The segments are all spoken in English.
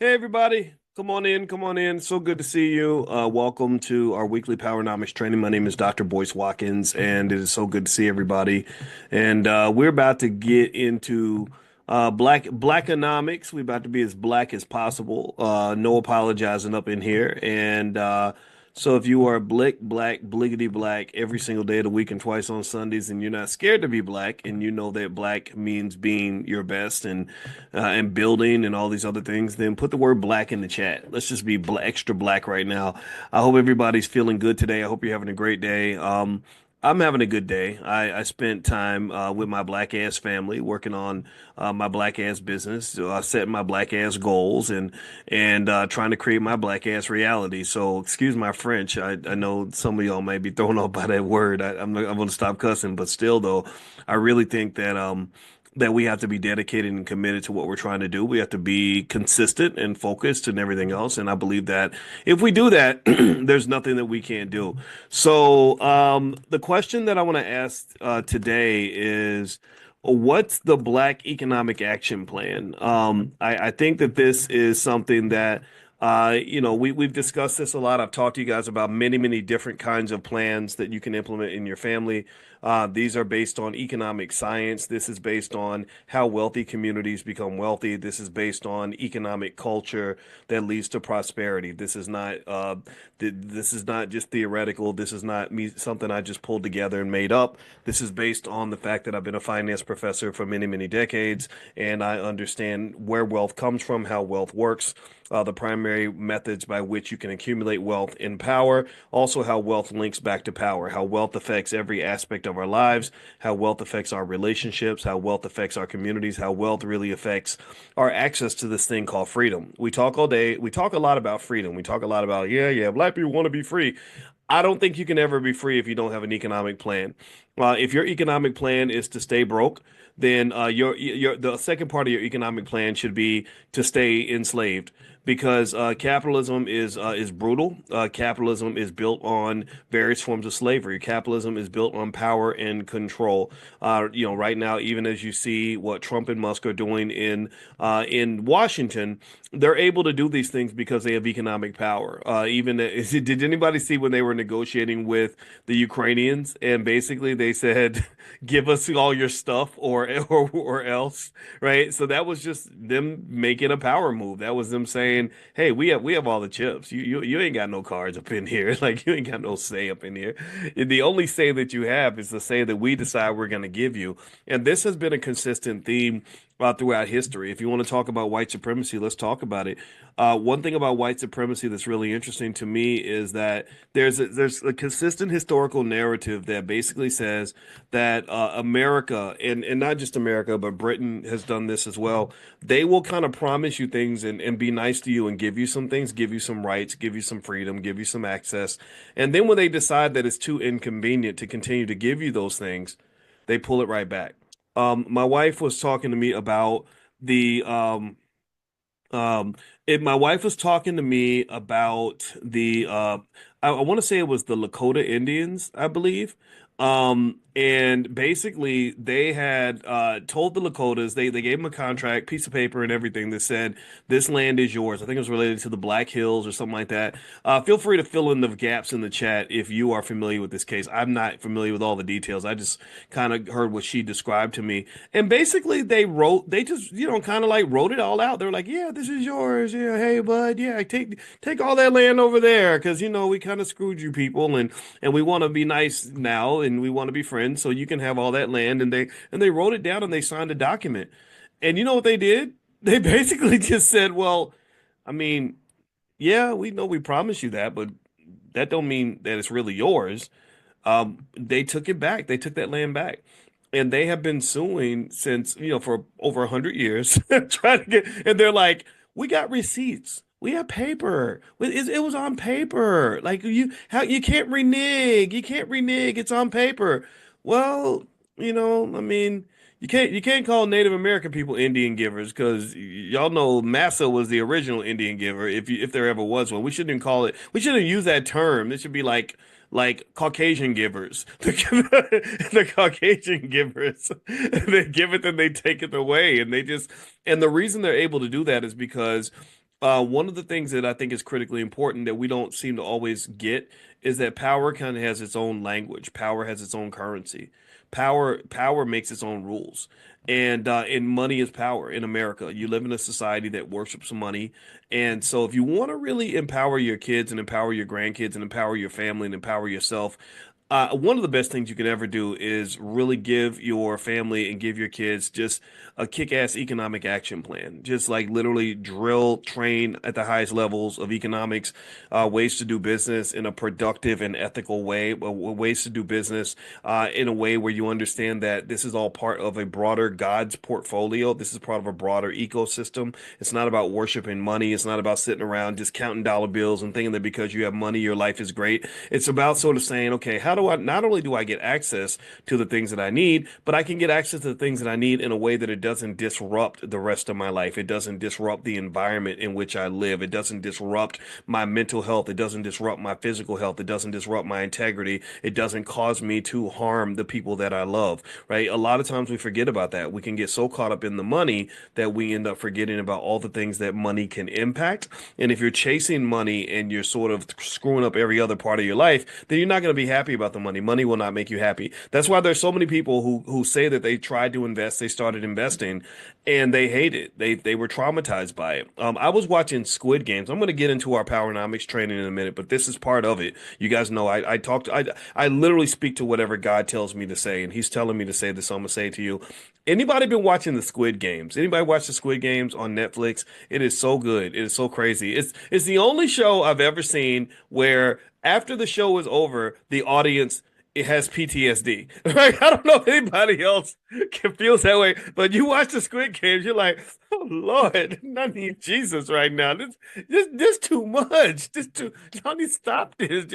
Hey everybody, come on in, come on in. So good to see you. Welcome to our weekly Powernomics training. My name is Dr. Boyce Watkins, and it is so good to see everybody. And we're about to get into blackonomics. We're about to be as black as possible. No apologizing up in here. And so if you are black, bliggity black every single day of the week and twice on Sundays, and you're not scared to be black, and you know that black means being your best and building and all these other things, then put the word black in the chat. Let's just be extra black right now. I hope everybody's feeling good today. I hope you're having a great day. I'm having a good day. I spent time with my black ass family working on my black ass business, setting my black ass goals and trying to create my black ass reality. So excuse my French. I know some of y'all might be thrown off by that word. I'm going to stop cussing, but still though, I really think that we have to be dedicated and committed to what we're trying to do. We have to be consistent and focused and everything else. And I believe that if we do that, there's nothing that we can't do. So, the question that I want to ask today is, what's the Black Economic Action Plan? I think that this is something that we've discussed this a lot. I've talked to you guys about many different kinds of plans that you can implement in your family. These are based on economic science. This is based on how wealthy communities become wealthy. This is based on economic culture that leads to prosperity. This is not just theoretical. This is not me something I just pulled together and made up. This is based on the fact that I've been a finance professor for many decades, and I understand where wealth comes from, how wealth works, the primary methods by which you can accumulate wealth in power, also how wealth links back to power, how wealth affects every aspect of our lives, how wealth affects our relationships, how wealth affects our communities, how wealth really affects our access to this thing called freedom. We talk all day, we talk a lot about freedom. We talk a lot about, yeah, black people want to be free. I don't think you can ever be free if you don't have an economic plan. If your economic plan is to stay broke, then the second part of your economic plan should be to stay enslaved because capitalism is brutal. Capitalism is built on various forms of slavery. Capitalism is built on power and control. Right now, even as you see what Trump and Musk are doing in Washington, they're able to do these things because they have economic power. Did anybody see when they were negotiating with the Ukrainians and basically they said, "Give us all your stuff or else," right? So that was just them making a power move. That was them saying, "Hey, we have all the chips. You ain't got no cards up in here. Like you ain't got no say up in here. The only say that you have is the say that we decide we're going to give you." And this has been a consistent theme throughout history. If you want to talk about white supremacy, let's talk about it. One thing about white supremacy that's really interesting to me is that there's a consistent historical narrative that basically says that America and not just America, but Britain has done this as well. They will kind of promise you things and be nice to you and give you some things, give you some rights, give you some freedom, give you some access. And then when they decide that it's too inconvenient to continue to give you those things, they pull it right back. My wife was talking to me about the my wife was talking to me about I want to say it was the Lakota Indians, I believe. And basically they had told the Lakotas, they gave them a contract, piece of paper and everything that said this land is yours. I think it was related to the Black Hills or something like that. Feel free to fill in the gaps in the chat if you are familiar with this case. I'm not familiar with all the details. I just kind of heard what she described to me. And basically they just, kind of like wrote it all out. They're like, yeah, this is yours. Yeah, hey, bud. Yeah, take all that land over there because, we kind of screwed you people and we want to be nice now and we want to be friends so you can have all that land. And they wrote it down and they signed a document. And you know what they did? They basically just said, well, I mean, yeah, we know we promised you that, but that don't mean that it's really yours. They took it back. They took that land back. And they have been suing since, for over 100 years, trying to and they're like, we got receipts. We have paper. It was on paper. Like you can't renege. You can't renege. It's on paper. Well, I mean, you can't call Native American people Indian givers because y'all know Massa was the original Indian giver if there ever was one. We shouldn't use that term. It should be like Caucasian givers. The Caucasian givers. They give it, then they take it away. And the reason they're able to do that is because One of the things that I think is critically important that we don't seem to always get is that power kind of has its own language. Power has its own currency. Power makes its own rules. And money is power in America. You live in a society that worships money. And so if you want to really empower your kids and empower your grandkids and empower your family and empower yourself, one of the best things you can ever do is really give your family and give your kids just a kick-ass economic action plan. Just like literally drill, train at the highest levels of economics, ways to do business in a productive and ethical way, ways to do business in a way where you understand that this is all part of a broader God's portfolio. This is part of a broader ecosystem. It's not about worshiping money. It's not about sitting around just counting dollar bills and thinking that because you have money, your life is great. It's about sort of saying, okay, how do I not only do I get access to the things that I need, but I can get access to the things that I need in a way that it doesn't disrupt the rest of my life. It doesn't disrupt the environment in which I live. It doesn't disrupt my mental health. It doesn't disrupt my physical health. It doesn't disrupt my integrity. It doesn't cause me to harm the people that I love, right? A lot of times we forget about that. We can get so caught up in the money that we end up forgetting about all the things that money can impact. And if you're chasing money and you're sort of screwing up every other part of your life, then you're not going to be happy about the money. Money will not make you happy. That's why there's so many people who say that they tried to invest, they started investing, and they hate it. They were traumatized by it. I was watching Squid Games. I'm going to get into our powernomics training in a minute, but this is part of it. You guys know I literally speak to whatever God tells me to say, and He's telling me to say this. So I'm gonna say it to you. Anybody been watching the Squid Games? Anybody watch the Squid Games on Netflix? It is so good. It is so crazy. It's the only show I've ever seen where after the show is over, the audience it has PTSD. Right? I don't know if anybody else can feel that way, but you watch the Squid Games, you're like, oh Lord, I need Jesus right now. This too much. This too. Y'all need to stop this.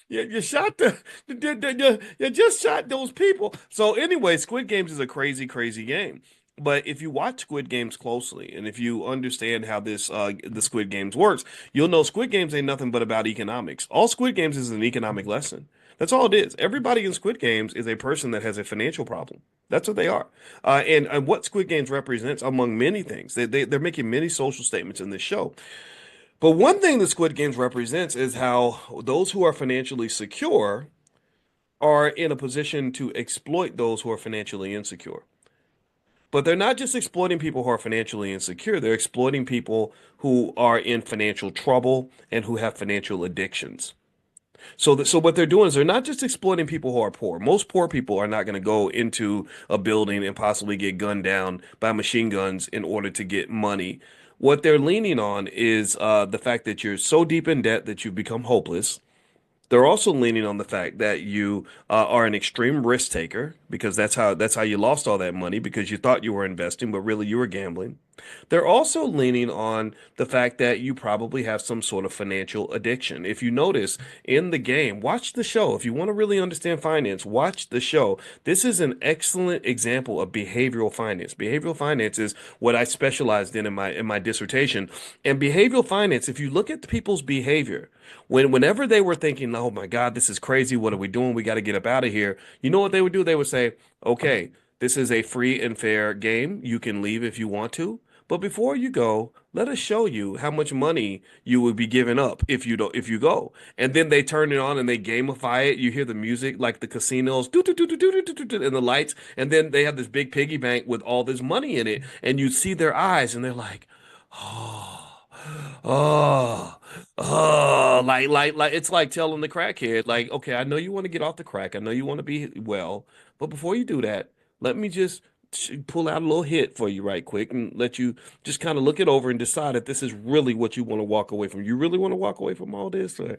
You shot you just shot those people. So anyway, Squid Games is a crazy, crazy game. But if you watch Squid Games closely, and if you understand how this the Squid Games works, you'll know Squid Games ain't nothing but about economics. All Squid Games is an economic lesson. That's all it is. Everybody in Squid Games is a person that has a financial problem. That's what they are. And what Squid Games represents, among many things, they're making many social statements in this show. But one thing that Squid Games represents is how those who are financially secure are in a position to exploit those who are financially insecure. But they're not just exploiting people who are financially insecure, they're exploiting people who are in financial trouble and who have financial addictions. So what they're doing is they're not just exploiting people who are poor. Most poor people are not going to go into a building and possibly get gunned down by machine guns in order to get money. What they're leaning on is the fact that you're so deep in debt that you've become hopeless. They're also leaning on the fact that you are an extreme risk taker because that's how you lost all that money because you thought you were investing, but really you were gambling. They're also leaning on the fact that you probably have some sort of financial addiction. If you notice in the game, watch the show. If you want to really understand finance, watch the show. This is an excellent example of behavioral finance. Behavioral finance is what I specialized in my dissertation. And behavioral finance, if you look at people's behavior, whenever they were thinking, "Oh my God, this is crazy. What are we doing? We got to get up out of here." You know what they would do? They would say, "Okay, this is a free and fair game. You can leave if you want to. But before you go, let us show you how much money you would be giving up if you go." And then they turn it on and they gamify it. You hear the music like the casinos, doo, doo, doo, doo, doo, doo, doo, doo, and the lights, and then they have this big piggy bank with all this money in it, and you see their eyes, and they're like, "Oh." Oh, like it's like telling the crackhead, like, okay, I know you want to get off the crack. I know you want to be well, but before you do that, let me just pull out a little hit for you right quick and let you just kind of look it over and decide if this is really what you want to walk away from. You really want to walk away from all this, or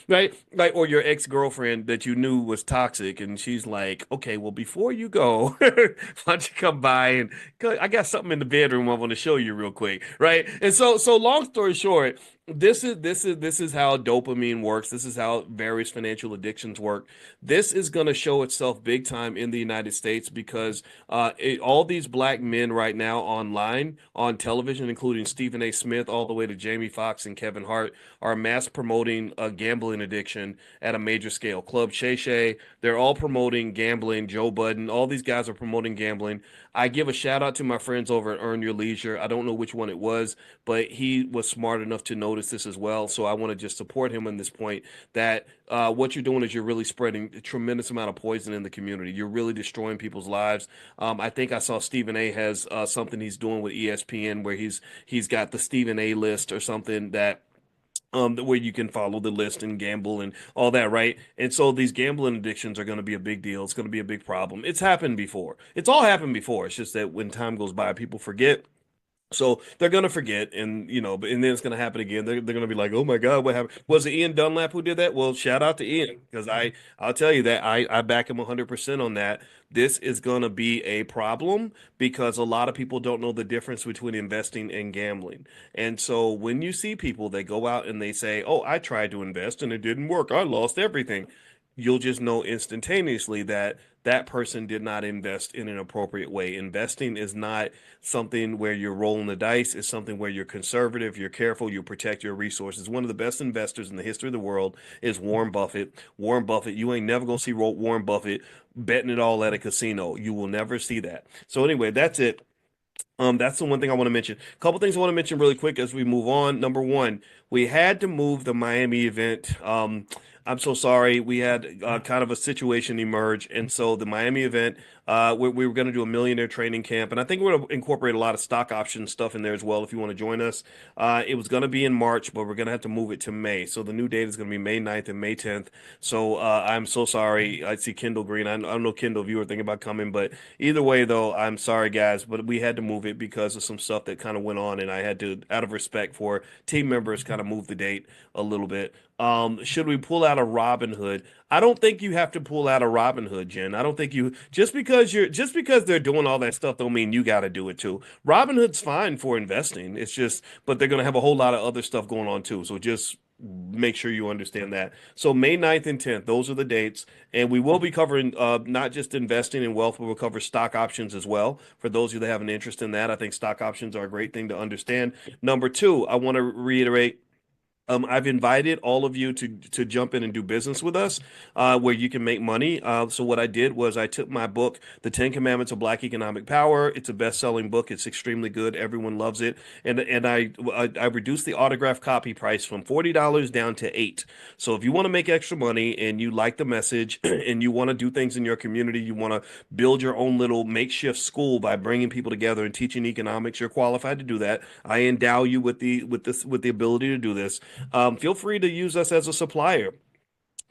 right? Like, or your ex-girlfriend that you knew was toxic, and she's like, okay, well, before you go, why don't you come by and I got something in the bedroom I want to show you real quick, right? And so long story short. This is how dopamine works. This is how various financial addictions work. This is going to show itself big time in the United States because all these black men right now online on television, including Stephen A. Smith, all the way to Jamie Foxx and Kevin Hart, are mass promoting a gambling addiction at a major scale. Club Shay Shay, they're all promoting gambling. Joe Budden, all these guys are promoting gambling. I give a shout out to my friends over at Earn Your Leisure. I don't know which one it was, but he was smart enough to notice this as well. So I want to just support him on this point that what you're doing is you're really spreading a tremendous amount of poison in the community. You're really destroying people's lives. I think I saw Stephen A. has something he's doing with ESPN where he's got the Stephen A. list or something that where you can follow the list and gamble and all that, right? And so these gambling addictions are going to be a big deal. It's going to be a big problem. It's happened before. It's all happened before. It's just that when time goes by, people forget. So they're gonna forget, and and then it's gonna happen again. They're gonna be like, "Oh my God, what happened? Was it Ian Dunlap who did that?" Well, shout out to Ian because I'll tell you that I back him 100% on that. This is gonna be a problem because a lot of people don't know the difference between investing and gambling. And so when you see people, they go out and they say, "Oh, I tried to invest and it didn't work. I lost everything." You'll just know instantaneously that that person did not invest in an appropriate way. Investing is not something where you're rolling the dice. It's something where you're conservative, you're careful, you protect your resources. One of the best investors in the history of the world is Warren Buffett. Warren Buffett, you ain't never gonna see Warren Buffett betting it all at a casino. You will never see that. So anyway, that's it. That's the one thing I want to mention. A couple things I want to mention really quick as we move on. Number one, we had to move the Miami event. I'm so sorry. We had kind of a situation emerge, and so the Miami event, we were going to do a millionaire training camp, and I think we're going to incorporate a lot of stock option stuff in there as well. If you want to join us, it was going to be in March, but we're going to have to move it to May. So the new date is going to be May 9th and May 10th. So I'm so sorry. I see Kendall Green. I don't know Kendall if you were thinking about coming, but either way, though, I'm sorry, guys, but we had to move it because of some stuff that kind of went on, and I had to, out of respect for team members, kind of move the date a little bit. Should we pull out a Robin Hood? I don't think you have to pull out a Robin Hood, Jen. I don't think you just because they're doing all that stuff don't mean you got to do it too. Robin Hood's fine for investing. It's just, but they're going to have a whole lot of other stuff going on too. So just make sure you understand that. So May 9th and 10th, those are the dates. And we will be covering not just investing in wealth, but we'll cover stock options as well. For those of you that have an interest in that, I think stock options are a great thing to understand. Number two, I want to reiterate I've invited all of you to jump in and do business with us, where you can make money. So what I did was I took my book, The Ten Commandments of Black Economic Power. It's a best-selling book. It's extremely good. Everyone loves it. And I reduced the autograph copy price from $40 down to $8. So if you want to make extra money and you like the message and you want to do things in your community, you want to build your own little makeshift school by bringing people together and teaching economics, you're qualified to do that. I endow you with the ability to do this. Feel free to use us as a supplier.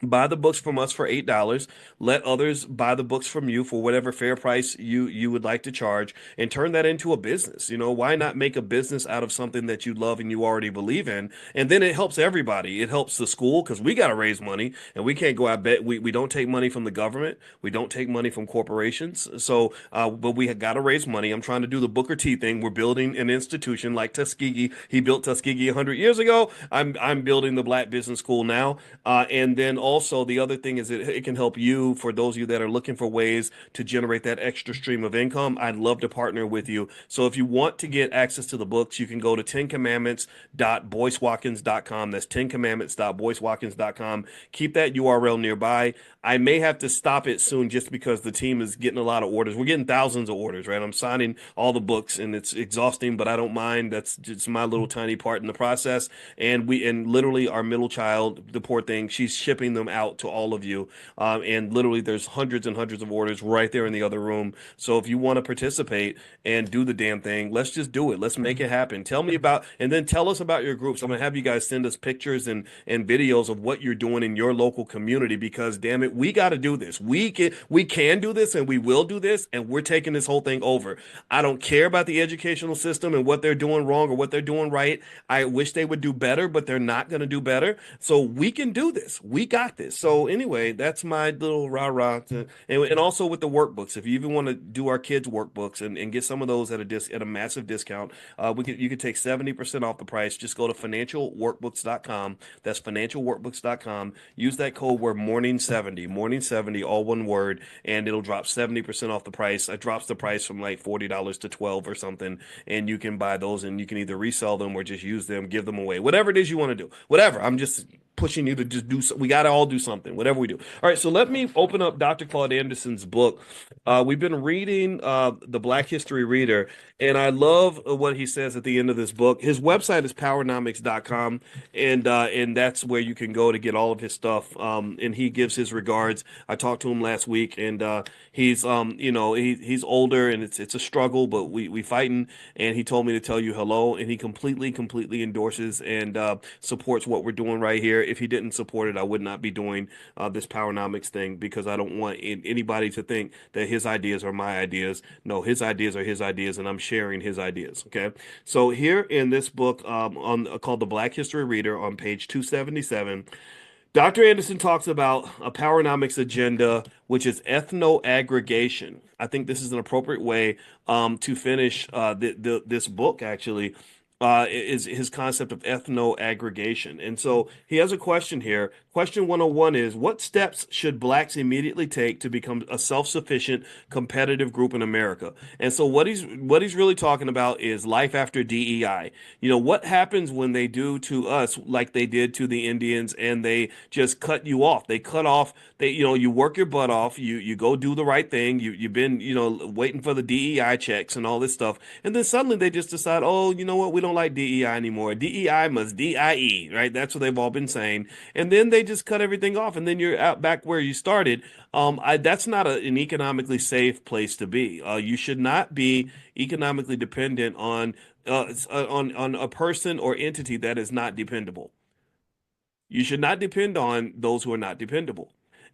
Buy the books from us for $8. Let others buy the books from you for whatever fair price you would like to charge, and turn that into a business. Why not make a business out of something that you love and you already believe in? And then it helps everybody. It helps the school because we got to raise money and we can't go out bet. We don't take money from the government. We don't take money from corporations. So, but we have got to raise money. I'm trying to do the Booker T thing. We're building an institution like Tuskegee. He built Tuskegee 100 years ago. I'm building the Black Business School now. And then also the other thing is it can help you for those of you that are looking for ways to generate that extra stream of income. I'd love to partner with you. So if you want to get access to the books, you can go to 10commandments.boycewatkins.com. That's 10commandments.boycewatkins.com. Keep that URL nearby. I may have to stop it soon just because the team is getting a lot of orders. We're getting thousands of orders, right? I'm signing all the books and it's exhausting, but I don't mind. That's just my little tiny part in the process. And literally our middle child, the poor thing, she's shipping them out to all of you. And literally there's hundreds and hundreds of orders right there in the other room. So if you want to participate and do the damn thing, let's just do it. Let's make it happen. Tell me about, and then tell us about your groups. I'm going to have you guys send us pictures and videos of what you're doing in your local community because damn it, we got to do this. We can do this and we will do this. And we're taking this whole thing over. I don't care about the educational system and what they're doing wrong or what they're doing right. I wish they would do better, but they're not going to do better. So we can do this. We got got this. So anyway, that's my little rah-rah and also with the workbooks. If you even want to do our kids' workbooks and get some of those at a massive discount, you could take 70% off the price. Just go to financialworkbooks.com. That's financialworkbooks.com. Use that code word morning 70, all one word, and it'll drop 70% off the price. It drops the price from like $40 to 12 or something, and you can buy those and you can either resell them or just use them, give them away. Whatever it is you want to do. Whatever. I'm just pushing you to just do so. We got to all do something, whatever we do. All right, so let me open up Dr. Claude Anderson's book. We've been reading the Black History Reader, and I love what he says at the end of this book. His website is powernomics.com, and that's where you can go to get all of his stuff. And he gives his regards. I talked to him last week, and he's older, and it's a struggle, but we fighting. And he told me to tell you hello, and he completely endorses and supports what we're doing right here. If he didn't support it, I would not be doing this Powernomics thing because I don't want anybody to think that his ideas are my ideas. No, his ideas are his ideas, and I'm sharing his ideas. Okay, so here in this book called The Black History Reader on page 277. Dr. Anderson talks about a Powernomics agenda, which is ethnoaggregation. I think this is an appropriate way to finish this book, actually, is his concept of ethnoaggregation. And so he has a question here. Question 101 is, what steps should blacks immediately take to become a self-sufficient competitive group in America? And so what he's really talking about is life after DEI. You know, what happens when they do to us like they did to the Indians and they just cut you off. They cut off, you work your butt off, you go do the right thing, you've been, waiting for the DEI checks and all this stuff. And then suddenly they just decide, oh, you know what, we don't like DEI anymore. DEI must DIE, right? That's what they've all been saying. And then they just cut everything off, and then you're out back where you started. That's not an economically safe place to be. You should not be economically dependent on a person or entity that is not dependable. You should not depend on those who are not dependable.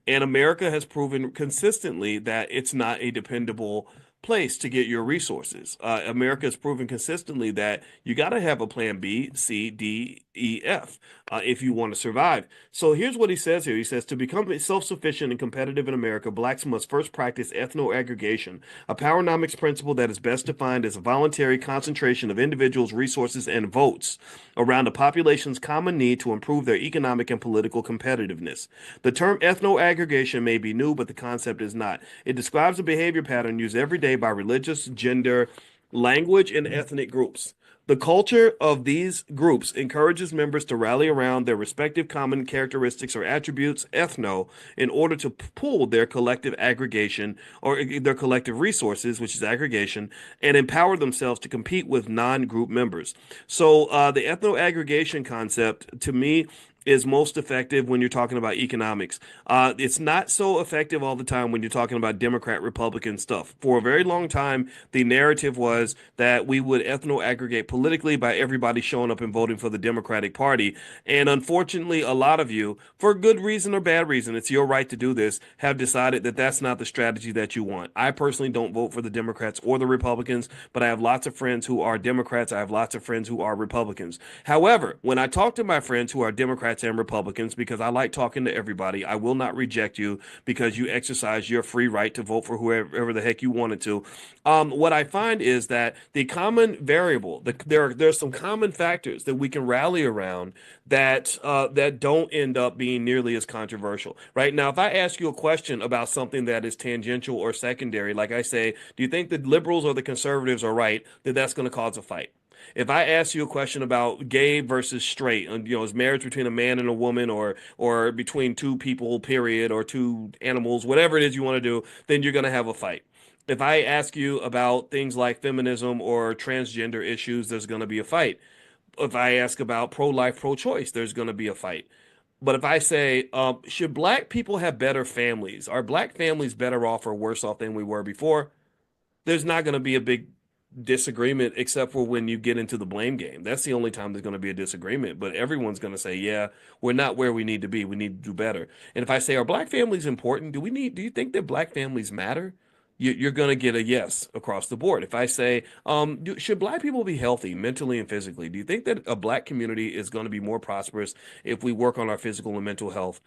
And America has proven consistently that it's not a dependable place to get your resources. America has proven consistently that you got to have a plan B, C, D, E, F if you want to survive. So here's what he says here. He says, to become self-sufficient and competitive in America, blacks must first practice ethnoaggregation, a powernomics principle that is best defined as a voluntary concentration of individuals' resources and votes around a population's common need to improve their economic and political competitiveness. The term ethnoaggregation may be new, but the concept is not. It describes a behavior pattern used every day by religious, gender, language, and ethnic groups. The culture of these groups encourages members to rally around their respective common characteristics or attributes, ethno, in order to pool their collective aggregation or their collective resources, which is aggregation, and empower themselves to compete with non-group members. So the ethno-aggregation concept, to me, is most effective when you're talking about economics. It's not so effective all the time when you're talking about Democrat, Republican stuff. For a very long time, the narrative was that we would ethno-aggregate politically by everybody showing up and voting for the Democratic Party. And unfortunately, a lot of you, for good reason or bad reason, it's your right to do this, have decided that that's not the strategy that you want. I personally don't vote for the Democrats or the Republicans, but I have lots of friends who are Democrats. I have lots of friends who are Republicans. However, when I talk to my friends who are Democrats and Republicans, because I like talking to everybody, I will not reject you because you exercise your free right to vote for whoever the heck you wanted to. What I find is that the common variable, there's some common factors that we can rally around that don't end up being nearly as controversial. Right now, if I ask you a question about something that is tangential or secondary, like I say, do you think the liberals or the conservatives are right? Then that's going to cause a fight. If I ask you a question about gay versus straight, is marriage between a man and a woman or between two people, period, or two animals, whatever it is you want to do, then you're going to have a fight. If I ask you about things like feminism or transgender issues, there's going to be a fight. If I ask about pro-life, pro-choice, there's going to be a fight. But if I say, should black people have better families? Are black families better off or worse off than we were before? There's not going to be a big disagreement except for when you get into the blame game. That's the only time there's going to be a disagreement. But everyone's going to say, yeah, we're not where we need to be. We need to do better. And if I say, are black families important? Do you think that black families matter? You're going to get a yes across the board. If I say, should black people be healthy mentally and physically? Do you think that a black community is going to be more prosperous if we work on our physical and mental health?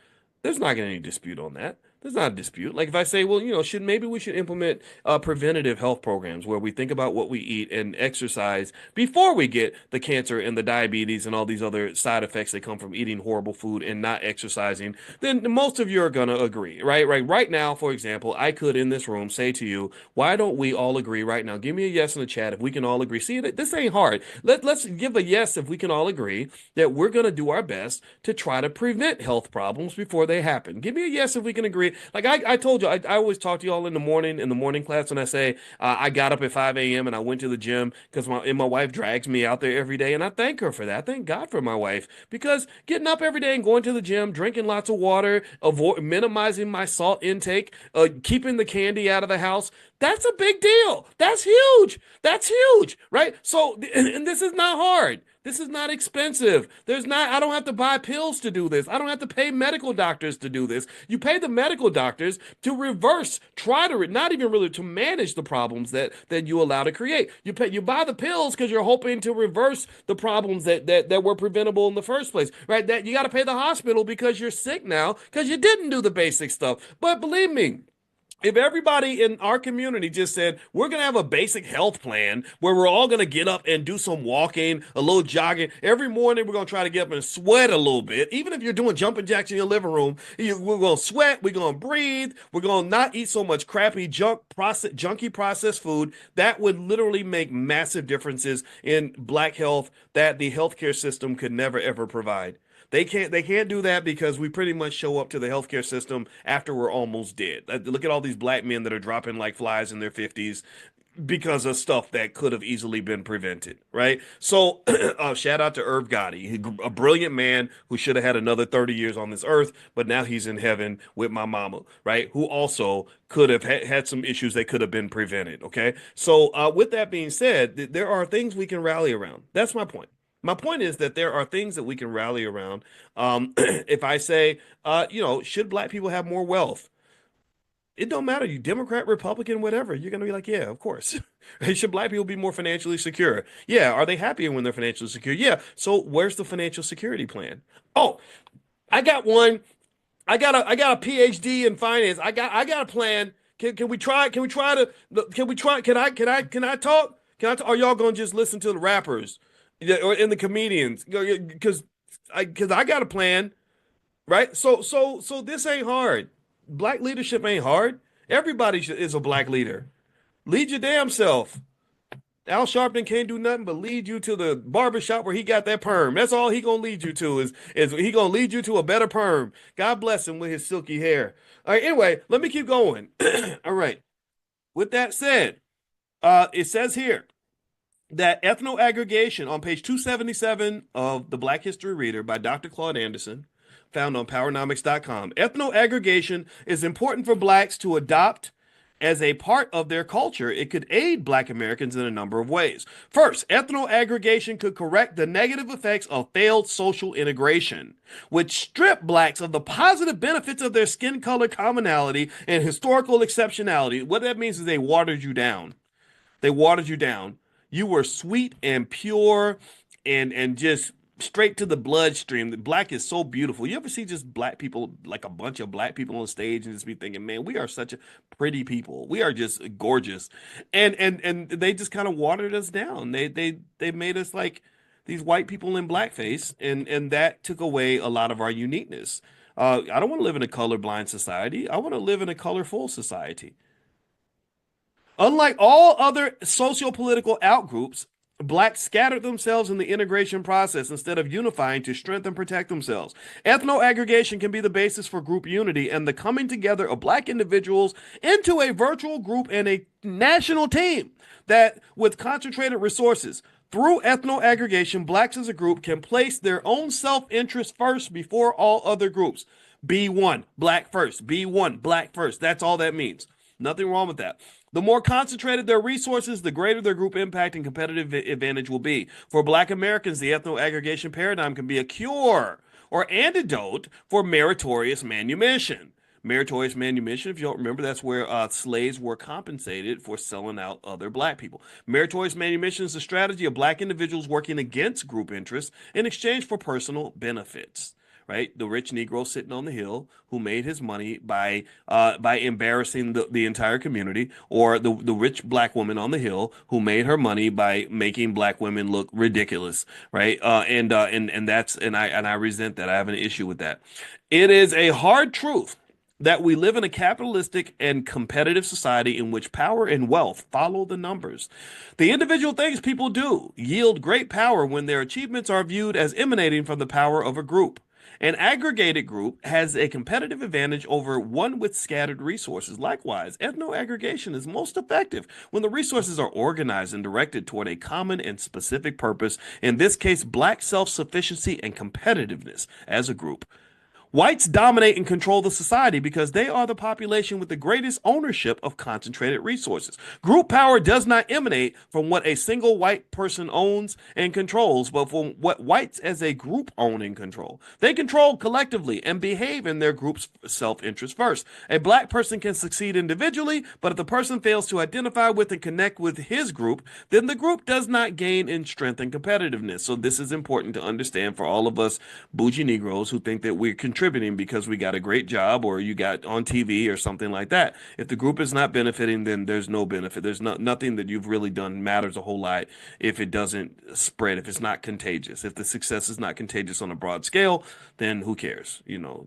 There's not going to be any dispute on that. There's not a dispute. Like if I say, well, should maybe we should implement preventative health programs where we think about what we eat and exercise before we get the cancer and the diabetes and all these other side effects that come from eating horrible food and not exercising, then most of you are going to agree, right? Right. Right now, for example, I could in this room say to you, why don't we all agree right now? Give me a yes in the chat if we can all agree. See, this ain't hard. Let's give a yes if we can all agree that we're going to do our best to try to prevent health problems before they happen. Give me a yes if we can agree. Like I told you, I always talk to you all in the morning class, and I say I got up at 5 a.m. and I went to the gym because my wife drags me out there every day, and I thank her for that. I thank God for my wife because getting up every day and going to the gym, drinking lots of water, minimizing my salt intake, keeping the candy out of the house, that's a big deal. That's huge. That's huge, right? So, and this is not hard. This is not expensive. I don't have to buy pills to do this. I don't have to pay medical doctors to do this. You pay the medical doctors to not even really to manage the problems that you allow to create. You buy the pills because you're hoping to reverse the problems that were preventable in the first place, right? That you got to pay the hospital because you're sick now because you didn't do the basic stuff. But believe me, if everybody in our community just said, we're going to have a basic health plan where we're all going to get up and do some walking, a little jogging. Every morning, we're going to try to get up and sweat a little bit. Even if you're doing jumping jacks in your living room, we're going to sweat, we're going to breathe, we're going to not eat so much crappy junky processed food. That would literally make massive differences in Black health that the healthcare system could never, ever provide. They can't do that because we pretty much show up to the healthcare system after we're almost dead. Look at all these Black men that are dropping like flies in their 50s because of stuff that could have easily been prevented, right? So, shout out to Irv Gotti, a brilliant man who should have had another 30 years on this earth, but now he's in heaven with my mama, right? Who also could have had some issues that could have been prevented, okay? So, with that being said, there are things we can rally around. That's my point. My point is that there are things that we can rally around. If I say, should Black people have more wealth? It don't matter. You Democrat, Republican, whatever. You're gonna be like, yeah, of course. Should Black people be more financially secure? Yeah. Are they happier when they're financially secure? Yeah. So where's the financial security plan? Oh, I got one. I got a PhD in finance. I got a plan. Can we try? Can we try? Can I talk? Are y'all gonna just listen to the rappers, yeah, or in the comedians? Because I got a plan, right? So this ain't hard. Black leadership ain't hard. Everybody is a black leader. Lead your damn self. Al Sharpton can't do nothing but lead you to the barbershop where he got that perm. That's all he gonna lead you to is he gonna lead you to a better perm. God bless him with his silky hair. All right, anyway, let me keep going. All right. With that said, it says here that ethnoaggregation on page 277 of the Black History Reader by Dr. Claude Anderson, found on powernomics.com. Ethnoaggregation is important for blacks to adopt as a part of their culture. It could aid Black Americans in a number of ways. First, ethnoaggregation could correct the negative effects of failed social integration, which strip blacks of the positive benefits of their skin color commonality and historical exceptionality. What that means is they watered you down. They watered you down. You were sweet and pure and just straight to the bloodstream. The black is so beautiful. You ever see just black people, like a bunch of black people on stage and just be thinking, man, we are such a pretty people. We are just gorgeous. And they just kind of watered us down. They made us like these white people in blackface, and that took away a lot of our uniqueness. I don't want to live in a colorblind society. I want to live in a colorful society. Unlike all other socio-political outgroups, blacks scattered themselves in the integration process instead of unifying to strengthen and protect themselves. Ethno-aggregation can be the basis for group unity and the coming together of black individuals into a virtual group and a national team that, with concentrated resources, through ethno-aggregation, blacks as a group can place their own self-interest first before all other groups. Be one, black first. Be one, black first. That's all that means. Nothing wrong with that. The more concentrated their resources, the greater their group impact and competitive advantage will be. For Black Americans, the ethno-aggregation paradigm can be a cure or antidote for meritorious manumission. Meritorious manumission, if you don't remember, that's where slaves were compensated for selling out other black people. Meritorious manumission is a strategy of black individuals working against group interests in exchange for personal benefits. right? The rich Negro sitting on the hill who made his money by embarrassing the entire community, or the rich black woman on the hill who made her money by making black women look ridiculous, right? And that's and I resent that. I have an issue with that. It is a hard truth that we live in a capitalistic and competitive society in which power and wealth follow the numbers. The individual things people do yield great power when their achievements are viewed as emanating from the power of a group. An aggregated group has a competitive advantage over one with scattered resources. Likewise, ethnoaggregation is most effective when the resources are organized and directed toward a common and specific purpose, in this case, black self sufficiency and competitiveness as a group. Whites dominate and control the society because they are the population with the greatest ownership of concentrated resources. Group power does not emanate from what a single white person owns and controls, but from what whites as a group own and control. They control collectively and behave in their group's self interest first. A black person can succeed individually, but if the person fails to identify with and connect with his group, then the group does not gain in strength and competitiveness. So, this is important to understand for all of us bougie Negroes who think that we're contributing because we got a great job or you got on TV or something like that. If the group is not benefiting, then there's no benefit. There's nothing that you've really done matters a whole lot if it doesn't spread, if it's not contagious. If the success is not contagious on a broad scale, then who cares?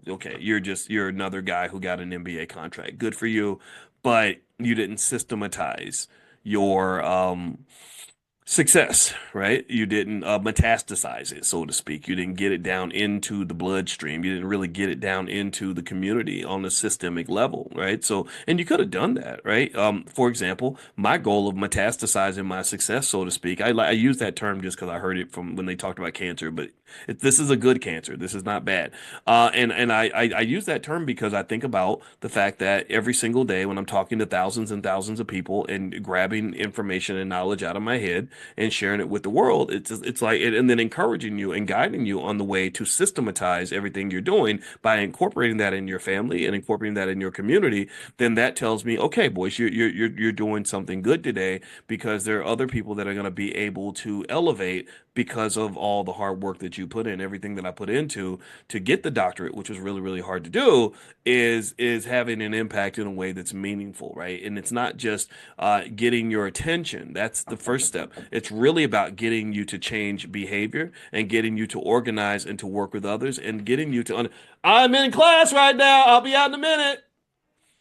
Okay, you're another guy who got an NBA contract. Good for you, but you didn't systematize your success, right? You didn't metastasize it, so to speak. You didn't get it down into the bloodstream. You didn't really get it down into the community on a systemic level, right? So, and you could have done that, right? For example, my goal of metastasizing my success, so to speak, I use that term just because I heard it from when they talked about cancer, but this is a good cancer. This is not bad. And I use that term because I think about the fact that every single day when I'm talking to thousands and thousands of people and grabbing information and knowledge out of my head and sharing it with the world, it's like and then encouraging you and guiding you on the way to systematize everything you're doing by incorporating that in your family and incorporating that in your community. Then that tells me, okay, boys, you're doing something good today because there are other people that are going to be able to elevate because of all the hard work that you put in, everything that I put into to get the doctorate, which was really, really hard to do, is having an impact in a way that's meaningful, right? And it's not just getting your attention. That's the first step. It's really about getting you to change behavior and getting you to organize and to work with others and getting you to. I'm in class right now. I'll be out in a minute.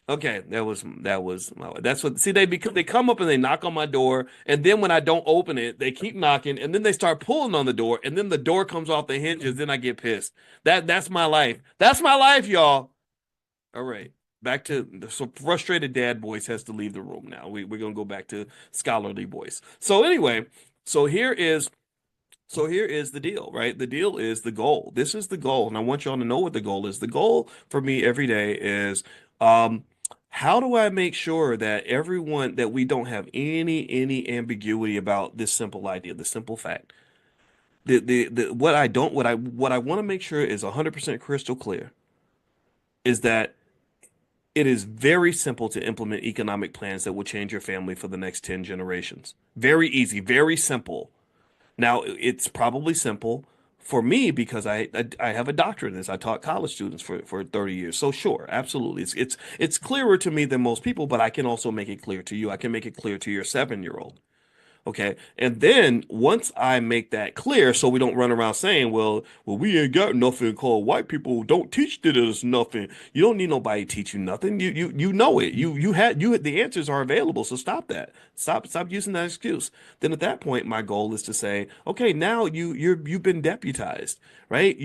Okay, that's what see they come up and they knock on my door, and then when I don't open it, they keep knocking, and then they start pulling on the door, and then the door comes off the hinges, then I get pissed. That's my life. That's my life, y'all. All right. Back to so frustrated dad Boyce has to leave the room now. We're gonna go back to scholarly Boyce. So anyway, so here is so here is the deal, right? The deal is the goal. This is the goal, and I want y'all to know what the goal is. The goal for me every day is um, how do I make sure that everyone that we don't have any ambiguity about this simple idea, the simple fact. The what I don't what I want to make sure is 100% crystal clear is that it is very simple to implement economic plans that will change your family for the next 10 generations. Very easy, very simple. Now, it's probably simple for me because I have a doctorate in this. I taught college students for 30 years. So sure, absolutely. It's clearer to me than most people, but I can also make it clear to you. I can make it clear to your 7-year-old. Okay. And then once I make that clear, so we don't run around saying, well, we ain't got nothing called white people don't teach us nothing. You don't need nobody to teach you nothing. You know it. The answers are available. So stop that. Stop using that excuse. Then at that point, my goal is to say, okay, now you've been deputized, right?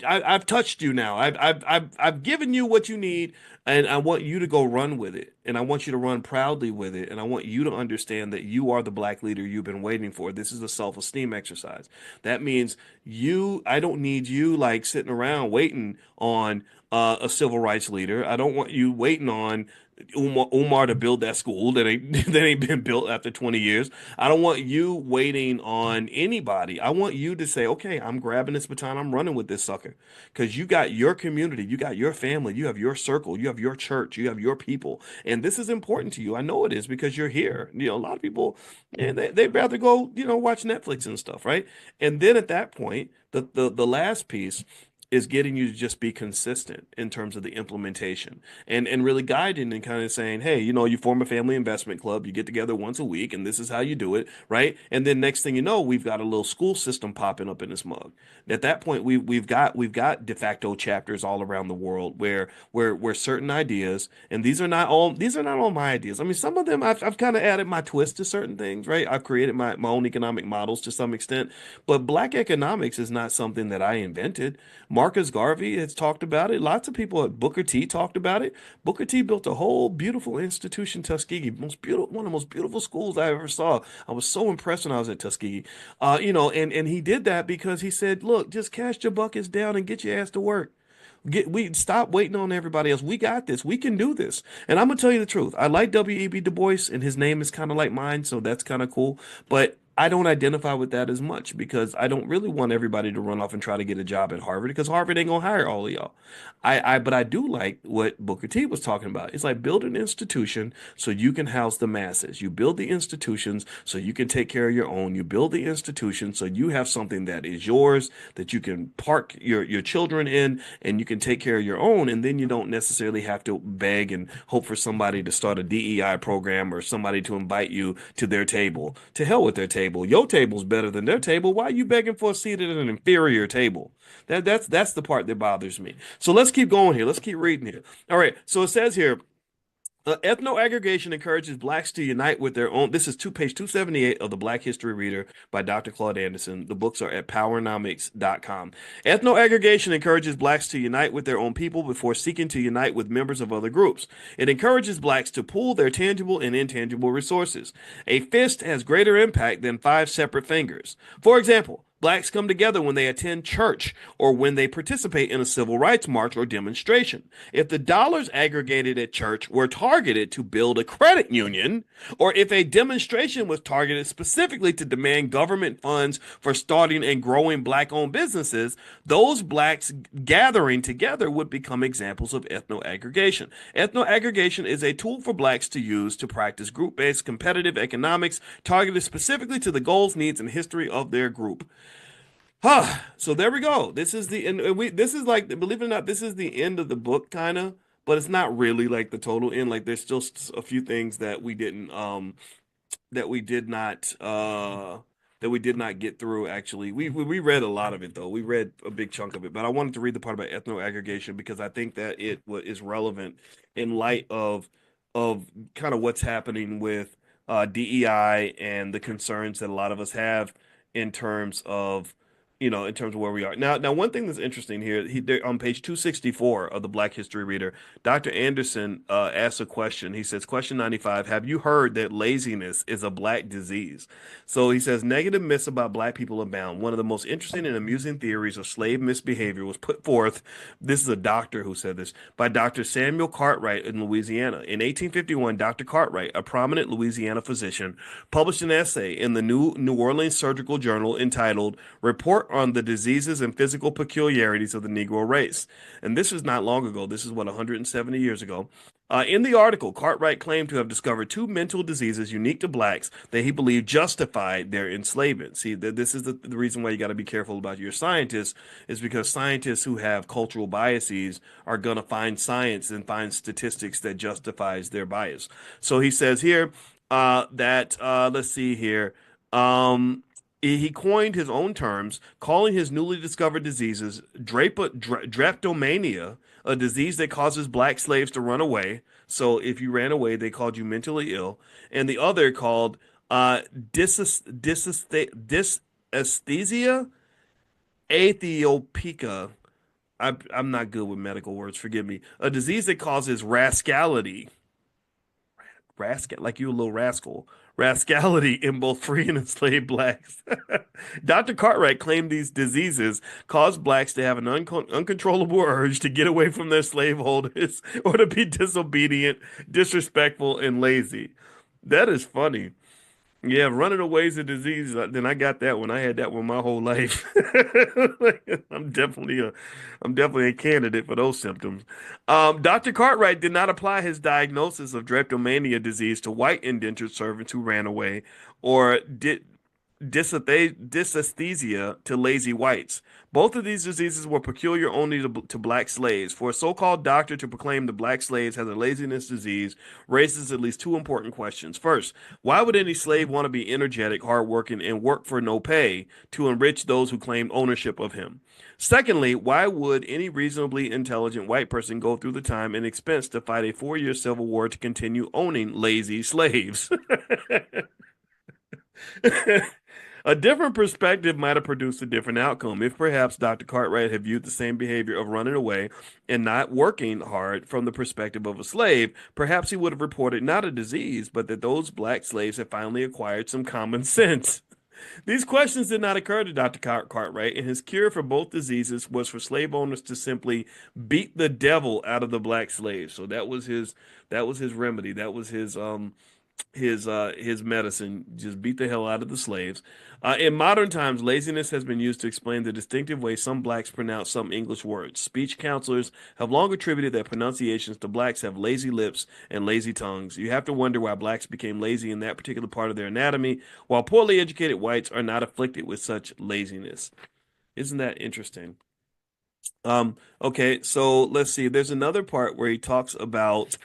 I've touched you now. I've given you what you need. And I want you to go run with it. And I want you to run proudly with it. And I want you to understand that you are the black leader you've been waiting for. This is a self-esteem exercise. That means I don't need you like sitting around waiting on a civil rights leader. I don't want you waiting on Umar to build that school that ain't that ain't been built after 20 years. I don't want you waiting on anybody. I want you to say, okay, I'm grabbing this baton, I'm running with this sucker. Because you got your community, you got your family, you have your circle, you have your church, you have your people. And this is important to you. I know it is because you're here. A lot of people, they'd rather go, watch Netflix and stuff, right? And then at that point, the last piece is getting you to just be consistent in terms of the implementation and really guiding and kind of saying, hey, you form a family investment club, you get together once a week, and this is how you do it, right? And then next thing you know, we've got a little school system popping up in this mug. At that point, we've got de facto chapters all around the world where certain ideas, and these are not all my ideas. I mean, some of them I've kind of added my twist to certain things, right? I've created my own economic models to some extent, but black economics is not something that I invented. Marcus Garvey has talked about it. Lots of people at Booker T talked about it. Booker T built a whole beautiful institution, Tuskegee, one of the most beautiful schools I ever saw. I was so impressed when I was at Tuskegee. And he did that because he said, look, just cast your buckets down and get your ass to work. We stop waiting on everybody else. We got this. We can do this. And I'm gonna tell you the truth. I like W.E.B. Du Bois, and his name is kind of like mine, so that's kind of cool. But I don't identify with that as much because I don't really want everybody to run off and try to get a job at Harvard because Harvard ain't gonna hire all of y'all. But I do like what Booker T was talking about. It's like build an institution so you can house the masses. You build the institutions so you can take care of your own. You build the institution so you have something that is yours that you can park your children in and you can take care of your own. And then you don't necessarily have to beg and hope for somebody to start a DEI program or somebody to invite you to their table. To hell with their table. Your table's better than their table. Why are you begging for a seat at an inferior table? That's the part that bothers me. So let's keep going here. Let's keep reading here. All right. So it says here, ethnoaggregation encourages blacks to unite with their own. This is page 278 of the Black History Reader by Dr. Claude Anderson. The books are at powernomics.com. Ethnoaggregation encourages blacks to unite with their own people before seeking to unite with members of other groups. It encourages blacks to pool their tangible and intangible resources. A fist has greater impact than five separate fingers. For example, blacks come together when they attend church or when they participate in a civil rights march or demonstration. If the dollars aggregated at church were targeted to build a credit union, or if a demonstration was targeted specifically to demand government funds for starting and growing black owned businesses, those blacks gathering together would become examples of ethnoaggregation. Ethnoaggregation is a tool for blacks to use to practice group based competitive economics targeted specifically to the goals, needs, and history of their group. Huh. So there we go. This is the and we this is like, believe it or not, this is the end of the book kind of, but it's not really like the total end. Like there's still a few things that we did not get through. Actually, we read a lot of it though. We read a big chunk of it, but I wanted to read the part about ethnoaggregation because I think that is relevant in light of kind of what's happening with DEI and the concerns that a lot of us have in terms of in terms of where we are now. One thing that's interesting here, on page 264 of the Black History Reader, Dr. Anderson asks a question. He says, question 95, have you heard that laziness is a black disease? So he says, negative myths about black people abound. One of the most interesting and amusing theories of slave misbehavior was put forth, this is a doctor who said this, by Dr. Samuel Cartwright in Louisiana. In 1851, Dr. Cartwright, a prominent Louisiana physician, published an essay in the New Orleans Surgical Journal entitled Report on the Diseases and Physical Peculiarities of the Negro Race. And this is not long ago. This is what, 170 years ago. In the article, Cartwright claimed to have discovered two mental diseases unique to blacks that he believed justified their enslavement. See, this is the reason why you got to be careful about your scientists, is because scientists who have cultural biases are going to find science and find statistics that justifies their bias. So he says here that, let's see here. He coined his own terms, calling his newly discovered diseases drapetomania, a disease that causes black slaves to run away. So if you ran away, they called you mentally ill. And the other called dysesthesia aethiopica. I'm not good with medical words, forgive me. A disease that causes rascality, rascal, like you a little rascal, rascality in both free and enslaved blacks. Dr. Cartwright claimed these diseases caused blacks to have an uncontrollable urge to get away from their slaveholders or to be disobedient, disrespectful, and lazy. That is funny. Yeah, running away is a disease. Then I got that one. I had that one my whole life. I'm definitely a, I'm definitely a candidate for those symptoms. Dr. Cartwright did not apply his diagnosis of drapetomania disease to white indentured servants who ran away, or did dysesthesia to lazy whites. Both of these diseases were peculiar only to black slaves. For a so-called doctor to proclaim the black slaves has a laziness disease raises at least two important questions. First, why would any slave want to be energetic, hardworking, and work for no pay to enrich those who claim ownership of him? Secondly, why would any reasonably intelligent white person go through the time and expense to fight a 4 year civil war to continue owning lazy slaves? A different perspective might have produced a different outcome if perhaps Dr. Cartwright had viewed the same behavior of running away and not working hard from the perspective of a slave. Perhaps he would have reported not a disease, but that those black slaves had finally acquired some common sense. These questions did not occur to Dr. Cartwright, and his cure for both diseases was for slave owners to simply beat the devil out of the black slaves. So that was his remedy. That was his medicine. Just beat the hell out of the slaves. In modern times, laziness has been used to explain the distinctive way some blacks pronounce some English words. Speech counselors have long attributed their pronunciations to blacks have lazy lips and lazy tongues. You have to wonder why blacks became lazy in that particular part of their anatomy, while poorly educated whites are not afflicted with such laziness. Isn't that interesting? Okay, so let's see. There's another part where he talks about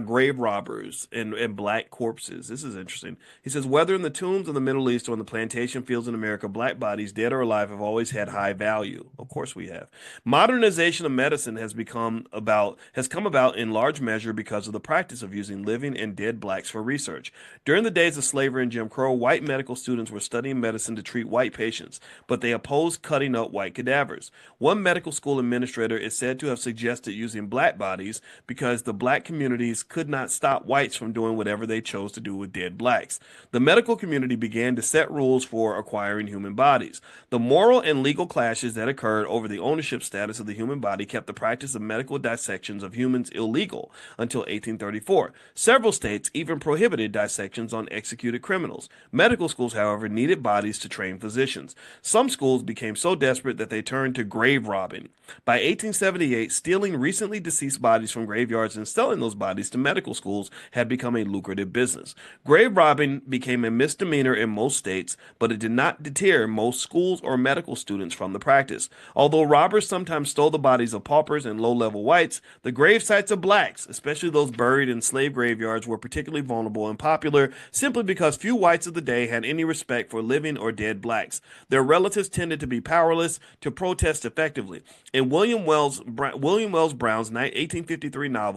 grave robbers and black corpses. This is interesting. He says whether in the tombs of the Middle East or in the plantation fields in America, black bodies, dead or alive, have always had high value. Of course we have. Modernization of medicine has come about in large measure because of the practice of using living and dead blacks for research. During the days of slavery and Jim Crow, white medical students were studying medicine to treat white patients, but they opposed cutting up white cadavers. One medical school administrator is said to have suggested using black bodies because the black communities could not stop whites from doing whatever they chose to do with dead blacks. The medical community began to set rules for acquiring human bodies. The moral and legal clashes that occurred over the ownership status of the human body kept the practice of medical dissections of humans illegal until 1834. Several states even prohibited dissections on executed criminals. Medical schools, however, needed bodies to train physicians. Some schools became so desperate that they turned to grave robbing. By 1878, stealing recently deceased bodies from graveyards and selling those bodies to medical schools had become a lucrative business. Grave robbing became a misdemeanor in most states, but it did not deter most schools or medical students from the practice. Although robbers sometimes stole the bodies of paupers and low-level whites, the grave sites of blacks, especially those buried in slave graveyards, were particularly vulnerable and popular simply because few whites of the day had any respect for living or dead blacks. Their relatives tended to be powerless to protest effectively. In William Wells Brown's 1853 novel,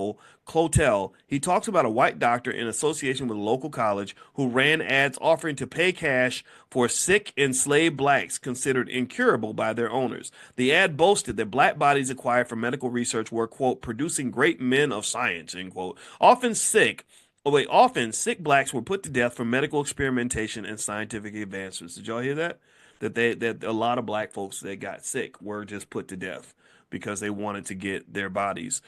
Clotel, he talks about a white doctor in association with a local college who ran ads offering to pay cash for sick enslaved blacks considered incurable by their owners. The ad boasted that black bodies acquired for medical research were, quote, producing great men of science, end quote. Often sick blacks were put to death for medical experimentation and scientific advancements. Did y'all hear that? That a lot of black folks that got sick were just put to death because they wanted to get their bodies.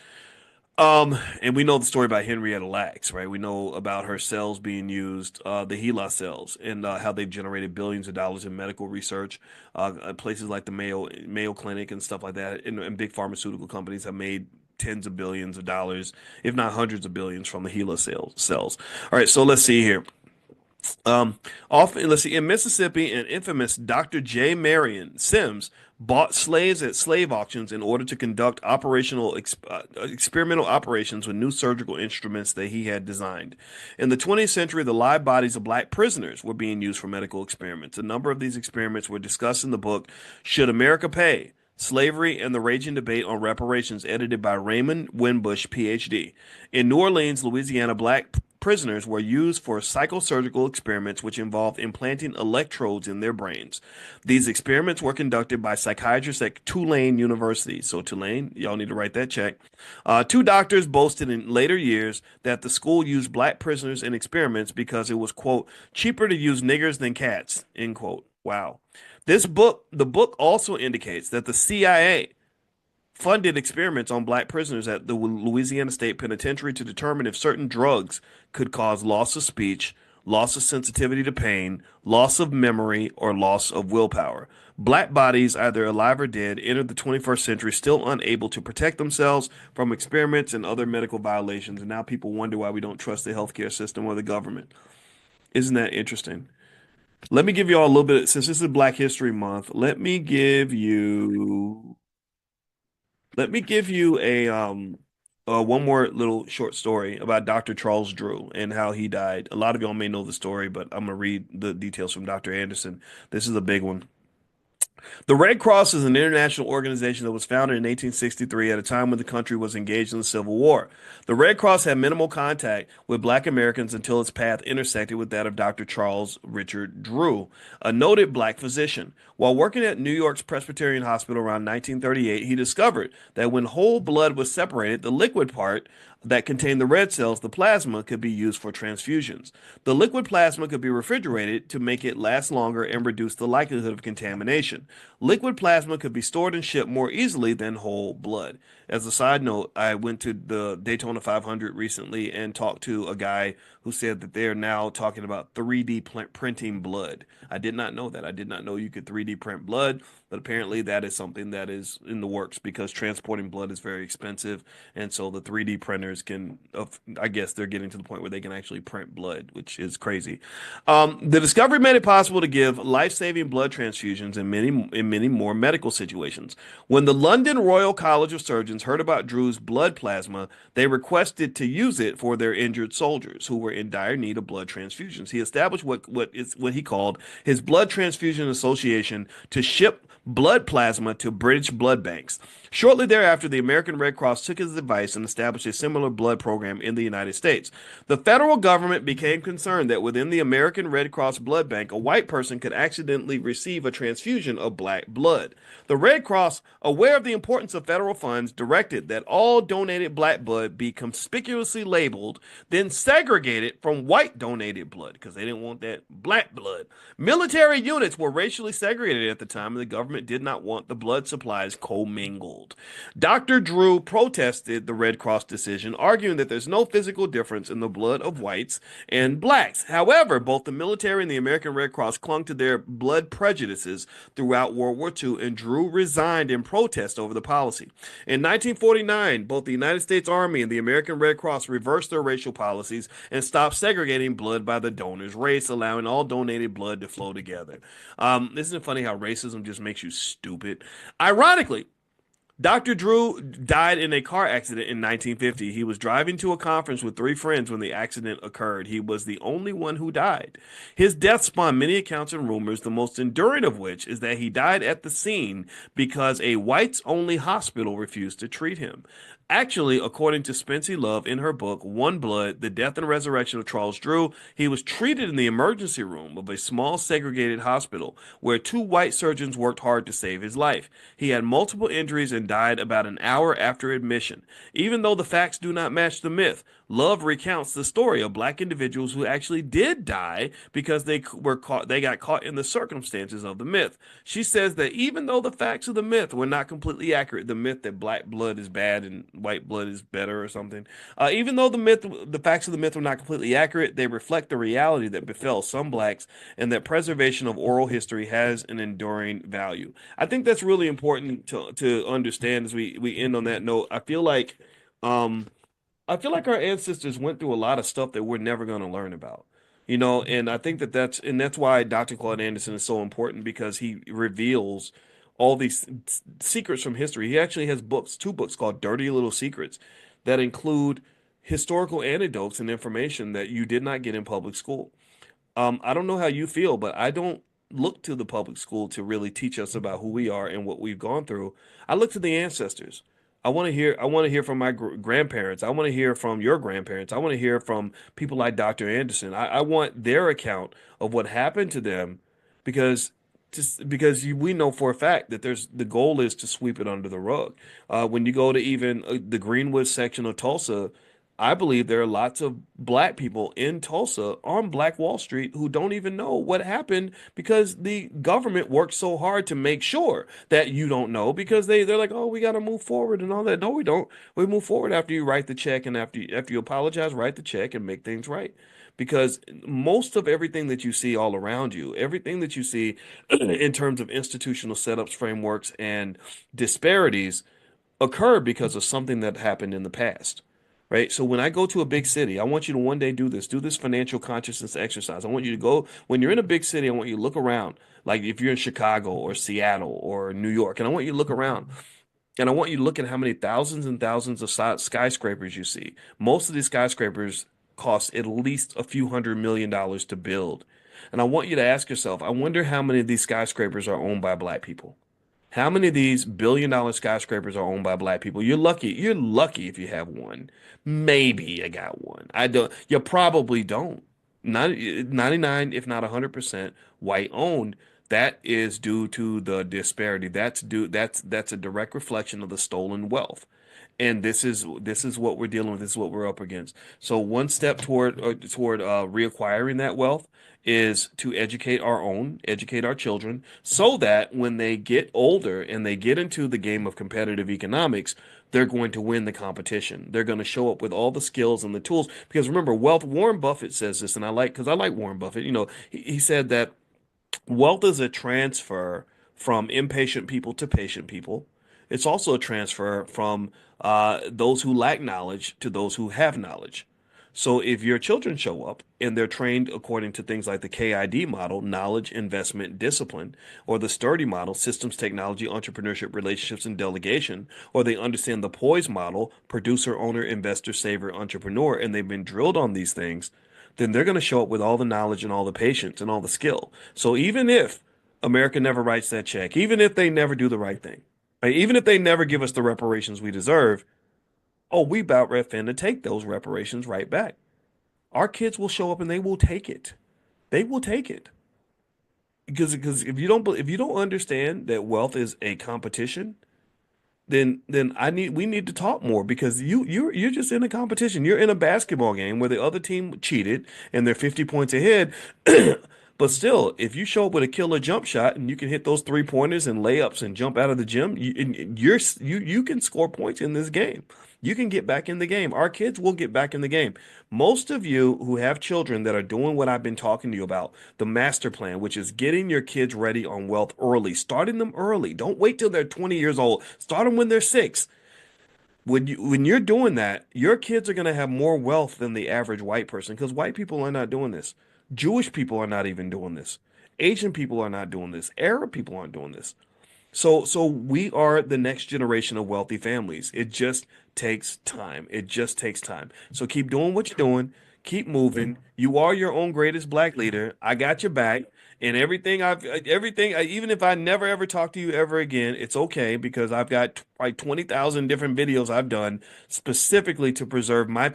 And we know the story about Henrietta Lacks, right? We know about her cells being used, the HeLa cells, and how they've generated billions of dollars in medical research. Places like the Mayo Clinic and stuff like that, and big pharmaceutical companies have made tens of billions of dollars, if not hundreds of billions, from the HeLa cells. All right, so let's see here. Often, let's see, in Mississippi, an infamous Dr. J. Marion Sims bought slaves at slave auctions in order to conduct experimental operations with new surgical instruments that he had designed. In the 20th century, the live bodies of black prisoners were being used for medical experiments. A number of these experiments were discussed in the book Should America Pay? Slavery and the Raging Debate on Reparations, edited by Raymond Winbush, Ph.D. In New Orleans, Louisiana, black prisoners were used for psychosurgical experiments which involved implanting electrodes in their brains. These experiments were conducted by psychiatrists at Tulane University. So, Tulane, y'all need to write that check. Two doctors boasted in later years that the school used black prisoners in experiments because it was, quote, cheaper to use niggers than cats, end quote. Wow. The book also indicates that the CIA funded experiments on black prisoners at the Louisiana State Penitentiary to determine if certain drugs could cause loss of speech, loss of sensitivity to pain, loss of memory, or loss of willpower. Black bodies, either alive or dead, entered the 21st century still unable to protect themselves from experiments and other medical violations. And now people wonder why we don't trust the healthcare system or the government. Isn't that interesting? Let me give you all a little bit, since this is Black History Month, let me give you a one more little short story about Dr. Charles Drew and how he died. A lot of y'all may know the story, but I'm gonna read the details from Dr. Anderson. This is a big one. The Red Cross is an international organization that was founded in 1863 at a time when the country was engaged in the Civil War. The Red Cross had minimal contact with black Americans until its path intersected with that of Dr. Charles Richard Drew, a noted black physician. While working at New York's Presbyterian Hospital around 1938, he discovered that when whole blood was separated, the liquid part that contained the red cells, the plasma, could be used for transfusions. The liquid plasma could be refrigerated to make it last longer and reduce the likelihood of contamination. Liquid plasma could be stored and shipped more easily than whole blood. As a side note, I went to the Daytona 500 recently and talked to a guy who said that they're now talking about 3D printing blood. I did not know that. I did not know you could 3D print blood, but apparently that is something that is in the works because transporting blood is very expensive. And so the 3D printers can, I guess they're getting to the point where they can actually print blood, which is crazy. The discovery made it possible to give life-saving blood transfusions in many more medical situations. When the London Royal College of Surgeons heard about Drew's blood plasma, they requested to use it for their injured soldiers who were in dire need of blood transfusions. He established what he called his Blood Transfusion Association to ship blood plasma to British blood banks. Shortly thereafter, the American Red Cross took his advice and established a similar blood program in the United States. The federal government became concerned that within the American Red Cross blood bank, a white person could accidentally receive a transfusion of black blood. The Red Cross, aware of the importance of federal funds, directed that all donated black blood be conspicuously labeled, then segregated from white donated blood because they didn't want that black blood. Military units were racially segregated at the time, and the government did not want the blood supplies commingled. Dr. Drew protested the Red Cross decision, arguing that there's no physical difference in the blood of whites and blacks. However, both the military and the American Red Cross clung to their blood prejudices throughout World War II, and Drew resigned in protest over the policy. In 1949, both the United States Army and the American Red Cross reversed their racial policies and stopped segregating blood by the donor's race, allowing all donated blood to flow together. Isn't it funny how racism just makes you stupid? Ironically, Dr. Drew died in a car accident in 1950. He was driving to a conference with three friends when the accident occurred. He was the only one who died. His death spawned many accounts and rumors, the most enduring of which is that he died at the scene because a whites-only hospital refused to treat him. Actually, according to Spency Love in her book, One Blood, The Death and Resurrection of Charles Drew, he was treated in the emergency room of a small segregated hospital where two white surgeons worked hard to save his life. He had multiple injuries and died about an hour after admission. Even though the facts do not match the myth, Love recounts the story of black individuals who actually did die because they got caught in the circumstances of the myth. She says that even though the facts of the myth were not completely accurate, the myth that black blood is bad and white blood is better or something, even though the facts of the myth were not completely accurate, they reflect the reality that befell some blacks and that preservation of oral history has an enduring value. I think that's really important to understand as we end on that note. Um, I feel like our ancestors went through a lot of stuff that we're never going to learn about. And I think that's why Dr. Claude Anderson is so important because he reveals all these secrets from history. He actually has two books called Dirty Little Secrets that include historical anecdotes and information that you did not get in public school. I don't know how you feel, but I don't look to the public school to really teach us about who we are and what we've gone through. I look to the ancestors. I want to hear from my grandparents. I want to hear from your grandparents. I want to hear from people like Dr. Anderson. I want their account of what happened to them because we know for a fact that the goal is to sweep it under the rug. When you go to even the Greenwood section of Tulsa, I believe there are lots of black people in Tulsa on Black Wall Street who don't even know what happened because the government worked so hard to make sure that you don't know because they're like, oh, we got to move forward and all that. No, we don't. We move forward after you write the check and after you apologize, write the check and make things right. Because most of everything that you see all around you, everything that you see in terms of institutional setups, frameworks, and disparities occur because of something that happened in the past. Right. So when I go to a big city, I want you to one day do this financial consciousness exercise. I want you to go, when you're in a big city, I want you to look around, like if you're in Chicago or Seattle or New York, and I want you to look around and I want you to look at how many thousands and thousands of skyscrapers you see. Most of these skyscrapers cost at least a few $100 million to build. And I want you to ask yourself, I wonder how many of these skyscrapers are owned by black people. How many of these $1 billion skyscrapers are owned by black people? You're lucky. You're lucky if you have one. Maybe you got one. I don't. You probably don't. 99, if not 100% white owned. That is due to the disparity. That's a direct reflection of the stolen wealth. And this is what we're dealing with. This is what we're up against. So one step toward reacquiring that wealth is to educate our children, so that when they get older and they get into the game of competitive economics, they're going to win the competition. They're going to show up with all the skills and the tools. Because remember, wealth. Warren Buffett says this, and I like Warren Buffett. You know, he said that wealth is a transfer from impatient people to patient people. It's also a transfer from those who lack knowledge to those who have knowledge. So if your children show up and they're trained according to things like the KID model, knowledge, investment, discipline, or the sturdy model, systems, technology, entrepreneurship, relationships, and delegation, or they understand the poise model, producer, owner, investor, saver, entrepreneur, and they've been drilled on these things, then they're going to show up with all the knowledge and all the patience and all the skill. So even if America never writes that check, even if they never do the right thing, right, even if they never give us the reparations we deserve, oh, we about fin to take those reparations right back. Our kids will show up and they will take it. They will take it because if you don't understand that wealth is a competition, then we need to talk more because you're just in a competition. You're in a basketball game where the other team cheated and they're 50 points ahead. But still, if you show up with a killer jump shot and you can hit those three pointers and layups and jump out of the gym, you can score points in this game. You can get back in the game. Our kids will get back in the game. Most of you who have children that are doing what I've been talking to you about, the master plan, which is getting your kids ready on wealth early, starting them early. Don't wait till they're 20 years old. Start them when they're 6. When you're doing that, your kids are going to have more wealth than the average white person because white people are not doing this. Jewish people are not even doing this. Asian people are not doing this. Arab people aren't doing this. So we are the next generation of wealthy families. It just takes time. It just takes time. So keep doing what you're doing. Keep moving. You are your own greatest black leader. I got your back. And even if I never ever talk to you ever again, it's okay because I've got like 20,000 different videos I've done specifically to preserve my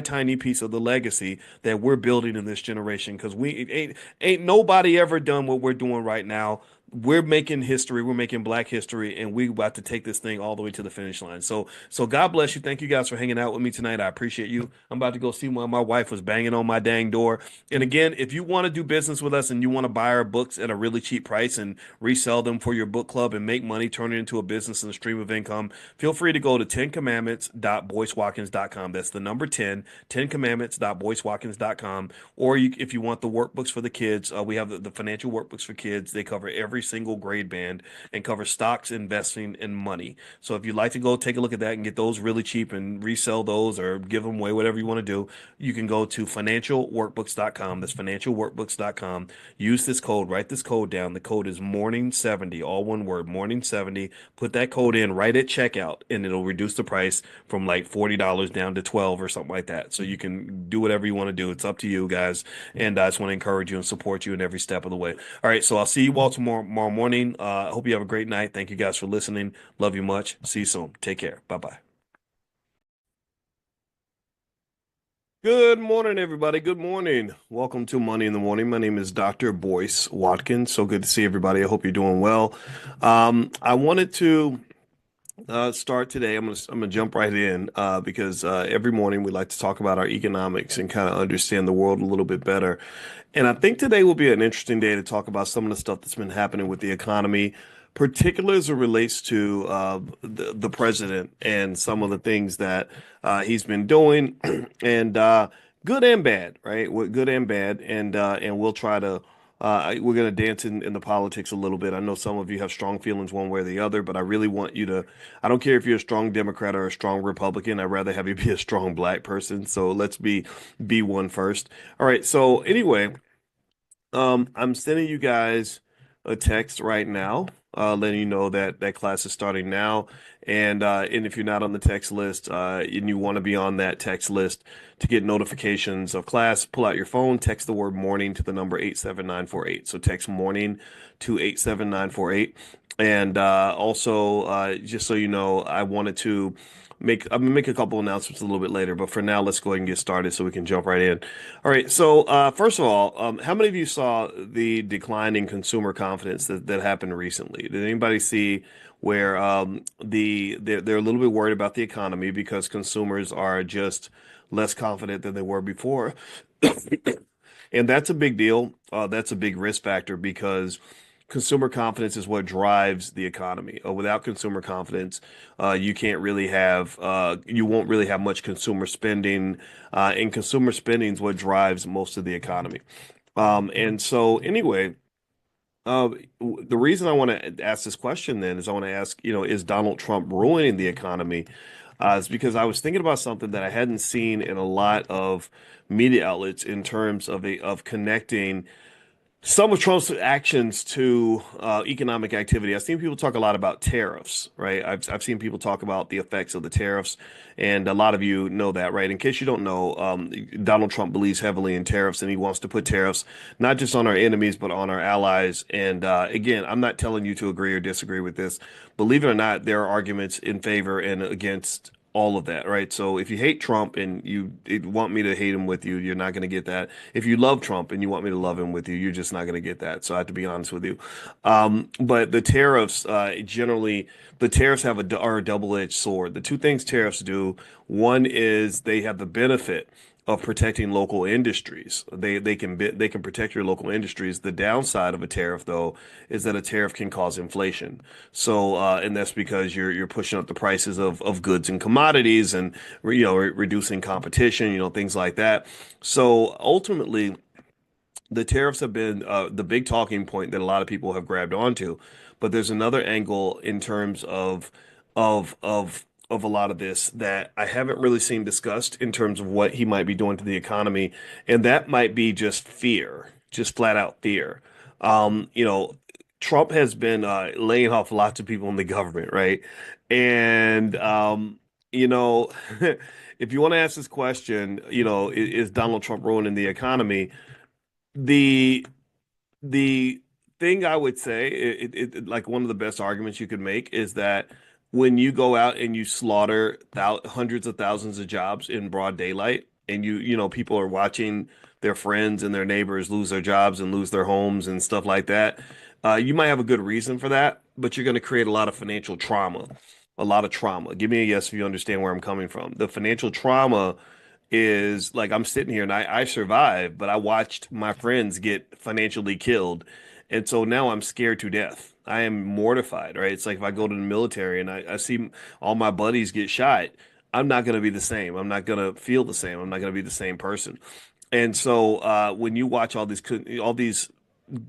tiny piece of the legacy that we're building in this generation. Because we ain't nobody ever done what we're doing right now. We're making history. We're making black history, and we about to take this thing all the way to the finish line. So God bless you. Thank you guys for hanging out with me tonight. I appreciate you. I'm about to go see why my wife was banging on my dang door. And again, if you want to do business with us and you want to buy our books at a really cheap price and resell them for your book club and make money, turn it into a business and a stream of income, feel free to go to 10commandments.boycewatkins.com. That's the number 10, 10commandments.boycewatkins.com. Or if you want the workbooks for the kids, we have the financial workbooks for kids. They cover every single grade band and cover stocks, investing, and money. So if you'd like to go take a look at that and get those really cheap and resell those or give them away, whatever you want to do, you can go to financialworkbooks.com. That's financialworkbooks.com. Use this code, write this code down. The code is morning70, all one word, morning70. Put that code in right at checkout and it'll reduce the price from like $40 down to 12 or something like that. So you can do whatever you want to do. It's up to you guys. And I just want to encourage you and support you in every step of the way. All right. So I'll see you all tomorrow tomorrow morning. I hope you have a great night. Thank you guys for listening. Love you much. See you soon. Take care. Bye bye. Good morning, everybody. Good morning. Welcome to Money in the Morning. My name is Dr. Boyce Watkins. So good to see everybody. I hope you're doing well. I wanted to start today. I'm gonna jump right in because every morning we like to talk about our economics and kind of understand the world a little bit better. And I think today will be an interesting day to talk about some of the stuff that's been happening with the economy, particularly as it relates to the president and some of the things that he's been doing, and good and bad, right? Good and bad, and we'll try to. We're going to dance in the politics a little bit. I know some of you have strong feelings one way or the other, but I really want you to. I don't care if you're a strong Democrat or a strong Republican. I'd rather have you be a strong black person. So let's be one first. All right. So anyway. I'm sending you guys a text right now, letting you know that that class is starting now. And if you're not on the text list, and you want to be on that text list to get notifications of class, pull out your phone, text the word morning to the number 87948. So text morning to 87948. And also, just so you know, I'm gonna make a couple announcements a little bit later, but for now, let's go ahead and get started so we can jump right in. All right. So, first of all, how many of you saw the decline in consumer confidence that happened recently? Did anybody see where they're a little bit worried about the economy because consumers are just less confident than they were before? And that's a big deal. That's a big risk factor because consumer confidence is what drives the economy. Without consumer confidence, you won't really have much consumer spending, and consumer spending is what drives most of the economy. And so, anyway, uh, the reason I want to ask this question then is I want to ask, is Donald Trump ruining the economy? Is because I was thinking about something that I hadn't seen in a lot of media outlets in terms of connecting some of Trump's actions to economic activity. I've seen people talk a lot about tariffs, right? I've seen people talk about the effects of the tariffs, and a lot of you know that, right? In case you don't know, Donald Trump believes heavily in tariffs, and he wants to put tariffs not just on our enemies but on our allies. And again, I'm not telling you to agree or disagree with this. Believe it or not, there are arguments in favor and against all of that, right? So if you hate Trump and want me to hate him with you, you're not going to get that. If you love Trump and you want me to love him with you, you're just not going to get that. So I have to be honest with you. But the tariffs, generally, the tariffs are a double-edged sword. The two things tariffs do, one is they have the benefit of protecting local industries. They can protect your local industries. The downside of a tariff, though, is that a tariff can cause inflation. So, and that's because you're pushing up the prices of goods and commodities, and reducing competition, things like that. So ultimately, the tariffs have been the big talking point that a lot of people have grabbed onto, but there's another angle in terms of a lot of this that I haven't really seen discussed in terms of what he might be doing to the economy, and that might be just fear, just flat out fear. Um, you know, Trump has been laying off lots of people in the government, right? And you know, if you want to ask this question, is Donald Trump ruining the economy? The the thing I would say, like one of the best arguments you could make is that when you go out and you slaughter hundreds of thousands of jobs in broad daylight, and people are watching their friends and their neighbors lose their jobs and lose their homes and stuff like that, you might have a good reason for that, but you're going to create a lot of financial trauma, a lot of trauma. Give me a yes if you understand where I'm coming from. The financial trauma is like I'm sitting here and I survived, but I watched my friends get financially killed. And so now I'm scared to death. I am mortified, right? It's like if I go to the military and I see all my buddies get shot, I'm not going to be the same. I'm not going to feel the same. I'm not going to be the same person. And so when you watch all these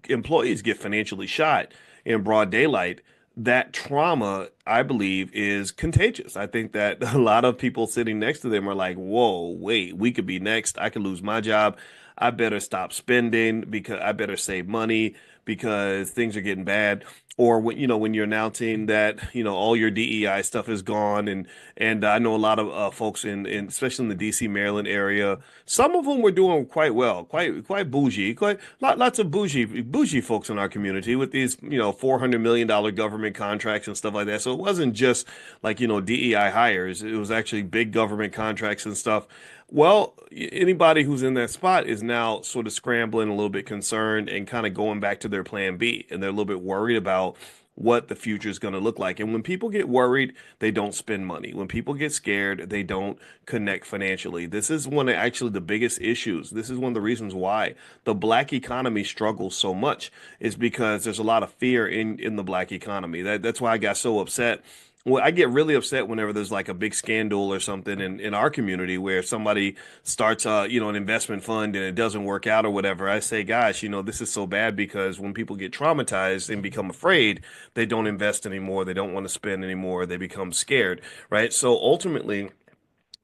employees get financially shot in broad daylight, that trauma, I believe, is contagious. I think that a lot of people sitting next to them are like, whoa, wait, we could be next. I could lose my job. I better stop spending because I better save money because things are getting bad. Or when when you're announcing that all your DEI stuff is gone, and I know a lot of folks in especially in the DC Maryland area. Some of them were doing quite well, quite bougie, lots of bougie folks in our community with these $400 million government contracts and stuff like that. So it wasn't just like DEI hires; it was actually big government contracts and stuff. Well, anybody who's in that spot is now sort of scrambling, a little bit concerned, and kind of going back to their plan B, and they're a little bit worried about what the future is going to look like. And when people get worried, they don't spend money. When people get scared, they don't connect financially. This is one of actually the biggest issues. This is one of the reasons why the black economy struggles so much is because there's a lot of fear in the black economy. That's why I got so upset. Well, I get really upset whenever there's like a big scandal or something in our community where somebody starts an investment fund and it doesn't work out or whatever. I say, gosh, this is so bad because when people get traumatized and become afraid, they don't invest anymore. They don't want to spend anymore. They become scared, right? So ultimately,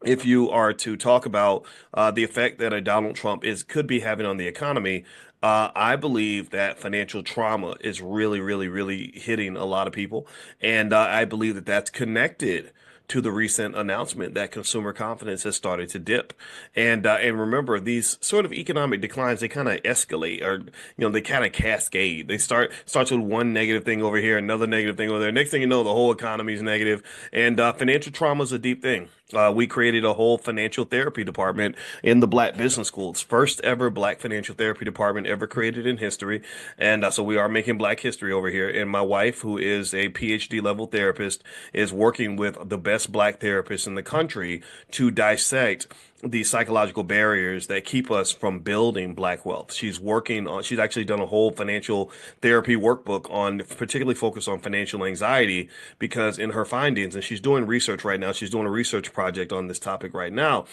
if you are to talk about the effect that a Donald Trump is could be having on the economy, I believe that financial trauma is really, really, really hitting a lot of people, and I believe that that's connected to the recent announcement that consumer confidence has started to dip. And remember, these sort of economic declines, they kind of escalate, or they kind of cascade. They starts with one negative thing over here, another negative thing over there. Next thing you know, the whole economy is negative, and financial trauma is a deep thing. We created a whole financial therapy department in the Black Business Schools, first ever Black financial therapy department ever created in history. And so we are making Black history over here. And my wife, who is a PhD level therapist, is working with the best Black therapists in the country to dissect the psychological barriers that keep us from building Black wealth. She's actually done a whole financial therapy workbook on, particularly focused on financial anxiety, because in her findings, and she's doing research right now, she's doing a research project on this topic right now.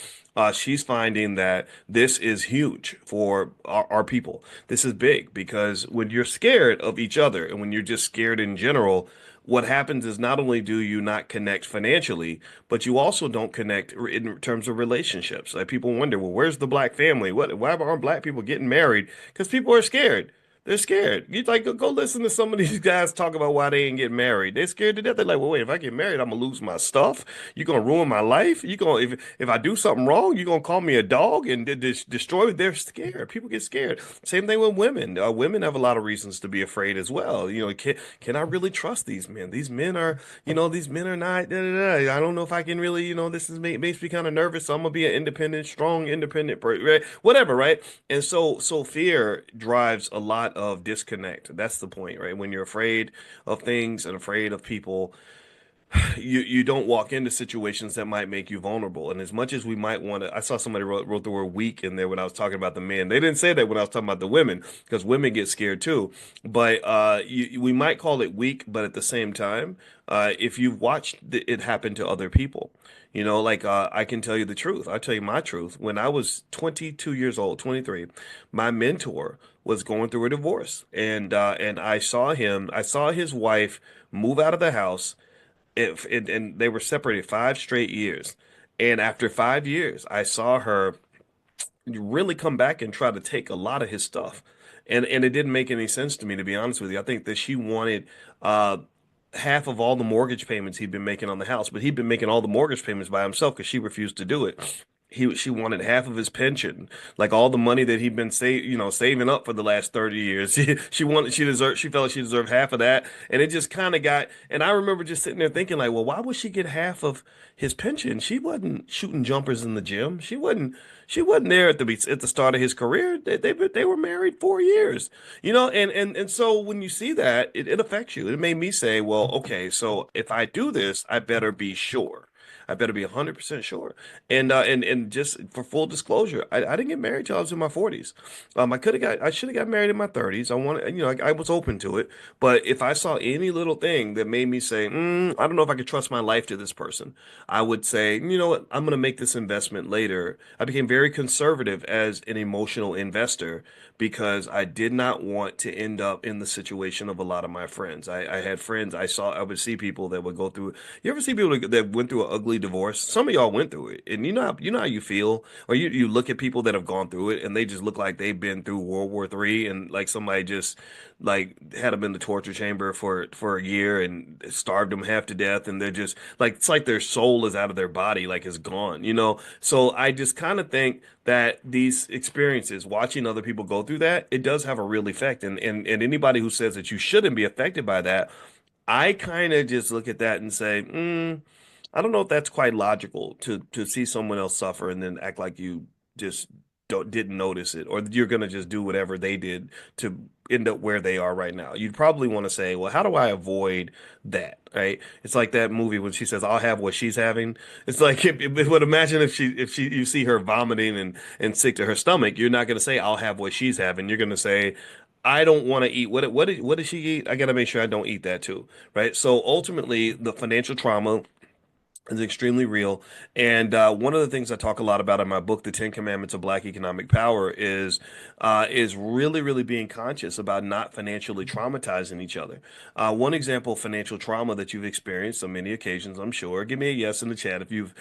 She's finding that this is huge for our people. This is big because when you're scared of each other and when you're just scared in general, what happens is not only do you not connect financially, but you also don't connect in terms of relationships. Like people wonder, well, where's the Black family? Why aren't Black people getting married? Because people are scared. They're scared. You like go listen to some of these guys talk about why they ain't getting married. They're scared to death. They're like, well, wait, if I get married, I'm gonna lose my stuff. You're gonna ruin my life. You gonna if I do something wrong, you're gonna call me a dog and destroy me. They're scared. People get scared. Same thing with women. Women have a lot of reasons to be afraid as well. Can I really trust these men? These men are not. Da, da, da. I don't know if I can really. This makes me kind of nervous. So I'm gonna be an independent, strong, independent person, right? Whatever, right? And so fear drives a lot of disconnect. That's the point, right? When you're afraid of things and afraid of people, you don't walk into situations that might make you vulnerable. And as much as we might want to, I saw somebody wrote the word weak in there when I was talking about the men. They didn't say that when I was talking about the women, because women get scared too. But we might call it weak, but at the same time, if you've watched it happen to other people, like I can tell you the truth. I'll tell you my truth. When I was 22 years old, 23, my mentor was going through a divorce, and I saw his wife move out of the house and they were separated 5 straight years. And after 5 years, I saw her really come back and try to take a lot of his stuff. And it didn't make any sense to me, to be honest with you. I think that she wanted uh, half of all the mortgage payments he'd been making on the house, but he'd been making all the mortgage payments by himself because she refused to do it. She wanted half of his pension, like all the money that he'd been saving up for the last 30 years. She felt like she deserved half of that. And it just kind of got, and I remember just sitting there thinking like, well, why would she get half of his pension? She wasn't shooting jumpers in the gym. She wasn't there at the start of his career. They were married 4 years, and so when you see that, it affects you. It made me say, well, okay, so if I do this, I better be sure. I better be 100% sure. And just for full disclosure, I didn't get married till I was in my 40s. I should have got married in my 30s. I was open to it. But if I saw any little thing that made me say, I don't know if I could trust my life to this person, I would say, you know what, I'm going to make this investment later. I became very conservative as an emotional investor because I did not want to end up in the situation of a lot of my friends. I had friends, I would see people that would go through, you ever see people that went through an ugly happily divorced. Some of y'all went through it, and you know how you feel, or you look at people that have gone through it, and they just look like they've been through World War III, and like somebody just like had them in the torture chamber for a year and starved them half to death, and they're just like it's like their soul is out of their body, like it's gone, you know. So I just kind of think that these experiences, watching other people go through that, it does have a real effect, and anybody who says that you shouldn't be affected by that, I kind of just look at that and say, I don't know if that's quite logical to see someone else suffer and then act like you just didn't notice it, or you're gonna just do whatever they did to end up where they are right now. You'd probably want to say, well, how do I avoid that? Right? It's like that movie when she says, "I'll have what she's having." It's like but imagine if she you see her vomiting and sick to her stomach, you're not gonna say, "I'll have what she's having." You're gonna say, I don't want to eat what did she eat? I got to make sure I don't eat that too, right? So ultimately, the financial trauma is extremely real. And one of the things I talk a lot about in my book, The Ten Commandments of Black Economic Power, is really, really being conscious about not financially traumatizing each other. One example of financial trauma that you've experienced on many occasions, I'm sure. Give me a yes in the chat if you've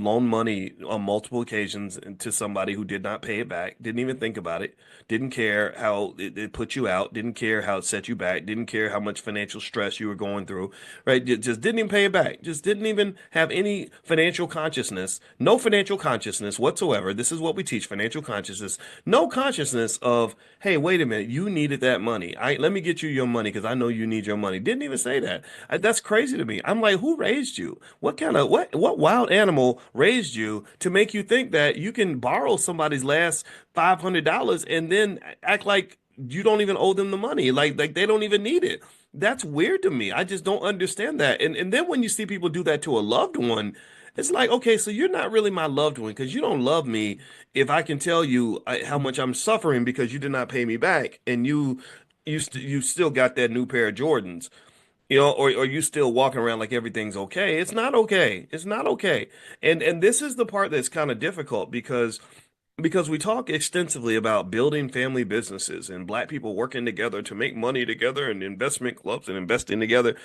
loaned money on multiple occasions to somebody who did not pay it back, didn't even think about it, didn't care how it put you out, didn't care how it set you back, didn't care how much financial stress you were going through, right? Just didn't even pay it back, just didn't even have any financial consciousness, no financial consciousness whatsoever. This is what we teach, financial consciousness, no consciousness of, hey, wait a minute, you needed that money. Let me get you your money because I know you need your money. Didn't even say that. That's crazy to me. I'm like, who raised you? What wild animal raised you to make you think that you can borrow somebody's last $500 and then act like you don't even owe them the money, like they don't even need it. That's weird to me. I just don't understand that. And then when you see people do that to a loved one, it's like, okay, so you're not really my loved one because you don't love me if I can tell you how much I'm suffering because you did not pay me back, and you still got that new pair of Jordans, you know, or you still walking around like everything's okay. It's not okay. It's not okay. And this is the part that's kind of difficult because we talk extensively about building family businesses and black people working together to make money together and investment clubs and investing together.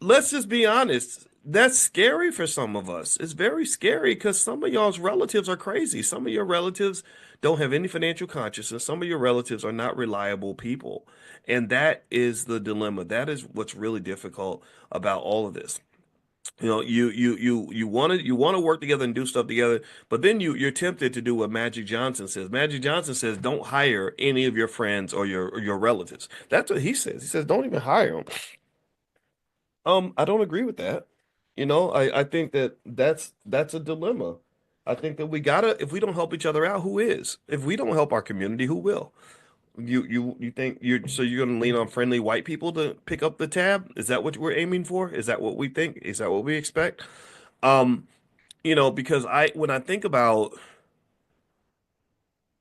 Let's just be honest. That's scary for some of us. It's very scary because some of y'all's relatives are crazy. Some of your relatives don't have any financial consciousness. Some of your relatives are not reliable people. And that is the dilemma. That is what's really difficult about all of this. You know, you want to work together and do stuff together, but then you're tempted to do what Magic Johnson says. Magic Johnson says, don't hire any of your friends or your relatives. That's what he says. He says, don't even hire them. I don't agree with that. You know, I think that's a dilemma. I think that we gotta, if we don't help each other out, who is? If we don't help our community, who will? You think you're gonna lean on friendly white people to pick up the tab? Is that what we're aiming for? Is that what we think? Is that what we expect? Um, because when I think about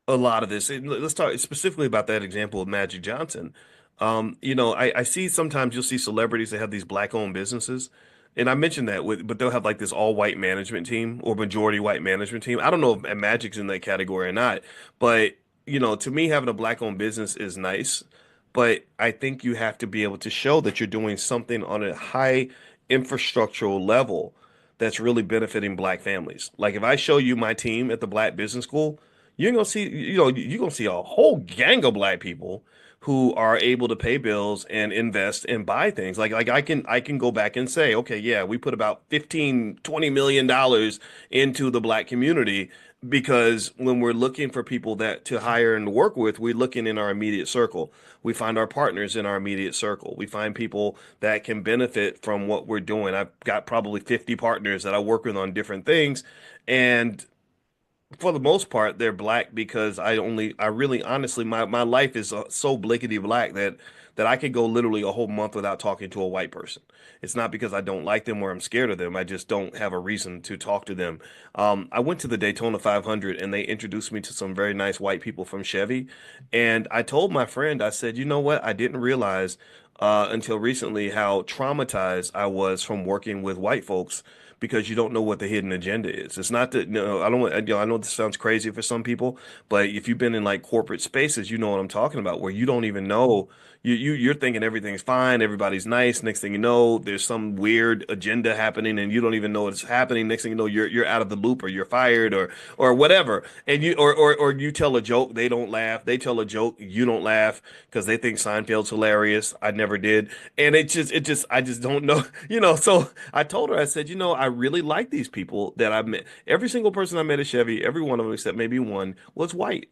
a lot of this, let's talk specifically about that example of Magic Johnson. I see sometimes you'll see celebrities that have these black-owned businesses, and I mentioned that but they'll have like this all-white management team or majority white management team. I don't know if Magic's in that category or not, but to me, having a black-owned business is nice, but I think you have to be able to show that you're doing something on a high infrastructural level that's really benefiting black families. Like if I show you my team at the Black Business School, you're gonna see a whole gang of black people who are able to pay bills and invest and buy things. Like I can go back and say, okay, yeah, we put about 15-20 million dollars into the black community because when we're looking for people that to hire and work with, we're looking in our immediate circle. We find our partners in our immediate circle. We find people that can benefit from what we're doing. I've got probably 50 partners that I work with on different things, and for the most part, they're black because I really honestly, my life is so blickety black that I could go literally a whole month without talking to a white person. It's not because I don't like them or I'm scared of them. I just don't have a reason to talk to them. I went to the Daytona 500 and they introduced me to some very nice white people from Chevy. And I told my friend, I said, you know what? I didn't realize until recently how traumatized I was from working with white folks because you don't know what the hidden agenda is. It's not that, I don't want, I know this sounds crazy for some people, but if you've been in like corporate spaces, you know what I'm talking about, where you don't even know, you're thinking everything's fine, everybody's nice. Next thing you know, there's some weird agenda happening and you don't even know what's happening. Next thing you know, you're out of the loop or you're fired or whatever. And or you tell a joke, they don't laugh. They tell a joke, you don't laugh because they think Seinfeld's hilarious. I never did. And I just don't know, so I told her, I said, I really like these people that I've met. Every single person I met at Chevy, every one of them except maybe one was white.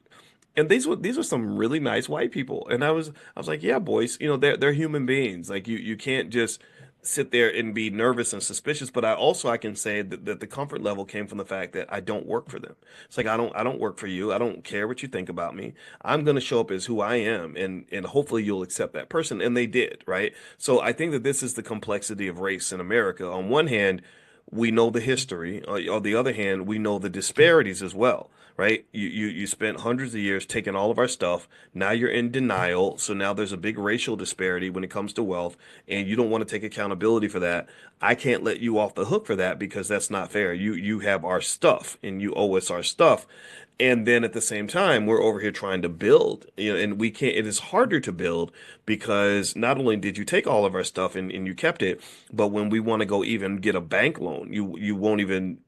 And these were some really nice white people. And I was like, yeah, boys, they're human beings. Like you can't just sit there and be nervous and suspicious. But I can say that the comfort level came from the fact that I don't work for them. It's like I don't work for you. I don't care what you think about me. I'm gonna show up as who I am, and hopefully you'll accept that person. And they did, right? So I think that this is the complexity of race in America. On one hand, we know the history. On the other hand, we know the disparities as well, right? You spent hundreds of years taking all of our stuff. Now you're in denial. So now there's a big racial disparity when it comes to wealth, and you don't want to take accountability for that. I can't let you off the hook for that because that's not fair. You have our stuff and you owe us our stuff. And then at the same time, we're over here trying to build, and we can't, it is harder to build because not only did you take all of our stuff and you kept it, but when we want to go even get a bank loan, you won't even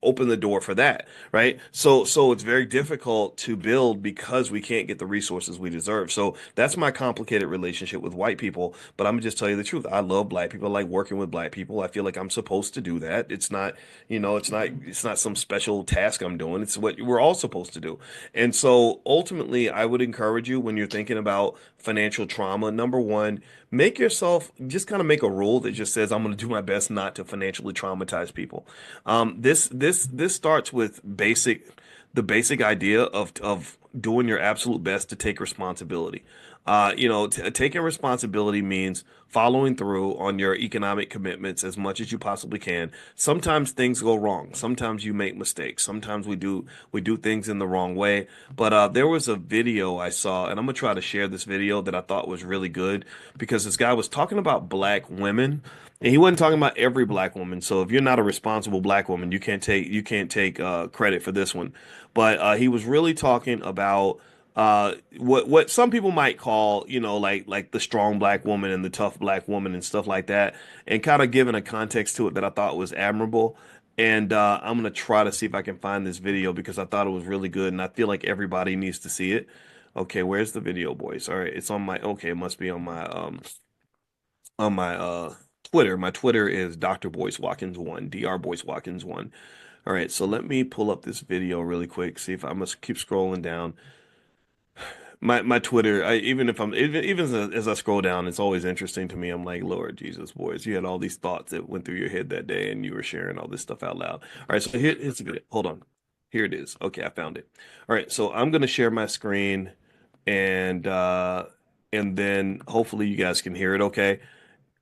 open the door for that, right? So it's very difficult to build because we can't get the resources we deserve. So that's my complicated relationship with white people. But I'm gonna just tell you the truth. I love black people. I like working with black people. I feel like I'm supposed to do that. It's not, it's not some special task I'm doing. It's what we're all supposed to do. And so ultimately, I would encourage you when you're thinking about financial trauma, number one, make yourself just kind of make a rule that just says, I'm going to do my best not to financially traumatize people. This starts with the basic idea of doing your absolute best to take responsibility. Taking responsibility means following through on your economic commitments as much as you possibly can. Sometimes things go wrong. Sometimes you make mistakes. Sometimes we do things in the wrong way. But there was a video I saw, and I'm gonna try to share this video that I thought was really good because this guy was talking about black women. And he wasn't talking about every black woman. So if you're not a responsible black woman, you can't take credit for this one. But he was really talking about what some people might call, like the strong black woman and the tough black woman and stuff like that, and kind of giving a context to it that I thought was admirable. And I'm gonna try to see if I can find this video because I thought it was really good, and I feel like everybody needs to see it. Okay, where's the video, boys? All right, it's on my. Okay, it must be on my Twitter. My Twitter is Dr. Boyce Watkins 1, Dr. Boyce Watkins 1. All right, so let me pull up this video really quick. See if I must keep scrolling down. My Twitter, even if I'm even as I scroll down, it's always interesting to me. I'm like, Lord Jesus, boys, you had all these thoughts that went through your head that day, and you were sharing all this stuff out loud. All right, so here's a video. Hold on, here it is. Okay, I found it. All right, so I'm gonna share my screen, and then hopefully you guys can hear it. Okay.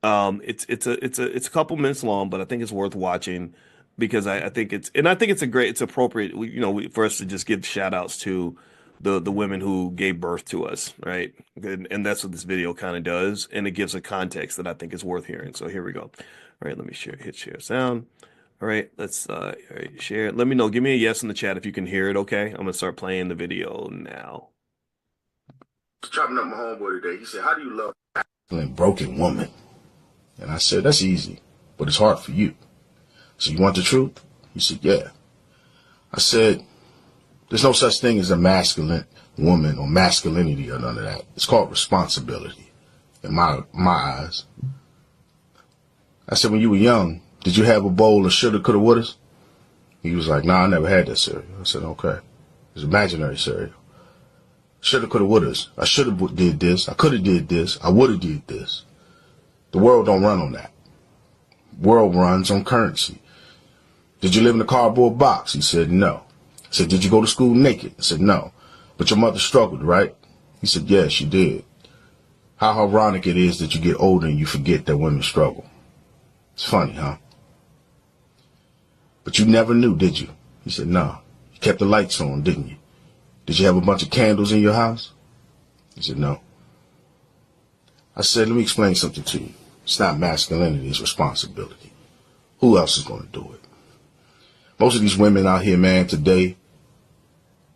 It's a couple minutes long, but I think it's worth watching because I think it's appropriate, for us to just give shout outs to the women who gave birth to us, right? And that's what this video kind of does, and it gives a context that I think is worth hearing. So here we go. All right, let me hit share sound. All right, let's all right, share. Let me know. Give me a yes in the chat if you can hear it. Okay, I'm gonna start playing the video now. Chopping up my homeboy today. He said, "How do you love a broken woman?" And I said, "That's easy, but it's hard for you. So you want the truth?" He said, "Yeah." I said, "There's no such thing as a masculine woman or masculinity or none of that. It's called responsibility in my eyes." I said, "When you were young, did you have a bowl of shoulda, coulda, wouldas?" He was like, "Nah, I never had that cereal." I said, "Okay. It's imaginary cereal. Shoulda, coulda, wouldas. I shoulda did this. I coulda did this. I woulda did this." The world don't run on that. The world runs on currency. "Did you live in a cardboard box?" He said, "No." I said, "Did you go to school naked?" I said, "No." "But your mother struggled, right?" He said, "Yes, she did." How ironic it is that you get older and you forget that women struggle. It's funny, huh? "But you never knew, did you?" He said, "No." "You kept the lights on, didn't you?" "Did you have a bunch of candles in your house?" He said, "No." I said, "Let me explain something to you. It's not masculinity, it's responsibility. Who else is going to do it? Most of these women out here, man, today,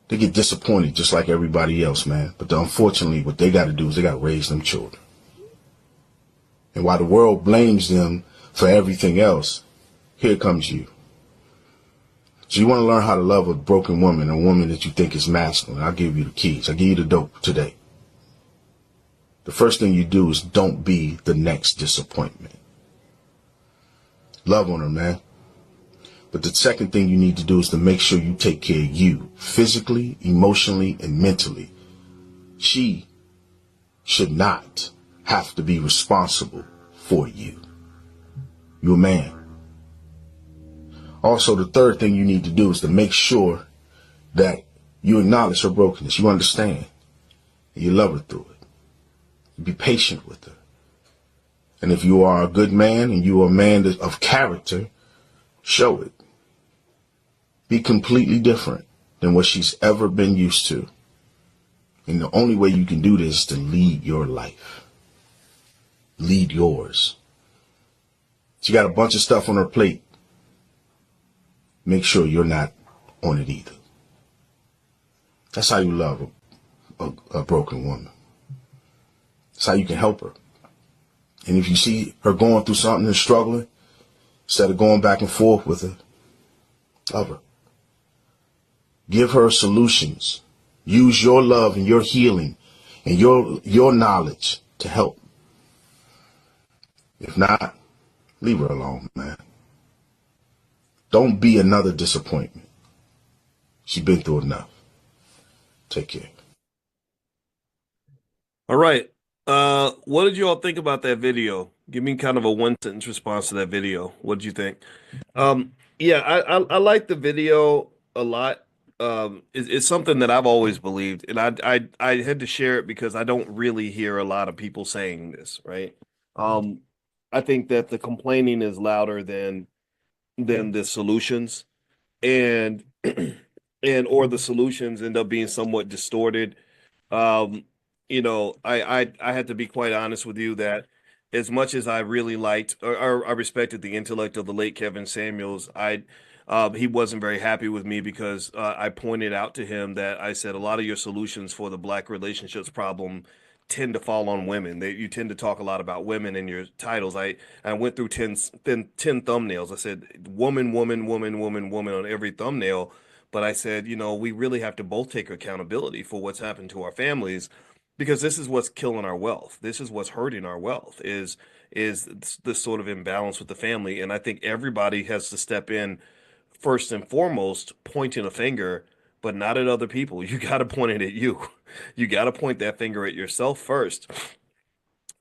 they get disappointed just like everybody else, man. But unfortunately, what they got to do is they got to raise them children. And while the world blames them for everything else, here comes you. So you want to learn how to love a broken woman, a woman that you think is masculine. I'll give you the keys. I'll give you the dope today. The first thing you do is don't be the next disappointment. Love on her, man. But the second thing you need to do is to make sure you take care of you, physically, emotionally, and mentally. She should not have to be responsible for you. You're a man. Also, the third thing you need to do is to make sure that you acknowledge her brokenness. You understand. And you love her through it. You be patient with her. And if you are a good man and you are a man of character, show it. Be completely different than what she's ever been used to. And the only way you can do this is to lead your life. Lead yours. She got a bunch of stuff on her plate. Make sure you're not on it either. That's how you love a broken woman. That's how you can help her. And if you see her going through something and struggling, instead of going back and forth with her, love her. Give her solutions. Use your love and your healing and your knowledge to help. If not, leave her alone, man. Don't be another disappointment. She's been through enough. Take care. All right. What did you all think about that video? Give me kind of a one sentence response to that video. What did you think? Yeah, I like the video a lot. It's something that I've always believed, and I had to share it because I don't really hear a lot of people saying this, right? Um, I think that the complaining is louder than the solutions, and and or the solutions end up being somewhat distorted. um, I had to be quite honest with you that as much as I really liked or I respected the intellect of the late Kevin Samuels, he wasn't very happy with me because I pointed out to him that I said a lot of your solutions for the black relationships problem tend to fall on women. You tend to talk a lot about women in your titles. I went through 10 thumbnails. I said woman, woman, woman, woman, woman on every thumbnail. But I said, we really have to both take accountability for what's happened to our families because this is what's killing our wealth. This is what's hurting our wealth is this sort of imbalance with the family. And I think everybody has to step in first and foremost, pointing a finger, but not at other people. You got to point it at you. You got to point that finger at yourself first,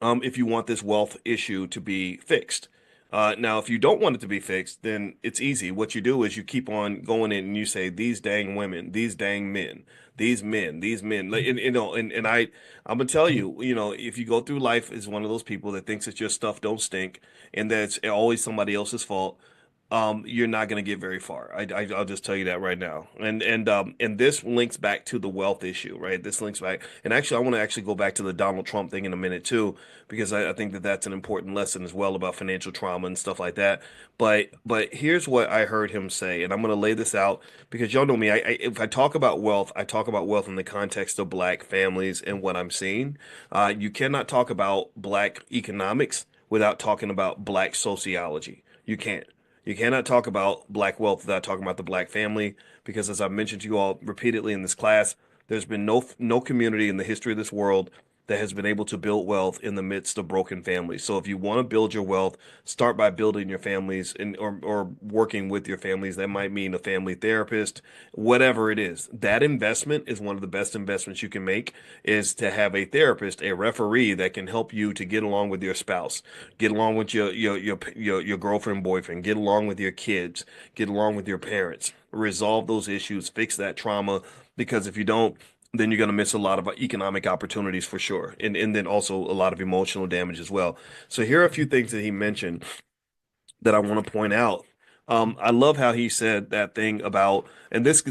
if you want this wealth issue to be fixed. Now, if you don't want it to be fixed, then it's easy. What you do is you keep on going in and you say, these dang women, these dang men, these men, like, I'm gonna tell you, if you go through life as one of those people that thinks that your stuff don't stink and that it's always somebody else's fault, you're not going to get very far. I'll just tell you that right now. And this links back to the wealth issue, right? This links back, and actually, I want to actually go back to the Donald Trump thing in a minute too, because I think that that's an important lesson as well about financial trauma and stuff like that. But here's what I heard him say, and I'm going to lay this out because y'all know me. If I talk about wealth, I talk about wealth in the context of black families and what I'm seeing. You cannot talk about black economics without talking about black sociology. You can't. You cannot talk about black wealth without talking about the black family, because as I've mentioned to you all repeatedly in this class, there's been no community in the history of this world that has been able to build wealth in the midst of broken families. So if you want to build your wealth, start by building your families and or working with your families. That might mean a family therapist, whatever it is. That investment is one of the best investments you can make, is to have a therapist, a referee that can help you to get along with your spouse, get along with your girlfriend, boyfriend, get along with your kids, get along with your parents, resolve those issues, fix that trauma. Because if you don't, then you're going to miss a lot of economic opportunities for sure. And then also a lot of emotional damage as well. So here are a few things that he mentioned that I want to point out. I love how he said that thing about, and this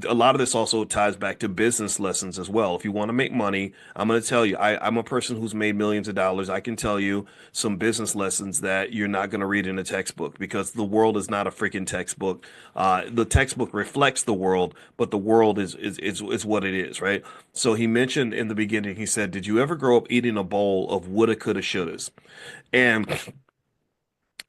a lot of this also ties back to business lessons as well. If you want to make money, I'm going to tell you, I'm a person who's made millions of dollars. I can tell you some business lessons that you're not going to read in a textbook because the world is not a freaking textbook. The textbook reflects the world, but the world is what it is, right? So he mentioned in the beginning, he said, "Did you ever grow up eating a bowl of woulda, coulda, shouldas?" And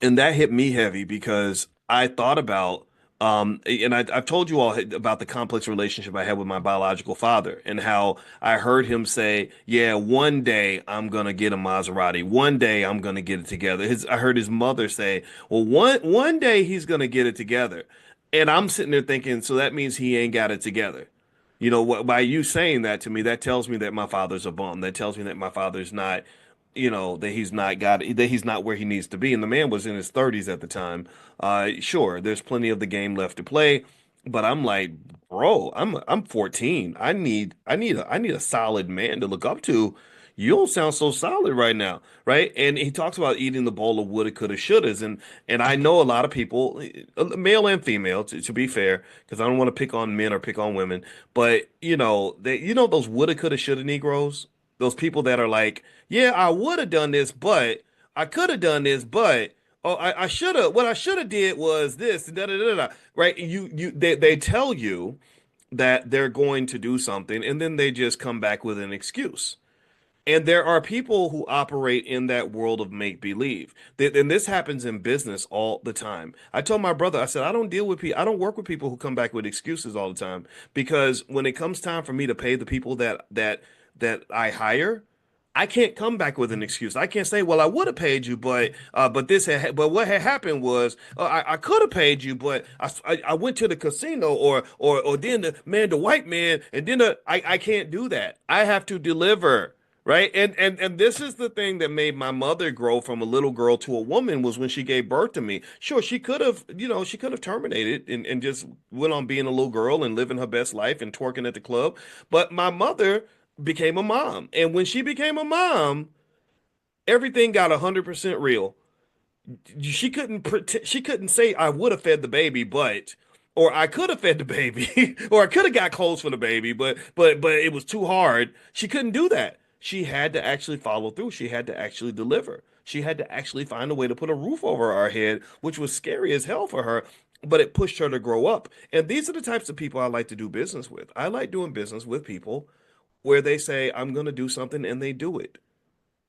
that hit me heavy because I thought about and I've told you all about the complex relationship I had with my biological father and how I heard him say, "Yeah, one day I'm gonna get a Maserati. One day I'm gonna get it together." I heard his mother say, "Well, one day he's gonna get it together," and I'm sitting there thinking, so that means he ain't got it together. You know, by you saying that to me, that tells me that my father's a bum. That tells me that my father's not, that he's not where he needs to be. And the man was in his 30s at the time. Sure, there's plenty of the game left to play, but I'm like, bro, I'm 14. I need a solid man to look up to. You don't sound so solid right now, right? And he talks about eating the bowl of woulda, coulda, shouldas, and I know a lot of people, male and female, to be fair, because I don't want to pick on men or pick on women, but those woulda, coulda, shoulda Negroes, those people that are like, yeah, I would have done this, but I could have done this, but oh, I should have. What I should have did was this, da da da da. Right? They tell you that they're going to do something, and then they just come back with an excuse. And there are people who operate in that world of make believe. And this happens in business all the time. I told my brother, I said, I don't deal with people, I don't work with people who come back with excuses all the time because when it comes time for me to pay the people that I hire, I can't come back with an excuse. I can't say, "Well, I would have paid you, but what had happened was I could have paid you, but I went to the casino or then the white man and then I can't do that. I have to deliver." Right. And this is the thing that made my mother grow from a little girl to a woman was when she gave birth to me. Sure, she could have terminated and just went on being a little girl and living her best life and twerking at the club. But my mother became a mom. And when she became a mom, everything got 100% real. She couldn't say I would have fed the baby, but or I could have fed the baby or I could have got clothes for the baby, but it was too hard. She couldn't do that. She had to actually follow through. She had to actually deliver. She had to actually find a way to put a roof over our head, which was scary as hell for her, but it pushed her to grow up. And these are the types of people I like to do business with. I like doing business with people where they say I'm going to do something and they do it.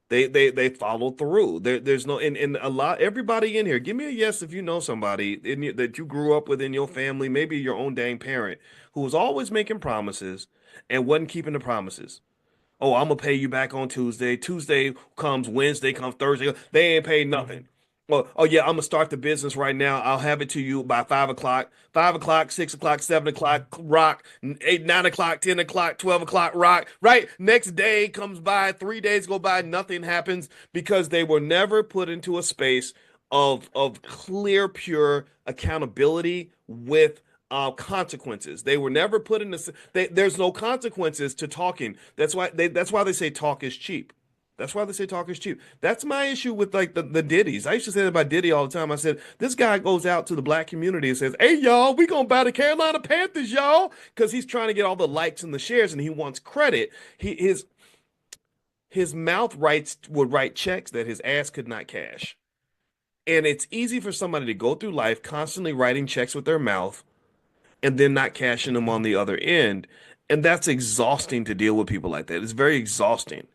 They follow through. There's no in a lot everybody in here. Give me a yes if you know somebody that you grew up with in your family, maybe your own dang parent, who was always making promises and wasn't keeping the promises. Oh, I'm gonna pay you back on Tuesday. Tuesday comes, Wednesday comes, Thursday. They ain't paid nothing. Oh yeah, I'm gonna start the business right now. I'll have it to you by 5 o'clock. 5 o'clock, 6 o'clock, 7 o'clock, rock. 8, 9 o'clock, 10 o'clock, 12 o'clock, rock. Right. Next day comes by, 3 days go by, nothing happens because they were never put into a space of clear, pure accountability with consequences. They were never put in this. There's no consequences to talking. That's why they say talk is cheap. That's why they say talk is cheap. That's my issue with like the Diddy's. I used to say that about Diddy all the time. I said, this guy goes out to the black community and says, "Hey y'all, we gonna buy the Carolina Panthers, y'all," because he's trying to get all the likes and the shares and he wants credit. His mouth would write checks that his ass could not cash. And it's easy for somebody to go through life constantly writing checks with their mouth and then not cashing them on the other end. And that's exhausting to deal with people like that. It's very exhausting.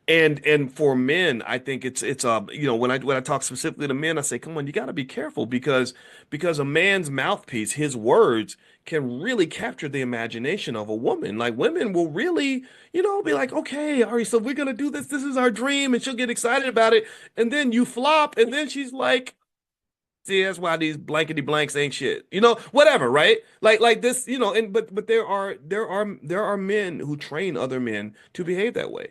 And for men, I think it's when I talk specifically to men, I say, come on, you got to be careful because a man's mouthpiece, his words can really capture the imagination of a woman. Like women will really, be like, okay, all right, so we're gonna do this. This is our dream, and she'll get excited about it. And then you flop, and then she's like, see, that's why these blankety blanks ain't shit. Whatever, right? Like this, and but there are men who train other men to behave that way.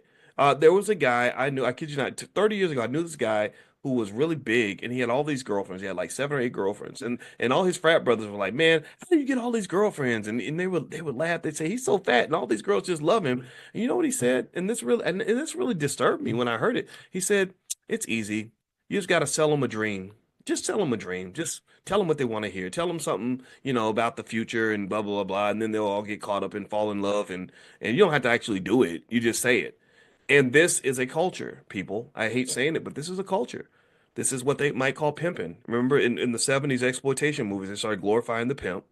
There was a guy I knew, I kid you not, 30 years ago, I knew this guy who was really big and he had all these girlfriends. He had like 7 or 8 girlfriends. And all his frat brothers were like, "Man, how do you get all these girlfriends?" And they would laugh. They'd say, "He's so fat," and all these girls just love him. And you know what he said? And this really disturbed me when I heard it. He said, "It's easy. You just gotta sell them a dream." Just tell them a dream. Just tell them what they want to hear. Tell them something, about the future and blah, blah, blah, blah. And then they'll all get caught up and fall in love. And you don't have to actually do it. You just say it. And this is a culture, people. I hate saying it, but this is a culture. This is what they might call pimping. Remember in the 70s exploitation movies, they started glorifying the pimp.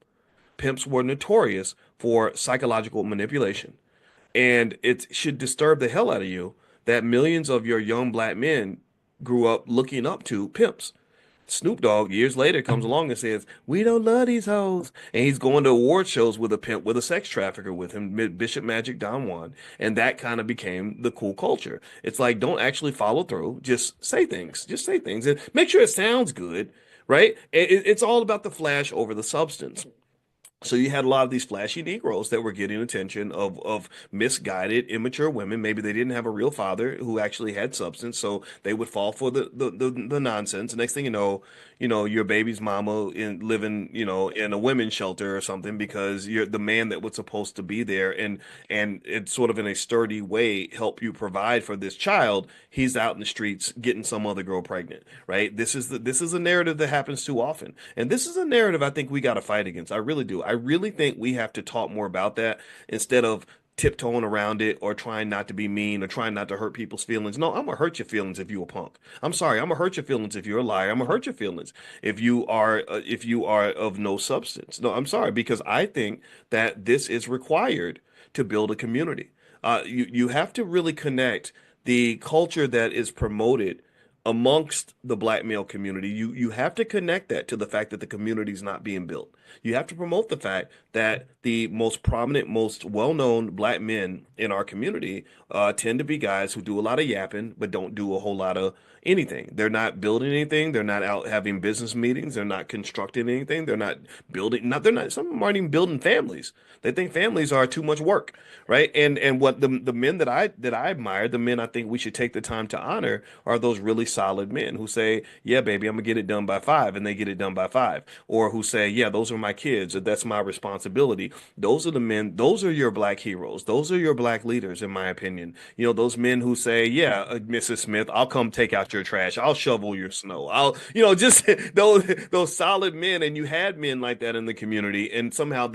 Pimps were notorious for psychological manipulation. And it should disturb the hell out of you that millions of your young black men grew up looking up to pimps. Snoop Dogg years later comes along and says, "We don't love these hoes," and he's going to award shows with a pimp, with a sex trafficker with him, Bishop Magic Don Juan, and that kind of became the cool culture. It's like, don't actually follow through, just say things, and make sure it sounds good, right? It's all about the flash over the substance. So you had a lot of these flashy Negroes that were getting attention of misguided, immature women. Maybe they didn't have a real father who actually had substance, so they would fall for the nonsense. The next thing your baby's mama living, in a women's shelter or something because you're the man that was supposed to be there and it's sort of in a sturdy way help you provide for this child. He's out in the streets getting some other girl pregnant, right? This is a narrative that happens too often, and this is a narrative I think we got to fight against. I really do. I really think we have to talk more about that instead of tiptoeing around it or trying not to be mean or trying not to hurt people's feelings. No, I'm gonna hurt your feelings if you a punk. I'm sorry, I'm gonna hurt your feelings if you're a liar. I'm gonna hurt your feelings if you are of no substance. No, I'm sorry because I think that this is required to build a community. You have to really connect the culture that is promoted amongst the black male community. You have to connect that to the fact that the community is not being built. You have to promote the fact that the most prominent, most well-known black men in our community tend to be guys who do a lot of yapping, but don't do a whole lot of anything. They're not building anything. They're not out having business meetings. They're not constructing anything. They're not building. Not. They're not. Some of them aren't even building families. They think families are too much work, right? And what the men that I admire, the men I think we should take the time to honor, are those really solid men who say, "Yeah, baby, I'm gonna get it done by 5," and they get it done by 5, or who say, "Yeah, those are my kids, or that's my responsibility." Those are the men. Those are your black heroes. Those are your black leaders, in my opinion. Those men who say, "Yeah, Mrs. Smith, I'll come take out your trash. I'll shovel your snow. Just those solid men." And you had men like that in the community, and somehow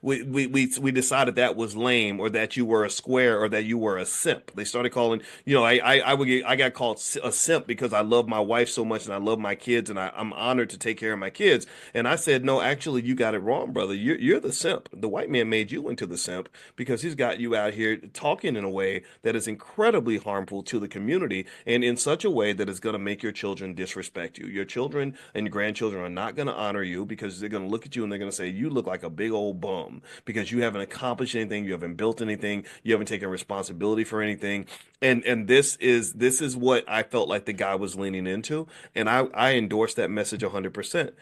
we decided that was lame, or that you were a square, or that you were a simp. They started calling, I got called a simp because I love my wife so much and I love my kids and I'm honored to take care of my kids. And I said, no, actually, you got it wrong, brother. You're the simp. The white man made you into the simp because he's got you out here talking in a way that is incredibly harmful to the community and in such a way that is going to make your children disrespect you. Your children and grandchildren are not going to honor you because they're going to look at you and they're going to say, you look like a big old bum because you haven't accomplished anything, you haven't built anything, you haven't taken responsibility for anything. And this is what I felt like the guy was leaning into, and I endorse that message 100%.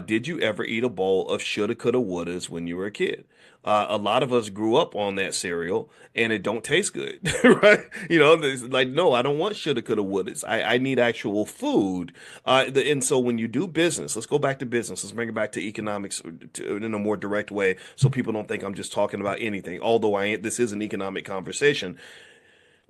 Did you ever eat a bowl of shoulda, coulda, wouldas when you were a kid? A lot of us grew up on that cereal, and it don't taste good, right? It's like, no, I don't want shoulda, coulda, wouldas. I need actual food. And so when you do business, let's go back to business. Let's bring it back to economics in a more direct way, so people don't think I'm just talking about anything. Although this is an economic conversation.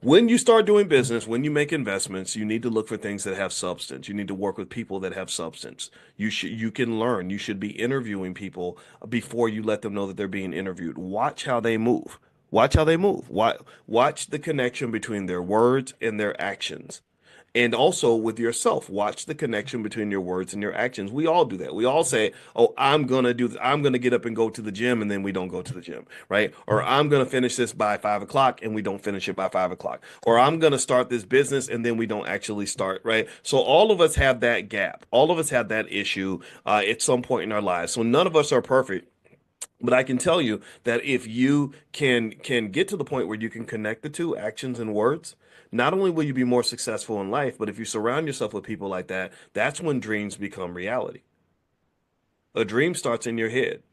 When you start doing business, when you make investments, you need to look for things that have substance. You need to work with people that have substance. You can learn. You should be interviewing people before you let them know that they're being interviewed. Watch how they move. Watch how they move. Watch the connection between their words and their actions. And also with yourself, watch the connection between your words and your actions. We all do that. We all say, "Oh, I'm gonna do this. I'm gonna get up and go to the gym," and then we don't go to the gym, right? Or "I'm gonna finish this by 5 o'clock," and we don't finish it by 5 o'clock. Or "I'm gonna start this business," and then we don't actually start, right? So all of us have that gap. All of us have that issue at some point in our lives. So none of us are perfect. But I can tell you that if you can get to the point where you can connect the two, actions and words, not only will you be more successful in life, but if you surround yourself with people like that, that's when dreams become reality. A dream starts in your head.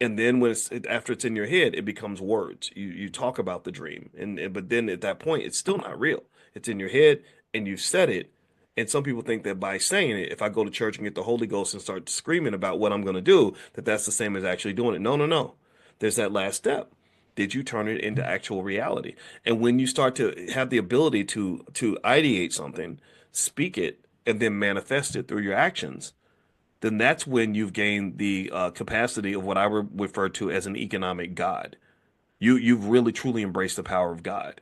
And then after it's in your head, it becomes words. You talk about the dream, but then at that point, it's still not real. It's in your head, and you've said it. And some people think that by saying it, if I go to church and get the Holy Ghost and start screaming about what I'm going to do, that that's the same as actually doing it. No, no, no. There's that last step. Did you turn it into actual reality? And when you start to have the ability to ideate something, speak it, and then manifest it through your actions, then that's when you've gained the capacity of what I refer to as an economic God. You've really truly embraced the power of God.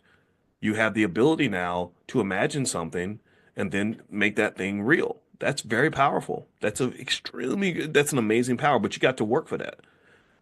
You have the ability now to imagine something and then make that thing real. That's very powerful. That's an amazing power, but you got to work for that.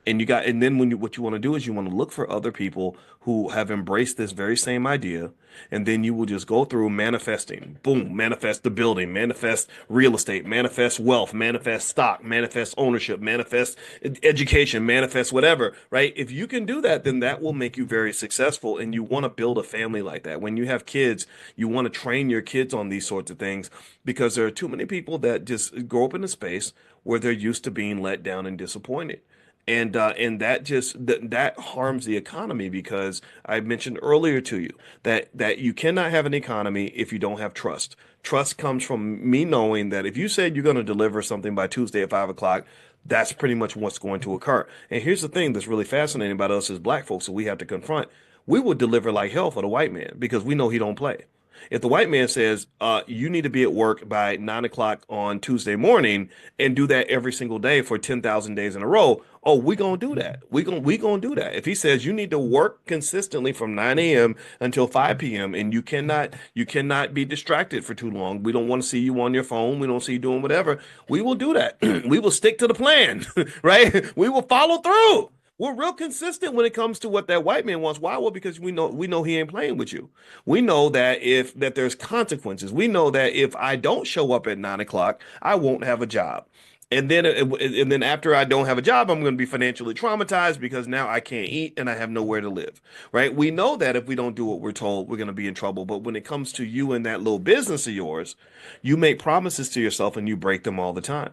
And then what you want to do is you want to look for other people who have embraced this very same idea, and then you will just go through manifesting. Boom, manifest the building, manifest real estate, manifest wealth, manifest stock, manifest ownership, manifest education, manifest whatever, right? If you can do that, then that will make you very successful. And you want to build a family like that. When you have kids, you want to train your kids on these sorts of things because there are too many people that just grow up in a space where they're used to being let down and disappointed. And that harms the economy because I mentioned earlier to you that you cannot have an economy if you don't have trust. Trust comes from me knowing that if you said you're going to deliver something by Tuesday at 5 o'clock, that's pretty much what's going to occur. And here's the thing that's really fascinating about us as black folks that we have to confront. We will deliver like hell for the white man because we know he don't play. If the white man says, you need to be at work by 9 o'clock on Tuesday morning and do that every single day for 10,000 days in a row, oh, we gonna do that. We gonna do that. If he says you need to work consistently from 9 a.m. until 5 p.m. and you cannot be distracted for too long. We don't want to see you on your phone. We don't see you doing whatever. We will do that. We will stick to the plan, right? We will follow through. We're real consistent when it comes to what that white man wants. Why? Well, because we know he ain't playing with you. We know that there's consequences. We know that if I don't show up at 9 o'clock, I won't have a job. And then after I don't have a job, I'm going to be financially traumatized because now I can't eat and I have nowhere to live. Right? We know that if we don't do what we're told, we're going to be in trouble. But when it comes to you and that little business of yours, you make promises to yourself and you break them all the time.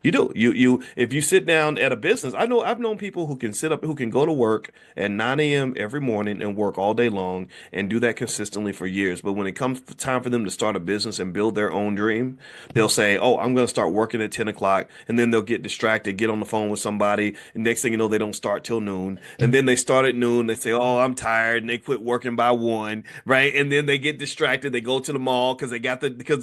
You do. If you sit down at a business, I've known people who can go to work at 9 a.m. every morning and work all day long and do that consistently for years. But when it comes time for them to start a business and build their own dream, they'll say, "Oh, I'm going to start working at 10 o'clock," and then they'll get distracted, get on the phone with somebody, and next thing you know, they don't start till noon. And then they start at noon, they say, "Oh, I'm tired," and they quit working by 1, right? And then they get distracted, they go to the mall because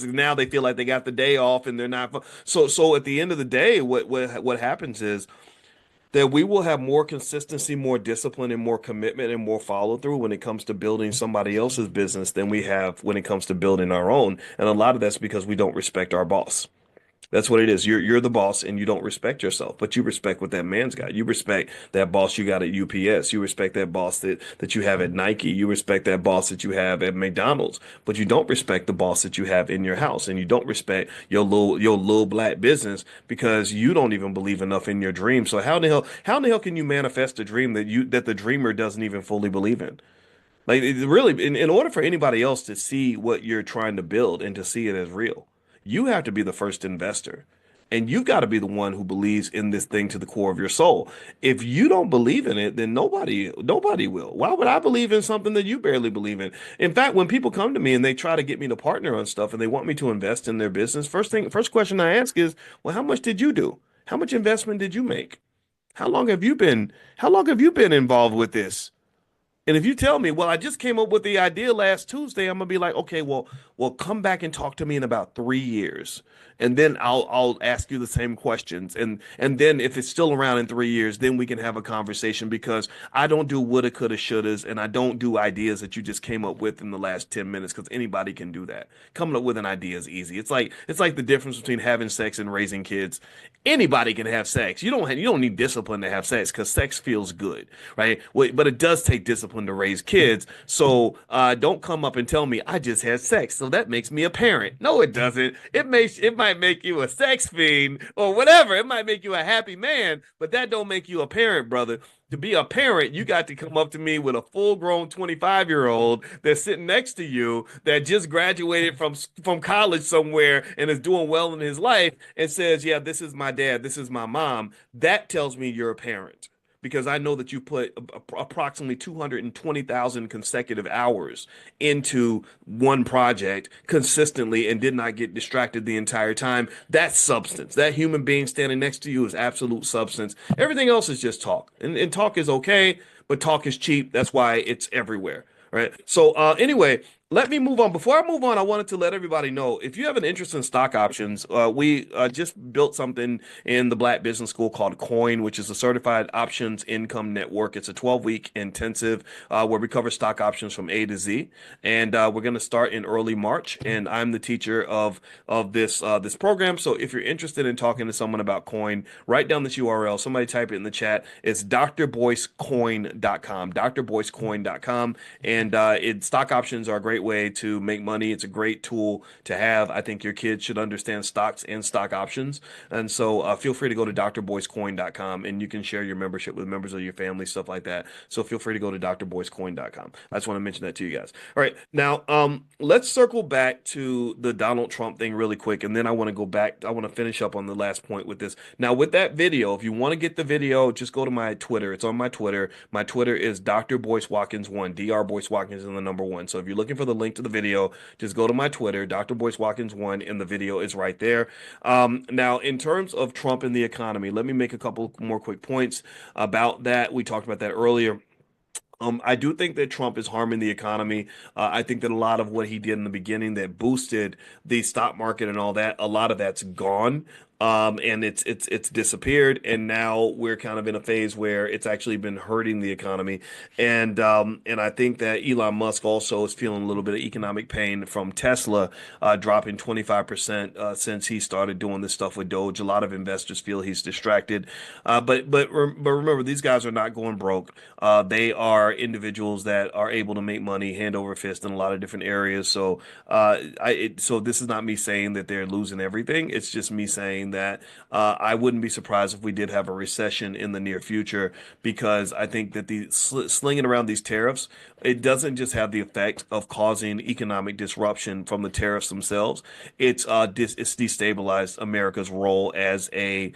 now they feel like they got the day off and they're not. So at the end of the day, what happens is that we will have more consistency, more discipline, and more commitment and more follow through when it comes to building somebody else's business than we have when it comes to building our own. And a lot of that's because we don't respect our boss. That's what it is. You're the boss and you don't respect yourself, but you respect what that man's got. You respect that boss you got at UPS. You respect that boss that you have at Nike. You respect that boss that you have at McDonald's, but you don't respect the boss that you have in your house, and you don't respect your little black business because you don't even believe enough in your dream. So how in the hell can you manifest a dream that the dreamer doesn't even fully believe in? Like really, in order for anybody else to see what you're trying to build and to see it as real, you have to be the first investor. And you've got to be the one who believes in this thing to the core of your soul. If you don't believe in it, then nobody will. Why would I believe in something that you barely believe in? In fact, when people come to me and they try to get me to partner on stuff and they want me to invest in their business, first question I ask is, well, how much did you do? How much investment did you make? How long have you been, how long have you been involved with this? And if you tell me, well, I just came up with the idea last Tuesday, I'm gonna be like, okay, well, come back and talk to me in about 3 years, and then I'll ask you the same questions, and then if it's still around in 3 years, then we can have a conversation because I don't do woulda, coulda, shouldas, and I don't do ideas that you just came up with in the last 10 minutes because anybody can do that. Coming up with an idea is easy. It's like the difference between having sex and raising kids. Anybody can have sex. You don't need discipline to have sex because sex feels good, right? But it does take discipline to raise kids. So don't come up and tell me I just had sex, so that makes me a parent. No, it doesn't. It might make you a sex fiend or whatever. It might make you a happy man, but that don't make you a parent, brother. To be a parent, you got to come up to me with a full-grown 25-year-old that's sitting next to you that just graduated from college somewhere and is doing well in his life and says, "Yeah, this is my dad, this is my mom." That tells me you're a parent because I know that you put approximately 220,000 consecutive hours into one project consistently and did not get distracted the entire time. That's substance. That human being standing next to you is absolute substance. Everything else is just talk. And talk is okay, but talk is cheap. That's why it's everywhere. Right. So anyway, let me move on. Before I move on, I wanted to let everybody know if you have an interest in stock options, we just built something in the Black Business School called Coin, which is a certified options income network. It's a 12-week intensive where we cover stock options from A to Z, and we're going to start in early March. And I'm the teacher of this program. So if you're interested in talking to someone about Coin, write down this URL. Somebody type it in the chat. It's drboycecoin.com, drboycecoin.com, and stock options are a great way to make money. It's a great tool to have. I think your kids should understand stocks and stock options. And so feel free to go to drboycecoin.com and you can share your membership with members of your family, stuff like that. So feel free to go to drboycecoin.com. I just want to mention that to you guys. All right. Now, let's circle back to the Donald Trump thing really quick. And then I want to go back. I want to finish up on the last point with this. Now, with that video, if you want to get the video, just go to my Twitter. It's on my Twitter. My Twitter is Dr. Boyce Watkins 1, Dr. Boyce Watkins and the number one. So if you're looking for the link to the video, just go to my Twitter, Dr. Boyce Watkins 1, and the video is right there. Now, in terms of Trump and the economy, let me make a couple more quick points about that. We talked about that earlier. I do think that Trump is harming the economy. I think that a lot of what he did in the beginning that boosted the stock market and all that, a lot of that's gone. And it's disappeared, and now we're kind of in a phase where it's actually been hurting the economy, and I think that Elon Musk also is feeling a little bit of economic pain from Tesla dropping 25% since he started doing this stuff with Doge. A lot of investors feel he's distracted, but remember, these guys are not going broke. They are individuals that are able to make money hand over fist in a lot of different areas. So so this is not me saying that they're losing everything. It's just me saying that I wouldn't be surprised if we did have a recession in the near future, because I think that the slinging around these tariffs, it doesn't just have the effect of causing economic disruption from the tariffs themselves. It's destabilized America's role as a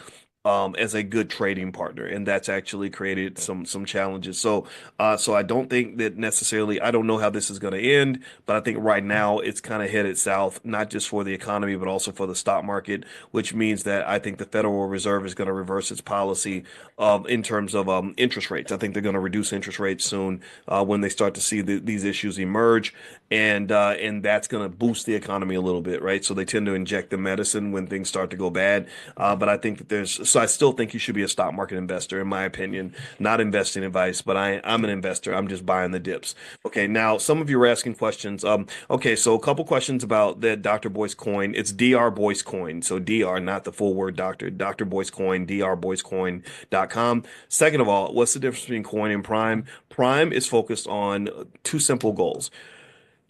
good trading partner, and that's actually created some challenges. So I don't think that necessarily. I don't know how this is going to end, but I think right now it's kind of headed south, not just for the economy but also for the stock market, which means that I think the Federal Reserve is going to reverse its policy in terms of interest rates. I think they're going to reduce interest rates soon when they start to see these issues emerge, and that's going to boost the economy a little bit, right? So they tend to inject the medicine when things start to go bad. But I think that I still think you should be a stock market investor, in my opinion. Not investing advice, but I'm an investor. I'm just buying the dips. Okay, now some of you were asking questions. Okay, so a couple questions about that Dr. Boyce coin. It's Dr. Boyce coin. So Dr, not the full word doctor. Dr. Boyce coin, drboycecoin.com. Second of all, what's the difference between coin and prime? Prime is focused on two simple goals: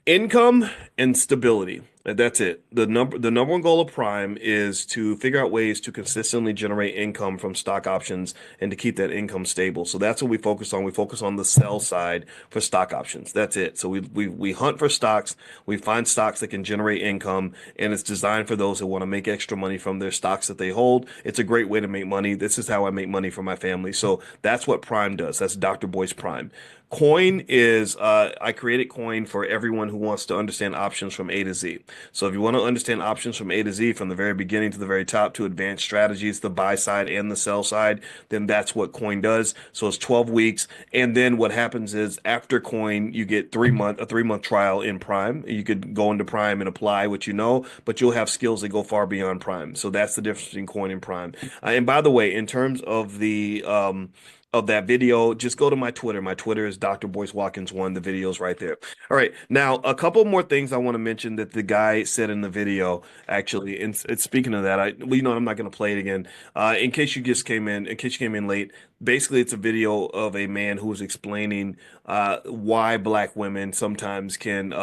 income and stability. That's it. The number one goal of Prime is to figure out ways to consistently generate income from stock options and to keep that income stable. So that's what we focus on. We focus on the sell side for stock options. That's it. So we hunt for stocks. We find stocks that can generate income, and it's designed for those that want to make extra money from their stocks that they hold. It's a great way to make money. This is how I make money for my family. So that's what Prime does. That's Dr. Boyce Prime. Coin is I created Coin for everyone who wants to understand options from A to Z. So if you want to understand options from A to Z, from the very beginning to the very top, to advanced strategies, the buy side and the sell side, then that's what Coin does. So it's 12 weeks. And then what happens is after Coin, you get a 3-month trial in Prime. You could go into Prime and apply what you know, but you'll have skills that go far beyond Prime. So that's the difference between Coin and Prime. And by the way, in terms of that video, just go to my Twitter. My Twitter is Dr. Boyce Watkins 1. The video's right there. All right. Now, a couple more things I want to mention that the guy said in the video, actually. And it's speaking of that, I'm not going to play it again. In case you came in late, basically it's a video of a man who was explaining why black women sometimes can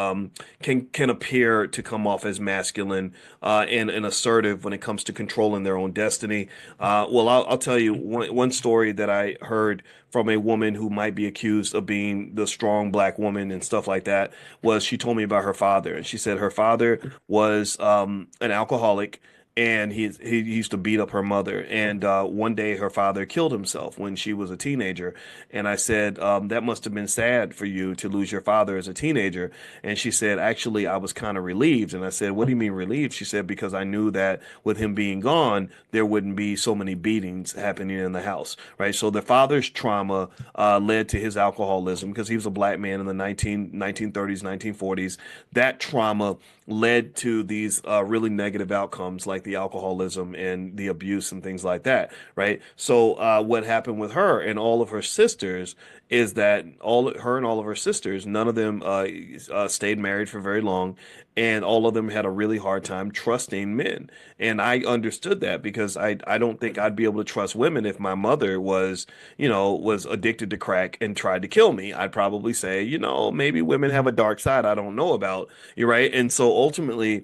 appear to come off as masculine and assertive when it comes to controlling their own destiny. Well, I'll tell you one story that I heard from a woman who might be accused of being the strong black woman and stuff like that. Was she told me about her father, and she said her father was an alcoholic, and he used to beat up her mother. And one day her father killed himself when she was a teenager. And I said, that must have been sad for you to lose your father as a teenager. And she said, actually, I was kind of relieved. And I said, what do you mean relieved? She said, because I knew that with him being gone, there wouldn't be so many beatings happening in the house, right? So the father's trauma led to his alcoholism because he was a black man in the 1930s, 1940s. That trauma led to these really negative outcomes like the alcoholism and the abuse and things like that, right? So what happened with her and all of her sisters is that her and all of her sisters, none of them stayed married for very long, and all of them had a really hard time trusting men. And I understood that because I don't think I'd be able to trust women if my mother was addicted to crack and tried to kill me. I'd probably say, maybe women have a dark side I don't know about. You're right. And so ultimately,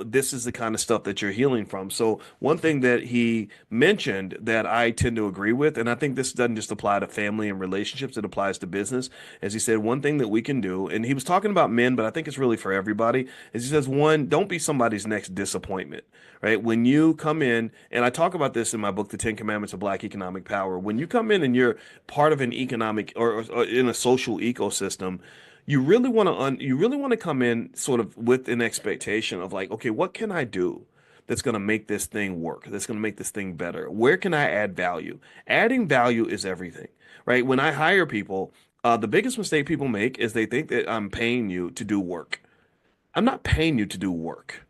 this is the kind of stuff that you're healing from. So one thing that he mentioned that I tend to agree with, and I think this doesn't just apply to family and relationships, it applies to business, as he said, one thing that we can do, and he was talking about men, but I think it's really for everybody, is he says, one, don't be somebody's next disappointment, right? When you come in, and I talk about this in my book, The 10 Commandments of Black Economic Power, when you come in and you're part of an economic or in a social ecosystem, you really want to come in sort of with an expectation of like, okay, what can I do that's going to make this thing work? That's going to make this thing better. Where can I add value? Adding value is everything, right? When I hire people, the biggest mistake people make is they think that I'm paying you to do work. I'm not paying you to do work.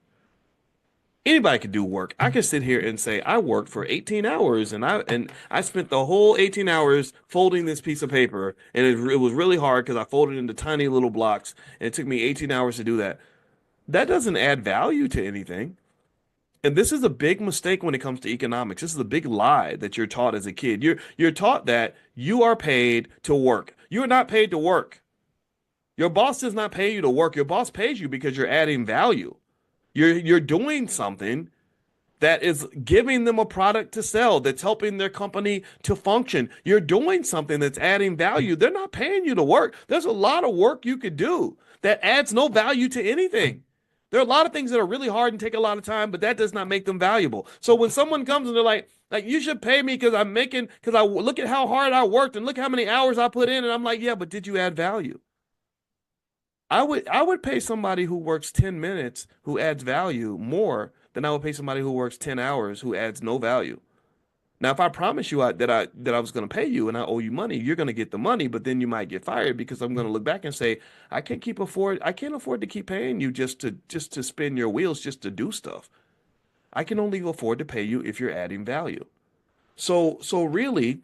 Anybody could do work. I could sit here and say I worked for 18 hours and I spent the whole 18 hours folding this piece of paper and it was really hard because I folded it into tiny little blocks and it took me 18 hours to do that. That doesn't add value to anything. And this is a big mistake when it comes to economics. This is a big lie that you're taught as a kid. You're taught that you are paid to work. You're not paid to work. Your boss does not pay you to work. Your boss pays you because you're adding value. You're doing something that is giving them a product to sell, that's helping their company to function. You're doing something that's adding value. They're not paying you to work. There's a lot of work you could do that adds no value to anything. There are a lot of things that are really hard and take a lot of time, but that does not make them valuable. So when someone comes and they're like you should pay me because I look at how hard I worked and look how many hours I put in, and I'm like, yeah, but did you add value? I would pay somebody who works 10 minutes who adds value more than I would pay somebody who works 10 hours who adds no value. Now, if I promise you that I was going to pay you and I owe you money, you're going to get the money, but then you might get fired because I'm going to look back and say, I can't afford to keep paying you just to spin your wheels, just to do stuff. I can only afford to pay you if you're adding value. So really,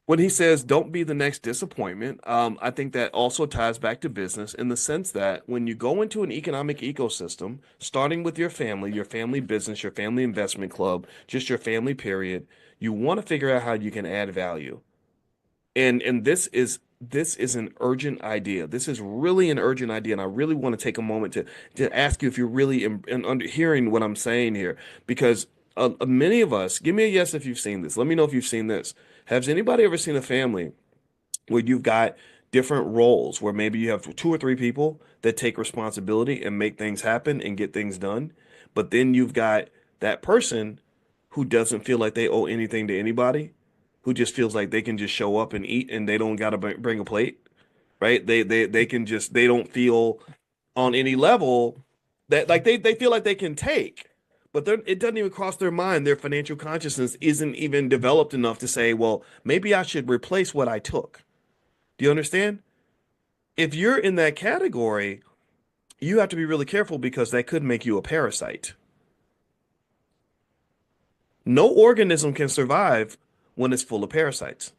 when he says don't be the next disappointment, I think that also ties back to business in the sense that when you go into an economic ecosystem, starting with your family business, your family investment club, just your family period, you want to figure out how you can add value. And this is an urgent idea. This is really an urgent idea, and I really want to take a moment to ask you if you're really under hearing what I'm saying here, because many of us, give me a yes if you've seen this. Let me know if you've seen this. Has anybody ever seen a family where you've got different roles, where maybe you have two or three people that take responsibility and make things happen and get things done, but then you've got that person who doesn't feel like they owe anything to anybody, who just feels like they can just show up and eat and they don't got to bring a plate, right? They can just they don't feel on any level that like they feel like they can take, but it doesn't even cross their mind. Their financial consciousness isn't even developed enough to say, well, maybe I should replace what I took. Do you understand? If you're in that category, you have to be really careful because that could make you a parasite. No organism can survive when it's full of parasites.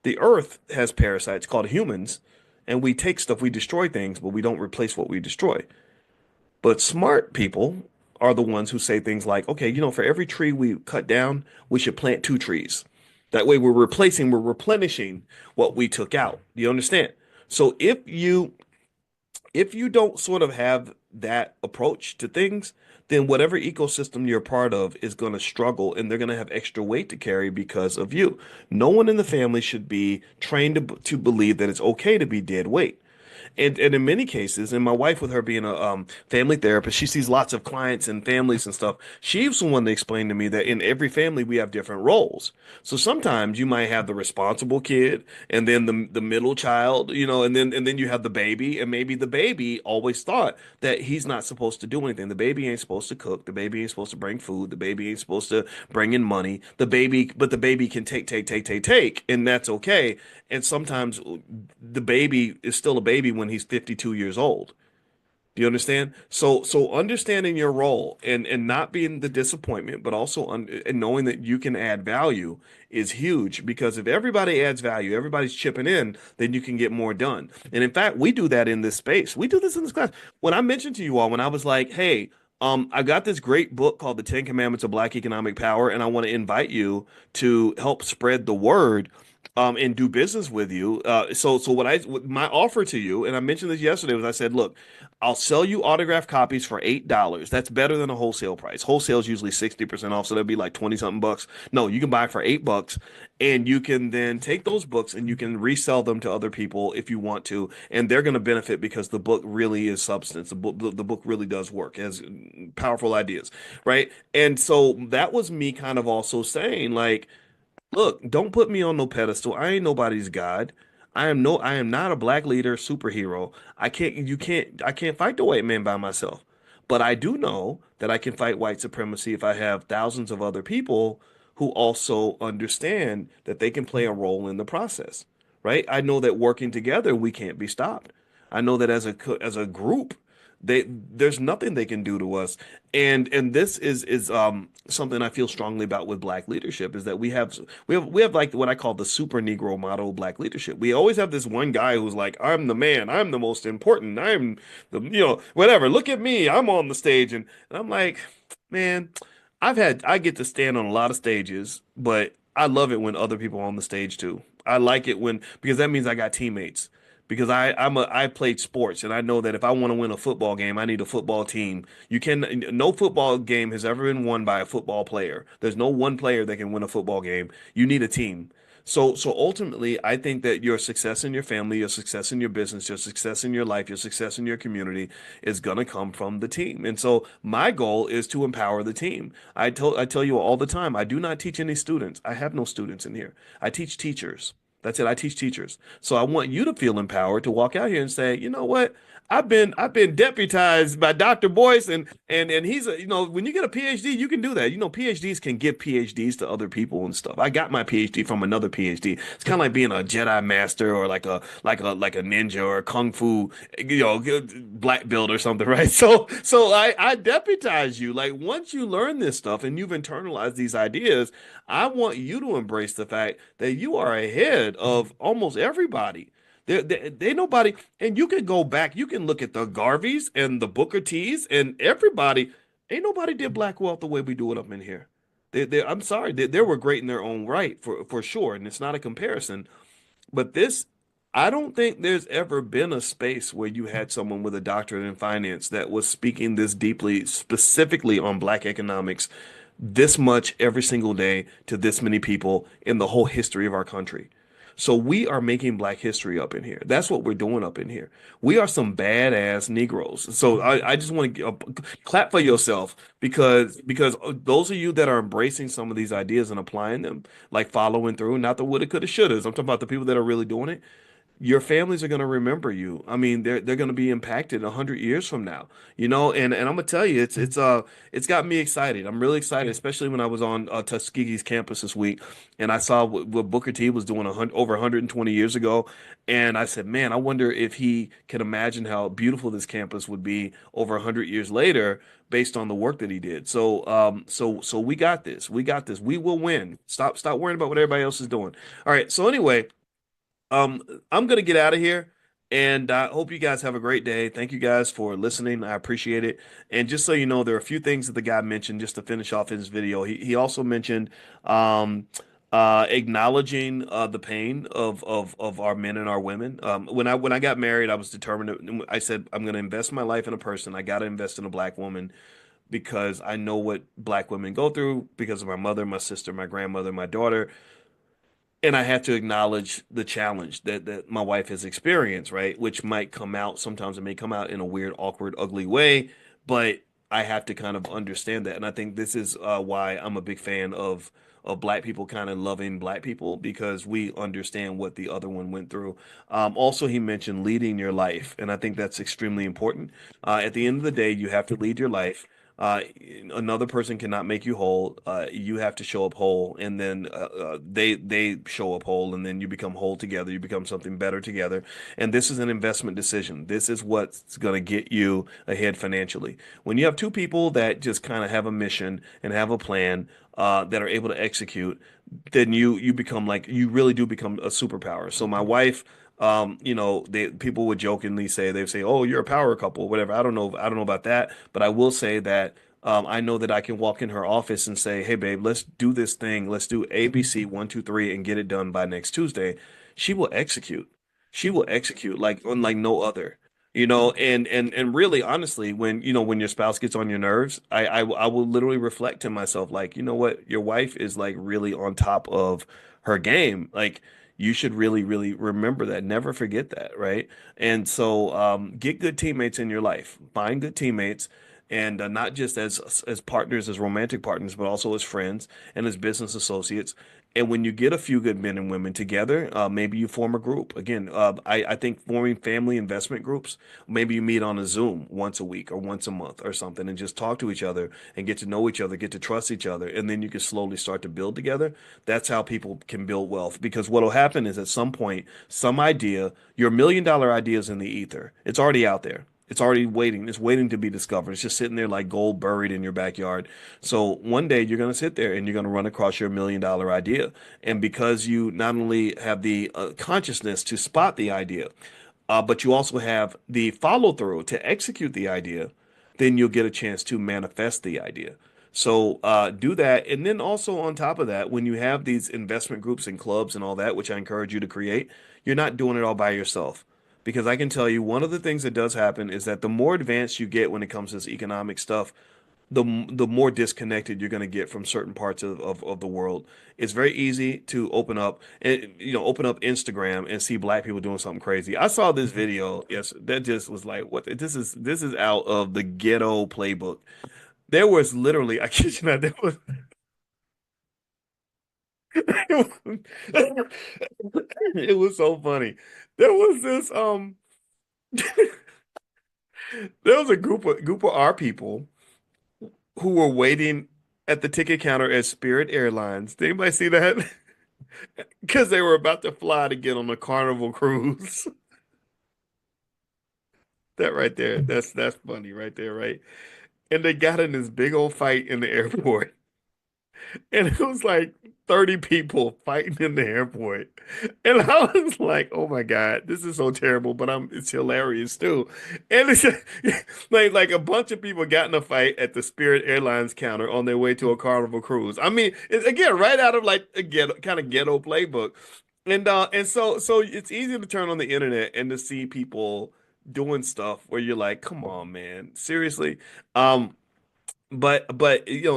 The earth has parasites called humans, and we take stuff, we destroy things, but we don't replace what we destroy. But smart people are the ones who say things like, okay, for every tree we cut down, we should plant two trees. That way we're replenishing what we took out. Do you understand? So if you don't sort of have that approach to things, then whatever ecosystem you're part of is going to struggle and they're going to have extra weight to carry because of you. No one in the family should be trained to believe that it's okay to be dead weight. And in many cases, and my wife, with her being a family therapist, she sees lots of clients and families and stuff. She's the one that explained to me that in every family we have different roles. So sometimes you might have the responsible kid, and then the middle child, and then you have the baby, and maybe the baby always thought that he's not supposed to do anything. The baby ain't supposed to cook. The baby ain't supposed to bring food. The baby ain't supposed to bring in money. But the baby can take, and that's okay. And sometimes the baby is still a baby when he's 52 years old. Do you understand? So understanding your role and not being the disappointment, but also and knowing that you can add value is huge, because if everybody adds value, everybody's chipping in, then you can get more done. And in fact, we do that in this space. We do this in this class. When I mentioned to you all, when I was like, hey, I got this great book called The Ten Commandments of Black Economic Power, and I want to invite you to help spread the word, and do business with you. So my offer to you, and I mentioned this yesterday, was I said, look, I'll sell you autographed copies for $8. That's better than a wholesale price. Wholesale is usually 60% off, so that'd be like 20 something bucks. No, you can buy it for $8, and you can then take those books and you can resell them to other people if you want to, and they're going to benefit because the book really is substance. The book really does work, it has powerful ideas, right? And so that was me kind of also saying, like, look, don't put me on no pedestal. I ain't nobody's god. I am not a black leader superhero. I can't fight the white man by myself. But I do know that I can fight white supremacy if I have thousands of other people who also understand that they can play a role in the process, right? I know that working together, we can't be stopped. I know that as a group, there's nothing they can do to us. And this is something I feel strongly about with black leadership, is that we have like what I call the super Negro model of black leadership. We always have this one guy who's like, I'm the man, I'm the most important, I'm the, whatever, look at me, I'm on the stage. And I'm like, man, I get to stand on a lot of stages, but I love it when other people are on the stage too. I like it when, because that means I got teammates. Because I played sports, and I know that if I want to win a football game, I need a football team. No football game has ever been won by a football player. There's no one player that can win a football game. You need a team. So ultimately, I think that your success in your family, your success in your business, your success in your life, your success in your community is gonna come from the team. And so my goal is to empower the team. I tell you all the time, I do not teach any students. I have no students in here. I teach teachers. That's it. I teach teachers. So I want you to feel empowered to walk out here and say, you know what? I've been deputized by Dr. Boyce, and he's when you get a PhD, you can do that. PhDs can give PhDs to other people and stuff. I got my PhD from another PhD. It's kind of like being a Jedi master, or like a ninja, or a kung fu, black belt or something, right? So I deputize you. Like, once you learn this stuff and you've internalized these ideas, I want you to embrace the fact that you are ahead of almost everybody. They nobody, and you can go back, you can look at the Garveys and the Booker T's and everybody. Ain't nobody did black wealth the way we do it up in here. I'm sorry, they were great in their own right, for sure, and it's not a comparison. But this, I don't think there's ever been a space where you had someone with a doctorate in finance that was speaking this deeply, specifically on black economics, this much every single day to this many people in the whole history of our country. So we are making black history up in here. That's what we're doing up in here. We are some badass Negroes. So I just want to clap for yourself, because those of you that are embracing some of these ideas and applying them, like following through, not the woulda, coulda, shouldas. I'm talking about the people that are really doing it. Your families are going to remember you. I mean, they're going to be impacted 100 years from now, and I'm gonna tell you, it's got me excited. I'm really excited, especially when I was on Tuskegee's campus this week, and I saw what Booker T was doing over 120 years ago, and I said, man, I wonder if he can imagine how beautiful this campus would be over 100 years later, based on the work that he did. So we got this. We got this. We will win. Stop worrying about what everybody else is doing. All right. So anyway. Um, I'm gonna get out of here, and I hope you guys have a great day. Thank you guys for listening. I appreciate it. And just so you know, there are a few things that the guy mentioned just to finish off his video. He also mentioned acknowledging the pain of our men and our women. When I got married, I was determined. I said, I'm gonna invest my life in a person. I gotta invest in a black woman, because I know what black women go through because of my mother, my sister, my grandmother, my daughter. and I have to acknowledge the challenge that my wife has experienced, right? Which might come out sometimes, it may come out in a weird, awkward, ugly way, but I have to kind of understand that. And I think this is why I'm a big fan of black people kind of loving black people because we understand what the other one went through. Also, he mentioned leading your life, and I think that's extremely important. At the end of the day, you have to lead your life. Uh, Another person cannot make you whole. You have to show up whole, and then they show up whole, and then you become whole together. You become something better together. And this is an investment decision. This is what's going to get you ahead financially. When you have two people that just kind of have a mission and have a plan that are able to execute, then you become like you really do become a superpower. So my wife. They people would jokingly say they would say, "Oh, you're a power couple," whatever. I don't know about that, but I will say that I know that I can walk in her office and say, "Hey, babe, let's do this thing. Let's do ABC 1, 2, 3 and get it done by next Tuesday." She will execute. She will execute like unlike no other. And really, honestly, when your spouse gets on your nerves, I will literally reflect to myself like, you know what, your wife is like really on top of her game. Like you should really, really remember that. Never forget that, right? And so, get good teammates in your life. Find good teammates, and not just as partners, as romantic partners, but also as friends and as business associates. And when you get a few good men and women together, maybe you form a group. Again, I think forming family investment groups, maybe you meet on a Zoom once a week or once a month or something and just talk to each other and get to know each other, get to trust each other, and then you can slowly start to build together. That's how people can build wealth. Because what will happen is at some point, some idea, your $1 million idea is in the ether. It's already out there. It's already waiting. It's waiting to be discovered. It's just sitting there like gold buried in your backyard. So one day you're going to sit there and you're going to run across your $1 million idea. And because you not only have the consciousness to spot the idea, but you also have the follow through to execute the idea, then you'll get a chance to manifest the idea. So do that. And then also on top of that, when you have these investment groups and clubs and all that, which I encourage you to create, you're not doing it all by yourself. Because I can tell you one of the things that does happen is that the more advanced you get when it comes to this economic stuff, the more disconnected you're going to get from certain parts of the world. It's very easy to open up Instagram and see black people doing something crazy. I saw this video, yes, that just was like, what this is out of the ghetto playbook. There was literally, I kid you not, it was so funny. There was this there was a group of our people who were waiting at the ticket counter at Spirit Airlines. Did anybody see that? Because they were about to fly to get on a Carnival cruise. That right there, that's funny right there, right? And they got in this big old fight in the airport. And it was like 30 people fighting in the airport. And I was like, oh my God, this is so terrible, but it's hilarious too. And it's like a bunch of people got in a fight at the Spirit Airlines counter on their way to a Carnival cruise. I mean, it's again right out of like a ghetto kind of ghetto playbook. And so it's easy to turn on the internet and to see people doing stuff where you're like, come on, man, seriously. Um, but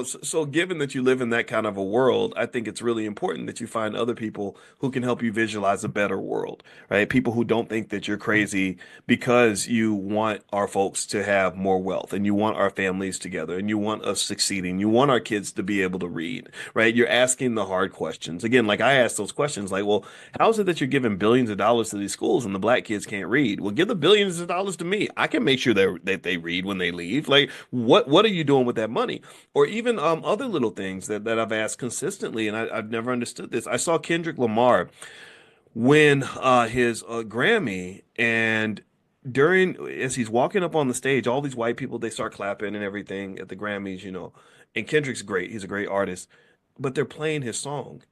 so given that you live in that kind of a world, I think it's really important that you find other people who can help you visualize a better world, right? People who don't think that you're crazy because you want our folks to have more wealth and you want our families together and you want us succeeding. You want our kids to be able to read, right? You're asking the hard questions. Again, like I asked those questions like, well, how is it that you're giving billions of dollars to these schools and the black kids can't read? Well, give the billions of dollars to me. I can make sure that they read when they leave. Like, what are you doing with that money? Or even other little things that I've asked consistently, and I've never understood this. I saw Kendrick Lamar win his Grammy, and during as he's walking up on the stage, all these white people they start clapping and everything at the Grammys. And Kendrick's great; he's a great artist, but they're playing his song.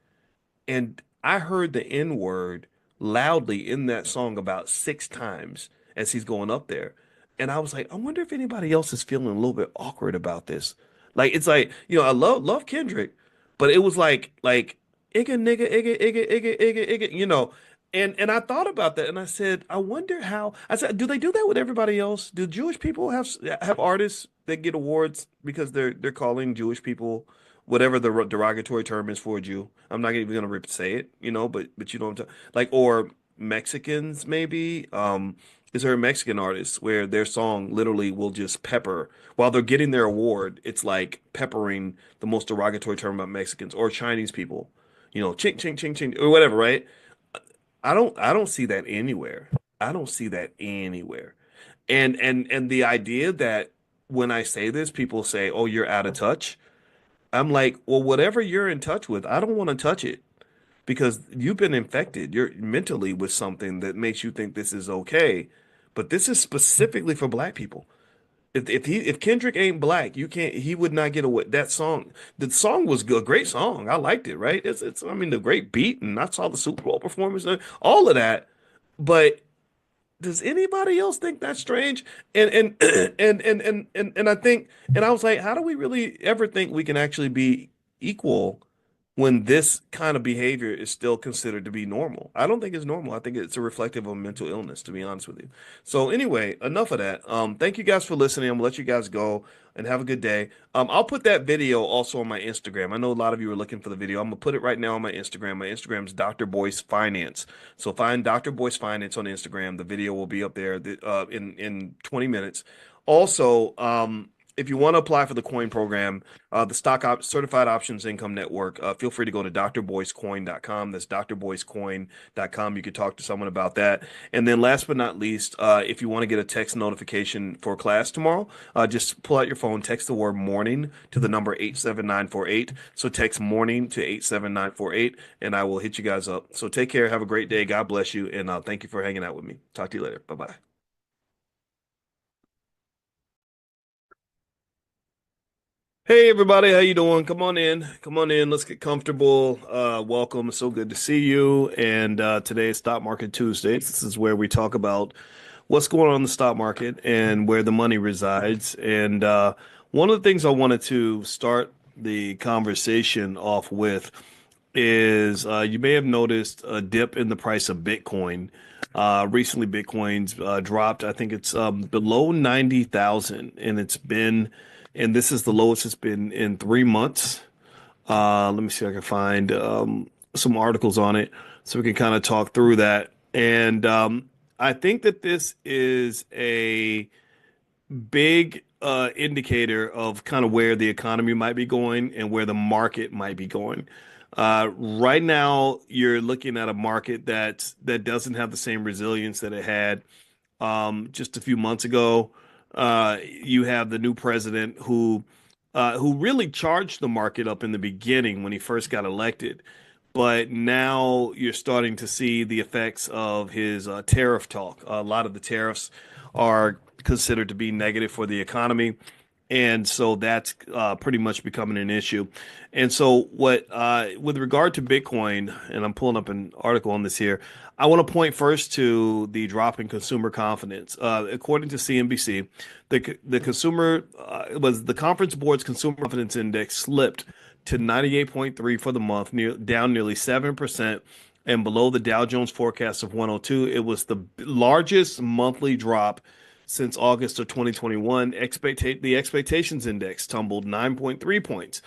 And I heard the N word loudly in that song about 6 times as he's going up there. And I was like, I wonder if anybody else is feeling a little bit awkward about this. Like it's like, I love Kendrick, but it was like igga nigga igga igga igga igga igga. And I thought about that and I said, I wonder how I said, do they do that with everybody else? Do Jewish people have artists that get awards because they're calling Jewish people whatever the derogatory term is for a Jew. I'm not even gonna say it, but you know what I'm talking like, or Mexicans maybe. Is there a Mexican artist where their song literally will just pepper while they're getting their award? It's like peppering the most derogatory term about Mexicans or Chinese people, ching ching ching ching or whatever, right? I don't see that anywhere. I don't see that anywhere. And the idea that when I say this, people say, "Oh, you're out of touch." I'm like, "Well, whatever you're in touch with, I don't want to touch it because you've been infected. You're mentally with something that makes you think this is okay." But this is specifically for black people. If Kendrick ain't black, you can't he would not get away. That song, the song was a great song. I liked it, right? It's I mean the great beat, and I saw the Super Bowl performance and all of that. But does anybody else think that's strange? And and I think, and I was like, how do we really ever think we can actually be equal when this kind of behavior is still considered to be normal? I don't think it's normal. I think it's a reflective of mental illness, to be honest with you. So anyway, enough of that. Thank you guys for listening. I'm gonna let you guys go and have a good day. I'll put that video also on my Instagram. I know a lot of you are looking for the video. I'm gonna put it right now on my Instagram. My Instagram is Dr. Boyce Finance. So find Dr. Boyce Finance on Instagram. The video will be up there in 20 minutes. Also, if you want to apply for the coin program, the Certified Options Income Network, feel free to go to drboycecoin.com. That's drboycecoin.com. You could talk to someone about that. And then last but not least, if you want to get a text notification for class tomorrow, just pull out your phone, text the word morning to the number 87948. So text morning to 87948, and I will hit you guys up. So take care. Have a great day. God bless you. And thank you for hanging out with me. Talk to you later. Bye bye. Hey everybody, how you doing? Come on in. Come on in. Let's get comfortable. Welcome. It's so good to see you. And today is Stock Market Tuesday. This is where we talk about what's going on in the stock market and where the money resides. And one of the things I wanted to start the conversation off with is you may have noticed a dip in the price of Bitcoin. Recently, Bitcoin's dropped. I think it's below 90,000, and this is the lowest it's been in 3 months. Let me see if I can find some articles on it so we can kind of talk through that. And I think that this is a big indicator of kind of where the economy might be going and where the market might be going. Right now, you're looking at a market that doesn't have the same resilience that it had just a few months ago. You have the new president who really charged the market up in the beginning when he first got elected. But now you're starting to see the effects of his tariff talk. A lot of the tariffs are considered to be negative for the economy. And so that's pretty much becoming an issue. And so, with regard to Bitcoin, and I'm pulling up an article on this here, I want to point first to the drop in consumer confidence. According to CNBC, the consumer was the Conference Board's consumer confidence index slipped to 98.3 for the month, down nearly 7%, and below the Dow Jones forecast of 102. It was the largest monthly drop since August of 2021. The expectations index tumbled 9.3 points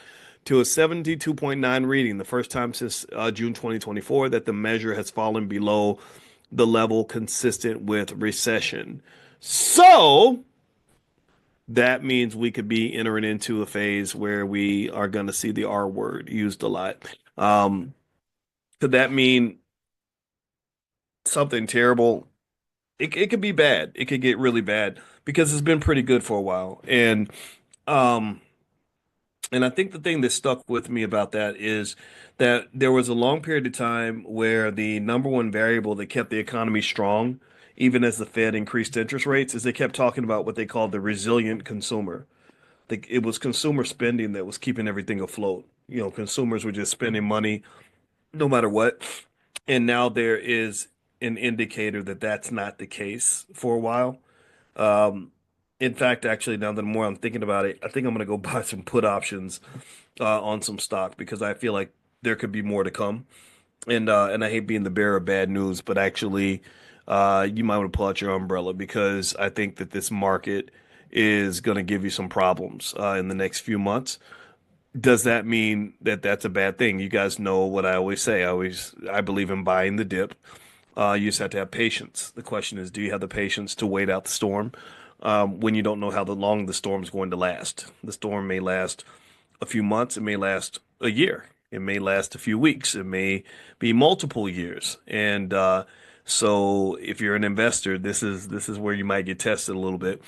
to a 72.9 reading, the first time since June 2024 that the measure has fallen below the level consistent with recession. So that means we could be entering into a phase where we are going to see the R word used a lot. Um, could that mean something terrible? It could be bad. It could get really bad because it's been pretty good for a while. Um and I think the thing that stuck with me about that is that there was a long period of time where the number one variable that kept the economy strong, even as the Fed increased interest rates, is they kept talking about what they called the resilient consumer. It was consumer spending that was keeping everything afloat. Consumers were just spending money no matter what. And now there is an indicator that that's not the case for a while. Um, in fact, actually, now that more I'm thinking about it, I think I'm going to go buy some put options on some stock because I feel like there could be more to come. And I hate being the bearer of bad news, but actually, you might want to pull out your umbrella because I think that this market is going to give you some problems in the next few months. Does that mean that that's a bad thing? You guys know what I always say. I believe in buying the dip. You just have to have patience. The question is, do you have the patience to wait out the storm when you don't know how long the storm is going to last? The storm may last a few months. It may last a year. It may last a few weeks. It may be multiple years. And so, if you're an investor, this is where you might get tested a little bit.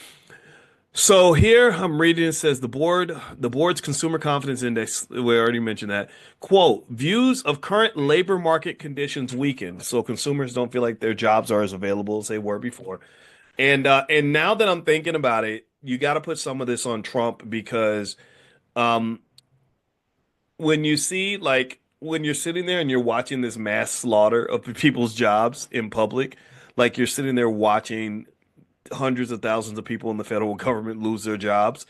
So here I'm reading it says the board's consumer confidence index, we already mentioned that, quote, views of current labor market conditions weakened. So consumers don't feel like their jobs are as available as they were before. And now that I'm thinking about it, you got to put some of this on Trump because um when you see like when you're sitting there and you're watching this mass slaughter of people's jobs in public, like you're sitting there watching hundreds of thousands of people in the federal government lose their jobs.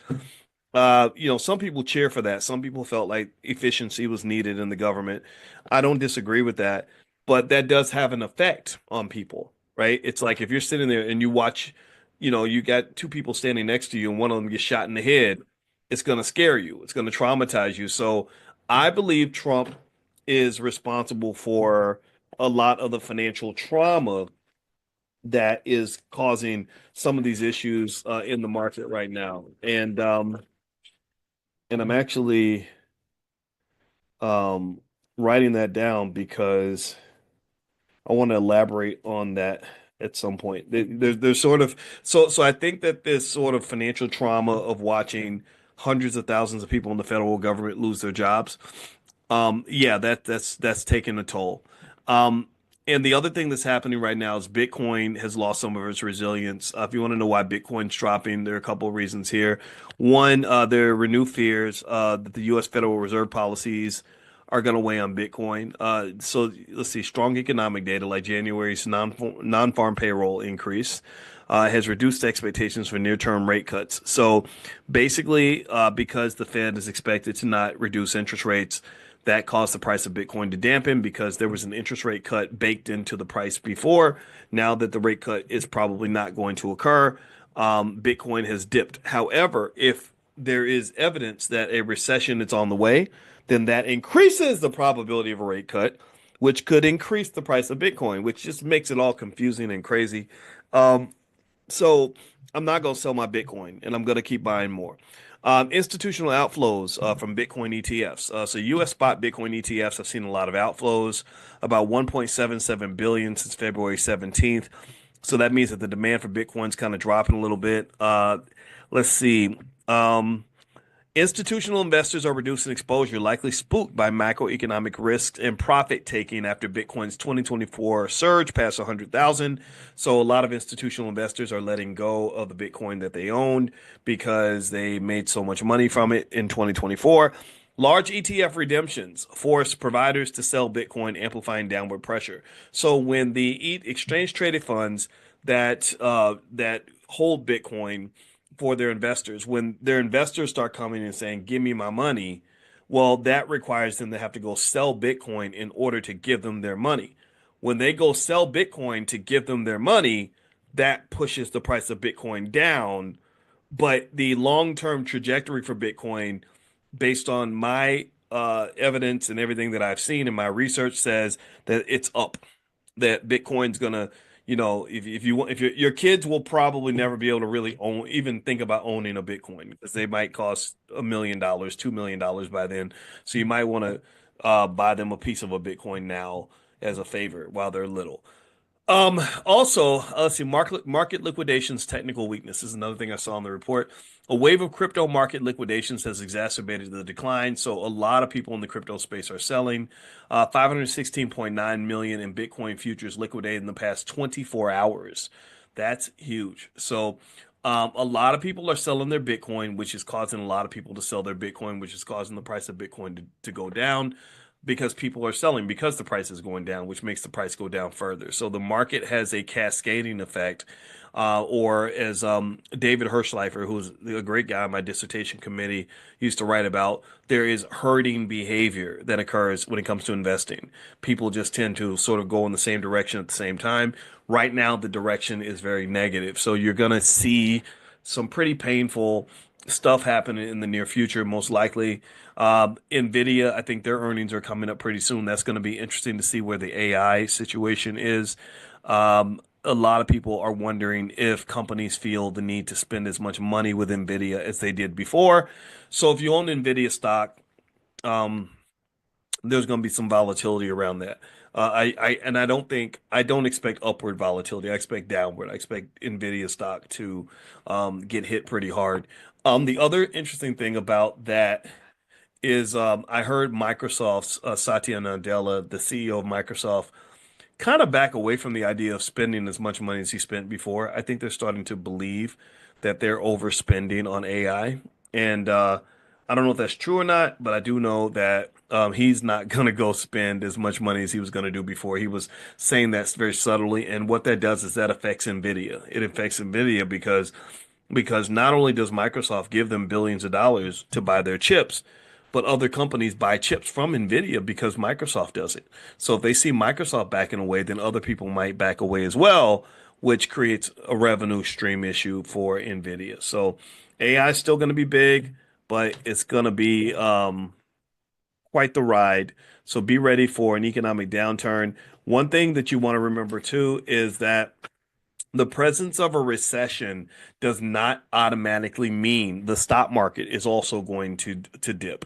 Some people cheer for that. Some people felt like efficiency was needed in the government. I don't disagree with that, but that does have an effect on people, right? It's like if you're sitting there and you watch, you got two people standing next to you and one of them gets shot in the head, it's going to scare you. It's going to traumatize you. So I believe Trump is responsible for a lot of the financial trauma that is causing some of these issues in the market right now. And I'm actually um, writing that down because I want to elaborate on that at some point. There's sort of so I think that this sort of financial trauma of watching hundreds of thousands of people in the federal government lose their jobs. Yeah, that's taking a toll. Um, and the other thing that's happening right now is Bitcoin has lost some of its resilience. If you want to know why Bitcoin's dropping, there are a couple of reasons here. One, there are renewed fears that the U.S. Federal Reserve policies are going to weigh on Bitcoin. So let's see, strong economic data like January's non-farm payroll increase has reduced expectations for near-term rate cuts. So basically, because the Fed is expected to not reduce interest rates, that caused the price of Bitcoin to dampen because there was an interest rate cut baked into the price before. Now that the rate cut is probably not going to occur, Bitcoin has dipped. However, if there is evidence that a recession is on the way, then that increases the probability of a rate cut, which could increase the price of Bitcoin, which just makes it all confusing and crazy. Um, so I'm not going to sell my Bitcoin and I'm going to keep buying more. Institutional outflows from Bitcoin ETFs. So US spot Bitcoin ETFs have seen a lot of outflows, about 1.77 billion since February 17th. So that means that the demand for Bitcoin's kind of dropping a little bit. Let's see. Um, Institutional investors are reducing exposure, likely spooked by macroeconomic risks and profit taking after Bitcoin's 2024 surge past 100,000. So a lot of institutional investors are letting go of the Bitcoin that they owned because they made so much money from it in 2024. Large ETF redemptions force providers to sell Bitcoin, amplifying downward pressure. So when the exchange traded funds that hold Bitcoin for their investors. When their investors start coming and saying, "Give me my money," well, that requires them to have to go sell Bitcoin in order to give them their money. When they go sell Bitcoin to give them their money, that pushes the price of Bitcoin down. But the long-term trajectory for Bitcoin, based on my evidence and everything that I've seen in my research, says that it's up, that Bitcoin's gonna, if you want, if your kids will probably never be able to really own, even think about owning a Bitcoin because they might cost $1 million, $2 million by then. So you might want to buy them a piece of a Bitcoin now as a favor while they're little. Also, let's see, market liquidations, technical weakness is another thing I saw in the report. A wave of crypto market liquidations has exacerbated the decline. So a lot of people in the crypto space are selling. 516.9 million in Bitcoin futures liquidated in the past 24 hours. That's huge. So a lot of people are selling their Bitcoin, which is causing a lot of people to sell their Bitcoin, which is causing the price of Bitcoin to go down because people are selling because the price is going down, which makes the price go down further. So the market has a cascading effect. Or as David Hirschleifer, who's a great guy on my dissertation committee, used to write about, there is herding behavior that occurs when it comes to investing. People just tend to sort of go in the same direction at the same time. Right now, the direction is very negative. So you're going to see some pretty painful stuff happening in the near future, most likely. Nvidia, I think their earnings are coming up pretty soon. That's going to be interesting to see where the AI situation is. A lot of people are wondering if companies feel the need to spend as much money with Nvidia as they did before. So if you own Nvidia stock, um, there's going to be some volatility around that. I don't expect upward volatility. I expect downward. I expect Nvidia stock to get hit pretty hard. The other interesting thing about that is I heard Microsoft's Satya Nadella, the CEO of Microsoft, kind of back away from the idea of spending as much money as he spent before. I think they're starting to believe that they're overspending on AI. And I don't know if that's true or not, but I do know that he's not going to go spend as much money as he was going to do before. He was saying that very subtly. And what that does is that affects Nvidia. It affects Nvidia because not only does Microsoft give them billions of dollars to buy their chips, but other companies buy chips from Nvidia because Microsoft does it. So if they see Microsoft backing away, then other people might back away as well, which creates a revenue stream issue for Nvidia. So AI is still going to be big, but it's going to be quite the ride. So be ready for an economic downturn. One thing that you want to remember too is that the presence of a recession does not automatically mean the stock market is also going to dip.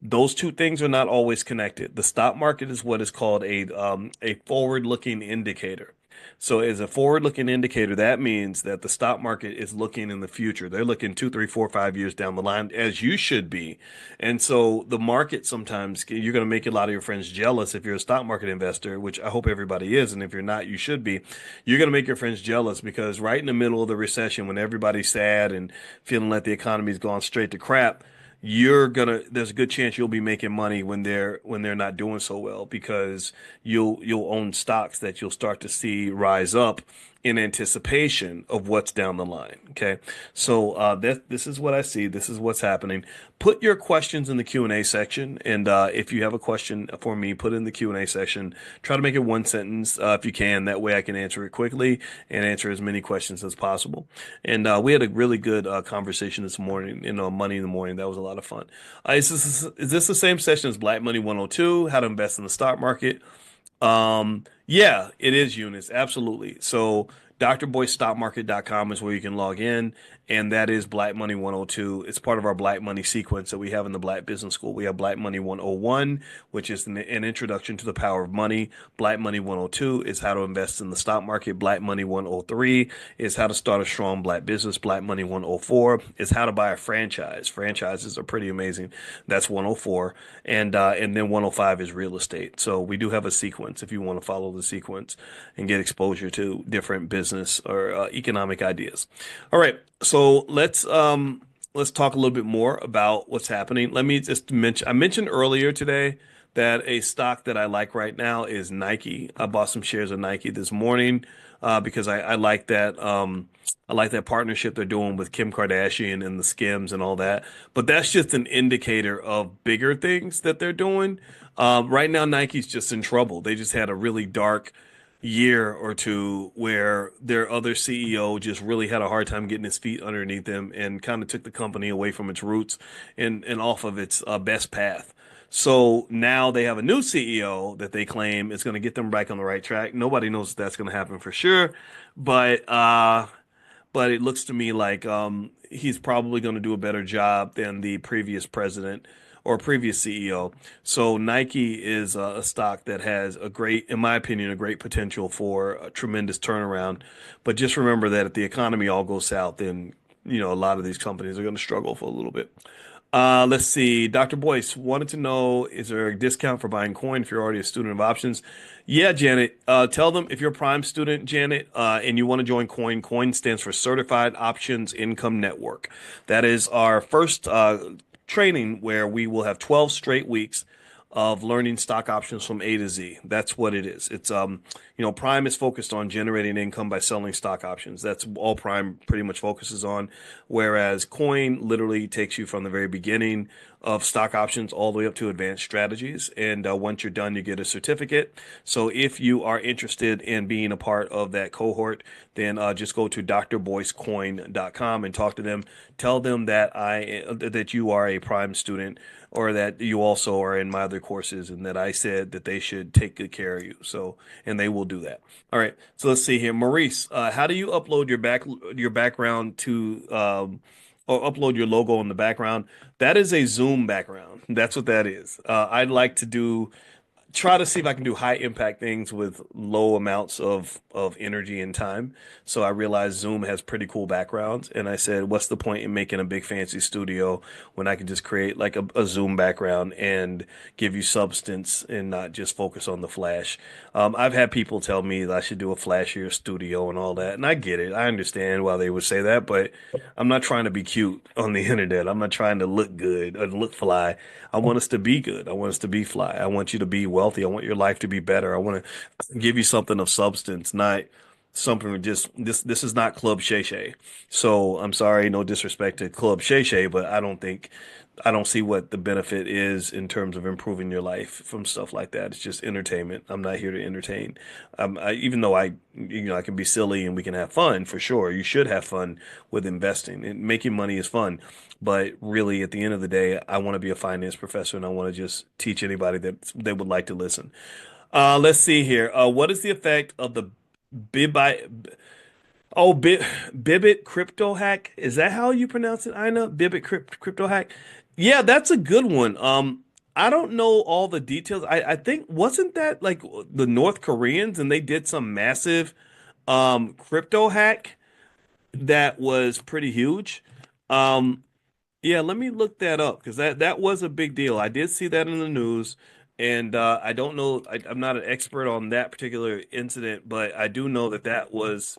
Those two things are not always connected. The stock market is what is called a forward-looking indicator. So as a forward-looking indicator, that means that the stock market is looking in the future. They're looking 2, 3, 4, 5 years down the line, as you should be. And so the market sometimes you're going to make a lot of your friends jealous if you're a stock market investor, which I hope everybody is. And if you're not, you should be. You're going to make your friends jealous because right in the middle of the recession, when everybody's sad and feeling like the economy's gone straight to crap, there's a good chance you'll be making money when they're not doing so well because you'll own stocks that you'll start to see rise up in anticipation of what's down the line. Okay. So this is what I see. This is what's happening. Put your questions in the Q&A section. And if you have a question for me, put it in the Q&A section. Try to make it one sentence if you can. That way I can answer it quickly and answer as many questions as possible. And we had a really good conversation this morning, Money in the Morning. That was a lot of fun. Is this the same session as Black Money 102, How to Invest in the Stock Market? Yeah, it is Eunice. Absolutely. So drboystockmarket.com is where you can log in. And that is Black Money 102. It's part of our Black Money sequence that we have in the Black Business School. We have Black Money 101, which is an introduction to the power of money. Black Money 102 is how to invest in the stock market. Black Money 103 is how to start a strong black business. Black Money 104 is how to buy a franchise. Franchises are pretty amazing. That's 104. And then 105 is real estate. So we do have a sequence if you want to follow the sequence and get exposure to different business or economic ideas. All right. So let's talk a little bit more about what's happening. Let me just mention, I mentioned earlier today that a stock that I like right now is Nike. I bought some shares of Nike this morning because I like that I like that partnership they're doing with Kim Kardashian and the Skims and all that. But that's just an indicator of bigger things that they're doing. Right now, Nike's just in trouble. They just had a really dark year or two where their other CEO just really had a hard time getting his feet underneath them and kind of took the company away from its roots and off of its best path. So now they have a new CEO that they claim is going to get them back on the right track. Nobody knows if that's going to happen for sure, but it looks to me like he's probably going to do a better job than the previous president or previous CEO. So Nike is a stock that has in my opinion, a great potential for a tremendous turnaround. But just remember that if the economy all goes south, then a lot of these companies are going to struggle for a little bit. Let's see. Dr. Boyce wanted to know, is there a discount for buying coin if you're already a student of options? Yeah, Janet. Tell them if you're a Prime student, Janet, and you want to join Coin. Coin stands for Certified Options Income Network. That is our first training where we will have 12 straight weeks of learning stock options from A to Z. That's what it is. It's Prime is focused on generating income by selling stock options. That's all Prime pretty much focuses on. Whereas Coin literally takes you from the very beginning of stock options all the way up to advanced strategies. And once you're done, you get a certificate. So if you are interested in being a part of that cohort, then just go to drboycecoin.com and talk to them. Tell them that you are a Prime student, or that you also are in my other courses, and that I said that they should take good care of you. So, and they will do that. All right. So let's see here, Maurice. How do you upload your background to or upload your logo in the background? That is a Zoom background. That's what that is. I'd like to try to see if I can do high impact things with low amounts of energy and time. So I realized Zoom has pretty cool backgrounds, and I said, what's the point in making a big fancy studio when I can just create like a Zoom background and give you substance and not just focus on the flash. I've had people tell me that I should do a flashier studio and all that, and I get it. I understand why they would say that, but I'm not trying to be cute on the internet. I'm not trying to look good or look fly. I want us to be good. I want us to be fly. I want you to be wealthy. I want your life to be better. I want to give you something of substance, not something just this is not Club Shay Shay. So I'm sorry, no disrespect to Club Shay Shay, but I don't see what the benefit is in terms of improving your life from stuff like that. It's just entertainment. I'm not here to entertain. Even though I can be silly and we can have fun for sure. You should have fun with investing, and making money is fun. But really, at the end of the day, I want to be a finance professor, and I want to just teach anybody that they would like to listen. Let's see here. What is the effect of the Bibite? Oh, Bibit crypto hack. Is that how you pronounce it, Ina? Bibit crypto hack. Yeah, that's a good one. I don't know all the details. I think wasn't that like the North Koreans, and they did some massive crypto hack that was pretty huge. Um yeah, let me look that up because that was a big deal. I did see that in the news, and I don't know. I'm not an expert on that particular incident, but I do know that that was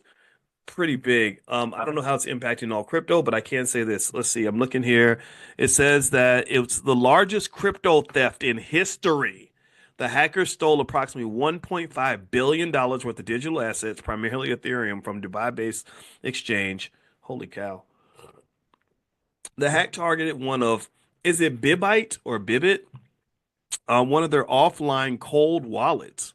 pretty big. I don't know how it's impacting all crypto, but I can say this. Let's see. I'm looking here. It says that it's the largest crypto theft in history. The hackers stole approximately $1.5 billion worth of digital assets, primarily Ethereum, from Dubai-based exchange. Holy cow. The hack targeted one of, is it Bibite or Bibit? One of their offline cold wallets,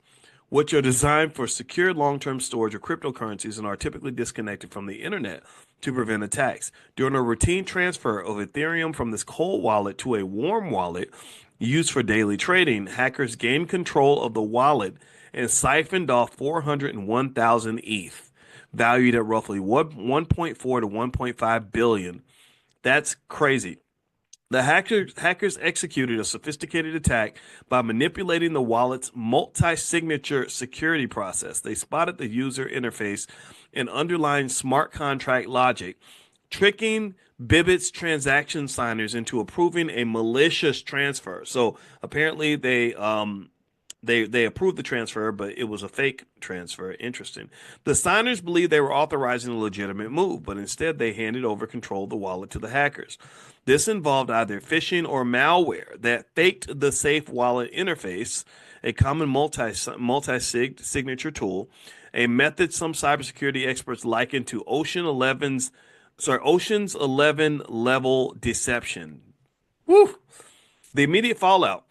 which are designed for secure long-term storage of cryptocurrencies and are typically disconnected from the internet to prevent attacks. During a routine transfer of Ethereum from this cold wallet to a warm wallet used for daily trading, hackers gained control of the wallet and siphoned off 401,000 ETH, valued at roughly 1.4 to 1.5 billion. That's crazy. The hackers executed a sophisticated attack by manipulating the wallet's multi-signature security process. They spotted the user interface and underlying smart contract logic, tricking Bibit's transaction signers into approving a malicious transfer. So apparently they approved the transfer, but it was a fake transfer. Interesting. The signers believed they were authorizing a legitimate move, but instead they handed over control of the wallet to the hackers. This involved either phishing or malware that faked the safe wallet interface, a common multi signature tool, a method some cybersecurity experts liken to Ocean's 11 level deception. Woo! The immediate fallout: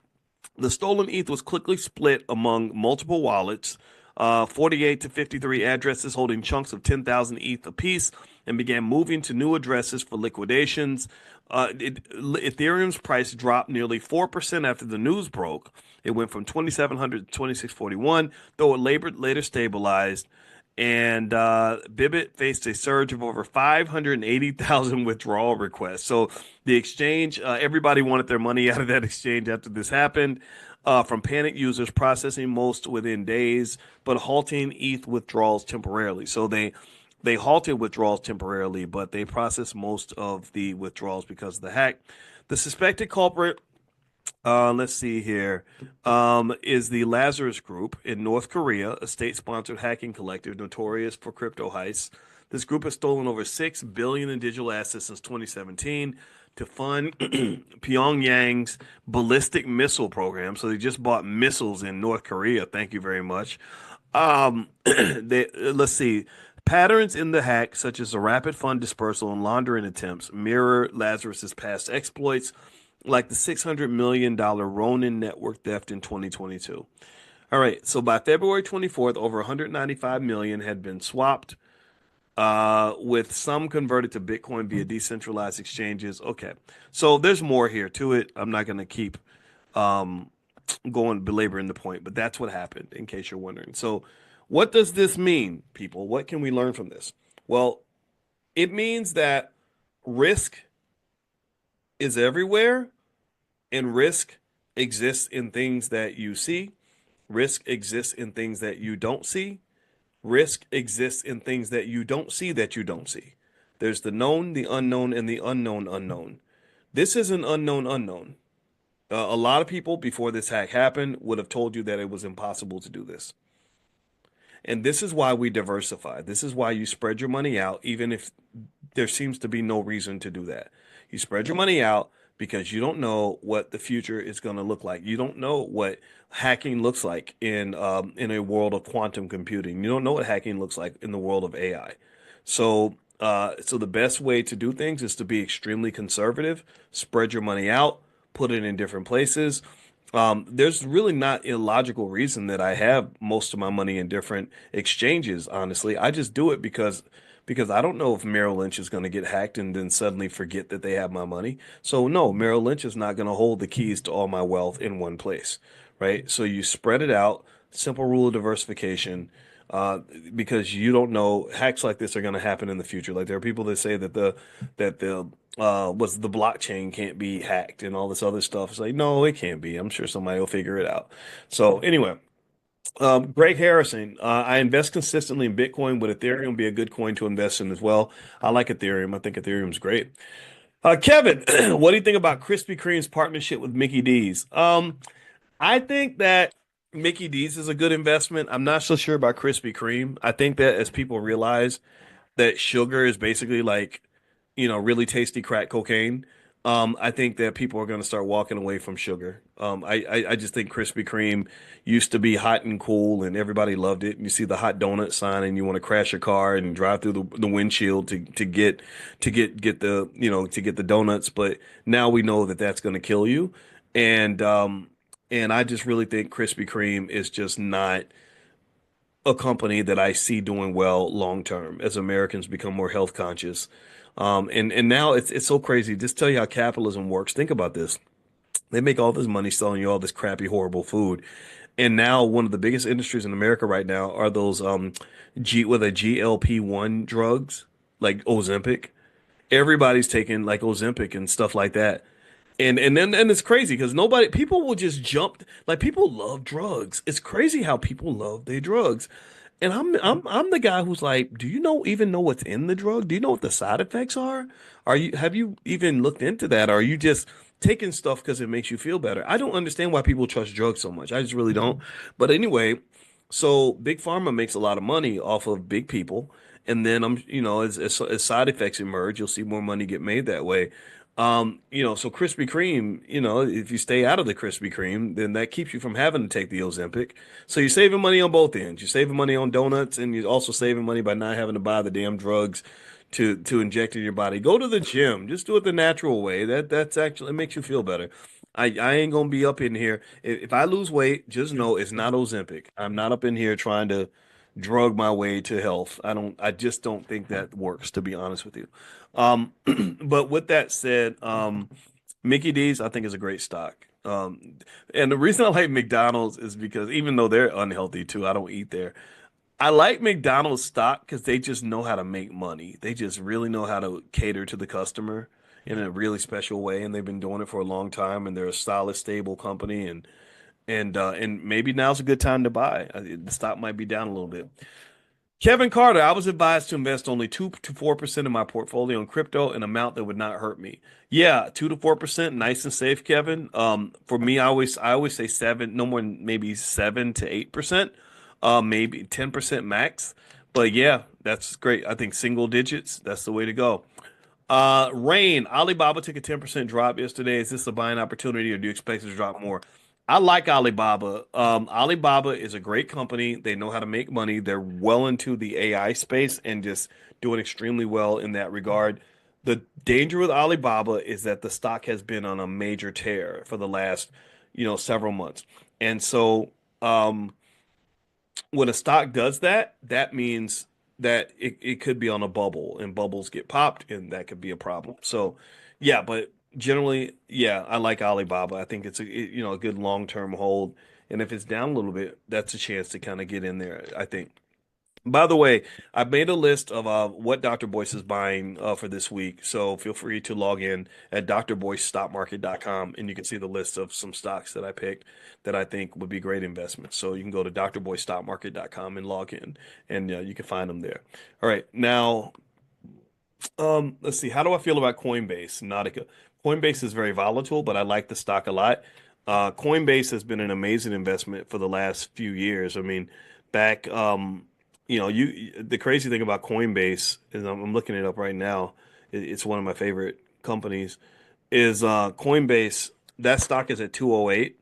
the stolen ETH was quickly split among multiple wallets, 48 to 53 addresses holding chunks of 10,000 ETH apiece, and began moving to new addresses for liquidations. Ethereum's price dropped nearly 4% after the news broke. It went from 2,700 to 2,641, though it later stabilized. And Bibit faced a surge of over 580,000 withdrawal requests. So the exchange, everybody wanted their money out of that exchange after this happened. From panic users processing most within days, but halting ETH withdrawals temporarily. So they halted withdrawals temporarily, but they processed most of the withdrawals because of the hack. The suspected culprit, let's see here, is the Lazarus Group in North Korea, a state-sponsored hacking collective notorious for crypto heists. This group has stolen over 6 billion in digital assets since 2017 to fund Pyongyang's ballistic missile program. So they just bought missiles in North Korea. Thank you very much. Let's see. Patterns in the hack, such as the rapid fund dispersal and laundering attempts, mirror Lazarus's past exploits. like the $600 million Ronin network theft in 2022. All right, so by February 24th, over 195 million had been swapped, with some converted to Bitcoin via decentralized exchanges. Okay, so there's more here to it. I'm not going to keep um, going belaboring the point, but that's what happened, in case you're wondering. So, what does this mean, people? What can we learn from this? Well, it means that risk is everywhere, and risk exists in things that you see, risk exists in things that you don't see, risk exists in things that you don't see that you don't see. There's the known, the unknown, and the unknown unknown. This is an unknown unknown. A lot of people before this hack happened would have told you that it was impossible to do this. And this is why we diversify. This is why you spread your money out, even if there seems to be no reason to do that. You spread your money out because you don't know what the future is going to look like. You don't know what hacking looks like in a world of quantum computing. You don't know what hacking looks like in the world of AI. So the best way to do things is to be extremely conservative, spread your money out, put it in different places. There's really not a logical reason that I have most of my money in different exchanges, honestly. I just do it because I don't know if Merrill Lynch is going to get hacked and then suddenly forget that they have my money. So no, Merrill Lynch is not going to hold the keys to all my wealth in one place, right? So you spread it out, simple rule of diversification, uh, because you don't know hacks like this are going to happen in the future. Like there are people that say that the what's the blockchain can't be hacked and all this other stuff. It's like no, it can't be. I'm sure somebody will figure it out. So anyway, Greg Harrison, I invest consistently in Bitcoin. Would Ethereum be a good coin to invest in as well? I like Ethereum. I think Ethereum's great. Kevin, what do you think about Krispy Kreme's partnership with Mickey D's? I think that Mickey D's is a good investment. I'm not so sure about Krispy Kreme. I think that as people realize that sugar is basically like, really tasty crack cocaine. I think that people are going to start walking away from sugar. I just think Krispy Kreme used to be hot and cool, and everybody loved it. And you see the hot donut sign, and you want to crash your car and drive through the windshield to get the donuts. But now we know that that's going to kill you, and I just really think Krispy Kreme is just not a company that I see doing well long term as Americans become more health conscious. And now it's so crazy. Just tell you how capitalism works. Think about this. They make all this money selling you all this crappy, horrible food. And now one of the biggest industries in America right now are those GLP-1 drugs like Ozempic. Everybody's taking like Ozempic and stuff like that. And it's crazy because nobody people will just jump like people love drugs. It's crazy how people love their drugs. And I'm the guy who's like, do you even know what's in the drug? Do you know what the side effects are? Have you even looked into that? Or are you just taking stuff because it makes you feel better? I don't understand why people trust drugs so much. I just really don't. But anyway, so big pharma makes a lot of money off of big people, and then as side effects emerge, you'll see more money get made that way. So Krispy Kreme, if you stay out of the Krispy Kreme, then that keeps you from having to take the Ozempic. So you're saving money on both ends. You're saving money on donuts, and you're also saving money by not having to buy the damn drugs to inject in your body. Go to the gym. Just do it the natural way. That's actually it makes you feel better. I ain't gonna be up in here. If I lose weight, just know it's not Ozempic. I'm not up in here trying to drug my way to health. I just don't think that works, to be honest with you. But with that said, Mickey D's I think is a great stock. And the reason I like McDonald's is because even though they're unhealthy too, I don't eat there. I like McDonald's stock because they just know how to make money. They just really know how to cater to the customer in a really special way, and they've been doing it for a long time. And they're a solid, stable company, and maybe now's a good time to buy. The stock might be down a little bit. Kevin Carter, I was advised to invest only 2 to 4% of my portfolio in crypto, an amount that would not hurt me. Yeah, 2 to 4%, nice and safe, Kevin. For me, I always say seven, no more than maybe 7 to 8%, maybe 10% max. But yeah, that's great. I think single digits, that's the way to go. Rain, Alibaba took a 10% drop yesterday. Is this a buying opportunity or do you expect it to drop more? I like Alibaba. Alibaba is a great company. They know how to make money. They're well into the AI space and just doing extremely well in that regard. The danger with Alibaba is that the stock has been on a major tear for the last, several months. And so, when a stock does that, that means that it could be on a bubble and bubbles get popped and that could be a problem. So, yeah, but generally, yeah, I like Alibaba. I think it's a good long-term hold. And if it's down a little bit, that's a chance to kind of get in there, I think. By the way, I've made a list of what Dr. Boyce is buying for this week. So feel free to log in at drboycestockmarket.com and you can see the list of some stocks that I picked that I think would be great investments. So you can go to drboycestockmarket.com and log in and you can find them there. All right. Now, let's see. How do I feel about Coinbase? Nautica. Coinbase is very volatile, but I like the stock a lot. Coinbase has been an amazing investment for the last few years. I mean, back, the crazy thing about Coinbase is I'm looking it up right now. It's one of my favorite companies. Is Coinbase? That stock is at 208,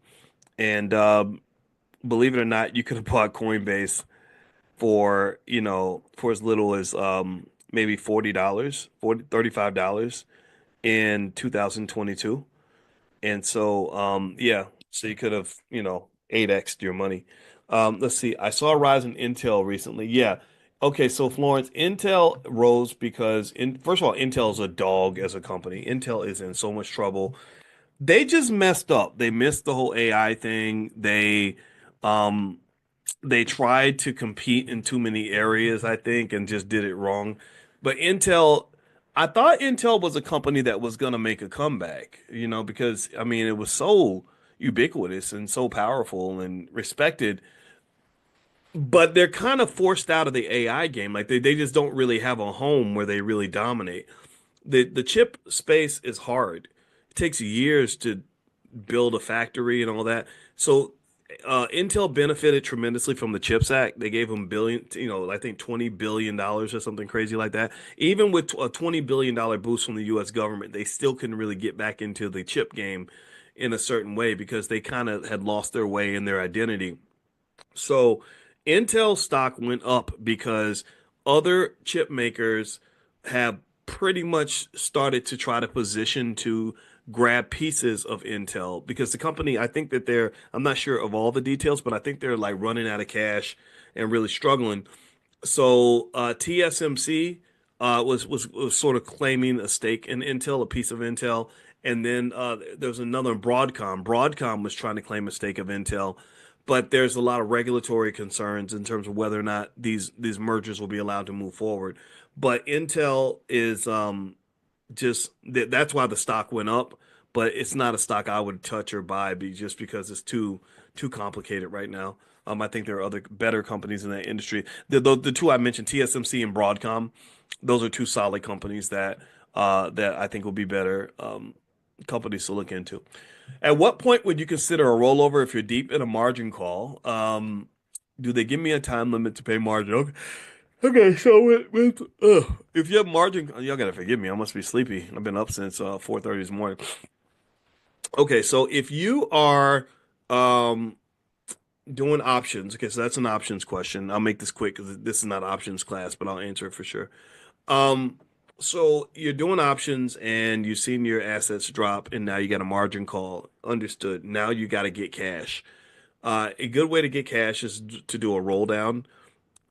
and believe it or not, you could have bought Coinbase for for as little as maybe $40, 35 dollars in 2022. And so yeah, so you could have 8x'd your money. Let's see, I saw a rise in Intel recently. Yeah. Okay, so Florence, Intel rose because first of all, Intel is a dog as a company. Intel is in so much trouble. They just messed up. They missed the whole AI thing. Um they tried to compete in too many areas, I think, and just did it wrong. But I thought Intel was a company that was going to make a comeback, because I mean, it was so ubiquitous and so powerful and respected, but they're kind of forced out of the AI game. Like they just don't really have a home where they really dominate. The chip space is hard. It takes years to build a factory and all that. So Intel benefited tremendously from the CHIPS Act. They gave them I think $20 billion or something crazy like that. Even with a $20 billion boost from the U.S. government, they still couldn't really get back into the chip game in a certain way because they kind of had lost their way in their identity. So Intel stock went up because other chip makers have pretty much started to try to position to grab pieces of Intel because the company, I think that I'm not sure of all the details, but I think they're like running out of cash and really struggling. So TSMC was sort of claiming a stake in Intel, a piece of Intel, and then there's another Broadcom. Broadcom was trying to claim a stake of Intel, but there's a lot of regulatory concerns in terms of whether or not these mergers will be allowed to move forward. But Intel is that's why the stock went up, but it's not a stock I would touch or buy just because it's too complicated right now. I think there are other better companies in that industry. The two I mentioned, TSMC and Broadcom, those are two solid companies that I think will be better companies to look into. At what point would you consider a rollover if you're deep in a margin call? Do they give me a time limit to pay margin? Okay. Okay, so if you have margin, y'all gotta forgive me. I must be sleepy. I've been up since 4:30 this morning. Okay, so if you are um doing options, okay, so that's an options question. I'll make this quick because this is not options class, but I'll answer it for sure. Um, so you're doing options and you've seen your assets drop, and now you got a margin call. Understood. Now you got to get cash. A good way to get cash is to do a roll down.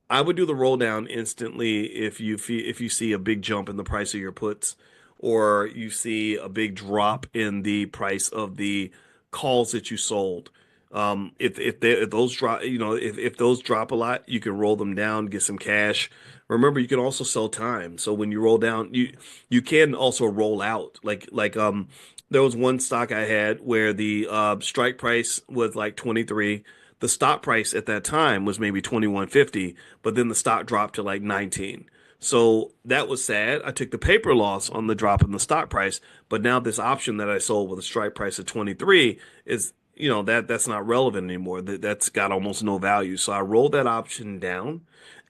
I would do the roll down instantly if you see a big jump in the price of your puts, or you see a big drop in the price of the calls that you sold. If those drop, if those drop a lot, you can roll them down, get some cash. Remember, you can also sell time. So when you roll down, you can also roll out. There was one stock I had where the strike price was like 23. The stock price at that time was maybe 21.50, but then the stock dropped to like 19. So that was sad. I took the paper loss on the drop in the stock price, but now this option that I sold with a strike price of 23 is, that's not relevant anymore. That's got almost no value. So I rolled that option down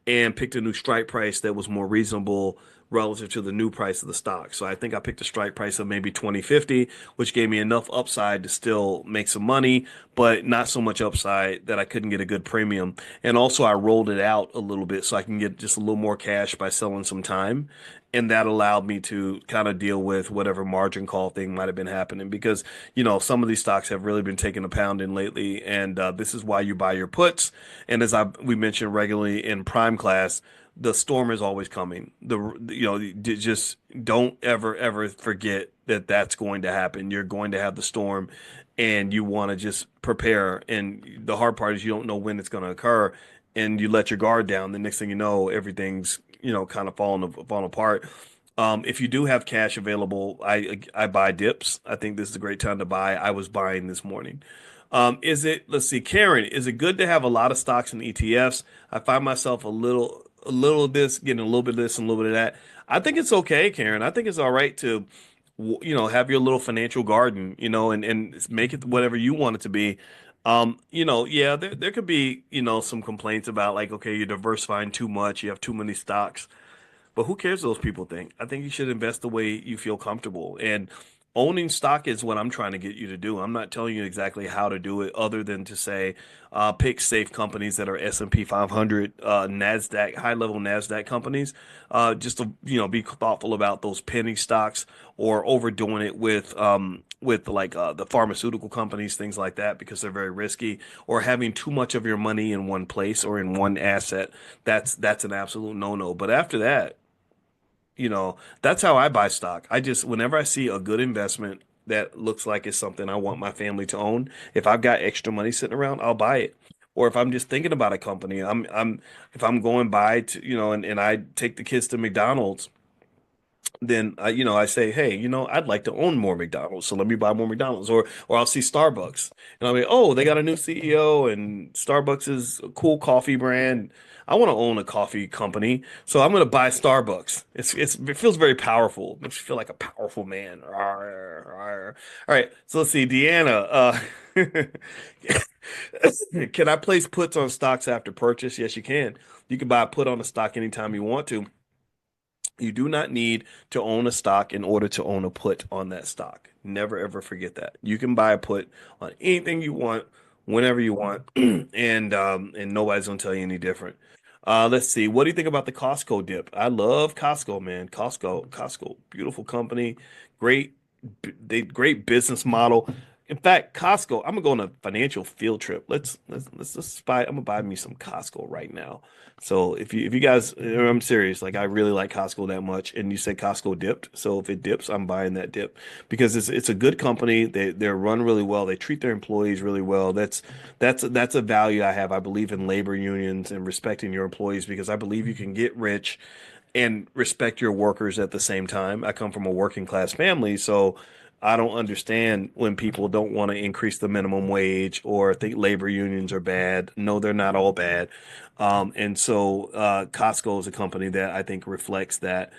and picked a new strike price that was more reasonable relative to the new price of the stock. So I think I picked a strike price of maybe 20.50, which gave me enough upside to still make some money, but not so much upside that I couldn't get a good premium. And also I rolled it out a little bit so I can get just a little more cash by selling some time. And that allowed me to kind of deal with whatever margin call thing might have been happening because, some of these stocks have really been taking a pounding lately. And this is why you buy your puts. And as we mentioned regularly in prime class, the storm is always coming. Just don't ever forget that that's going to happen. You're going to have the storm and you want to just prepare. And the hard part is you don't know when it's going to occur and you let your guard down. The next thing you know, everything's, kind of falling apart. If you do have cash available, I buy dips. I think this is a great time to buy. I was buying this morning. Let's see, Karen, is it good to have a lot of stocks and ETFs? I find myself a little of this, getting a little bit of this and a little bit of that. I think it's okay, Karen. I think it's all right to, have your little financial garden, and make it whatever you want it to be. Yeah, there could be, some complaints about like, okay, you're diversifying too much, you have too many stocks. But who cares what those people think? I think you should invest the way you feel comfortable. And owning stock is what I'm trying to get you to do. I'm not telling you exactly how to do it, other than to say, pick safe companies that are S&P 500, Nasdaq, high level Nasdaq companies. Just to be thoughtful about those penny stocks or overdoing it with like the pharmaceutical companies, things like that, because they're very risky, or having too much of your money in one place or in one asset. That's an absolute no-no. But after that, that's how I buy stock. Whenever I see a good investment that looks like it's something I want my family to own, if I've got extra money sitting around, I'll buy it. Or if I'm just thinking about a company, if I'm going by to, and I take the kids to McDonald's, then I say, hey, I'd like to own more McDonald's, so let me buy more McDonald's. Or I'll see Starbucks, and I'll be, oh, they got a new CEO, and Starbucks is a cool coffee brand. I want to own a coffee company, so I'm going to buy Starbucks. It feels very powerful. It makes you feel like a powerful man. Arr, arr. All right, so let's see, Deanna. Can I place puts on stocks after purchase? Yes, you can. You can buy a put on a stock anytime you want to. You do not need to own a stock in order to own a put on that stock. Never ever forget that. You can buy a put on anything you want, whenever you want, and nobody's gonna tell you any different. Let's see. What do you think about the Costco dip? I love Costco, man. Costco, beautiful company, great, great business model. In fact, Costco, I'm gonna go on a financial field trip. Let's buy. I'm gonna buy me some Costco right now. So if you guys, I'm serious. Like I really like Costco that much, and you said Costco dipped. So if it dips, I'm buying that dip because it's a good company. They're run really well. They treat their employees really well. That's a value I have. I believe in labor unions and respecting your employees because I believe you can get rich and respect your workers at the same time. I come from a working class family, so I don't understand when people don't want to increase the minimum wage or think labor unions are bad. No, they're not all bad. And so Costco is a company that I think reflects that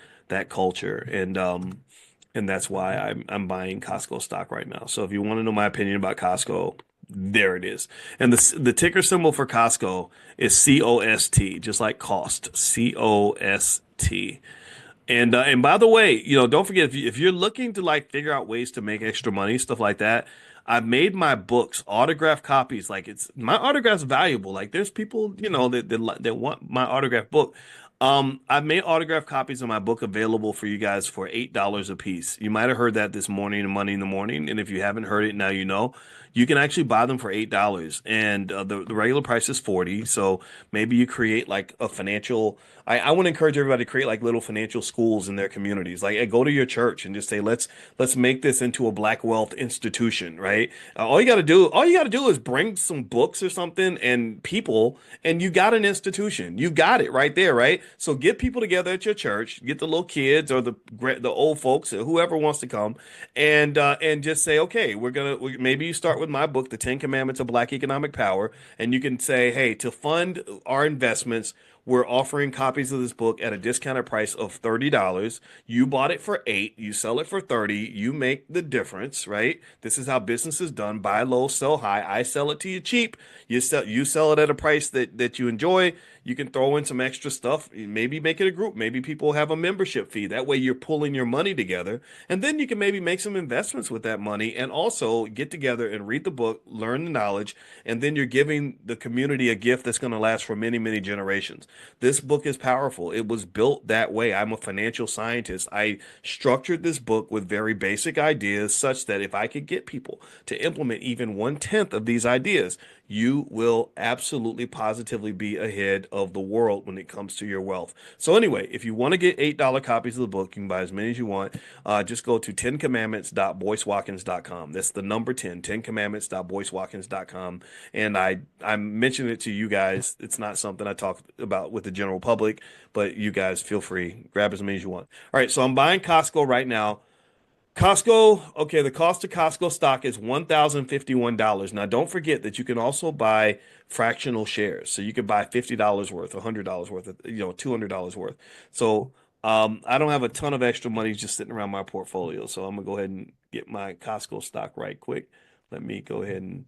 culture, and that's why I'm buying Costco stock right now. So if you want to know my opinion about Costco, there it is. And the ticker symbol for Costco is COST, just like cost, COST. And by the way, don't forget if you're looking to like figure out ways to make extra money, stuff like that. I've made my books autograph copies. Like it's my autograph's valuable. Like there's people, that want my autograph book. I've made autograph copies of my book available for you guys for $8 a piece. You might have heard that this morning in Money in the Morning, and if you haven't heard it, now you know. You can actually buy them for $8, and the regular price is 40. So maybe you create like a financial. I want to encourage everybody to create like little financial schools in their communities. Like, hey, go to your church and just say, let's make this into a Black wealth institution, right? All you got to do is bring some books or something and people, and you got an institution. You got it right there, right? So get people together at your church, get the little kids or the old folks or whoever wants to come, and just say, okay, maybe you start with my book, The 10 Commandments of Black Economic Power, and you can say, hey, to fund our investments, we're offering copies of this book at a discounted price of $30. You bought it for 8, you sell it for 30, you make the difference, right? This is how business is done. Buy low, sell high. I sell it to you cheap. You sell it at a price that you enjoy. You can throw in some extra stuff, maybe make it a group. Maybe people have a membership fee. That way you're pulling your money together. And then you can maybe make some investments with that money and also get together and read the book, learn the knowledge, and then you're giving the community a gift that's going to last for many, many generations. This book is powerful. It was built that way. I'm a financial scientist. I structured this book with very basic ideas such that if I could get people to implement even 1/10 of these ideas, you will absolutely positively be ahead of the world when it comes to your wealth. So anyway, if you want to get $8 copies of the book, you can buy as many as you want. Just go to 10commandments.boycewatkins.com. That's the number 10, 10commandments.boycewatkins.com. And I mentioned it to you guys. It's not something I talk about with the general public, but you guys feel free. Grab as many as you want. All right, so I'm buying Costco right now. Costco, okay, the cost of Costco stock is $1,051. Now, don't forget that you can also buy fractional shares. So you can buy $50 worth, $100 worth, $200 worth. So I don't have a ton of extra money just sitting around my portfolio. So I'm gonna go ahead and get my Costco stock right quick. Let me go ahead and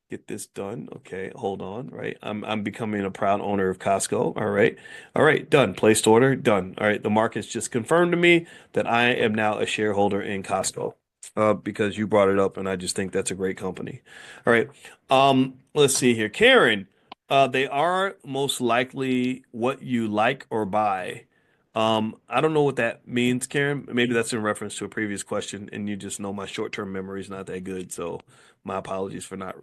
get this done. Okay, hold on. Right. I'm becoming a proud owner of Costco. All right. All right, done. Placed order, done. All right. The market's just confirmed to me that I am now a shareholder in Costco. Because you brought it up and I just think that's a great company. All right. Let's see here. Karen, they are most likely what you like or buy. I don't know what that means, Karen. Maybe that's in reference to a previous question, and you just know my short-term memory is not that good. So my apologies for not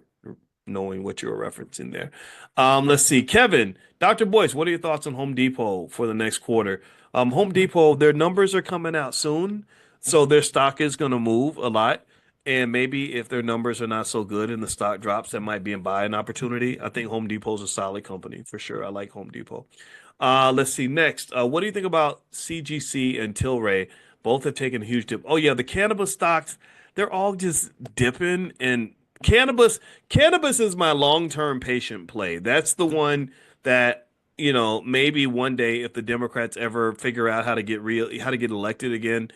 knowing what you were referencing there. Let's see. Kevin, Dr. Boyce, what are your thoughts on Home Depot for the next quarter? Home Depot, their numbers are coming out soon, so their stock is going to move a lot. And maybe if their numbers are not so good and the stock drops, that might be a buying opportunity. I think Home Depot is a solid company for sure. I like Home Depot. Let's see next. What do you think about CGC and Tilray? Both have taken a huge dip. Oh yeah, the cannabis stocks, they're all just dipping. And cannabis is my long-term patient play. That's the one that, maybe one day if the Democrats ever figure out how to get elected again,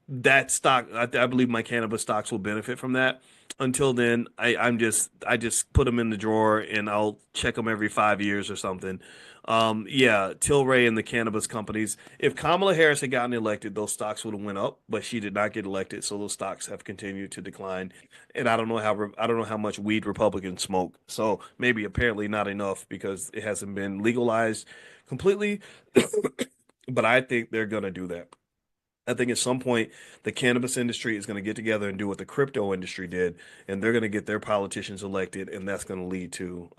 that stock, I believe my cannabis stocks will benefit from that. Until then, I just put them in the drawer and I'll check them every 5 years or something. Yeah, Tilray and the cannabis companies. If Kamala Harris had gotten elected, those stocks would have went up, but she did not get elected, so those stocks have continued to decline. And I don't know how much weed Republicans smoke. So maybe apparently not enough because it hasn't been legalized completely. But I think they're gonna do that. I think at some point the cannabis industry is going to get together and do what the crypto industry did, and they're going to get their politicians elected, and that's going to lead to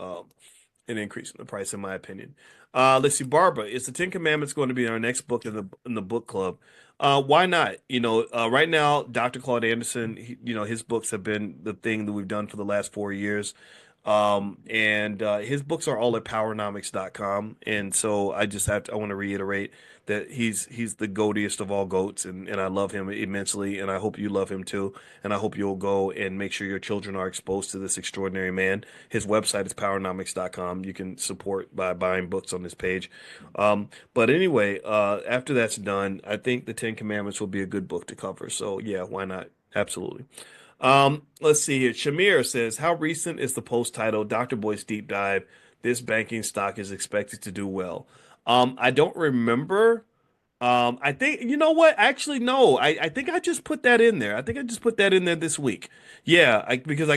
an increase in the price, in my opinion. Let's see, Barbara, is the Ten Commandments going to be our next book in the book club? Why not? Right now, Dr. Claude Anderson, his books have been the thing that we've done for the last 4 years. And his books are all at powernomics.com. And so I want to reiterate that he's the goatiest of all goats, and I love him immensely, and I hope you love him too. And I hope you'll go and make sure your children are exposed to this extraordinary man. His website is powernomics.com. You can support by buying books on this page. But anyway, after that's done, I think the Ten Commandments will be a good book to cover. So yeah, why not? Absolutely. Let's see here. Shamir says, how recent is the post title Dr. Boyce Deep Dive? This banking stock is expected to do well. I don't remember. I think, you know what? Actually, no. I think I just put that in there. I think I just put that in there this week. Yeah, because I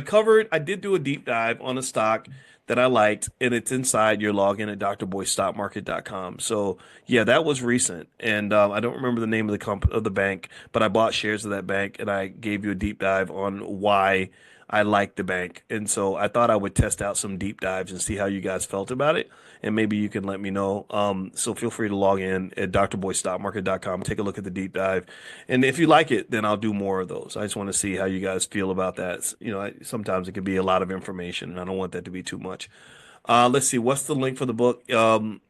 did do a deep dive on a stock that I liked, and it's inside your login at drboystockmarket.com. So yeah, that was recent, and I don't remember the name of the bank, but I bought shares of that bank, and I gave you a deep dive on why I like the bank. And so I thought I would test out some deep dives and see how you guys felt about it. And maybe you can let me know. So feel free to log in at drboystockmarket.com, take a look at the deep dive. And if you like it, then I'll do more of those. I just want to see how you guys feel about that. Sometimes it can be a lot of information, and I don't want that to be too much. Let's see, what's the link for the book?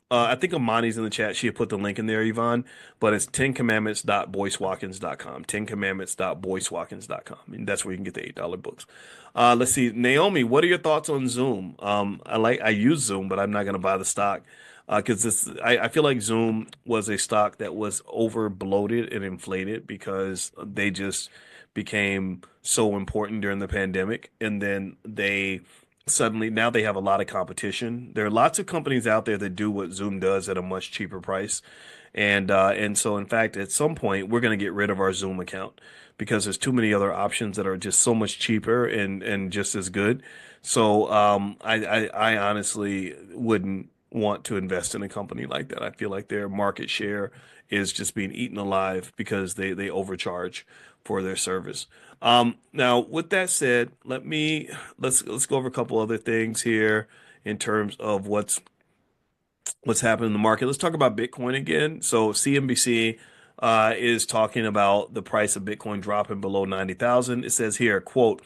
I think Amani's in the chat. She had put the link in there, Yvonne, but it's 10commandments.boycewatkins.com. 10commandments.boycewatkins.com. And that's where you can get the $8 books. Let's see, Naomi, what are your thoughts on Zoom? I use Zoom, but I'm not going to buy the stock because I feel like Zoom was a stock that was over bloated and inflated because they just became so important during the pandemic, and then suddenly now they have a lot of competition. There are lots of companies out there that do what Zoom does at a much cheaper price. And so in fact, at some point we're going to get rid of our Zoom account because there's too many other options that are just so much cheaper and just as good. So I honestly want to invest in a company like that. I feel like their market share is just being eaten alive because they overcharge for their service. Now, with that said, let's go over a couple other things here in terms of what's happening in the market. Let's talk about Bitcoin again. So CNBC is talking about the price of Bitcoin dropping below 90,000. It says here, quote,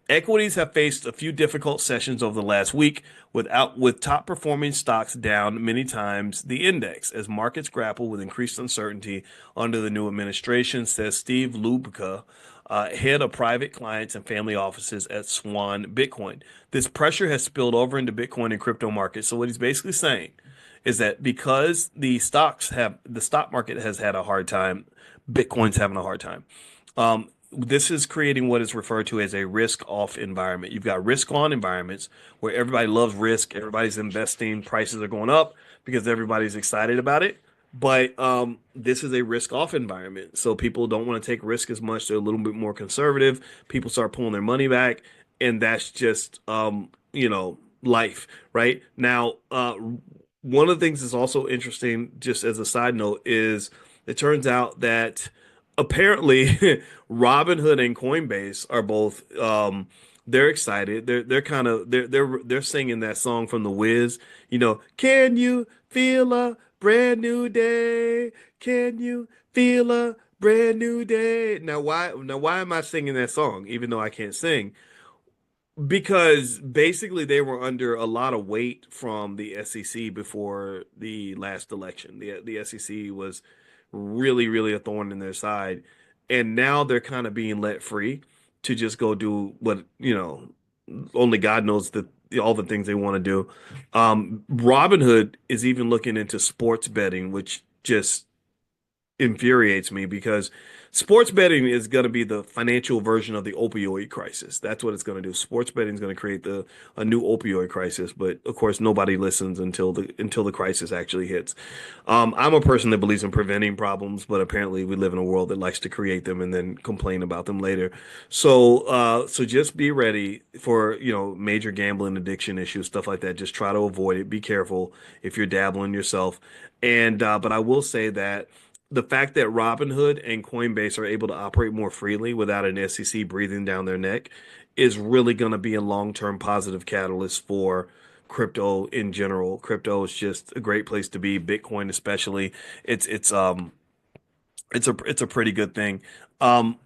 equities have faced a few difficult sessions over the last week, with top performing stocks down many times the index as markets grapple with increased uncertainty under the new administration, says Steve Lubka, head of private clients and family offices at Swan Bitcoin. This pressure has spilled over into Bitcoin and crypto markets. So what he's basically saying is that because the stock market has had a hard time, Bitcoin's having a hard time. This is creating what is referred to as a risk-off environment. You've got risk-on environments where everybody loves risk, everybody's investing, prices are going up because everybody's excited about it. But this is a risk-off environment, so people don't want to take risk as much. They're a little bit more conservative. People start pulling their money back, and that's just life, right? Now, one of the things that's also interesting, just as a side note, is it turns out that apparently Robinhood and Coinbase are both they're excited. They're kind of they're singing that song from The Wiz, can you feel a brand new day? Can you feel a brand new day? Now why am I singing that song even though I can't sing? Because basically they were under a lot of weight from the SEC before the last election. The SEC was really, really a thorn in their side. And now they're kind of being let free to just go do what, only God knows all the things they want to do. Robinhood is even looking into sports betting, which just infuriates me because sports betting is going to be the financial version of the opioid crisis. That's what it's going to do. Sports betting is going to create a new opioid crisis, but of course nobody listens until the crisis actually hits. I'm a person that believes in preventing problems, but apparently we live in a world that likes to create them and then complain about them later. So just be ready for major gambling addiction issues, stuff like that. Just try to avoid it. Be careful if you're dabbling yourself. And but I will say that the fact that Robinhood and Coinbase are able to operate more freely without an SEC breathing down their neck is really going to be a long-term positive catalyst for crypto in general. Crypto is just a great place to be, Bitcoin especially. It's a pretty good thing. Um,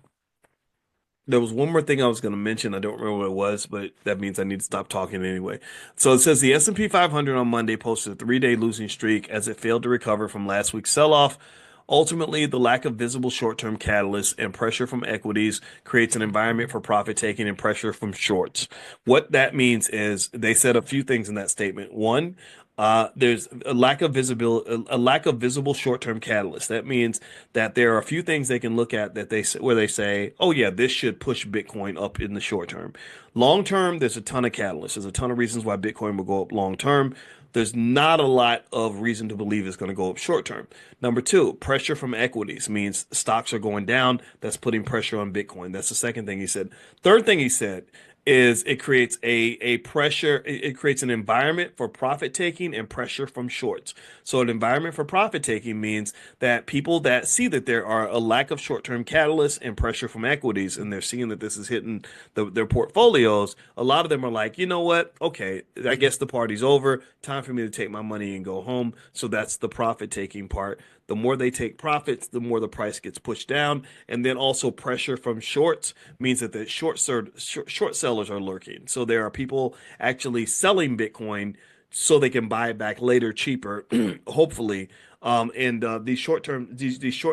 there was one more thing I was going to mention. I don't remember what it was, but that means I need to stop talking anyway. So it says the S&P 500 on Monday posted a three-day losing streak as it failed to recover from last week's sell-off. Ultimately, the lack of visible short-term catalysts and pressure from equities creates an environment for profit taking and pressure from shorts. What that means is they said a few things in that statement. One, there's a lack of visible short-term catalysts. That means that there are a few things they can look at where they say, "Oh yeah, this should push Bitcoin up in the short term." Long term, there's a ton of catalysts. There's a ton of reasons why Bitcoin will go up long term. There's not a lot of reason to believe it's going to go up short term. Number two, pressure from equities means stocks are going down. That's putting pressure on Bitcoin. That's the second thing he said. Third thing he said is it creates a pressure, it creates an environment for profit taking and pressure from shorts. So an environment for profit taking means that people that see that there are a lack of short-term catalysts and pressure from equities, and they're seeing that this is hitting their portfolios, a lot of them are like, you know what? Okay, I guess the party's over. Time for me to take my money and go home. So that's the profit taking part. The more they take profits, the more the price gets pushed down. And then also pressure from shorts means that the short sellers are lurking. So there are people actually selling Bitcoin so they can buy it back later cheaper, hopefully. And these short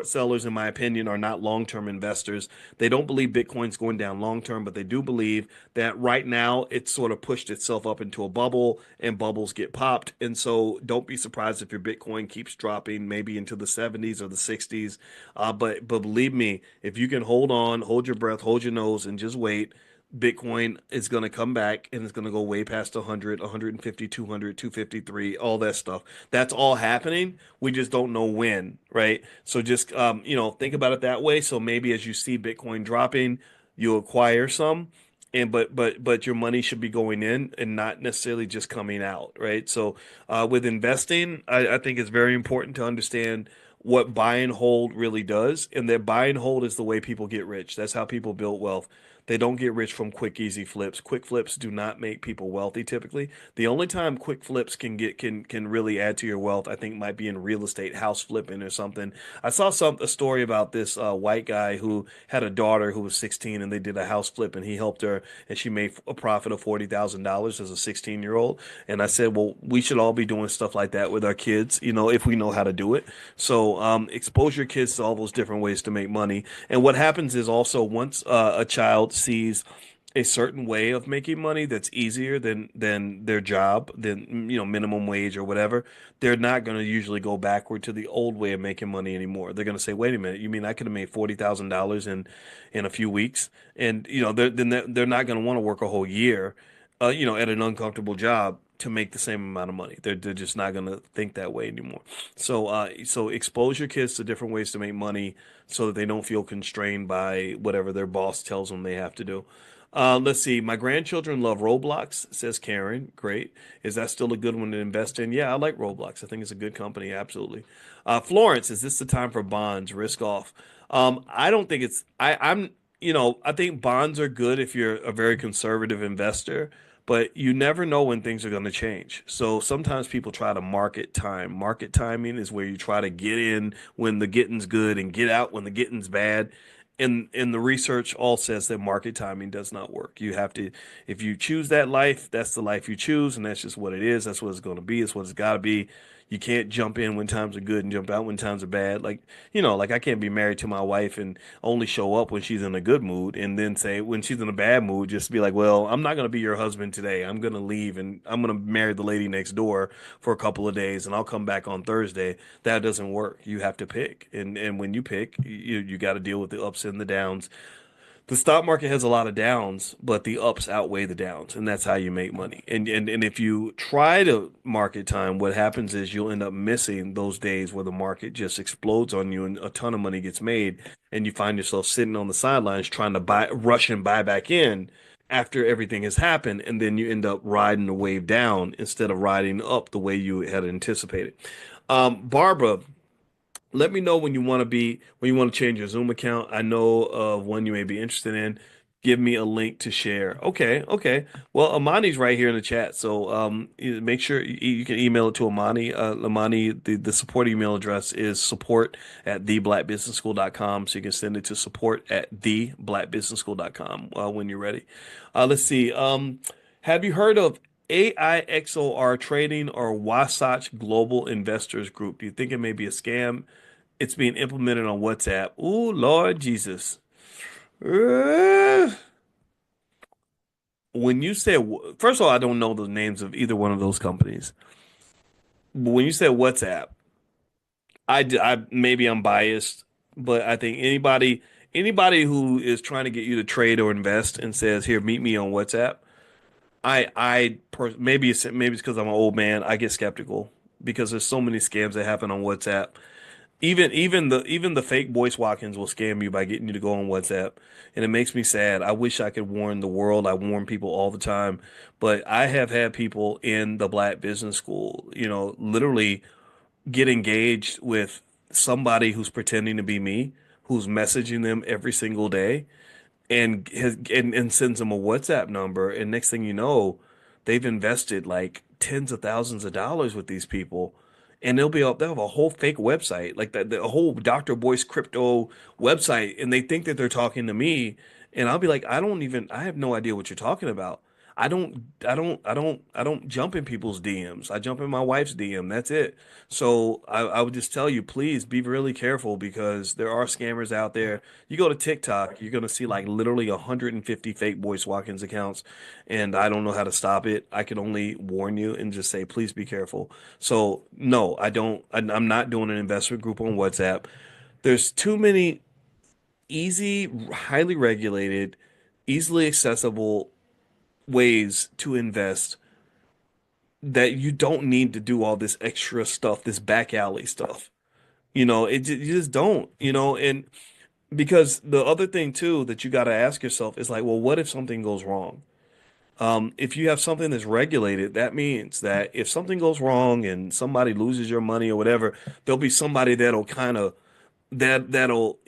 sellers, in my opinion, are not long-term investors. They don't believe Bitcoin's going down long-term, but they do believe that right now it's sort of pushed itself up into a bubble and bubbles get popped. And so don't be surprised if your Bitcoin keeps dropping maybe into the 70s or the 60s. But believe me, if you can hold on, hold your breath, hold your nose, and just wait, Bitcoin is going to come back and it's going to go way past 100, 150, 200, 253, all that stuff. That's all happening. We just don't know when, right? So just think about it that way. So maybe as you see Bitcoin dropping, you acquire some. and but your money should be going in and not necessarily just coming out, right? So with investing, I think it's very important to understand what buy and hold really does, and that buy and hold is the way people get rich. That's how people build wealth. They don't get rich from quick, easy flips. Quick flips do not make people wealthy typically. The only time quick flips can really add to your wealth, I think, might be in real estate, house flipping or something. I saw a story about this white guy who had a daughter who was 16, and they did a house flip, and he helped her, and she made a profit of $40,000 as a 16-year-old. And I said, well, we should all be doing stuff like that with our kids, if we know how to do it. So expose your kids to all those different ways to make money. And what happens is also once a child sees a certain way of making money that's easier than their job, than minimum wage or whatever, they're not going to usually go backward to the old way of making money anymore. They're going to say, "Wait a minute, you mean I could have made $40,000 in a few weeks?" And they're not going to want to work a whole year, at an uncomfortable job to make the same amount of money. They're just not going to think that way anymore. So expose your kids to different ways to make money so that they don't feel constrained by whatever their boss tells them they have to do. Let's see. My grandchildren love Roblox, says Karen. Great. Is that still a good one to invest in? Yeah, I like Roblox. I think it's a good company. Absolutely. Florence, is this the time for bonds? Risk off. I don't think it's. I think bonds are good if you're a very conservative investor, but you never know when things are going to change. So sometimes people try to market time. Market timing is where you try to get in when the getting's good and get out when the getting's bad. And the research all says that market timing does not work. You have to, if you choose that life, that's the life you choose, and that's just what it is. That's what it's going to be. It's what it's got to be. You can't jump in when times are good and jump out when times are bad. Like I can't be married to my wife and only show up when she's in a good mood and then say when she's in a bad mood, just be like, well, I'm not going to be your husband today. I'm going to leave and I'm going to marry the lady next door for a couple of days and I'll come back on Thursday. That doesn't work. You have to pick. And when you pick, you got to deal with the ups and the downs. The stock market has a lot of downs, but the ups outweigh the downs, and that's how you make money. And if you try to market time, what happens is you'll end up missing those days where the market just explodes on you and a ton of money gets made, and you find yourself sitting on the sidelines trying to rush and buy back in after everything has happened, and then you end up riding the wave down instead of riding up the way you had anticipated. Barbara, let me know when you want to change your Zoom account. I know of one you may be interested in. Give me a link to share. Okay, okay. Well, Amani's right here in the chat, so make sure you can email it to Amani. Amani, the support email address is support at theblackbusinessschool.com. So you can send it to support at theblackbusinessschool.com when you're ready. Let's see. Have you heard of AIXOR Trading or Wasatch Global Investors Group? Do you think it may be a scam? It's being implemented on WhatsApp. Ooh, Lord Jesus. Uh, When you said, first of all, I don't know the names of either one of those companies. But when you said WhatsApp, maybe I'm biased, but I think anybody who is trying to get you to trade or invest and says, "Here, meet me on WhatsApp," maybe it's because I'm an old man. I get skeptical because there's so many scams that happen on WhatsApp. Even the fake Boyce Watkins will scam you by getting you to go on WhatsApp, and it makes me sad. I wish I could warn the world. I warn people all the time, but I have had people in the Black Business School, literally get engaged with somebody who's pretending to be me, who's messaging them every single day, and sends them a WhatsApp number, and next thing you know, they've invested like tens of thousands of dollars with these people, and they'll have a whole fake website, like the whole Dr. Boyce crypto website, and they think that they're talking to me, and I'll be like, I have no idea what you're talking about. I don't jump in people's DMs. I jump in my wife's DM. That's it. So I would just tell you, please be really careful because there are scammers out there. You go to TikTok, you're gonna see like literally 150 fake Boyce Watkins accounts, and I don't know how to stop it. I can only warn you and just say, please be careful. So no, I don't. I'm not doing an investment group on WhatsApp. There's too many easy, highly regulated, easily accessible ways to invest that you don't need to do all this extra stuff, this back alley stuff. You just don't, and because the other thing too that you got to ask yourself is like, well, what if something goes wrong? If you have something that's regulated, that means that if something goes wrong and somebody loses your money or whatever, there'll be somebody that'll kind of that'll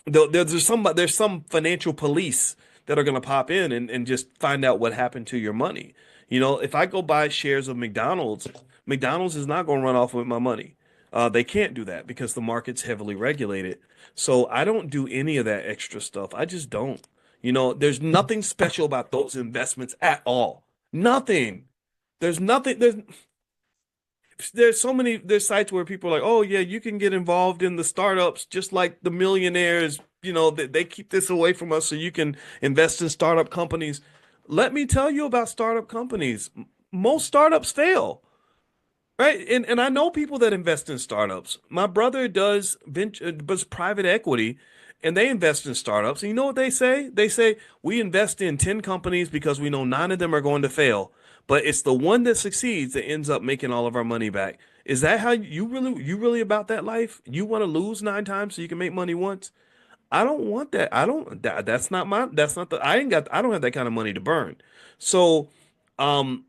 there's some financial police that are going to pop in and just find out what happened to your money. If I go buy shares of McDonald's, McDonald's is not going to run off with my money. They can't do that because the market's heavily regulated. So I don't do any of that extra stuff. I just don't. There's nothing special about those investments at all. Nothing. There's nothing. There's so many there's sites where people are like, oh yeah, you can get involved in the startups just like the millionaires, they keep this away from us so you can invest in startup companies. Let me tell you about startup companies. Most startups fail. Right. And I know people that invest in startups. My brother does private equity and they invest in startups. And you know what they say? They say we invest in 10 companies because we know nine of them are going to fail, but it's the one that succeeds that ends up making all of our money back. Is that how you really about that life? You want to lose nine times so you can make money once? I don't want that. I don't that's not the I don't have that kind of money to burn. So, um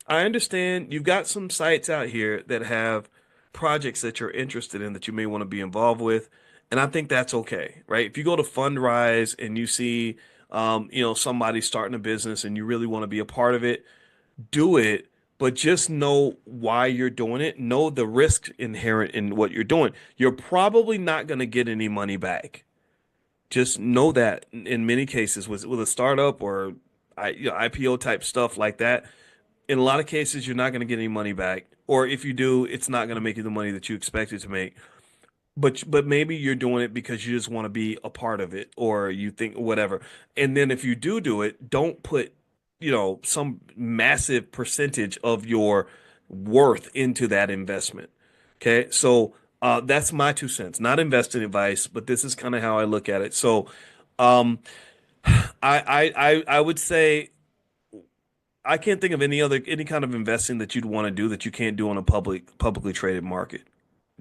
I understand you've got some sites out here that have projects that you're interested in that you may want to be involved with, and I think that's okay, right? If you go to Fundrise and you see, somebody starting a business and you really want to be a part of it, do it, but just know why you're doing it. Know the risk inherent in what you're doing. You're probably not going to get any money back. Just know that in many cases with a startup or IPO type stuff like that, in a lot of cases, you're not going to get any money back. Or if you do, it's not going to make you the money that you expected to make. But maybe you're doing it because you just want to be a part of it or you think whatever. And then if you do it, don't put, some massive percentage of your worth into that investment. Okay? So that's my 2 cents. Not investing advice, but this is kind of how I look at it. So um I would say I can't think of any kind of investing that you'd want to do that you can't do on a publicly traded market.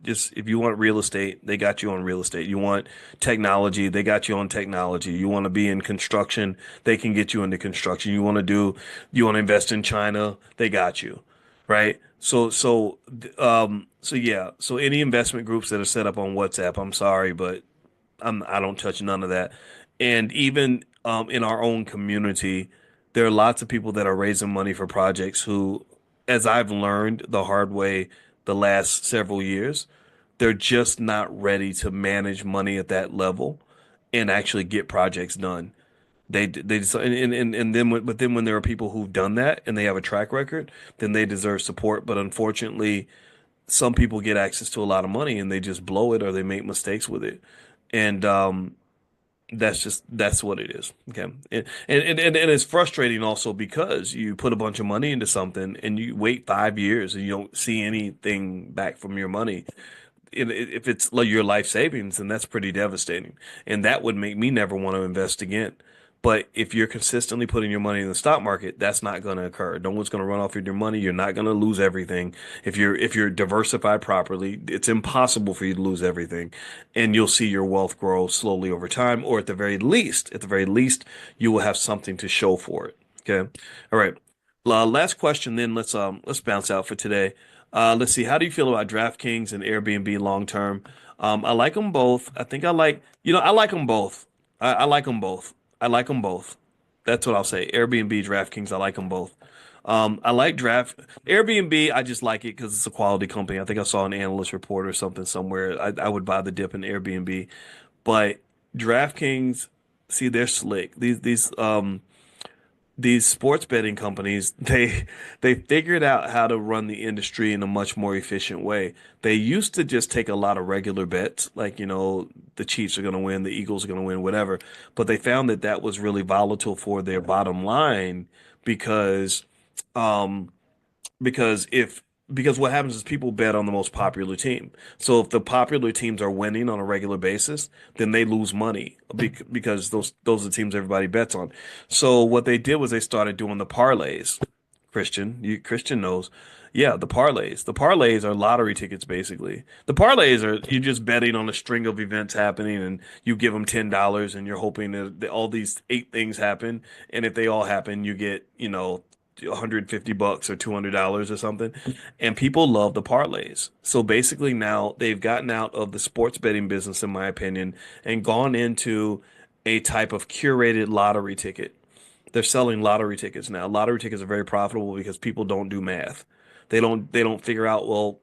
Just if you want real estate, they got you on real estate. You want technology, they got you on technology. You want to be in construction, they can get you into construction. You want to invest in China, they got you, right? So yeah. So any investment groups that are set up on WhatsApp, I'm sorry, but I don't touch none of that. And even in our own community, there are lots of people that are raising money for projects who, as I've learned the hard way the last several years, they're just not ready to manage money at that level and actually get projects done. They just and then but then when there are people who've done that and they have a track record, then they deserve support. But unfortunately, some people get access to a lot of money and they just blow it or they make mistakes with it. And that's what it is. Okay. And it's frustrating also because you put a bunch of money into something and you wait 5 years and you don't see anything back from your money. If it's like your life savings, then that's pretty devastating. And that would make me never want to invest again. But if you're consistently putting your money in the stock market, that's not going to occur. No one's going to run off with your money. You're not going to lose everything. If you're diversified properly, it's impossible for you to lose everything, and you'll see your wealth grow slowly over time. Or at the very least, you will have something to show for it. Okay. All right. Last question. Then let's bounce out for today. Let's see. How do you feel about DraftKings and Airbnb long term? I like them both. I think I like them both. I like them both. I like them both. That's what I'll say. Airbnb, DraftKings, I like them both. I like Airbnb. I just like it because it's a quality company. I think I saw an analyst report or something somewhere. I would buy the dip in Airbnb, but DraftKings, see, they're slick. These sports betting companies, they figured out how to run the industry in a much more efficient way. They used to just take a lot of regular bets, like, the Chiefs are going to win, the Eagles are going to win, whatever. But they found that that was really volatile for their bottom line because um, because if because what happens is people bet on the most popular team. So if the popular teams are winning on a regular basis, then they lose money because those are the teams everybody bets on. So what they did was they started doing the parlays Christian knows. Yeah, the parlays. The parlays are lottery tickets basically. The parlays are you're just betting on a string of events happening and you give them $10 and you're hoping that all these eight things happen and if they all happen you get, 150 bucks or $200 or something. And people love the parlays. So basically now they've gotten out of the sports betting business in my opinion and gone into a type of curated lottery ticket. They're selling lottery tickets now. Lottery tickets are very profitable because people don't do math. They don't figure out, well,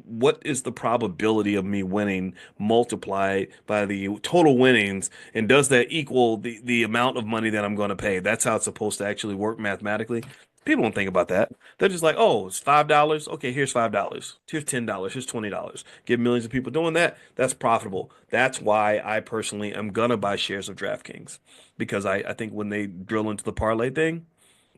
what is the probability of me winning multiplied by the total winnings, and does that equal the amount of money that I'm going to pay? That's how it's supposed to actually work mathematically. People don't think about that. They're just like, oh, it's $5. Okay, here's $5. Here's $10. Here's $20. Get millions of people doing that. That's profitable. That's why I personally am gonna buy shares of DraftKings because I think when they drill into the parlay thing,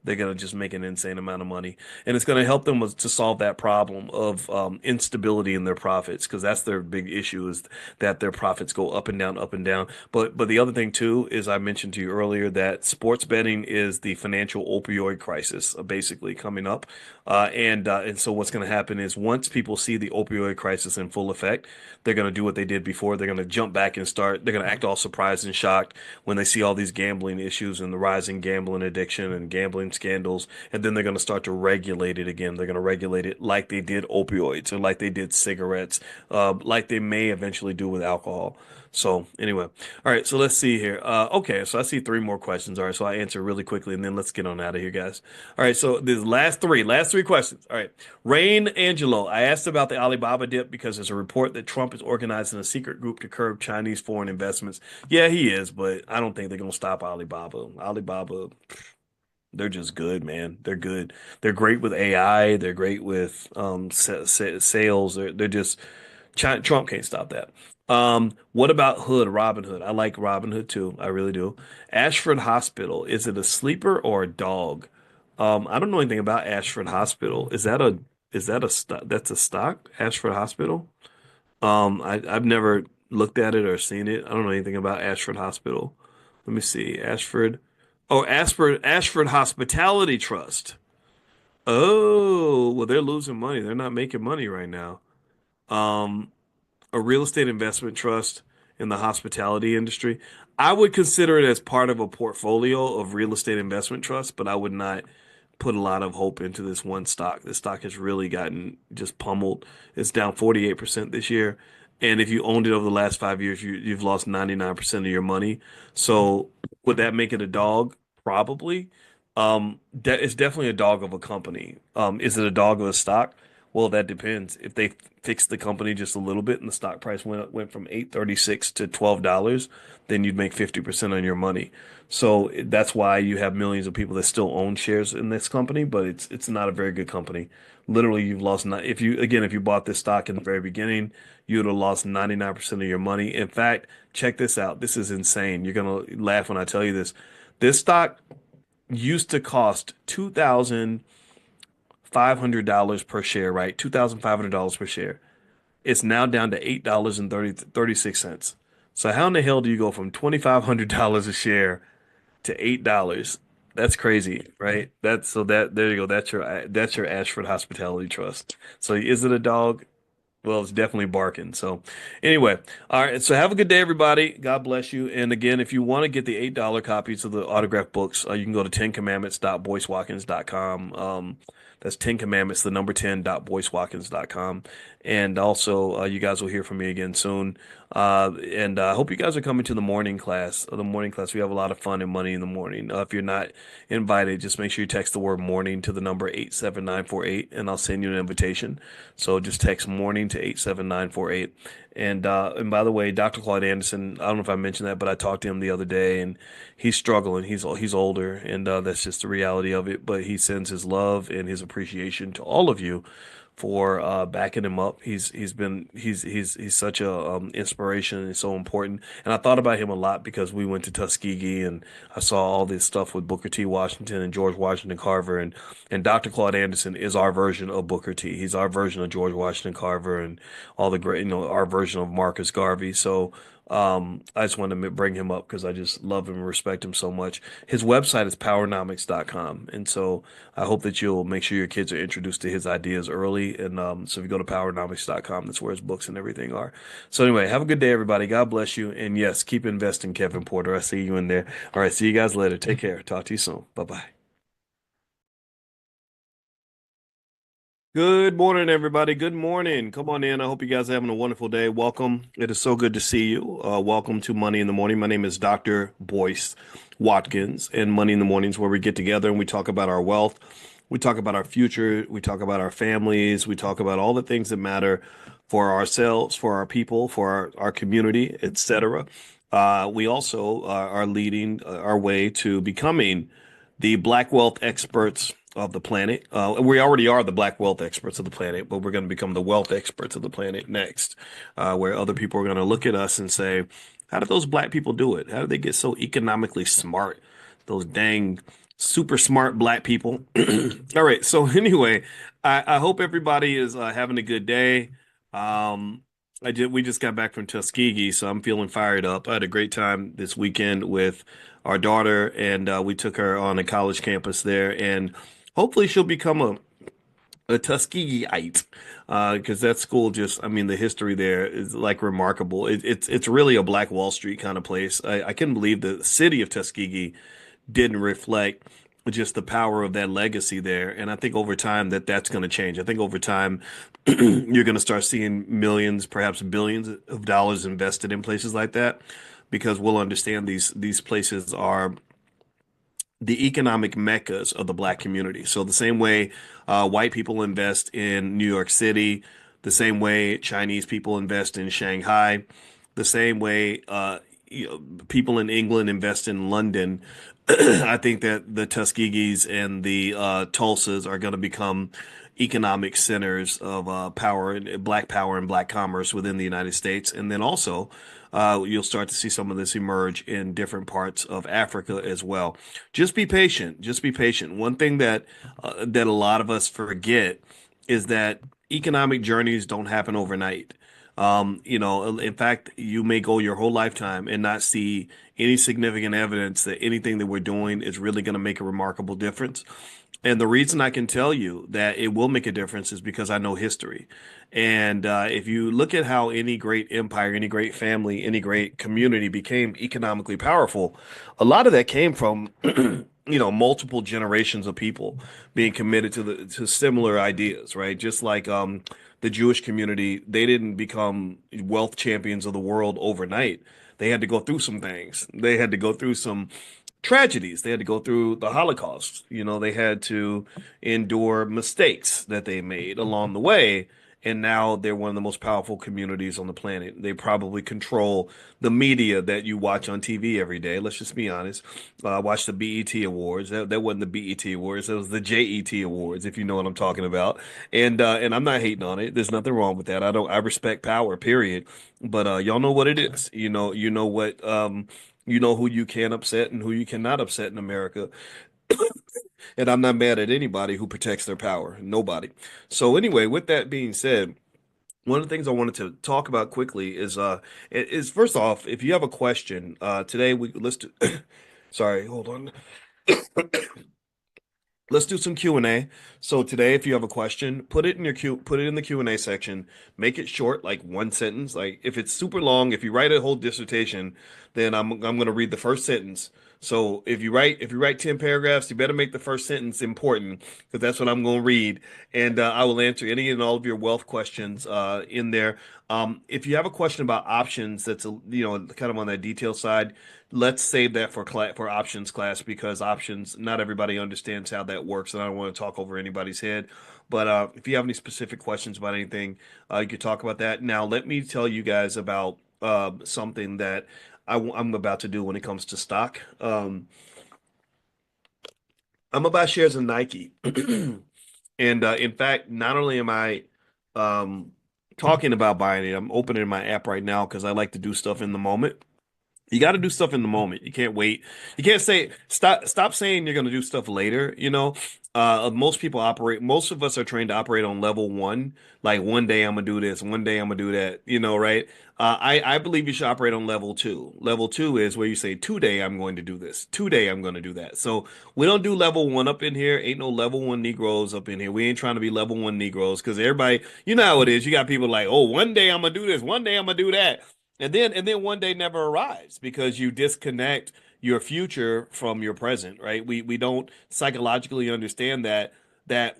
they're going to just make an insane amount of money. And it's going to help them to solve that problem of instability in their profits because that's their big issue is that their profits go up and down, up and down. But the other thing too is I mentioned to you earlier that sports betting is the financial opioid crisis basically coming up. And so what's going to happen is once people see the opioid crisis in full effect, they're going to do what they did before. They're going to jump back and they're going to act all surprised and shocked when they see all these gambling issues and the rising gambling addiction and gambling scandals. And then they're going to start to regulate it again. They're going to regulate it like they did opioids or like they did cigarettes, like they may eventually do with alcohol. So anyway, all right. So let's see here. Okay, so I see three more questions. All right, so I answer really quickly, and then let's get on out of here, guys. All right, so the last three questions. All right, Rain Angelo. I asked about the Alibaba dip because there's a report that Trump is organizing a secret group to curb Chinese foreign investments. Yeah, he is, but I don't think they're gonna stop Alibaba. Alibaba, they're just good, man. They're good. They're great with AI. They're great with sales. They're just Trump can't stop that. What about Hood, Robin Hood? I like Robin Hood too. I really do. Ashford Hospital, is it a sleeper or a dog? I don't know anything about Ashford Hospital. Is that a stock? That's a stock, Ashford Hospital? I've never looked at it or seen it. I don't know anything about Ashford Hospital. Let me see. Ashford. Oh, Ashford Hospitality Trust. Oh, well, they're losing money. They're not making money right now. Um, a real estate investment trust in the hospitality industry. I would consider it as part of a portfolio of real estate investment trusts, but I would not put a lot of hope into this one stock. This stock has really gotten just pummeled. It's down 48% this year. And if you owned it over the last 5 years, you've lost 99% of your money. So would that make it a dog? Probably. It's definitely a dog of a company. Is it a dog of a stock? Well, that depends. If they fixed the company just a little bit and the stock price went from 8.36 to $12, then you'd make 50% on your money. So that's why you have millions of people that still own shares in this company, but it's not a very good company. Literally, you've lost not if you bought this stock in the very beginning, you would have lost 99% of your money. In fact, check this out. This is insane. You're gonna laugh when I tell you this. This stock used to cost $2,500 per share, right? $2,500 per share. It's now down to $8.36. So how in the hell do you go from $2,500 a share to $8? That's crazy, right? That's so that there you go. That's your Ashford Hospitality Trust. So is it a dog? Well, it's definitely barking. So, anyway, all right. So, have a good day, everybody. God bless you. And again, if you want to get the $8 copies of the autographed books, you can go to 10commandments.boycewatkins.com. That's 10 Commandments, the number 10.boycewatkins.com. And also, you guys will hear from me again soon. And I hope you guys are coming to the morning class. The morning class, we have a lot of fun and money in the morning. If you're not invited, just make sure you text the word morning to the number 87948, and I'll send you an invitation. So just text morning to 87948. And by the way, Dr. Claude Anderson, I don't know if I mentioned that, but I talked to him the other day, and he's struggling. He's older, and that's just the reality of it. But he sends his love and his appreciation to all of you for backing him up. He's such a inspiration and so important. And I thought about him a lot because we went to Tuskegee and I saw all this stuff with Booker T. Washington and George Washington Carver and Dr. Claude Anderson is our version of Booker T. He's our version of George Washington Carver and all the great, our version of Marcus Garvey. So I just wanted to bring him up because I just love him and respect him so much. His website is powernomics.com. And so I hope that you'll make sure your kids are introduced to his ideas early. And so if you go to powernomics.com, that's where his books and everything are. So anyway, have a good day, everybody. God bless you. And yes, keep investing, Kevin Porter. I see you in there. All right. See you guys later. Take care. Talk to you soon. Bye bye. Good morning, everybody. Good morning. Come on in. I hope you guys are having a wonderful day. Welcome. It is so good to see you. Welcome to Money in the Morning. My name is Dr. Boyce Watkins, and Money in the Morning is where we get together and we talk about our wealth. We talk about our future. We talk about our families. We talk about all the things that matter for ourselves, for our people, for our community, etc. We also are leading our way to becoming the Black wealth experts of the planet. We already are the Black wealth experts of the planet, but we're going to become the wealth experts of the planet next, where other people are going to look at us and say, how did those Black people do it? How did they get so economically smart? Those dang super smart Black people. All right. So anyway, I hope everybody is having a good day. Um, we just got back from Tuskegee, so I'm feeling fired up. I had a great time this weekend with our daughter, and we took her on a college campus there, and hopefully she'll become a Tuskegeeite, because that school just, I mean, the history there is like remarkable. It's really a Black Wall Street kind of place. I couldn't believe the city of Tuskegee didn't reflect just the power of that legacy there. And I think over time that's going to change. I think over time you're going to start seeing millions, perhaps billions of dollars invested in places like that because we'll understand these places are the economic meccas of the Black community. So the same way white people invest in New York City, the same way Chinese people invest in Shanghai, the same way people in England invest in London. I think that the Tuskegees and the Tulsas are going to become economic centers of power and black commerce within the United States. And then also, you'll start to see some of this emerge in different parts of Africa as well. Just be patient. Just be patient. One thing that a lot of us forget is that economic journeys don't happen overnight. In fact, you may go your whole lifetime and not see any significant evidence that anything that we're doing is really going to make a remarkable difference. And the reason I can tell you that it will make a difference is because I know history. And if you look at how any great empire, any great family, any great community became economically powerful, a lot of that came from, multiple generations of people being committed to similar ideas, right? Just like the Jewish community, they didn't become wealth champions of the world overnight. They had to go through some things. They had to go through some tragedies. They had to go through the Holocaust. They had to endure mistakes that they made along the way. And now they're one of the most powerful communities on the planet. They probably control the media that you watch on TV every day. Let's just be honest. Watch the BET Awards. That wasn't the BET Awards. That was the JET Awards, if you know what I'm talking about. And I'm not hating on it. There's nothing wrong with that. I respect power, period. But y'all know what it is. You know who you can upset and who you cannot upset in America. And I'm not mad at anybody who protects their power. Nobody. So anyway, with that being said, one of the things I wanted to talk about quickly is first off, if you have a question, today let's do sorry, hold on. Let's do some Q&A. So today, if you have a question, put it in the Q&A section. Make it short, like one sentence. Like if it's super long, if you write a whole dissertation, then I'm going to read the first sentence. So if you write 10 paragraphs, you better make the first sentence important because that's what I'm going to read. And I will answer any and all of your wealth questions in there. If you have a question about options, that's kind of on that detail side, let's save that for options class because options, not everybody understands how that works, and I don't want to talk over anybody's head. But if you have any specific questions about anything, you could talk about that. Now, let me tell you guys about something that I'm about to do when it comes to stock. I'm about shares in Nike, and in fact, not only am I um, talking about buying it, I'm opening my app right now because I like to do stuff in the moment. You got to do stuff in the moment. You can't wait. You can't say stop saying you're going to do stuff later, Most people operate, most of us are trained to operate on level one. Like one day I'm gonna do this, one day I'm gonna do that, right? I believe you should operate on level two. Level two is where you say, today I'm going to do this, today I'm going to do that. So we don't do level one up in here. Ain't no level one Negroes up in here. We ain't trying to be level one Negroes because everybody, you know how it is. You got people like, oh, one day I'm gonna do this, one day I'm gonna do that. And then one day never arrives because you disconnect your future from your present, right? We don't psychologically understand that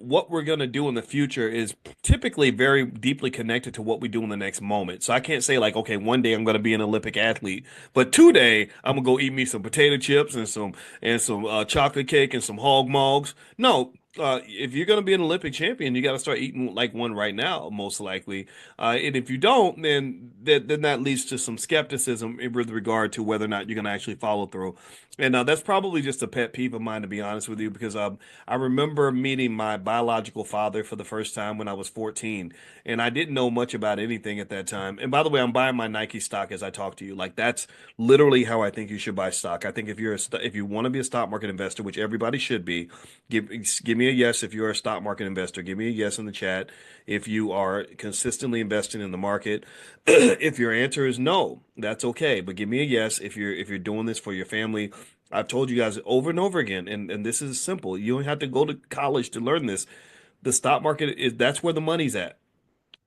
what we're going to do in the future is typically very deeply connected to what we do in the next moment. So I can't say like, okay, one day I'm going to be an Olympic athlete, but today I'm gonna go eat me some potato chips and some chocolate cake and some hog mogs. No, if you're going to be an Olympic champion, you got to start eating like one right now, most likely. And if you don't, then that leads to some skepticism with regard to whether or not you're going to actually follow through. And that's probably just a pet peeve of mine, to be honest with you, because I remember meeting my biological father for the first time when I was 14, and I didn't know much about anything at that time. And by the way, I'm buying my Nike stock as I talk to you. Like that's literally how I think you should buy stock. I think if you want to be a stock market investor, which everybody should be, give me a yes if you're a stock market investor. Give me a yes in the chat if you are consistently investing in the market. If your answer is no, that's okay. But give me a yes if you're doing this for your family. I've told you guys over and over again, and this is simple. You don't have to go to college to learn this. The stock market is that's where the money's at.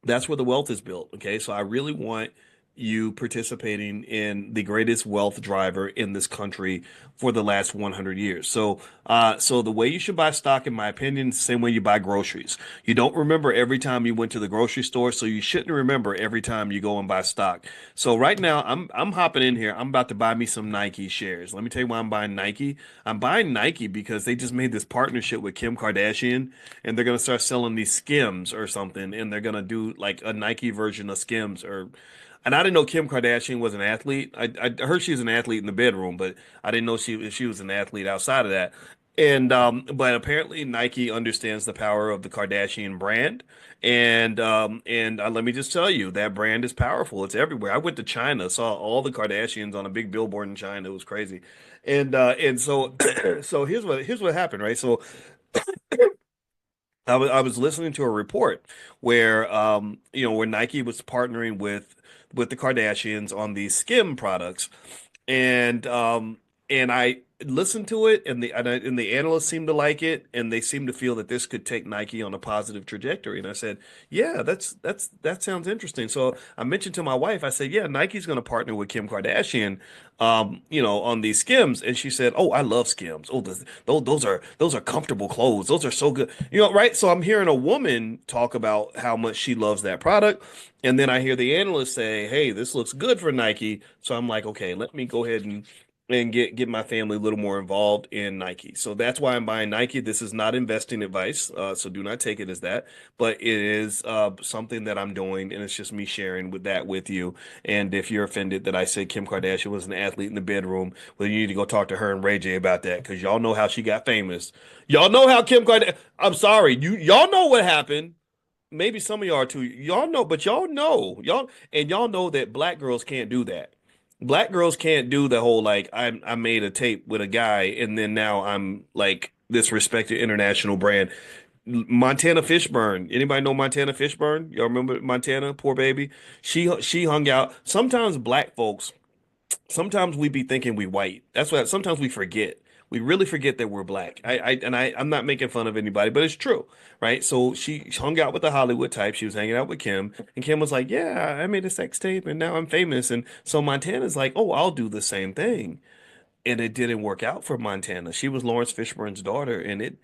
That's where the wealth is built. Okay. So I really want you participating in the greatest wealth driver in this country for the last 100 years. So the way you should buy stock, in my opinion, is the same way you buy groceries. You don't remember every time you went to the grocery store, so you shouldn't remember every time you go and buy stock. So right now, I'm hopping in here. I'm about to buy me some Nike shares. Let me tell you why I'm buying Nike. I'm buying Nike because they just made this partnership with Kim Kardashian, and they're gonna start selling these Skims or something, and they're gonna do like a Nike version of Skims or. And I didn't know Kim Kardashian was an athlete. I heard she was an athlete in the bedroom, but I didn't know she was an athlete outside of that. And but apparently Nike understands the power of the Kardashian brand. And let me just tell you, that brand is powerful. It's everywhere. I went to China, saw all the Kardashians on a big billboard in China. It was crazy. And so so here's what happened, right? So I was listening to a report where where Nike was partnering with the Kardashians on these skim products, and I listened to it, and the analysts seemed to like it, and they seemed to feel that this could take Nike on a positive trajectory. And I said, yeah, that sounds interesting. So I mentioned to my wife, I said, yeah, Nike's going to partner with Kim Kardashian, on these Skims, and she said, oh, I love Skims. Oh, those are comfortable clothes. Those are so good, right? So I'm hearing a woman talk about how much she loves that product. And then I hear the analyst say, "Hey, this looks good for Nike." So I'm like, "Okay, let me go ahead and get my family a little more involved in Nike." So that's why I'm buying Nike. This is not investing advice, so do not take it as that. But it is something that I'm doing, and it's just me sharing with you. And if you're offended that I said Kim Kardashian was an athlete in the bedroom, well, you need to go talk to her and Ray J about that because y'all know how she got famous. Y'all know how Kim Kardashian. I'm sorry, y'all know what happened. Maybe some of y'all are too. Y'all know, but y'all know that black girls can't do that. Black girls can't do the whole like I made a tape with a guy and then now I'm like this respected international brand. Montana Fishburne. Anybody know Montana Fishburne? Y'all remember Montana? Poor baby. She hung out. Sometimes black folks sometimes we be thinking we white. That's what sometimes we forget. We really forget that we're black. I'm not making fun of anybody, but it's true, right? So she hung out with the Hollywood type. She was hanging out with Kim, and Kim was like, "Yeah, I made a sex tape, and now I'm famous." And so Montana's like, "Oh, I'll do the same thing." And it didn't work out for Montana. She was Lawrence Fishburne's daughter, and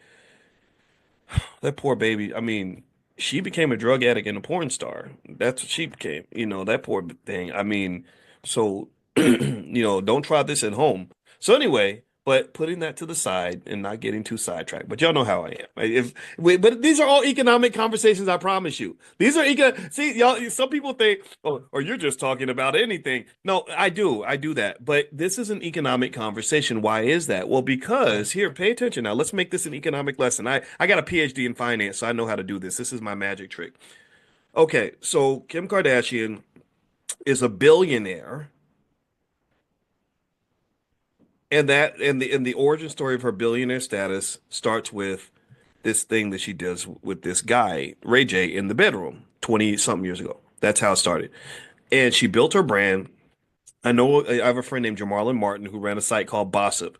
that poor baby. I mean, she became a drug addict and a porn star. That's what she became. That poor thing. I mean, so don't try this at home. So anyway, but putting that to the side and not getting too sidetracked. But y'all know how I am. But these are all economic conversations. I promise you. These are See, y'all. Some people think, oh, or you're just talking about anything. No, I do. I do that. But this is an economic conversation. Why is that? Well, because here, pay attention now. Let's make this an economic lesson. I got a PhD in finance, so I know how to do this. This is my magic trick. Okay, so Kim Kardashian is a billionaire, and the origin story of her billionaire status starts with this thing that she does with this guy, Ray J, in the bedroom 20 something years ago. That's how it started. And she built her brand. I know I have a friend named Jamarlin Martin who ran a site called Bossip.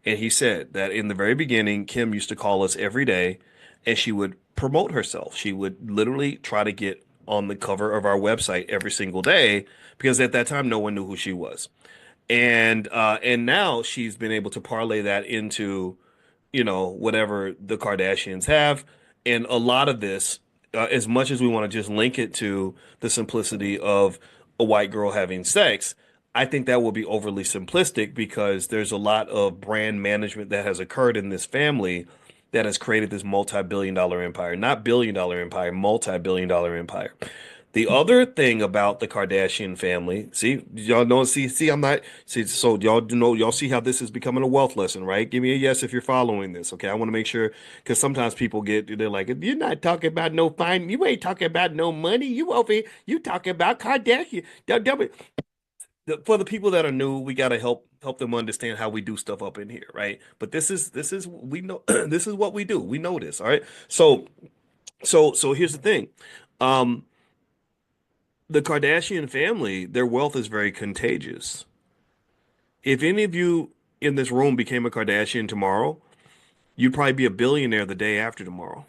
And he said that in the very beginning, Kim used to call us every day and she would promote herself. She would literally try to get on the cover of our website every single day because at that time no one knew who she was. And now she's been able to parlay that into, whatever the Kardashians have. And a lot of this, as much as we want to just link it to the simplicity of a white girl having sex, I think that will be overly simplistic because there's a lot of brand management that has occurred in this family that has created this multi-billion dollar empire, not billion dollar empire, multi-billion dollar empire. The other thing about the Kardashian family, see, y'all know, see, I'm not, see, so y'all know, y'all see how this is becoming a wealth lesson, right? Give me a yes if you're following this, okay? I want to make sure, because sometimes people they're like, you're not talking about no fine, you ain't talking about no money, you over here, you talking about Kardashian. For the people that are new, we got to help them understand how we do stuff up in here, right? But this is we know this is what we do. We know this, all right? So here's the thing. Um, the Kardashian family, their wealth is very contagious. If any of you in this room became a Kardashian tomorrow, you'd probably be a billionaire the day after tomorrow.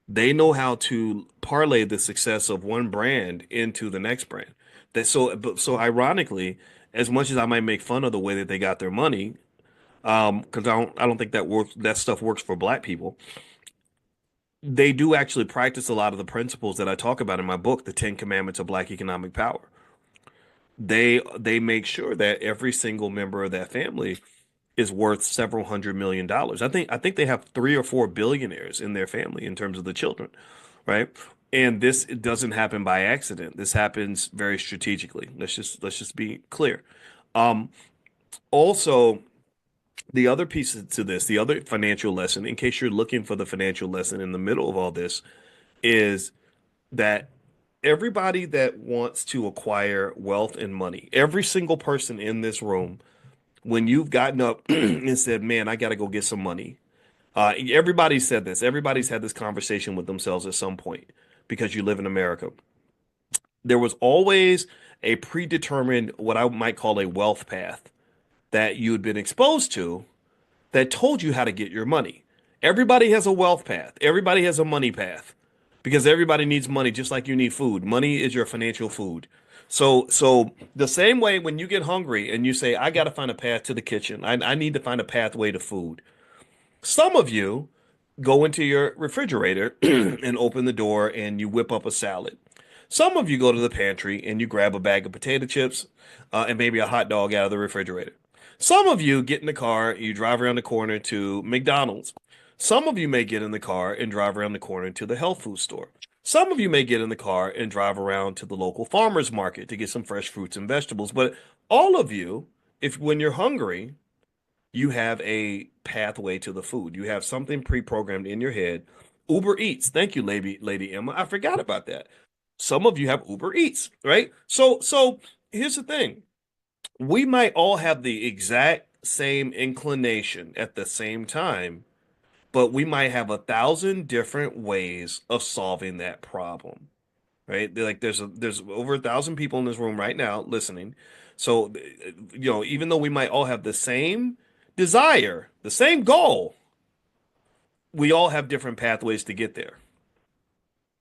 They know how to parlay the success of one brand into the next brand. So ironically, as much as I might make fun of the way that they got their money, because I don't think that stuff works for black people. They do actually practice a lot of the principles that I talk about in my book, The Ten Commandments of Black Economic Power. They make sure that every single member of that family is worth several $100 million. I think they have 3 or 4 billionaires in their family in terms of the children, right? And this it doesn't happen by accident. This happens very strategically. Let's just be clear. Um, Also, the other piece to this, the other financial lesson, in case you're looking for the financial lesson in the middle of all this, is that everybody that wants to acquire wealth and money, every single person in this room, when you've gotten up and said, "Man, I got to go get some money," everybody said this. Everybody's had this conversation with themselves at some point because you live in America. There was always a predetermined, what I might call a wealth path that you had been exposed to that told you how to get your money. Everybody has a wealth path. Everybody has a money path because everybody needs money just like you need food. Money is your financial food. So the same way when you get hungry and you say, I got to find a path to the kitchen. I need to find a pathway to food. Some of you go into your refrigerator and open the door and you whip up a salad. Some of you go to the pantry and you grab a bag of potato chips and maybe a hot dog out of the refrigerator. Some of you get in the car, you drive around the corner to McDonald's. Some of you may get in the car and drive around the corner to the health food store. Some of you may get in the car and drive around to the local farmer's market to get some fresh fruits and vegetables. But all of you, if when you're hungry, you have a pathway to the food. You have something pre-programmed in your head. Uber Eats. Thank you, Lady Emma. I forgot about that. Some of you have Uber Eats, right? So here's the thing. We might all have the exact same inclination at the same time, but we might have 1,000 different ways of solving that problem, right? Like there's over 1,000 people in this room right now listening. So, even though we might all have the same desire, the same goal, we all have different pathways to get there.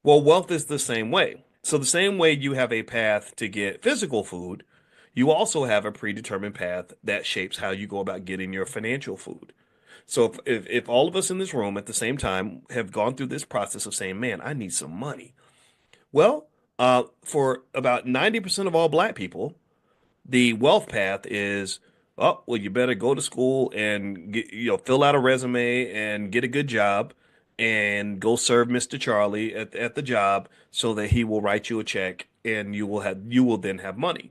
Well, wealth is the same way. So the same way you have a path to get physical food, you also have a predetermined path that shapes how you go about getting your financial food. So if all of us in this room at the same time have gone through this process of saying, man, I need some money. Well, for about 90% of all black people, the wealth path is, oh, well, you better go to school and fill out a resume and get a good job and go serve Mr. Charlie at the job so that he will write you a check and you will then have money.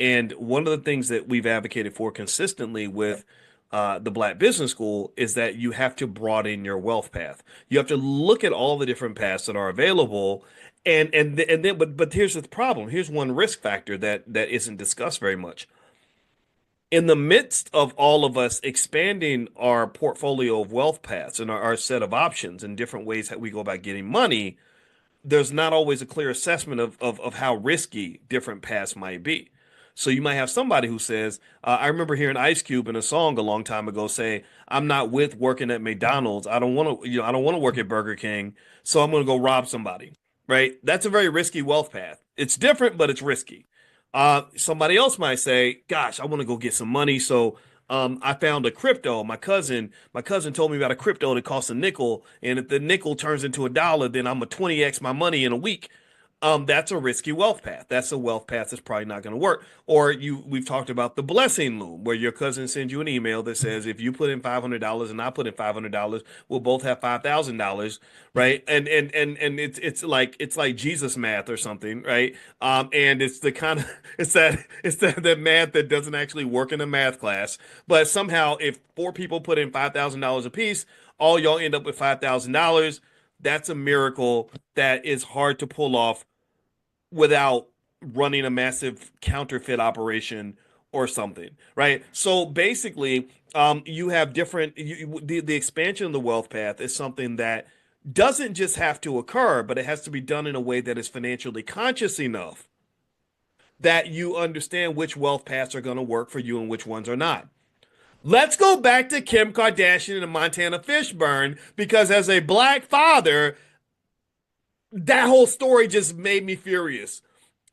And one of the things that we've advocated for consistently with the Black Business School is that you have to broaden your wealth path. You have to look at all the different paths that are available, and then but here's the problem. Here's one risk factor that isn't discussed very much. in the midst of all of us expanding our portfolio of wealth paths and our set of options and different ways that we go about getting money, there's not always a clear assessment of how risky different paths might be. So you might have somebody who says, I remember hearing Ice Cube in a song a long time ago say, "I'm not with working at McDonald's. I don't want to, I don't want to work at Burger King, so I'm going to go rob somebody." Right? That's a very risky wealth path. It's different, but it's risky. Somebody else might say, "Gosh, I want to go get some money, so I found a crypto. My cousin told me about a crypto that costs a nickel, and if the nickel turns into a dollar, then I'm a 20x my money in a week." That's a risky wealth path. That's a wealth path that's probably not going to work. Or we've talked about the blessing loom, where your cousin sends you an email that says if you put in $500 and I put in $500, we'll both have $5,000, right? And it's like Jesus math or something, right? And it's the kind of it's that math that doesn't actually work in a math class. But somehow, if four people put in $5,000 apiece, all y'all end up with $5,000. That's a miracle that is hard to pull off without running a massive counterfeit operation or something, right? So basically, you have the expansion of the wealth path is something that doesn't just have to occur, but it has to be done in a way that is financially conscious enough that you understand which wealth paths are going to work for you and which ones are not. Let's go back to Kim Kardashian and the Montana fish burn because as a black father, that whole story just made me furious.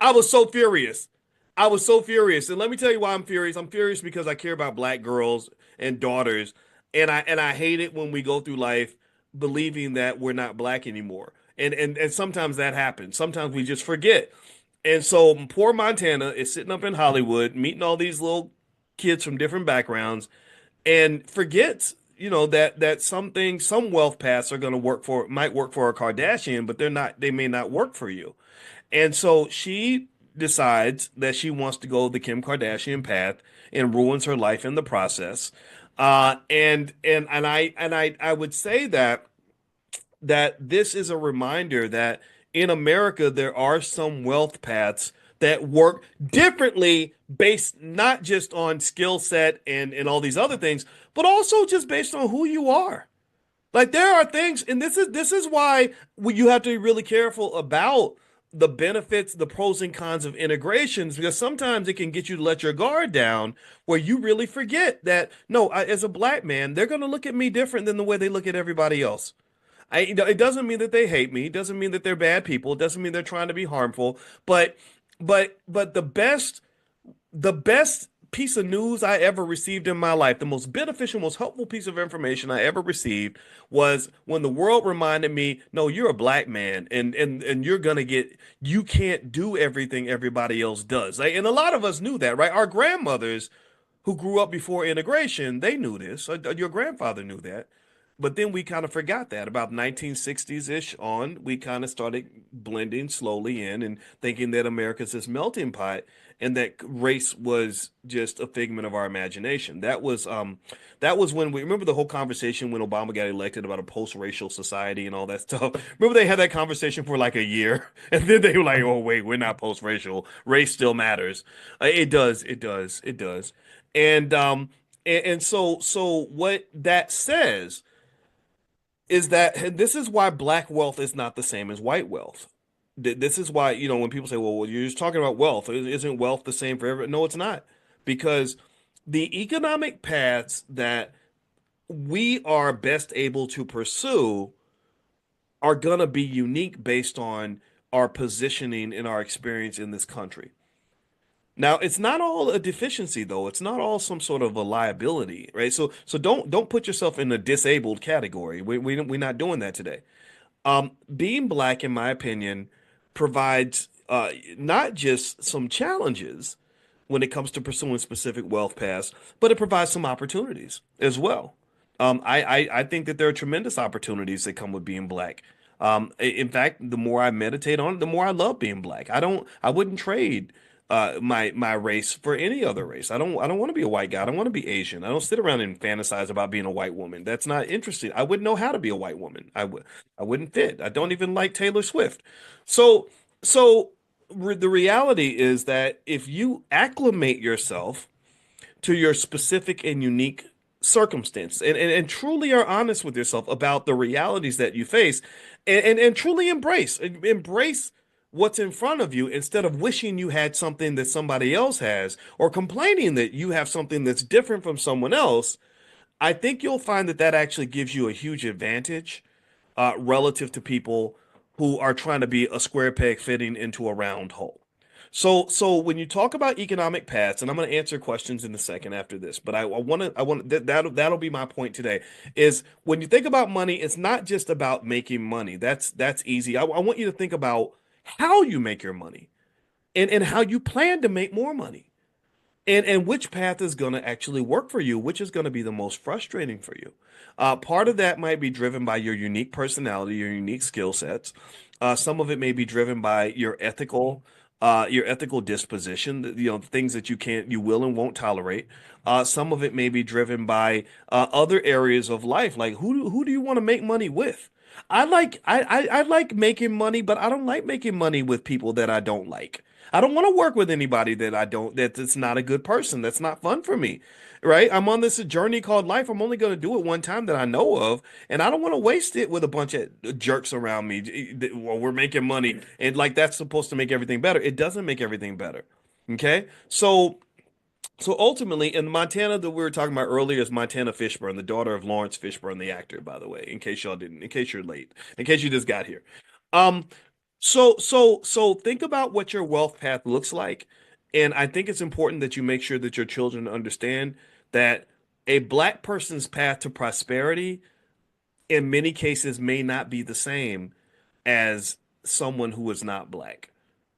I was so furious. I was so furious. And let me tell you why I'm furious. I'm furious because I care about black girls and daughters. And I hate it when we go through life believing that we're not black anymore. And sometimes that happens. Sometimes we just forget. And so poor Montana is sitting up in Hollywood, meeting all these little kids from different backgrounds, and forgets, that some wealth paths are going to might work for a Kardashian, but they may not work for you. And so she decides that she wants to go the Kim Kardashian path and ruins her life in the process. And I would say that this is a reminder that in America there are some wealth paths that work differently based not just on skill set and all these other things, but also just based on who you are. Like there are things, and this is why you have to be really careful about the benefits, the pros and cons of integrations, because sometimes it can get you to let your guard down, where you really forget that no, as a black man, they're going to look at me different than the way they look at everybody else. It doesn't mean that they hate me. It doesn't mean that they're bad people. It doesn't mean they're trying to be harmful. But the best piece of news I ever received in my life, the most beneficial, most helpful piece of information I ever received was when the world reminded me, no, you're a black man and you can't do everything everybody else does. Like, and a lot of us knew that, right? Our grandmothers who grew up before integration, they knew this. Your grandfather knew that. But then we kind of forgot that about 1960s-ish on, we kind of started blending slowly in and thinking that America's this melting pot and that race was just a figment of our imagination. That was when we remember the whole conversation when Obama got elected about a post-racial society and all that stuff. Remember they had that conversation for like a year and then they were like, "Oh wait, we're not post-racial. Race still matters." It does. And what that says is that this is why black wealth is not the same as white wealth. This is why, when people say, well, you're just talking about wealth. Isn't wealth the same for everyone? No, it's not. Because the economic paths that we are best able to pursue are going to be unique based on our positioning and our experience in this country. Now, it's not all a deficiency though. It's not all some sort of a liability, right? So don't put yourself in a disabled category. We're not doing that today. Being black, in my opinion, provides not just some challenges when it comes to pursuing specific wealth paths, but it provides some opportunities as well. I think that there are tremendous opportunities that come with being black. In fact, the more I meditate on it, the more I love being black. I wouldn't trade my race for any other race. I don't want to be a white guy. I don't want to be Asian. I don't sit around and fantasize about being a white woman. That's not interesting. I wouldn't know how to be a white woman. I wouldn't fit. I don't even like Taylor Swift. So the reality is that if you acclimate yourself to your specific and unique circumstance, and truly are honest with yourself about the realities that you face, and truly embrace what's in front of you instead of wishing you had something that somebody else has or complaining that you have something that's different from someone else. I think you'll find that that actually gives you a huge advantage relative to people who are trying to be a square peg fitting into a round hole. So when you talk about economic paths, and I'm going to answer questions in a second after this, but that'll be my point today. Is when you think about money, it's not just about making money. That's easy. I want you to think about how you make your money and how you plan to make more money. And which path is going to actually work for you, which is going to be the most frustrating for you. Part of that might be driven by your unique personality, your unique skill sets. Some of it may be driven by your ethical disposition, things that you will and won't tolerate. Some of it may be driven by other areas of life, like who do you want to make money with? I like making money, but I don't like making money with people that I don't like. I don't want to work with anybody that's not a good person. That's not fun for me. Right? I'm on this journey called life. I'm only going to do it one time that I know of, and I don't want to waste it with a bunch of jerks around me. Well, we're making money, and like that's supposed to make everything better. It doesn't make everything better. Okay? So ultimately, in Montana that we were talking about earlier is Montana Fishburne, the daughter of Lawrence Fishburne, the actor, by the way, in case you're late, in case you just got here. Um, so think about what your wealth path looks like. And I think it's important that you make sure that your children understand that a black person's path to prosperity in many cases may not be the same as someone who is not black.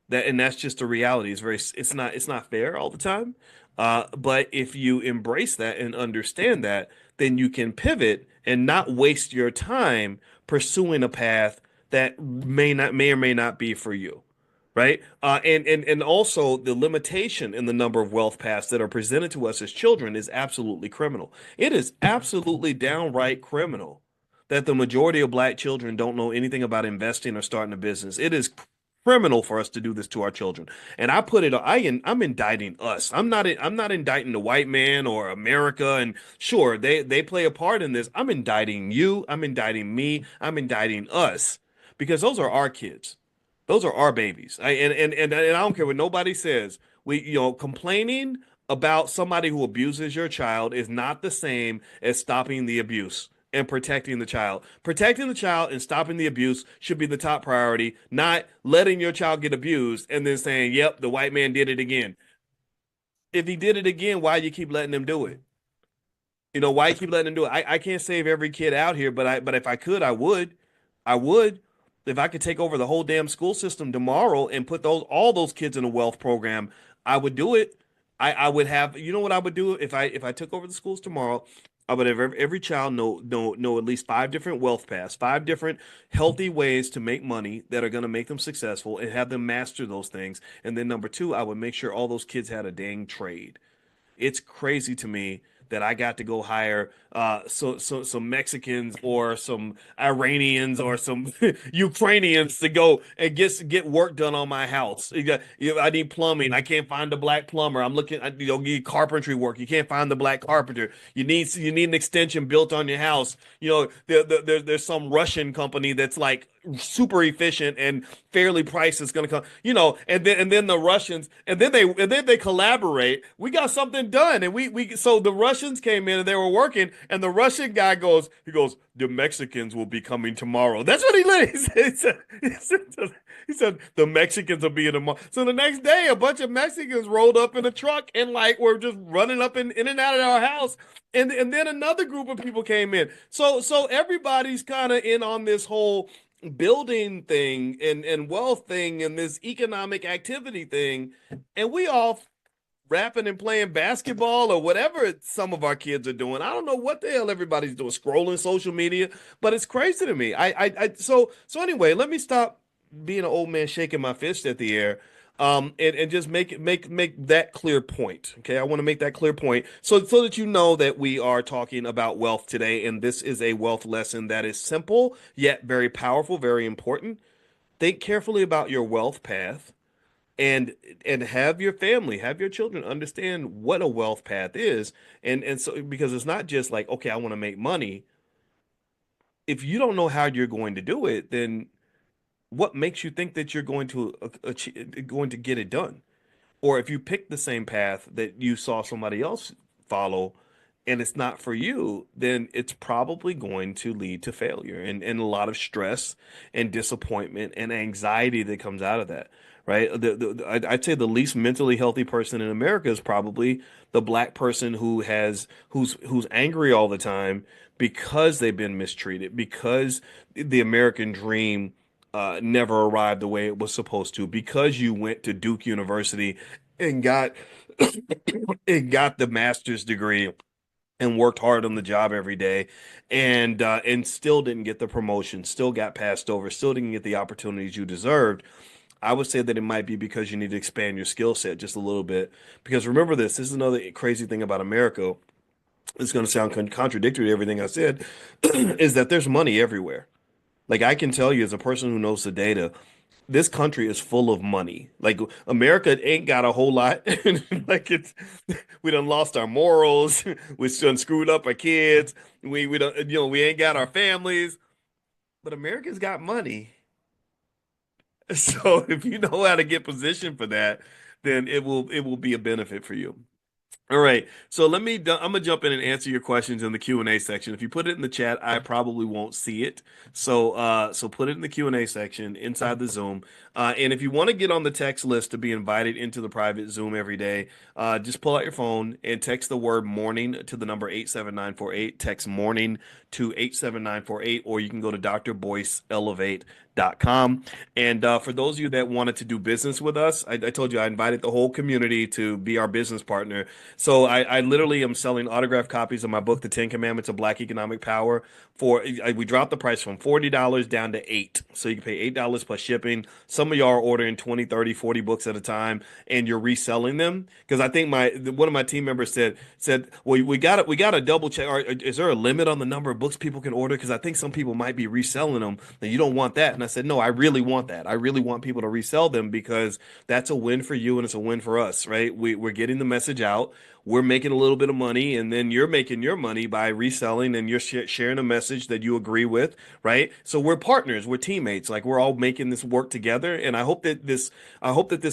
That's just the reality. It's not fair all the time. But if you embrace that and understand that, then you can pivot and not waste your time pursuing a path that may or may not be for you. Right? And also the limitation in the number of wealth paths that are presented to us as children is absolutely criminal. It is absolutely downright criminal that the majority of black children don't know anything about investing or starting a business. It is criminal for us to do this to our children. And I'm indicting us. I'm not indicting the white man or America. And sure, they play a part in this. I'm indicting you. I'm indicting me. I'm indicting us because those are our kids. Those are our babies. And I don't care what nobody says. Complaining about somebody who abuses your child is not the same as stopping the abuse and protecting the child. Protecting the child and stopping the abuse should be the top priority, not letting your child get abused and then saying, "Yep, the white man did it again." If he did it again, why do you keep letting him do it? Why you keep letting him do it? I can't save every kid out here, but if I could, I would. I would. If I could take over the whole damn school system tomorrow and put all those kids in a wealth program, I would do it. I would have, what I would do if I took over the schools tomorrow? I would have every child know at least five different wealth paths, five different healthy ways to make money that are going to make them successful and have them master those things. And then number two, I would make sure all those kids had a dang trade. It's crazy to me that I got to go hire some Mexicans or some Iranians or some Ukrainians to go and get work done on my house. I need plumbing. I can't find a black plumber. I'm looking. You need carpentry work. You can't find the black carpenter. You need an extension built on your house. There's some Russian company that's like super efficient and fairly priced is going to come, and then the Russians, and then they collaborate. We got something done, and so the Russians came in and they were working, and the Russian guy goes, the Mexicans will be coming tomorrow. That's what he said. He said the Mexicans will be in tomorrow. So the next day, a bunch of Mexicans rolled up in a truck and like were just running up in and out of our house. And then another group of people came in. So everybody's kind of in on this whole building thing and wealth thing and this economic activity thing, and we all rapping and playing basketball or whatever some of our kids are doing. I don't know what the hell everybody's doing, scrolling social media, but it's crazy to me. So anyway, let me stop being an old man shaking my fist at the air. And just make that clear point. Okay, I want to make that clear point so that you know that we are talking about wealth today, and this is a wealth lesson that is simple yet very powerful, very important. Think carefully about your wealth path. and have your family, have your children understand what a wealth path is. And so because it's not just like, okay, I want to make money. If you don't know how you're going to do it, then what makes you think that you're going to achieve, going to get it done? Or if you pick the same path that you saw somebody else follow and it's not for you, then it's probably going to lead to failure and a lot of stress and disappointment and anxiety that comes out of that, right? I'd say the least mentally healthy person in America is probably the black person who's angry all the time because they've been mistreated, because the American dream never arrived the way it was supposed to, because you went to Duke University and got and got the master's degree and worked hard on the job every day and still didn't get the promotion, still got passed over, still didn't get the opportunities you deserved. I would say that it might be because you need to expand your skill set just a little bit. Because remember this is another crazy thing about America. It's going to sound contradictory to everything I said, is that there's money everywhere. Like I can tell you as a person who knows the data, this country is full of money. Like America ain't got a whole lot. Like it's we done lost our morals. We done screwed up our kids. We don't we ain't got our families. But America's got money. So if you know how to get positioned for that, then it will be a benefit for you. All right. So I'm gonna jump in and answer your questions in the Q&A section. If you put it in the chat, I probably won't see it. So put it in the Q&A section inside the Zoom. And if you want to get on the text list to be invited into the private Zoom every day, just pull out your phone and text the word morning to the number 87948. Text morning to 87948, or you can go to drboyceelevate.com. And for those of you that wanted to do business with us, I told you I invited the whole community to be our business partner. So I literally am selling autographed copies of my book, The Ten Commandments of Black Economic Power. We dropped the price from $40 down to $8. So you can pay $8 plus shipping. Some of y'all are ordering 20, 30, 40 books at a time and you're reselling them. Because I think one of my team members said, well, we got to double check. Is there a limit on the number of books people can order? Because I think some people might be reselling them and you don't want that. And I said, no, I really want that. I really want people to resell them because that's a win for you and it's a win for us, right? We're getting the message out. We're making a little bit of money, and then you're making your money by reselling, and you're sharing a message that you agree with, right? So we're partners, we're teammates, like we're all making this work together. And I hope that this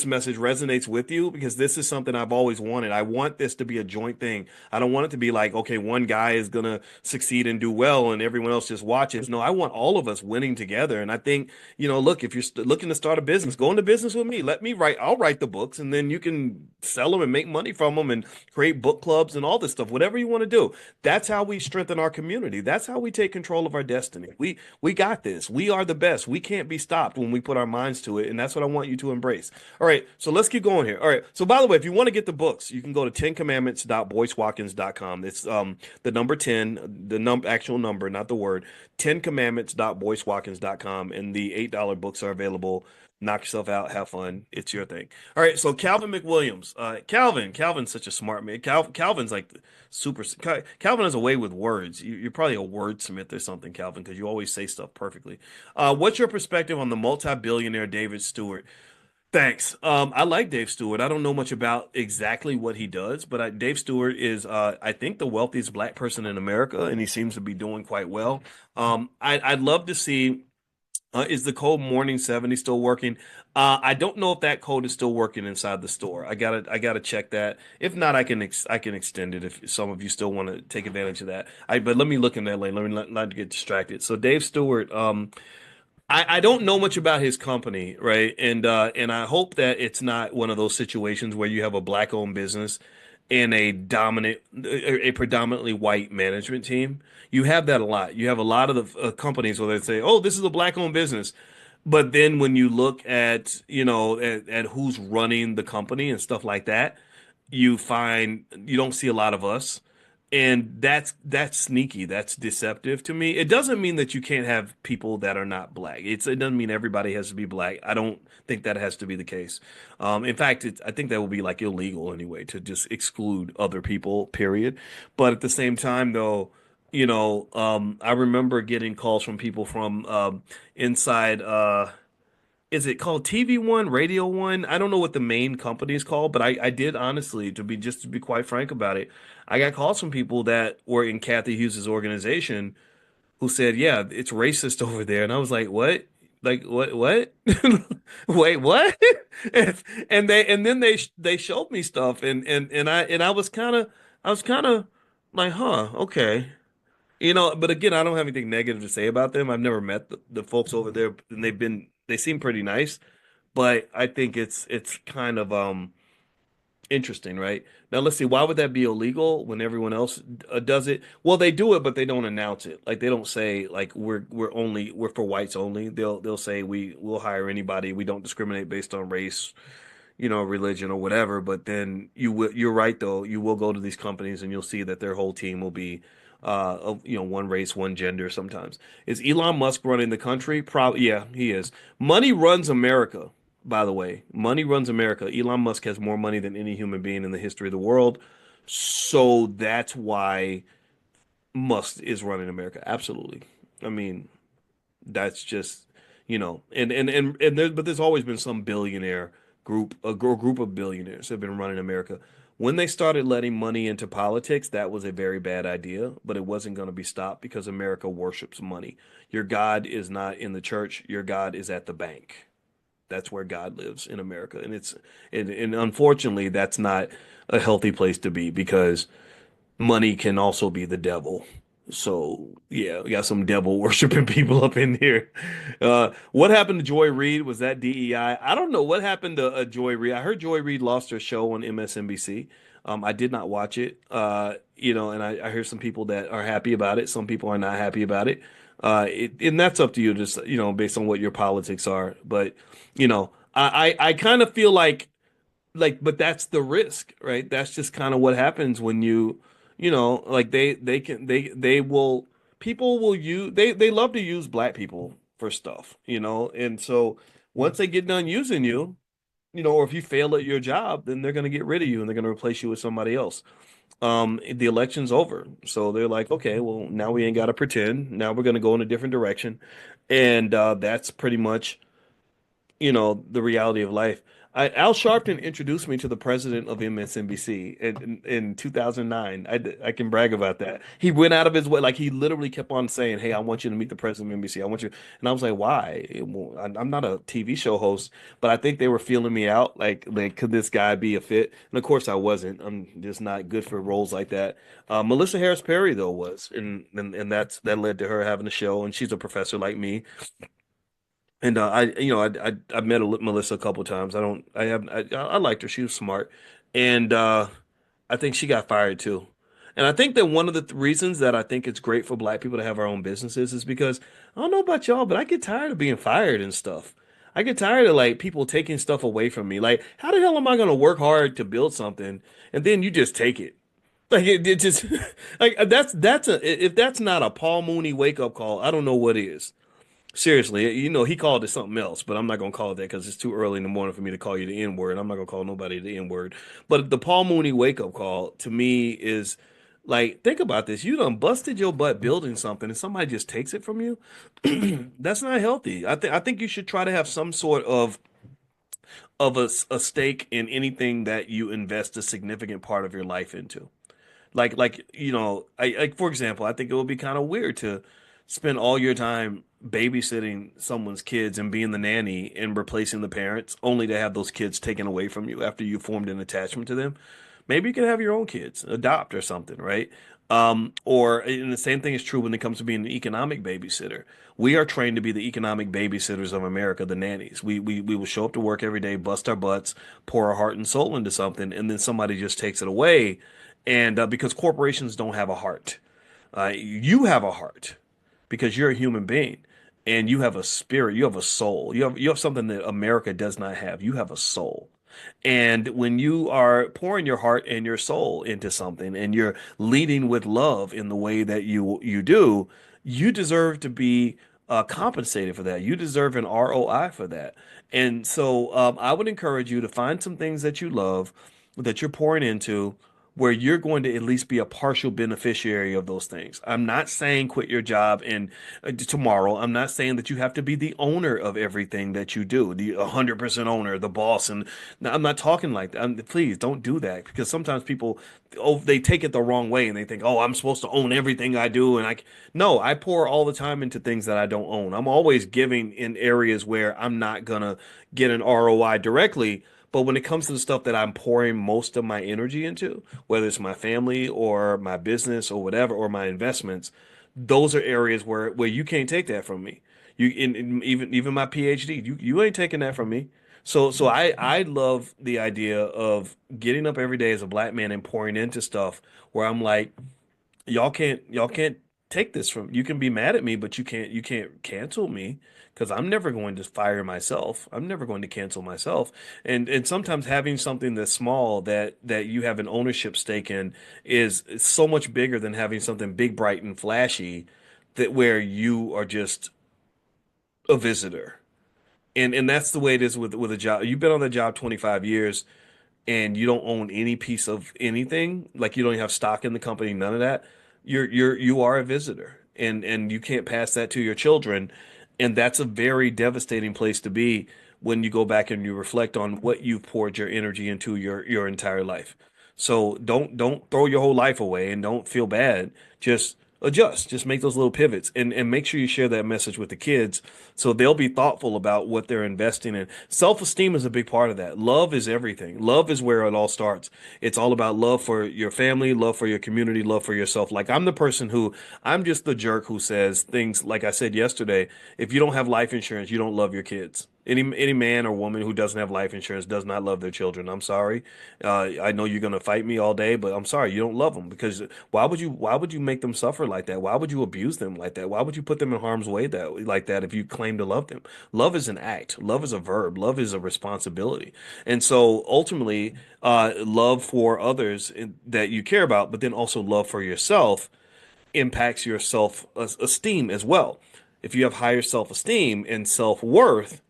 message resonates with you because this is something I've always wanted. I want this to be a joint thing. I don't want it to be like, okay, one guy is gonna succeed and do well, and everyone else just watches. No, I want all of us winning together. And I think, look, if you're looking to start a business, go into business with me. Let me write. I'll write the books, and then you can sell them and make money from them and create book clubs and all this stuff, whatever you want to do. That's how we strengthen our community. That's how we take control of our destiny. We got this. We are the best. We can't be stopped when we put our minds to it, and that's what I want you to embrace. All right, so let's keep going here. All right, so by the way, if you want to get the books, you can go to tencommandments.boycewatkins.com. It's the number 10, the actual number, not the word, tencommandments.boycewatkins.com, and the $8 books are available. Knock yourself out, have fun. It's your thing. All right, so Calvin McWilliams. Calvin's such a smart man. Calvin's like super. Calvin has a way with words. You're probably a wordsmith or something, Calvin, because you always say stuff perfectly. What's your perspective on the multi-billionaire David Stewart? Thanks. I like Dave Stewart. I don't know much about exactly what he does, but Dave Stewart is, I think, the wealthiest black person in America, and he seems to be doing quite well. I'd love to see. Is the code Morning 70 still working? I don't know if that code is still working inside the store. I gotta check that. If not, I can extend it if some of you still want to take advantage of that. But let me look in that lane. Let me not get distracted. So Dave Stewart, I don't know much about his company, right? And I hope that it's not one of those situations where you have a black owned business and a predominantly white management team. You have that a lot. You have a lot of the companies where they say, "Oh, this is a black owned business," but then when you look at at who's running the company and stuff like that, you find you don't see a lot of us. And that's sneaky. That's deceptive to me. It doesn't mean that you can't have people that are not black. It doesn't mean everybody has to be black. I don't think that has to be the case. In fact, I think that would be like illegal anyway to just exclude other people, period. But at the same time, though, I remember getting calls from people from inside. is it called TV One, Radio One? I don't know what the main company is called, but I did honestly, to be quite frank about it, I got calls from people that were in Kathy Hughes's organization who said, "Yeah, it's racist over there," and I was like, "What? Like what? What? Wait, what?" And then they showed me stuff, and I was kind of like, "Huh, okay." You know, but again, I don't have anything negative to say about them. I've never met the folks over there, and they seem pretty nice. But I think it's kind of interesting, right? Now let's see, why would that be illegal when everyone else does it? Well, they do it, but they don't announce it. Like they don't say like we're for whites only. They'll say we'll hire anybody. We don't discriminate based on race, religion or whatever. But then you're right though. You will go to these companies and you'll see that their whole team will be one race, one gender sometimes. Is Elon Musk running the country? Probably, yeah, he is. Money runs America, by the way. Money runs America. Elon Musk has more money than any human being in the history of the world. So that's why Musk is running America. Absolutely. I mean, that's just, there's always been some billionaire group, group of billionaires have been running America. When they started letting money into politics, that was a very bad idea, but it wasn't going to be stopped because America worships money. Your God is not in the church, your God is at the bank. That's where God lives in America. And unfortunately, that's not a healthy place to be because money can also be the devil. So yeah, we got some devil worshiping people up in here. What happened to Joy Reid? Was that DEI? I don't know what happened to Joy Reid. I heard Joy Reid lost her show on MSNBC. I did not watch it. And I hear some people that are happy about it. Some people are not happy about it. And that's up to you, just based on what your politics are. But I kind of feel but that's the risk, right? That's just kind of what happens when like they will people will use they love to use black people for stuff, and so once they get done using you, or if you fail at your job, then they're going to get rid of you and they're going to replace you with somebody else. The election's over, so they're like, okay, well now we ain't got to pretend. Now we're going to go in a different direction, and that's pretty much the reality of life. Al Sharpton introduced me to the president of MSNBC in 2009. I can brag about that. He went out of his way, like he literally kept on saying, "Hey, I want you to meet the president of NBC. I want you." And I was like, "Why? Well, I'm not a TV show host, but I think they were feeling me out. Like, could this guy be a fit?" And of course, I wasn't. I'm just not good for roles like that. Melissa Harris Perry though was, and that led to her having a show, and she's a professor like me. And I met Melissa a couple times. I liked her. She was smart, and I think she got fired too. And I think that one of the reasons that I think it's great for black people to have our own businesses is because I don't know about y'all, but I get tired of being fired and stuff. I get tired of like people taking stuff away from me. Like, how the hell am I going to work hard to build something and then you just take it? Like it just like that's a if that's not a Paul Mooney wake up call, I don't know what is. Seriously, he called it something else, but I'm not gonna call it that because it's too early in the morning for me to call you the N word. I'm not gonna call nobody the N word. But the Paul Mooney wake up call to me is like, think about this. You done busted your butt building something and somebody just takes it from you. That's not healthy. I think you should try to have some sort of a stake in anything that you invest a significant part of your life into. Like for example, I think it would be kind of weird to spend all your time babysitting someone's kids and being the nanny and replacing the parents, only to have those kids taken away from you after you formed an attachment to them. Maybe you can have your own kids, adopt or something, right? And the same thing is true when it comes to being an economic babysitter. We are trained to be the economic babysitters of America, the nannies. We will show up to work every day, bust our butts, pour our heart and soul into something, and then somebody just takes it away. And because corporations don't have a heart, you have a heart because you're a human being and you have a spirit, you have a soul. You have something that America does not have. You have a soul. And when you are pouring your heart and your soul into something and you're leading with love in the way that you do, you deserve to be compensated for that. You deserve an ROI for that. And so I would encourage you to find some things that you love, that you're pouring into. where you're going to at least be a partial beneficiary of those things. I'm not saying quit your job and tomorrow. I'm not saying that you have to be the owner of everything that you do, the 100% owner, the boss. And no, I'm not talking like that. Please don't do that because sometimes people, oh, they take it the wrong way and they think, oh, I'm supposed to own everything I do. And no, I pour all the time into things that I don't own. I'm always giving in areas where I'm not gonna get an ROI directly. But when it comes to the stuff that I'm pouring most of my energy into, whether it's my family or my business or whatever, or my investments, those are areas where you can't take that from me. Even my PhD, you ain't taking that from me. So I love the idea of getting up every day as a black man and pouring into stuff where I'm like, y'all can't take this from you can be mad at me, but you can't cancel me because I'm never going to fire myself. I'm never going to cancel myself. And sometimes having something that's small that you have an ownership stake in is so much bigger than having something big, bright, and flashy that where you are just a visitor. And that's the way it is with a job. You've been on the job 25 years and you don't own any piece of anything, like you don't even have stock in the company, none of that, you are a visitor, and you can't pass that to your children, and that's a very devastating place to be when you go back and you reflect on what you've poured your energy into your entire life. So don't throw your whole life away and don't feel bad. Just adjust, just make those little pivots and make sure you share that message with the kids so they'll be thoughtful about what they're investing in. Self-esteem is a big part of that. Love is everything. Love is where it all starts. It's all about love for your family, love for your community, love for yourself. Like I'm the person who I'm just the jerk who says things like I said yesterday, if you don't have life insurance, you don't love your kids. Any man or woman who doesn't have life insurance does not love their children. I'm sorry. I know you're gonna fight me all day, but I'm sorry, you don't love them because why would you make them suffer like that? Why would you abuse them like that? Why would you put them in harm's way that like that if you claim to love them? Love is an act. Love is a verb. Love is a responsibility. And so ultimately, love for others that you care about, but then also love for yourself impacts your self-esteem as well. If you have higher self-esteem and self-worth,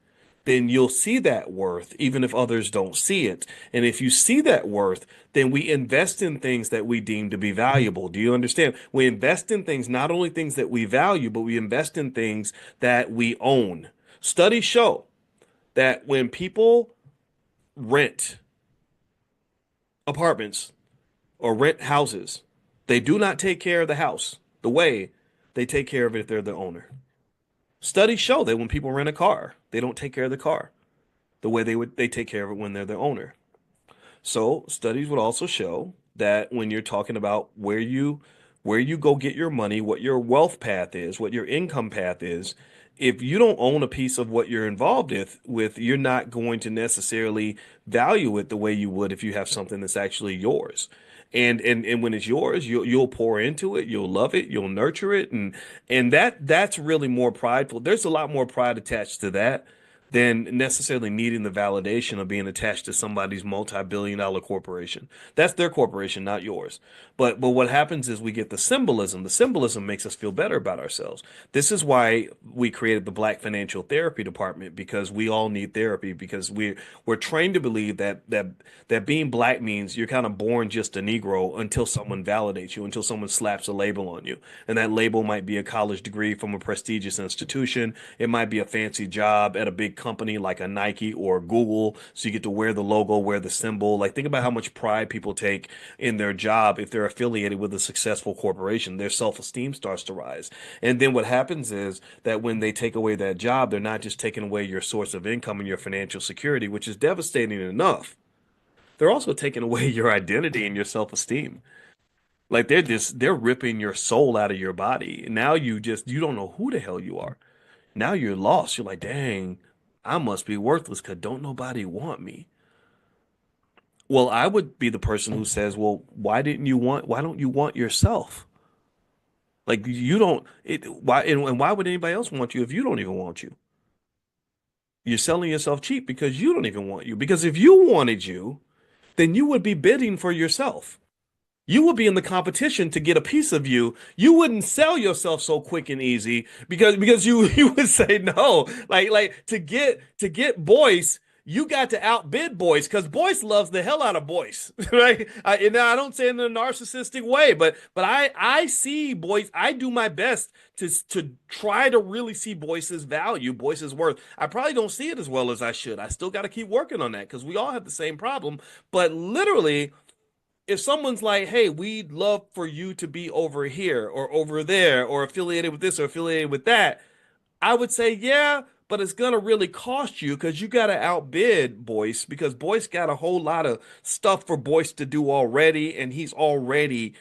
then you'll see that worth even if others don't see it. And if you see that worth, then we invest in things that we deem to be valuable. Do you understand? We invest in things, not only things that we value, but we invest in things that we own. Studies show that when people rent apartments or rent houses, they do not take care of the house the way they take care of it if they're the owner. Studies show that when people rent a car, they don't take care of the car the way they take care of it when they're the owner. So studies would also show that when you're talking about where you go get your money, what your wealth path is, what your income path is, if you don't own a piece of what you're involved with, you're not going to necessarily value it the way you would if you have something that's actually yours. And when it's yours, you'll pour into it, you'll love it, you'll nurture it, and that's really more prideful. There's a lot more pride attached to that than necessarily needing the validation of being attached to somebody's multi-billion dollar corporation. That's their corporation, not yours. But what happens is we get the symbolism. The symbolism makes us feel better about ourselves. This is why we created the Black Financial Therapy Department, because we all need therapy, because we're trained to believe that being black means you're kind of born just a Negro until someone validates you, until someone slaps a label on you. And that label might be a college degree from a prestigious institution. It might be a fancy job at a big company like a Nike or Google, so you get to wear the logo, wear the symbol. Like think about how much pride people take in their job if they're affiliated with a successful corporation. Their self-esteem starts to rise. And then what happens is that when they take away that job, they're not just taking away your source of income and your financial security, which is devastating enough. They're also taking away your identity and your self-esteem. Like they're ripping your soul out of your body. Now you don't know who the hell you are. Now you're lost. You're like, dang, I must be worthless because don't nobody want me. Well, I would be the person who says, well, why don't you want yourself? Like you don't why and why would anybody else want you if you don't even want you? You're selling yourself cheap because you don't even want you. Because if you wanted you, then you would be bidding for yourself. You would be in the competition to get a piece of you. You wouldn't sell yourself so quick and easy because you you would say no. Like to get Boyce, you got to outbid Boyce because Boyce loves the hell out of Boyce, right? And I don't say it in a narcissistic way, but I see Boyce. I do my best to try to really see Boyce's value, Boyce's worth. I probably don't see it as well as I should. I still got to keep working on that because we all have the same problem. But literally, if someone's like, hey, we'd love for you to be over here or over there or affiliated with this or affiliated with that, I would say, yeah, but it's gonna really cost you because you gotta outbid Boyce because Boyce got a whole lot of stuff for Boyce to do already, and he's already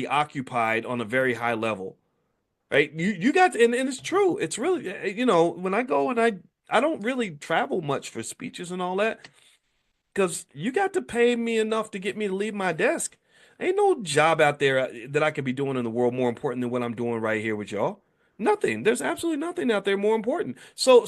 occupied on a very high level. Right? You got and it's true. It's really when I go and I don't really travel much for speeches and all that. Because you got to pay me enough to get me to leave my desk. Ain't no job out there that I could be doing in the world more important than what I'm doing right here with y'all. Nothing. There's absolutely nothing out there more important. So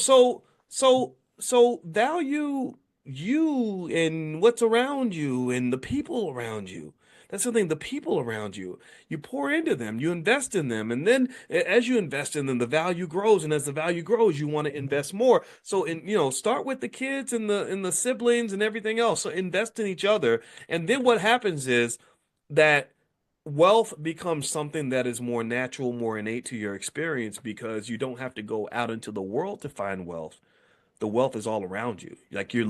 value you and what's around you and the people around you. That's the thing, the people around you. You pour into them, you invest in them, and then as you invest in them, the value grows. And as the value grows, you want to invest more. So start with the kids and the siblings and everything else. So invest in each other. And then what happens is that wealth becomes something that is more natural, more innate to your experience because you don't have to go out into the world to find wealth. The wealth is all around you. Like you're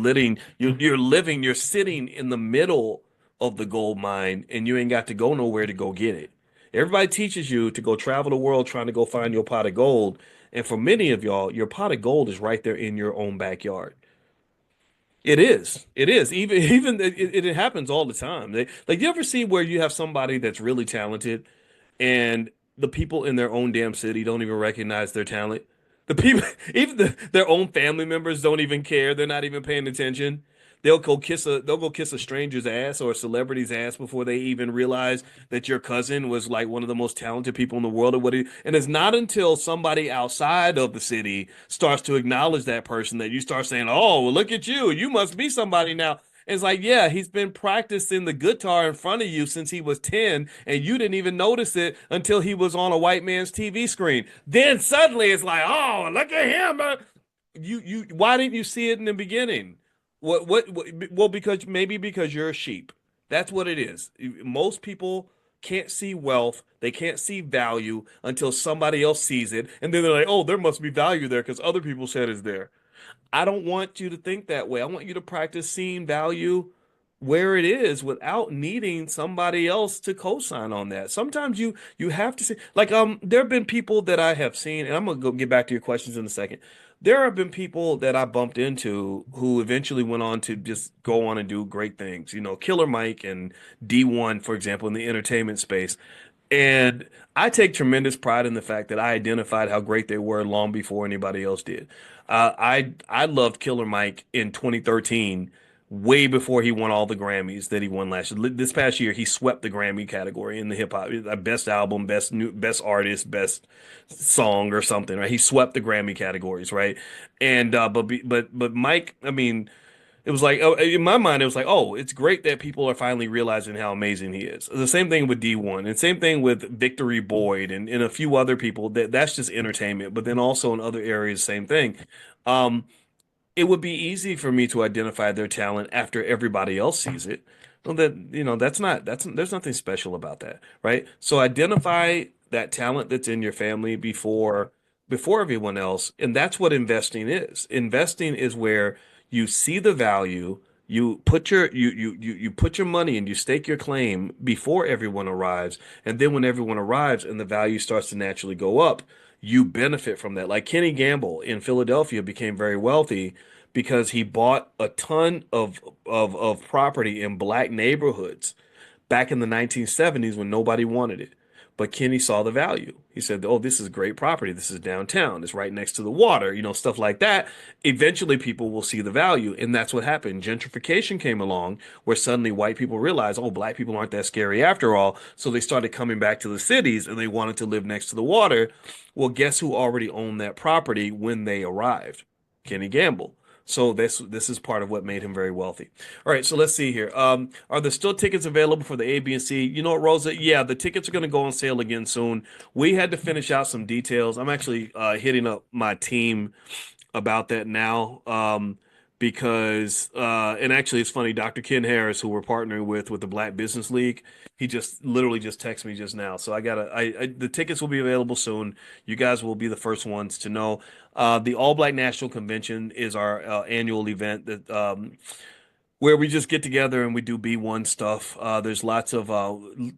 sitting in the middle of the gold mine and you ain't got to go nowhere to go get it. Everybody teaches you to go travel the world trying to go find your pot of gold. And for many of y'all, your pot of gold is right there in your own backyard. It is. It is. Even it happens all the time. Like you ever see where you have somebody that's really talented and the people in their own damn city don't even recognize their talent. The people, even their own family members don't even care. They're not even paying attention. They'll go kiss a stranger's ass or a celebrity's ass before they even realize that your cousin was like one of the most talented people in the world or what and it's not until somebody outside of the city starts to acknowledge that person that you start saying, "Oh, well, look at you. You must be somebody now." And it's like, yeah, he's been practicing the guitar in front of you since he was 10, and you didn't even notice it until he was on a white man's TV screen. Then suddenly it's like, oh, look at him. Why didn't you see it in the beginning? Well, because you're a sheep. That's what it is. Most people can't see wealth, they can't see value until somebody else sees it, and then they're like, oh, there must be value there because other people said it's there. I don't want you to think that way. I want you to practice seeing value where it is without needing somebody else to co-sign on that. Sometimes you have to see like there have been people that I have seen, and I'm gonna go get back to your questions in a second. There have been people that I bumped into who eventually went on to just go on and do great things. Killer Mike and D1, for example, in the entertainment space. And I take tremendous pride in the fact that I identified how great they were long before anybody else did. I loved Killer Mike in 2013, way before he won all the Grammys that he won last year. This past year, he swept the Grammy category in the hip hop, best album, best artist, best song or something. Right? He swept the Grammy categories, right? And but Mike, I mean. It was like, oh, in my mind, it was like, oh, it's great that people are finally realizing how amazing he is. The same thing with D1, and same thing with Victory Boyd and a few other people. That's just entertainment, but then also in other areas, same thing. Um, it would be easy for me to identify their talent after everybody else sees it. Well, there's nothing special about that, right? So identify that talent that's in your family before everyone else, and that's what investing is. Investing is where you see the value, you put your money and you stake your claim before everyone arrives, and then when everyone arrives and the value starts to naturally go up, you benefit from that. Like Kenny Gamble in Philadelphia became very wealthy because he bought a ton of property in black neighborhoods back in the 1970s when nobody wanted it. But Kenny saw the value. He said, "Oh, this is great property. This is downtown. It's right next to the water, stuff like that." Eventually, people will see the value. And that's what happened. Gentrification came along where suddenly white people realized, oh, black people aren't that scary after all. So they started coming back to the cities and they wanted to live next to the water. Well, guess who already owned that property when they arrived? Kenny Gamble. So this is part of what made him very wealthy. All right, so let's see here. Are there still tickets available for the A, B, and C? You know what, Rosa? Yeah, the tickets are going to go on sale again soon. We had to finish out some details. I'm actually hitting up my team about that now, because and actually it's funny, Dr. Ken Harris, who we're partnering with the Black Business League, he just literally just texted me just now. So the tickets will be available soon. You guys will be the first ones to know. The All Black National Convention is our annual event that where we just get together and we do B1 stuff. There's lots of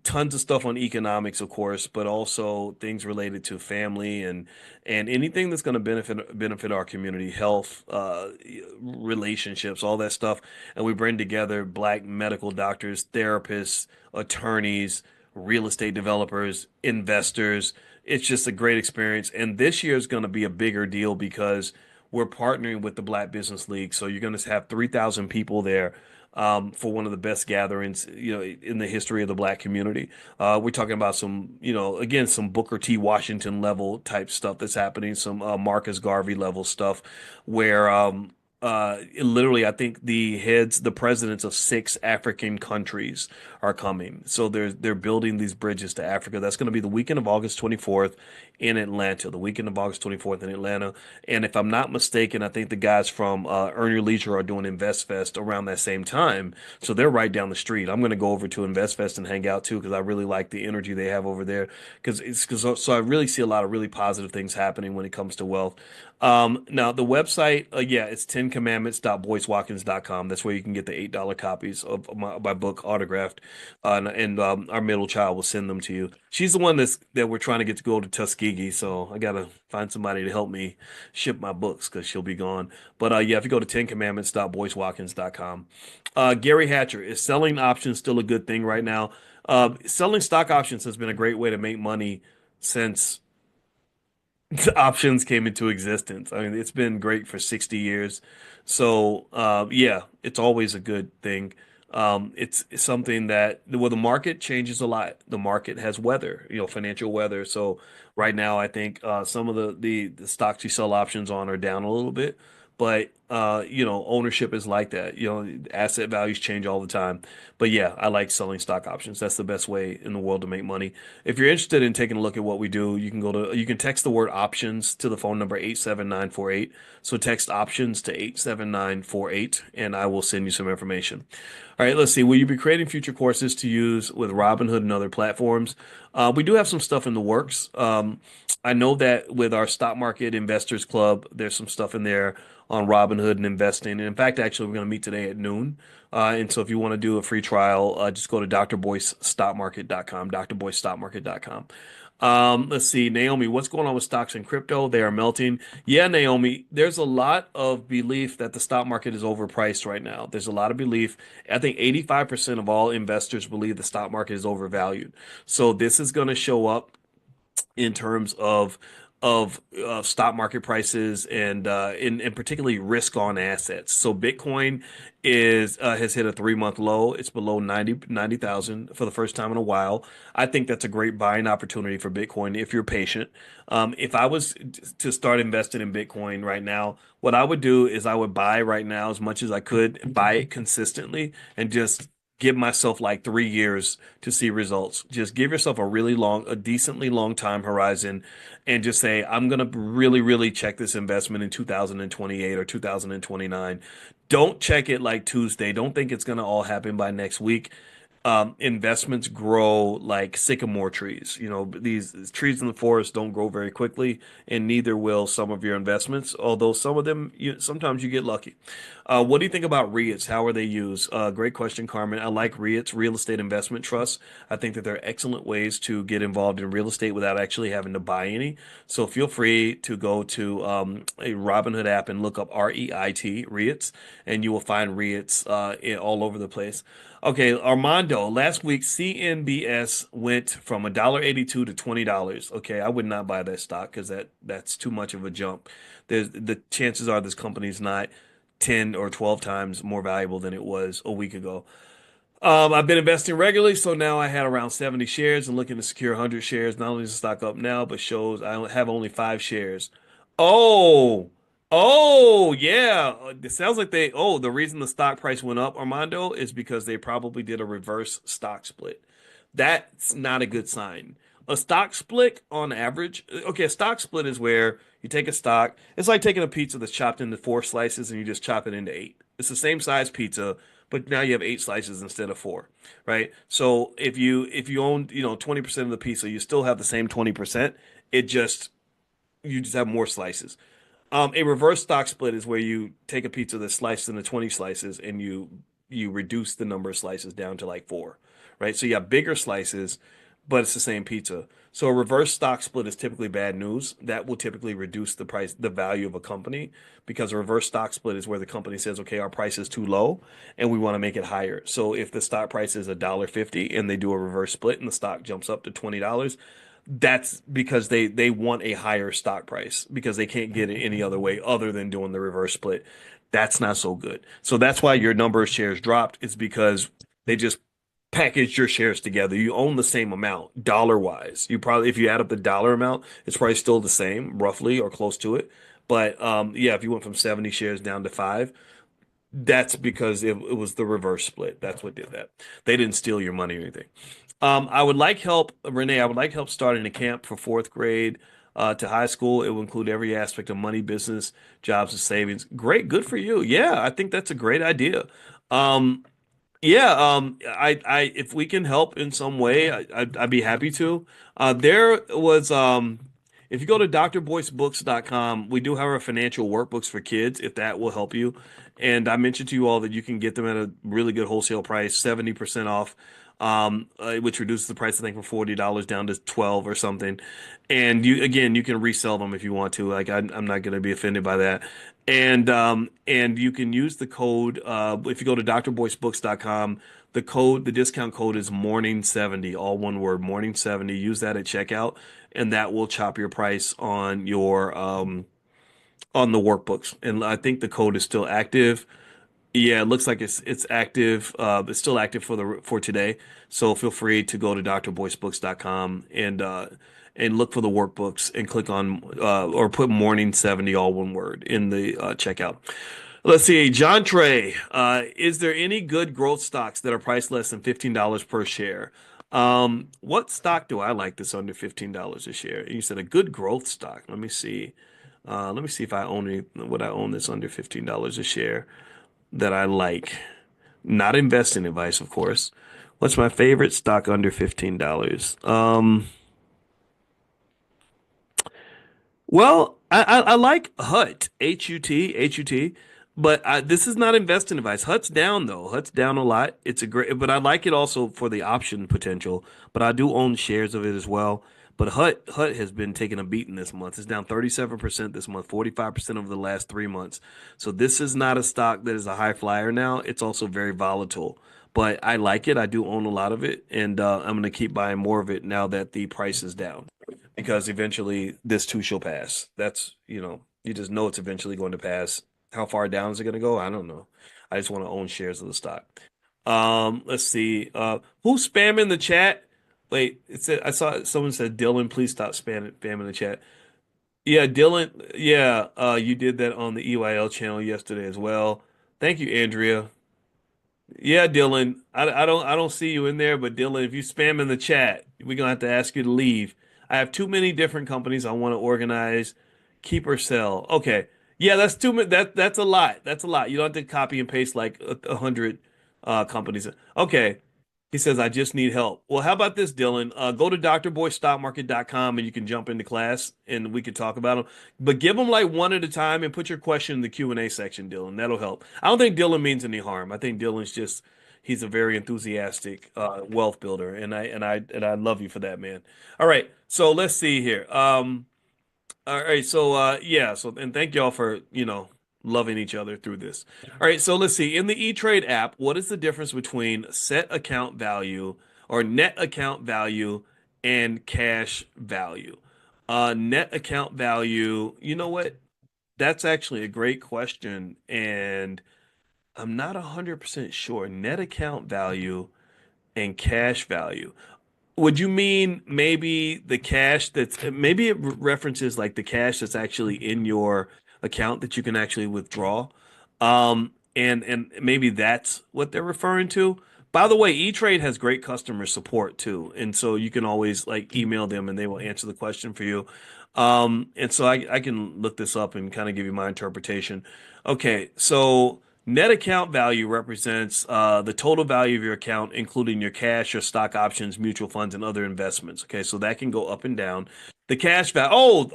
tons of stuff on economics, of course, but also things related to family and anything that's going to benefit our community, health, relationships, all that stuff. And we bring together Black medical doctors, therapists, attorneys, real estate developers, investors. It's just a great experience. And this year is going to be a bigger deal because we're partnering with the Black Business League. So you're going to have 3,000 people there for one of the best gatherings, in the history of the Black community. We're talking about some, again, some Booker T. Washington level type stuff that's happening, some Marcus Garvey level stuff where literally, I think the presidents of 6 African countries are coming. So they're building these bridges to Africa. That's going to be the weekend of August 24th in Atlanta. The weekend of August 24th in Atlanta. And if I'm not mistaken, I think the guys from Earn Your Leisure are doing Invest Fest around that same time. So they're right down the street. I'm going to go over to Invest Fest and hang out too because I really like the energy they have over there. So I really see a lot of really positive things happening when it comes to wealth. Now the website, yeah, it's 10commandments.boycewatkins.com. That's where you can get the $8 copies of my book autographed. And our middle child will send them to you. She's the one that we're trying to get to go to Tuskegee, so I gotta find somebody to help me ship my books because she'll be gone. But yeah, if you go to 10commandments.boycewatkins.com. Gary Hatcher, is selling options still a good thing right now? Selling stock options has been a great way to make money since options came into existence. I mean, it's been great for 60 years. So, yeah, it's always a good thing. It's something that, well, the market changes a lot. The market has weather, financial weather. So right now, I think some of the stocks you sell options on are down a little bit, but ownership is like that. Asset values change all the time. But yeah, I like selling stock options. That's the best way in the world to make money. If you're interested in taking a look at what we do, you can text the word options to the phone number 87948. So text options to 87948 and I will send you some information. All right, let's see. Will you be creating future courses to use with Robinhood and other platforms? We do have some stuff in the works. I know that with our stock market investors club, there's some stuff in there on Robinhood and investing. And in fact, actually, we're going to meet today at noon. And so if you want to do a free trial, just go to drboycestockmarket.com, drboycestockmarket.com. Let's see, Naomi, what's going on with stocks and crypto? They are melting. Yeah, Naomi, there's a lot of belief that the stock market is overpriced right now. There's a lot of belief. I think 85% of all investors believe the stock market is overvalued. So this is going to show up in terms of stock market prices and particularly risk on assets. So Bitcoin is has hit a 3 month low. It's below 90,000 for the first time in a while. I think that's a great buying opportunity for Bitcoin if you're patient. If I was to start investing in Bitcoin right now, what I would do is I would buy right now as much as I could, buy it consistently, and just give myself like 3 years to see results. Just give yourself a decently long time horizon and just say, I'm going to really, really check this investment in 2028 or 2029. Don't check it like Tuesday. Don't think it's going to all happen by next week. Investments grow like sycamore trees. These trees in the forest don't grow very quickly, and neither will some of your investments, although some of them, sometimes you get lucky. What do you think about REITs? How are they used? Great question, Carmen. I like REITs, real estate investment trusts. I think that they're excellent ways to get involved in real estate without actually having to buy any. So feel free to go to a Robinhood app and look up REIT, REITs, and you will find REITs all over the place. Okay, Armando, last week CNBS went from $1.82 to $20. Okay, I would not buy that stock because that's too much of a jump. The chances are this company's not 10 or 12 times more valuable than it was a week ago. I've been investing regularly, so now I had around 70 shares and looking to secure 100 shares. Not only is the stock up now, but shows I have only 5 shares. Oh, oh, yeah. It sounds like the reason the stock price went up, Armando, is because they probably did a reverse stock split. That's not a good sign. A stock split on average, okay, a stock split is where you take a stock. It's like taking a pizza that's chopped into four slices and you just chop it into eight. It's the same size pizza, but now you have eight slices instead of four, right? So if you own, 20% of the pizza, you still have the same 20%. It just you just have more slices. A reverse stock split is where you take a pizza that's sliced into 20 slices and you reduce the number of slices down to like four, right? So you have bigger slices, but it's the same pizza. So a reverse stock split is typically bad news. That will typically reduce the price, the value of a company, because a reverse stock split is where the company says, okay, our price is too low and we want to make it higher. So if the stock price is $1.50 and they do a reverse split and the stock jumps up to $20, that's because they want a higher stock price because they can't get it any other way other than doing the reverse split. That's not so good. So that's why your number of shares dropped. It's because they just packaged your shares together. You own the same amount dollar wise. You probably, if you add up the dollar amount, it's probably still the same, roughly or close to it. But yeah, if you went from 70 shares down to five, that's because it was the reverse split. That's what did that. They didn't steal your money or anything. I would like help, Renee. I would like help starting a camp for fourth grade to high school. It will include every aspect of money, business, jobs, and savings. Great, good for you. Yeah, I think that's a great idea. Um, yeah, if we can help in some way, I'd be happy to. There was, if you go to drboycebooks.com, we do have our financial workbooks for kids, if that will help you. And I mentioned to you all that you can get them at a really good wholesale price, 70% off, which reduces the price, I think, from $40 down to 12 or something. And again, you can resell them if you want to. Like, I'm not going to be offended by that. And you can use the code if you go to drboycebooks.com, the discount code is morning70, all one word, morning70. Use that at checkout, and that will chop your price on the workbooks. And I think the code is still active. Yeah, it looks like it's active. It's still active for today. So feel free to go to drboycebooks.com and look for the workbooks and click on or put morning 70, all one word, in the checkout. Let's see, John Trey, is there any good growth stocks that are priced less than $15 per share? What stock do I like that's under $15 a share? You said a good growth stock. Let me see. Let me see if I own what I own that's under $15 a share that I like. Not investing advice, of course. What's my favorite stock under $15? Well, I like HUT, HUT, but this is not investing advice. HUT's down though. HUT's down a lot. It's a great, but I like it also for the option potential. But I do own shares of it as well. But HUT has been taking a beating this month. It's down 37% this month, 45% over the last 3 months. So this is not a stock that is a high flyer now. It's also very volatile. But I like it. I do own a lot of it, and I'm going to keep buying more of it now that the price is down because eventually this too shall pass. That's, you just know it's eventually going to pass. How far down is it going to go? I don't know. I just want to own shares of the stock. Let's see. Who's spamming the chat? Wait, it said I saw someone said Dylan, please stop spamming the chat. Yeah, Dylan. Yeah, you did that on the EYL channel yesterday as well. Thank you, Andrea. Yeah, Dylan. I don't see you in there, but Dylan, if you spam in the chat, we're gonna have to ask you to leave. I have too many different companies I want to organize. Keep or sell. Okay. Yeah, that's too many. That's a lot. That's a lot. You don't have to copy and paste like a hundred companies. Okay. He says, I just need help. Well, how about this, Dylan? Go to drboystockmarket.com and you can jump into class and we could talk about them. But give them like one at a time and put your question in the Q&A section, Dylan. That'll help. I don't think Dylan means any harm. I think Dylan's just he's a very enthusiastic wealth builder, and I love you for that, man. All right, so let's see here. All right, so yeah, so and thank y'all for, loving each other through this. All right, so let's see. In the E-Trade app, what is the difference between set account value or net account value and cash value? Net account value, you know what? That's actually a great question, and I'm not 100% sure. Net account value and cash value. Would you mean maybe the cash that's maybe it references like the cash that's actually in your account that you can actually withdraw? And maybe that's what they're referring to. By the way, E-Trade has great customer support too, and so you can always like email them and they will answer the question for you. And so I can look this up and kind of give you my interpretation. Okay, so net account value represents the total value of your account, including your cash, your stock options, mutual funds, and other investments. Okay, so that can go up and down. The cash value,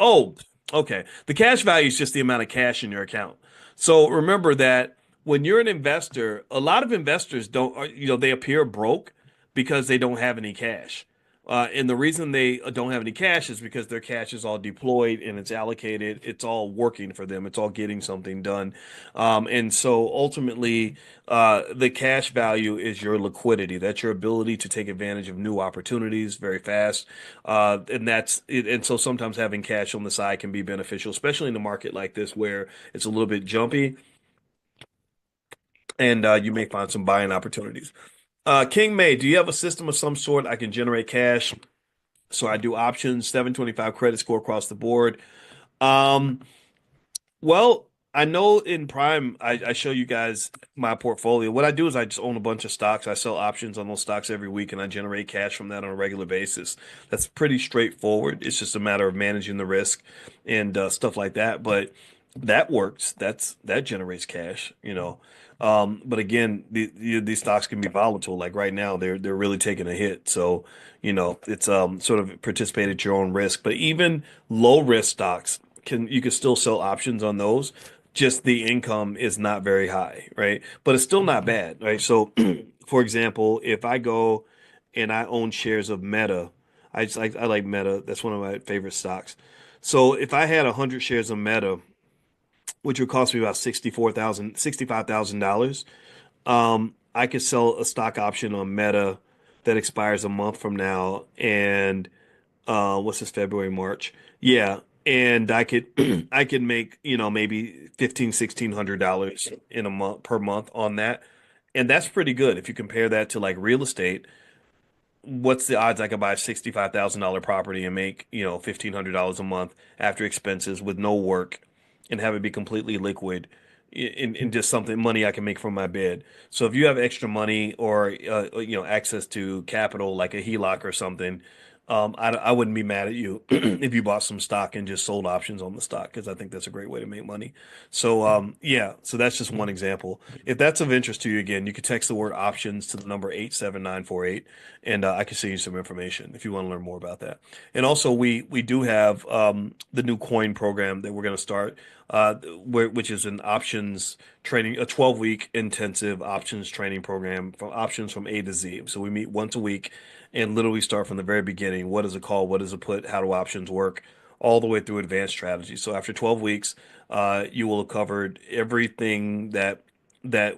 okay. The cash value is just the amount of cash in your account. So remember that when you're an investor, a lot of investors don't, they appear broke because they don't have any cash. And the reason they don't have any cash is because their cash is all deployed and it's allocated. It's all working for them. It's all getting something done. And so ultimately, the cash value is your liquidity. That's your ability to take advantage of new opportunities very fast. And that's it. And so sometimes having cash on the side can be beneficial, especially in a market like this where it's a little bit jumpy and you may find some buying opportunities. King May, do you have a system of some sort I can generate cash? So I do options, 725 credit score across the board. Um, well, I know in Prime, I show you guys my portfolio. What I do is I just own a bunch of stocks. I sell options on those stocks every week, and I generate cash from that on a regular basis. That's pretty straightforward. It's just a matter of managing the risk and stuff like that. But that works. That generates cash, you know. But again, these stocks can be volatile. Like right now, they're really taking a hit. So, it's sort of participate at your own risk. But even low risk stocks you can still sell options on those. Just the income is not very high, right? But it's still not bad, right? So, for example, if I go and I own shares of Meta, I like Meta. That's one of my favorite stocks. So if I had 100 shares of Meta, which would cost me about $65,000, I could sell a stock option on Meta that expires a month from now, and what's this, February, March? Yeah. And I could I could make, maybe 15, $1,600 in a month per month on that. And that's pretty good. If you compare that to like real estate, what's the odds I could buy a $65,000 property and make, $1,500 a month after expenses with no work and have it be completely liquid in just something money I can make from my bed. So if you have extra money or access to capital like a HELOC or something, I wouldn't be mad at you if you bought some stock and just sold options on the stock because I think that's a great way to make money. So yeah, so that's just one example. If that's of interest to you, again, you could text the word options to the number 87948, and I can send you some information if you want to learn more about that. And also, we do have the new coin program that we're going to start, which is an options training, a 12-week intensive options training program for options from A to Z. So we meet once a week and literally start from the very beginning. What is a call? What is a put? How do options work? All the way through advanced strategy. So after 12 weeks, you will have covered everything that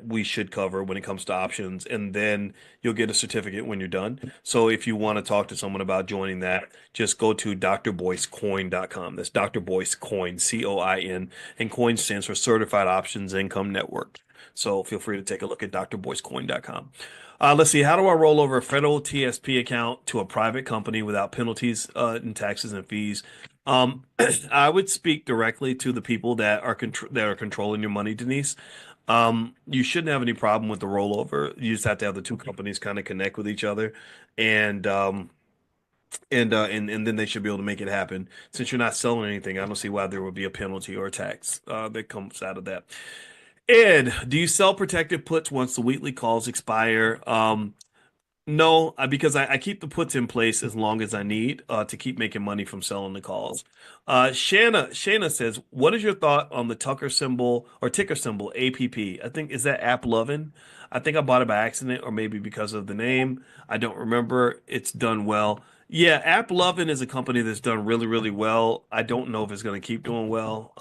we should cover when it comes to options, and then you'll get a certificate when you're done. So if you want to talk to someone about joining that, just go to drboycecoin.com. That's Dr. Boyce Coin, COIN, and COIN stands for Certified Options Income Network. So feel free to take a look at drboycecoin.com. Let's see. How do I roll over a federal TSP account to a private company without penalties and taxes and fees? I would speak directly to the people that are controlling your money, Denise. You shouldn't have any problem with the rollover. You just have to have the two companies kind of connect with each other, and and then they should be able to make it happen. Since you're not selling anything, I don't see why there would be a penalty or a tax that comes out of that. Ed, do you sell protected puts once the weekly calls expire? No, because I keep the puts in place as long as I need to keep making money from selling the calls. Shanna says, "What is your thought on the Tucker symbol or ticker symbol APP? I think is that App Lovin'? I think I bought it by accident or maybe because of the name. I don't remember. It's done well. Yeah, App Lovin' is a company that's done really, really well. I don't know if it's going to keep doing well.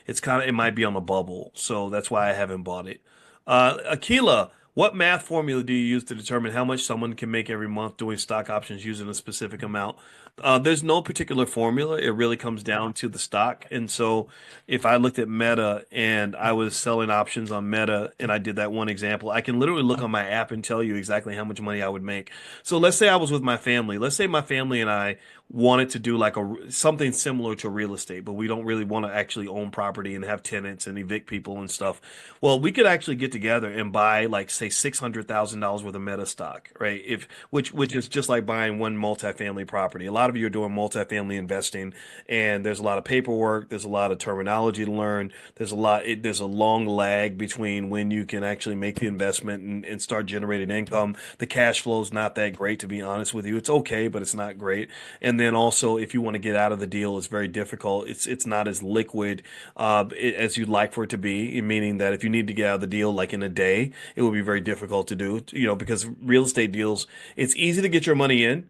It might be on the bubble, so that's why I haven't bought it. Akila." What math formula do you use to determine how much someone can make every month doing stock options using a specific amount? There's no particular formula. It really comes down to the stock. And so if I looked at Meta and I was selling options on Meta and I did that one example, I can literally look on my app and tell you exactly how much money I would make. So let's say I was with my family. Let's say my family and I wanted to do like a something similar to real estate, but we don't really want to actually own property and have tenants and evict people and stuff. Well, we could actually get together and buy like say $600,000 worth of Meta stock, right? If which is just like buying one multifamily property. A lot of you are doing multifamily investing, and there's a lot of paperwork, there's a lot of terminology to learn, there's a long lag between when you can actually make the investment and start generating income. The cash flow is not that great, to be honest with you. It's okay, but it's not great. And then also, if you want to get out of the deal, it's very difficult. It's not as liquid as you'd like for it to be, meaning that if you need to get out of the deal like in a day, it would be very difficult to do, because real estate deals, it's easy to get your money in,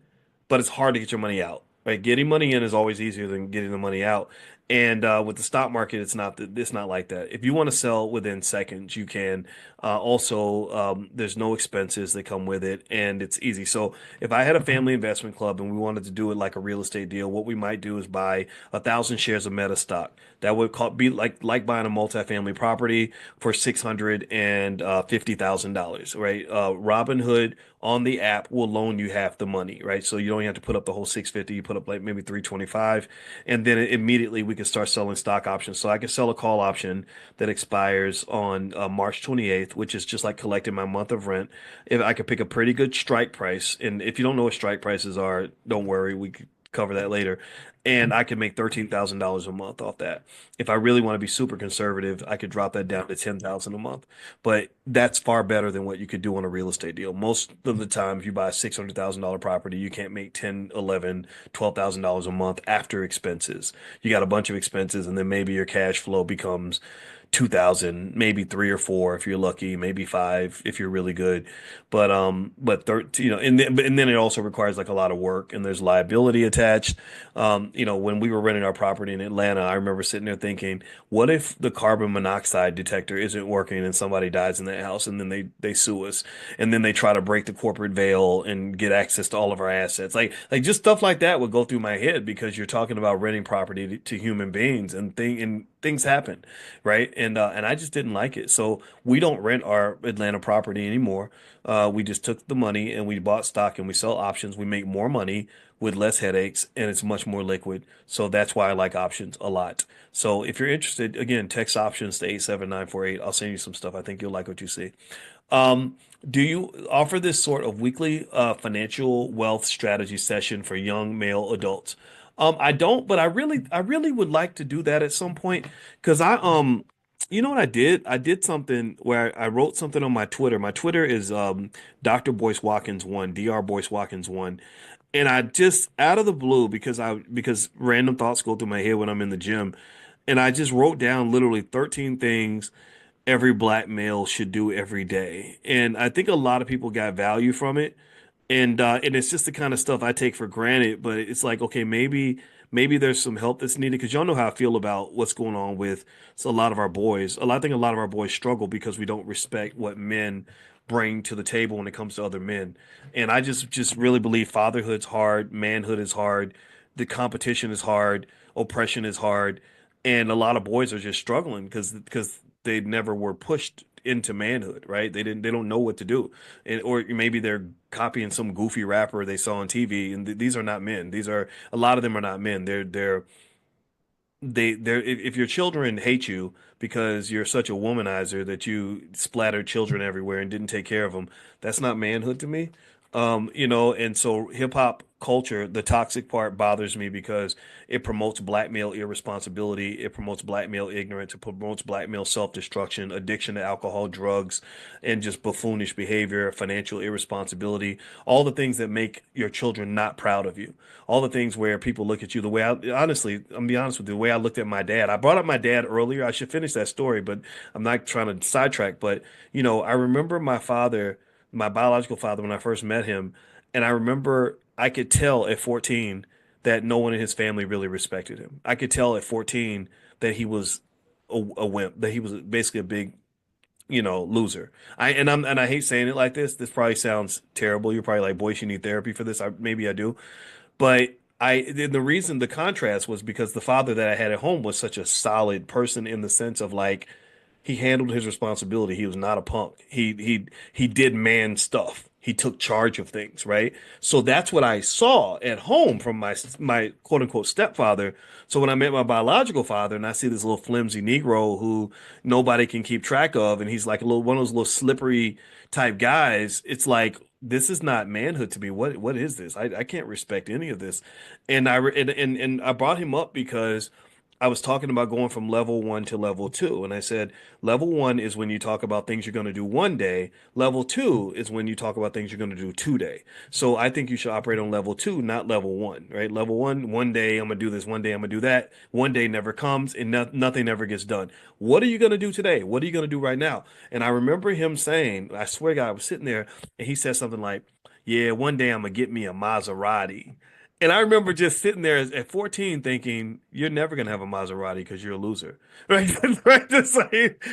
but it's hard to get your money out. Right? Getting money in is always easier than getting the money out. And with the stock market, it's not like that. If you want to sell within seconds, you can. Also, there's no expenses that come with it, and it's easy. So if I had a family investment club and we wanted to do it like a real estate deal, what we might do is buy 1,000 shares of Meta stock. That would be like buying a multifamily property for $650,000, right? Robinhood on the app will loan you half the money, right? So you don't have to put up the whole 650, you put up like maybe 325, and then immediately we can start selling stock options. So I can sell a call option that expires on March 28th, which is just like collecting my month of rent. If I could pick a pretty good strike price, and if you don't know what strike prices are, don't worry, we could cover that later. And I could make $13,000 a month off that. If I really want to be super conservative, I could drop that down to 10,000 a month. But that's far better than what you could do on a real estate deal. Most of the time, if you buy a $600,000 property, you can't make 10, 11, $12,000 a month after expenses. You got a bunch of expenses, and then maybe your cash flow becomes 2,000, maybe three or four if you're lucky, maybe five if you're really good. But 13, and then it also requires like a lot of work, and there's liability attached. When we were renting our property in Atlanta, I remember sitting there thinking, what if the carbon monoxide detector isn't working and somebody dies in that house, and then they sue us, and then they try to break the corporate veil and get access to all of our assets. Like just stuff like that would go through my head because you're talking about renting property to human beings, and things happen, right? And I just didn't like it. So we don't rent our Atlanta property anymore. We just took the money and we bought stock and we sell options. We make more money with less headaches, and it's much more liquid. So that's why I like options a lot. So if you're interested, again, text options to 87948. I'll send you some stuff. I think you'll like what you see. Um, do you offer this sort of weekly financial wealth strategy session for young male adults? I don't, but I really would like to do that at some point because you know what I did? I did something where I wrote something on my Twitter. My Twitter is Dr. Boyce Watkins one, Dr. Boyce Watkins one, and I just out of the blue because random thoughts go through my head when I'm in the gym, and I just wrote down literally 13 things every black male should do every day. And I think a lot of people got value from it. And it's just the kind of stuff I take for granted, but it's like, okay, maybe there's some help that's needed because y'all know how I feel about what's going on with a lot of our boys. I think a lot of our boys struggle because we don't respect what men bring to the table when it comes to other men. And I just really believe fatherhood's hard, manhood is hard, the competition is hard, oppression is hard, and a lot of boys are just struggling because they never were pushed into manhood, right? They don't know what to do, or maybe they're copying some goofy rapper they saw on TV, and these are not men. These are a lot of them are not men. They're if your children hate you because you're such a womanizer that you splattered children everywhere and didn't take care of them, that's not manhood to me. And so hip hop culture, the toxic part bothers me because it promotes black male irresponsibility, it promotes black male ignorance, it promotes black male self-destruction, addiction to alcohol, drugs, and just buffoonish behavior, financial irresponsibility, all the things that make your children not proud of you. All the things where people look at you the way honestly, I'm gonna be honest with you, the way I looked at my dad. I brought up my dad earlier. I should finish that story, but I'm not trying to sidetrack. But, I remember my father, my biological father, when I first met him, and I remember I could tell at 14 that no one in his family really respected him. I could tell at 14 that he was a wimp, that he was basically a big, loser. I hate saying it like this. This probably sounds terrible. You're probably like, Boyce, you need therapy for this. Maybe I do. But the reason the contrast was because the father that I had at home was such a solid person in the sense of like he handled his responsibility. He was not a punk. He did man stuff. He took charge of things, right? So that's what I saw at home from my quote unquote stepfather. So when I met my biological father and I see this little flimsy Negro who nobody can keep track of, and he's like a little one of those little slippery type guys, it's like this is not manhood to me. What is this? I can't respect any of this. And I brought him up because I was talking about going from level one to level two. And I said, level one is when you talk about things you're going to do one day. Level two is when you talk about things you're going to do 2 day. So I think you should operate on level two, not level one, right? Level one day I'm going to do this, one day I'm going to do that. One day never comes and nothing ever gets done. What are you going to do today? What are you going to do right now? And I remember him saying, I swear to God, I was sitting there and he said something like, yeah, one day I'm going to get me a Maserati. And I remember just sitting there at 14 thinking, you're never gonna have a Maserati because you're a loser. Right? Right? Just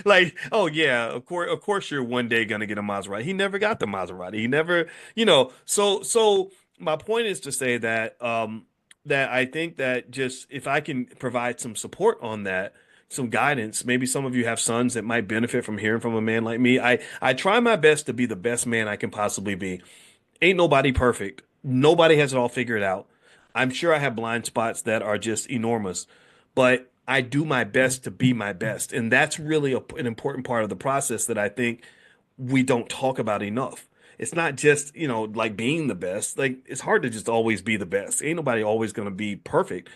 like, oh yeah, of course you're one day gonna get a Maserati. He never got the Maserati. He never, so my point is to say that that I think that just if I can provide some support on that, some guidance, maybe some of you have sons that might benefit from hearing from a man like me. I try my best to be the best man I can possibly be. Ain't nobody perfect. Nobody has it all figured out. I'm sure I have blind spots that are just enormous, but I do my best to be my best. And that's really an important part of the process that I think we don't talk about enough. It's not just, like being the best. Like it's hard to just always be the best. Ain't nobody always going to be perfect.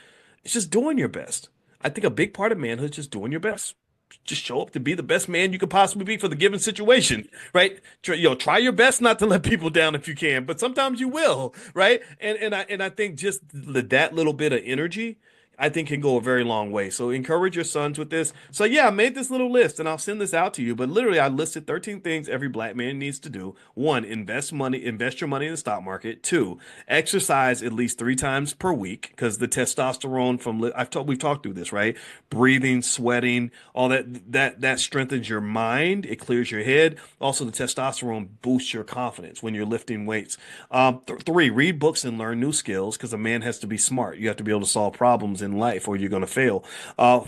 It's just doing your best. I think a big part of manhood is just doing your best. Just show up to be the best man you could possibly be for the given situation, right? Try your best not to let people down if you can, but sometimes you will, right? And I think just that little bit of energy, I think can go a very long way. So encourage your sons with this. So yeah, I made this little list and I'll send this out to you. But literally, I listed 13 things every black man needs to do. One, invest your money in the stock market. Two, exercise at least 3 times per week because the testosterone we've talked through this, right? Breathing, sweating, all that strengthens your mind. It clears your head. Also, the testosterone boosts your confidence when you're lifting weights. Three, read books and learn new skills because a man has to be smart. You have to be able to solve problems in life or you're going to fail.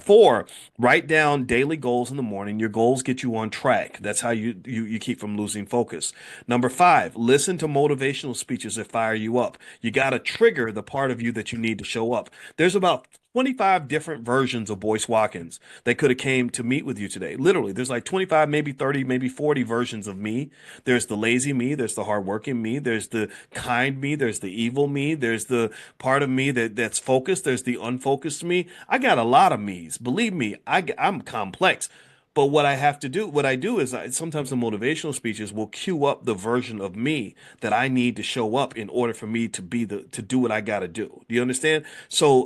Four, write down daily goals in the morning. Your goals get you on track. That's how you keep from losing focus. Number five, listen to motivational speeches that fire you up. You got to trigger the part of you that you need to show up. There's about 25 different versions of Boyce Watkins that could have came to meet with you today. Literally, there's like 25, maybe 30, maybe 40 versions of me. There's the lazy me, there's the hardworking me, there's the kind me, there's the evil me, there's the part of me that's focused, there's the unfocused me. I got a lot of me's. Believe me, I'm complex. But what I do is sometimes the motivational speeches will cue up the version of me that I need to show up in order for me to do what I got to do. Do you understand? So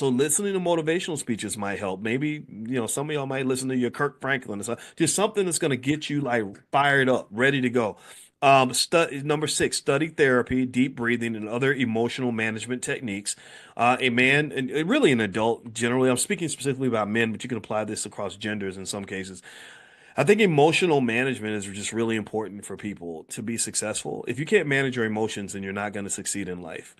listening to motivational speeches might help. Maybe, some of y'all might listen to your Kirk Franklin or something. Just something that's going to get you like fired up, ready to go. Number six, study therapy, deep breathing, and other emotional management techniques. A man, and really an adult, generally, I'm speaking specifically about men, but you can apply this across genders in some cases. I think emotional management is just really important for people to be successful. If you can't manage your emotions, then you're not going to succeed in life.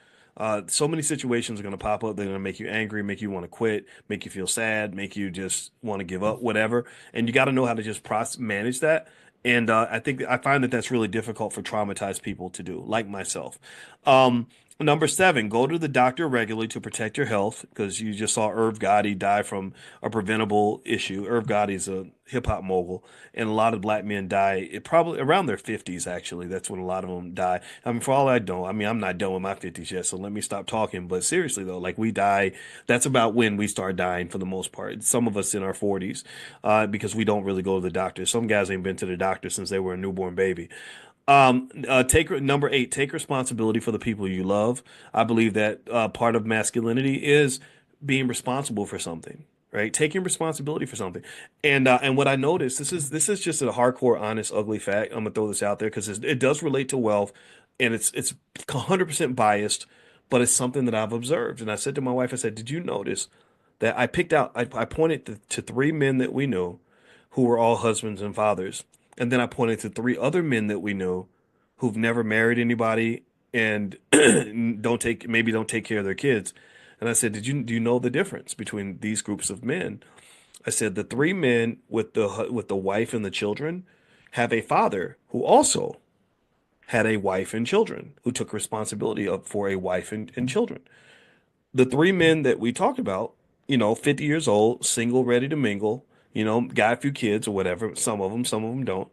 So many situations are going to pop up. They're going to make you angry, make you want to quit, make you feel sad, make you just want to give up, whatever. And you got to know how to just manage that. And I find that that's really difficult for traumatized people to do, like myself. Um, Number seven, go to the doctor regularly to protect your health because you just saw Irv Gotti die from a preventable issue. Irv Gotti's a hip hop mogul, and a lot of black men die probably around their 50s, actually. That's when a lot of them die. I mean, for all I know, I mean, I'm not done with my 50s yet, so let me stop talking. But seriously, though, like we die, that's about when we start dying for the most part. Some of us in our 40s, because we don't really go to the doctor. Some guys ain't been to the doctor since they were a newborn baby. Take number eight, take responsibility for the people you love. I believe that part of masculinity is being responsible for something, right? Taking responsibility for something. And what I noticed, this is just a hardcore, honest, ugly fact. I'm gonna throw this out there because it does relate to wealth, and it's 100% biased, but it's something that I've observed. And I said to my wife, I said, "Did you notice that I pointed to 3 men that we know who were all husbands and fathers?" And then I pointed to 3 other men that we know who've never married anybody. and don't take care of their kids. And I said, do you know the difference between these groups of men? I said the three men with the wife and the children have a father who also had a wife and children, who took responsibility up for a wife and children. The three men that we talked about, 50 years old, single, ready to mingle, got a few kids or whatever, some of them don't.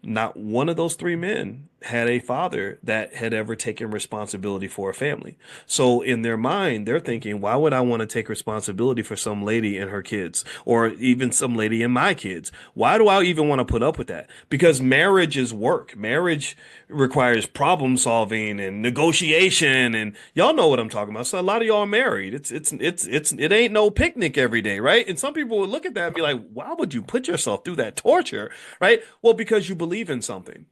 Not one of those three men had a father that had ever taken responsibility for a family. So in their mind, they're thinking, why would I want to take responsibility for some lady and her kids, or even some lady and my kids? Why do I even want to put up with that? Because marriage is work. Marriage requires problem solving and negotiation, and y'all know what I'm talking about. So a lot of y'all are married. It ain't no picnic every day, right? And some people would look at that and be like, why would you put yourself through that torture? Right? Well, because you believe in something,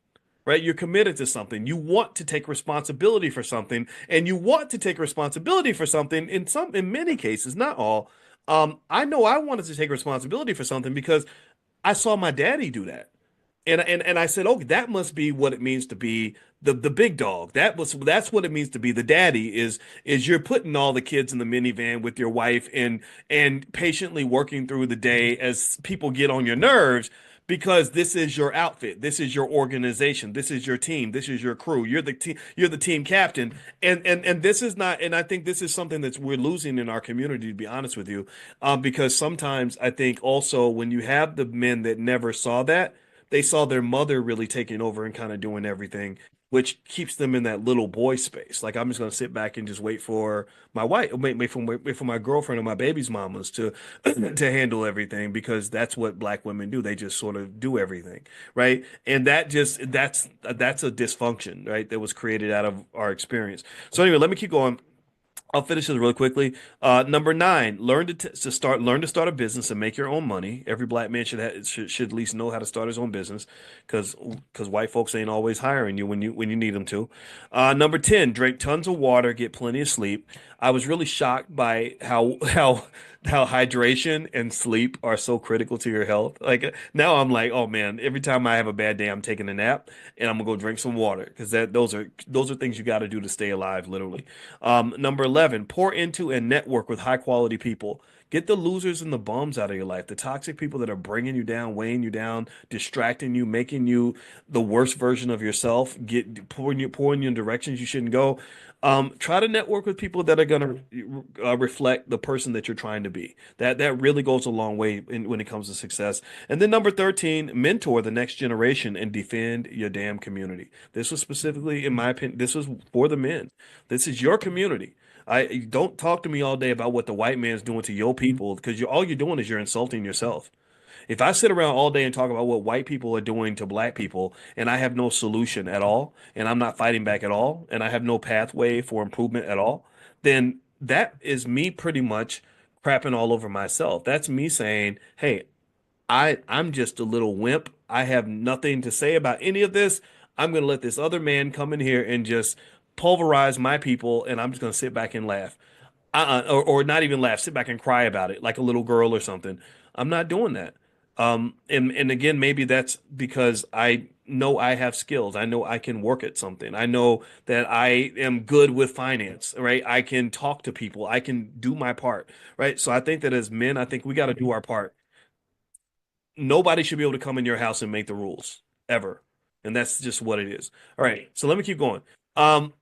right? You're committed to something. You want to take responsibility for something, and you want to take responsibility for something in many cases, not all. I know I wanted to take responsibility for something because I saw my daddy do that. And I said, oh, that must be what it means to be the big dog. That's what it means to be the daddy is you're putting all the kids in the minivan with your wife and patiently working through the day as people get on your nerves because this is your outfit, this is your organization, this is your team, this is your crew. You're the team captain. And this is not, and I think this is something that we're losing in our community, to be honest with you, because sometimes I think also when you have the men that never saw that, they saw their mother really taking over and kind of doing everything, which keeps them in that little boy space. Like I'm just gonna sit back and just wait for my wife, wait for my girlfriend or my baby's mamas to to handle everything because that's what black women do. They just sort of do everything, right? And that's a dysfunction, right? That was created out of our experience. So anyway, let me keep going. I'll finish this really quickly. Number nine, learn to start a business and make your own money. Every black man should at least know how to start his own business, because white folks ain't always hiring you when you need them to. Number 10, drink tons of water, get plenty of sleep. I was really shocked by how hydration and sleep are so critical to your health. Like now I'm like, oh man, every time I have a bad day, I'm taking a nap and I'm gonna go drink some water because those are things you got to do to stay alive, literally. Number 11, pour into and network with high quality people. Get the losers and the bums out of your life, the toxic people that are bringing you down, weighing you down, distracting you, making you the worst version of yourself, pouring you in directions you shouldn't go. Try to network with people that are going to reflect the person that you're trying to be. That really goes a long way when it comes to success. And then number 13, mentor the next generation and defend your damn community. This was specifically, in my opinion, this was for the men. This is your community. I don't talk to me all day about what the white man's doing to your people because all you're doing is you're insulting yourself. If I sit around all day and talk about what white people are doing to black people and I have no solution at all and I'm not fighting back at all and I have no pathway for improvement at all, then that is me pretty much crapping all over myself. That's me saying, "Hey, I'm just a little wimp. I have nothing to say about any of this. I'm going to let this other man come in here and just pulverize my people, and I'm just going to sit back and laugh. Or not even laugh, sit back and cry about it like a little girl or something. I'm not doing that. And again, maybe that's because I know I have skills. I know I can work at something. I know that I am good with finance, right? I can talk to people. I can do my part, right? So I think that as men, I think we got to do our part. Nobody should be able to come in your house and make the rules ever. And that's just what it is. All right. So let me keep going.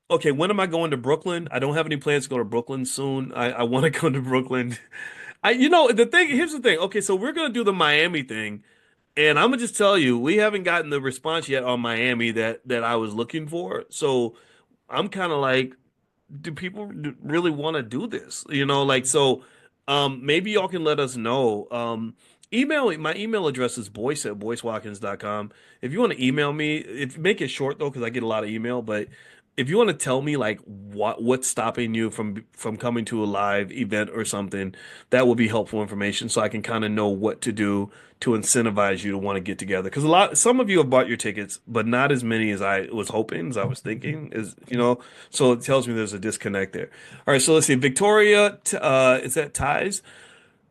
Okay, when am I going to Brooklyn? I don't have any plans to go to Brooklyn soon. I want to go to Brooklyn. Here's the thing. Okay, so we're gonna do the Miami thing, and I'm gonna just tell you, we haven't gotten the response yet on Miami that I was looking for. So I'm kind of like, do people really want to do this? Like so. Maybe y'all can let us know. My email address is boyce@boycewatkins.com. If you want to email me, if make it short though, because I get a lot of email. But if you want to tell me like what's stopping you from coming to a live event or something, that would be helpful information, so I can kind of know what to do to incentivize you to want to get together. Because some of you have bought your tickets, but not as many as I was hoping, as I was thinking, so it tells me there's a disconnect there. All right, so let's see. Victoria, is that ties?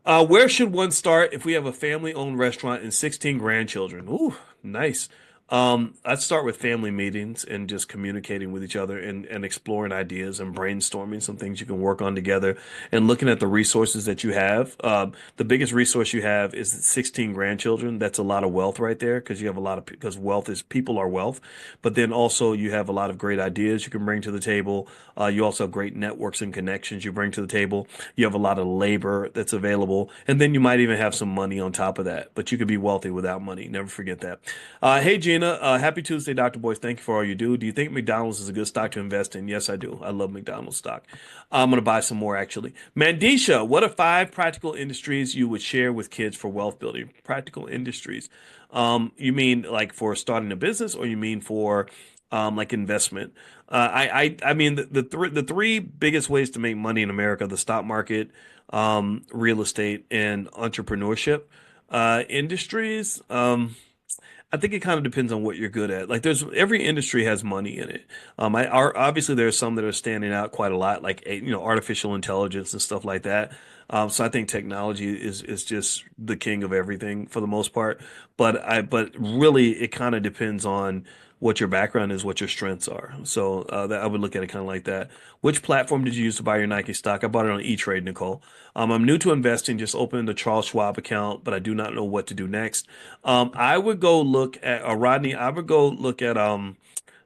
Where should one start if we have a family-owned restaurant and 16 grandchildren? Ooh, nice. I'd start with family meetings and just communicating with each other and exploring ideas and brainstorming some things you can work on together and looking at the resources that you have. The biggest resource you have is 16 grandchildren. That's a lot of wealth right there because you have a lot of, because wealth is people are wealth, but then also you have a lot of great ideas you can bring to the table. You also have great networks and connections you bring to the table. You have a lot of labor that's available, and then you might even have some money on top of that. But you could be wealthy without money. Never forget that. Hey Gina, happy Tuesday, Dr. Boyce. Thank you for all you do. Do you think McDonald's is a good stock to invest in? Yes, I do. I love McDonald's stock. I'm going to buy some more actually. Mandisha, what are five practical industries you would share with kids for wealth building? Practical industries. You mean like for starting a business, or you mean for like investment? I mean the three biggest ways to make money in America: the stock market, real estate, and entrepreneurship. Industries. I think it kind of depends on what you're good at. Like there's every industry has money in it. Obviously there are some that are standing out quite a lot, like artificial intelligence and stuff like that. So I think technology is just the king of everything for the most part. But really it kind of depends on what your background is, what your strengths are. So that I would look at it kind of like that. Which platform did you use to buy your Nike stock? I bought it on E-Trade, Nicole. I'm new to investing, just opened the Charles Schwab account, but I do not know what to do next. I would go look at Rodney. I would go look at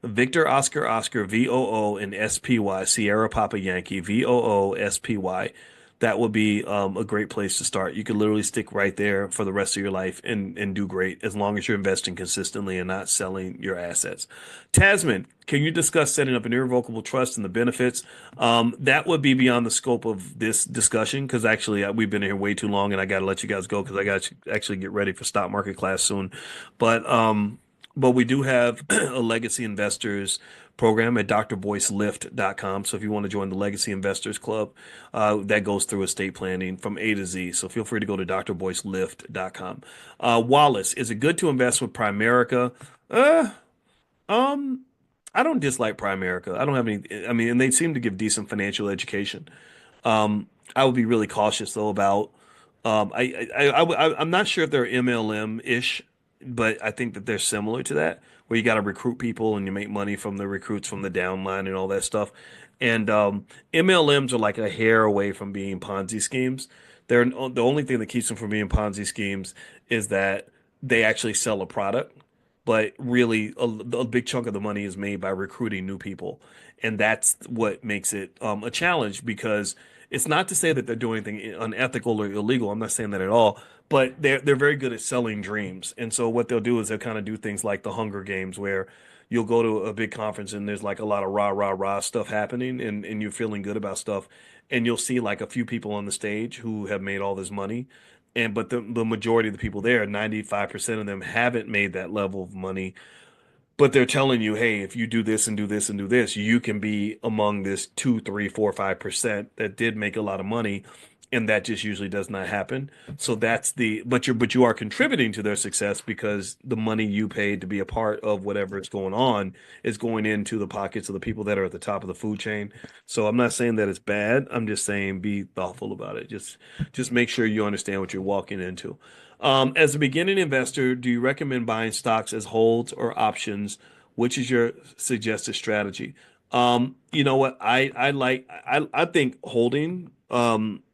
Victor Oscar Oscar VOO and SPY Sierra Papa Yankee VOO SPY. That would be a great place to start. You could literally stick right there for the rest of your life and do great as long as you're investing consistently and not selling your assets. Tasman, can you discuss setting up an irrevocable trust and the benefits? That would be beyond the scope of this discussion because actually we've been here way too long and I got to let you guys go because I got to actually get ready for stock market class soon. But but we do have a legacy investors program at drboycelift.com. So if you want to join the Legacy Investors Club, that goes through estate planning from A to Z. So feel free to go to drboycelift.com. Wallace, is it good to invest with Primerica? Uh, um, I don't dislike Primerica. I don't have any, I mean, and they seem to give decent financial education. I would be really cautious though about. I'm not sure if they're MLM-ish, but I think that they're similar to that, where you got to recruit people and you make money from the recruits from the downline and all that stuff. And MLMs are like a hair away from being Ponzi schemes. They're the only thing that keeps them from being Ponzi schemes is that they actually sell a product, but really a big chunk of the money is made by recruiting new people, and that's what makes it a challenge because it's not to say that they're doing anything unethical or illegal. I'm not saying that at all, but they're very good at selling dreams. And so what they'll do is they'll kind of do things like the Hunger Games, where you'll go to a big conference and there's like a lot of rah rah rah stuff happening, and you're feeling good about stuff, and you'll see like a few people on the stage who have made all this money. And but the majority of the people there, 95% of them haven't made that level of money, but they're telling you, hey, if you do this and do this and do this, you can be among this 2, 3, 4, 5% that did make a lot of money. And that just usually does not happen. So that's but you are contributing to their success because the money you paid to be a part of whatever is going on is going into the pockets of the people that are at the top of the food chain. So I'm not saying that it's bad. I'm just saying be thoughtful about it. Just make sure you understand what you're walking into. As a beginning investor, do you recommend buying stocks as holds or options? Which is your suggested strategy? You know what? I think holding,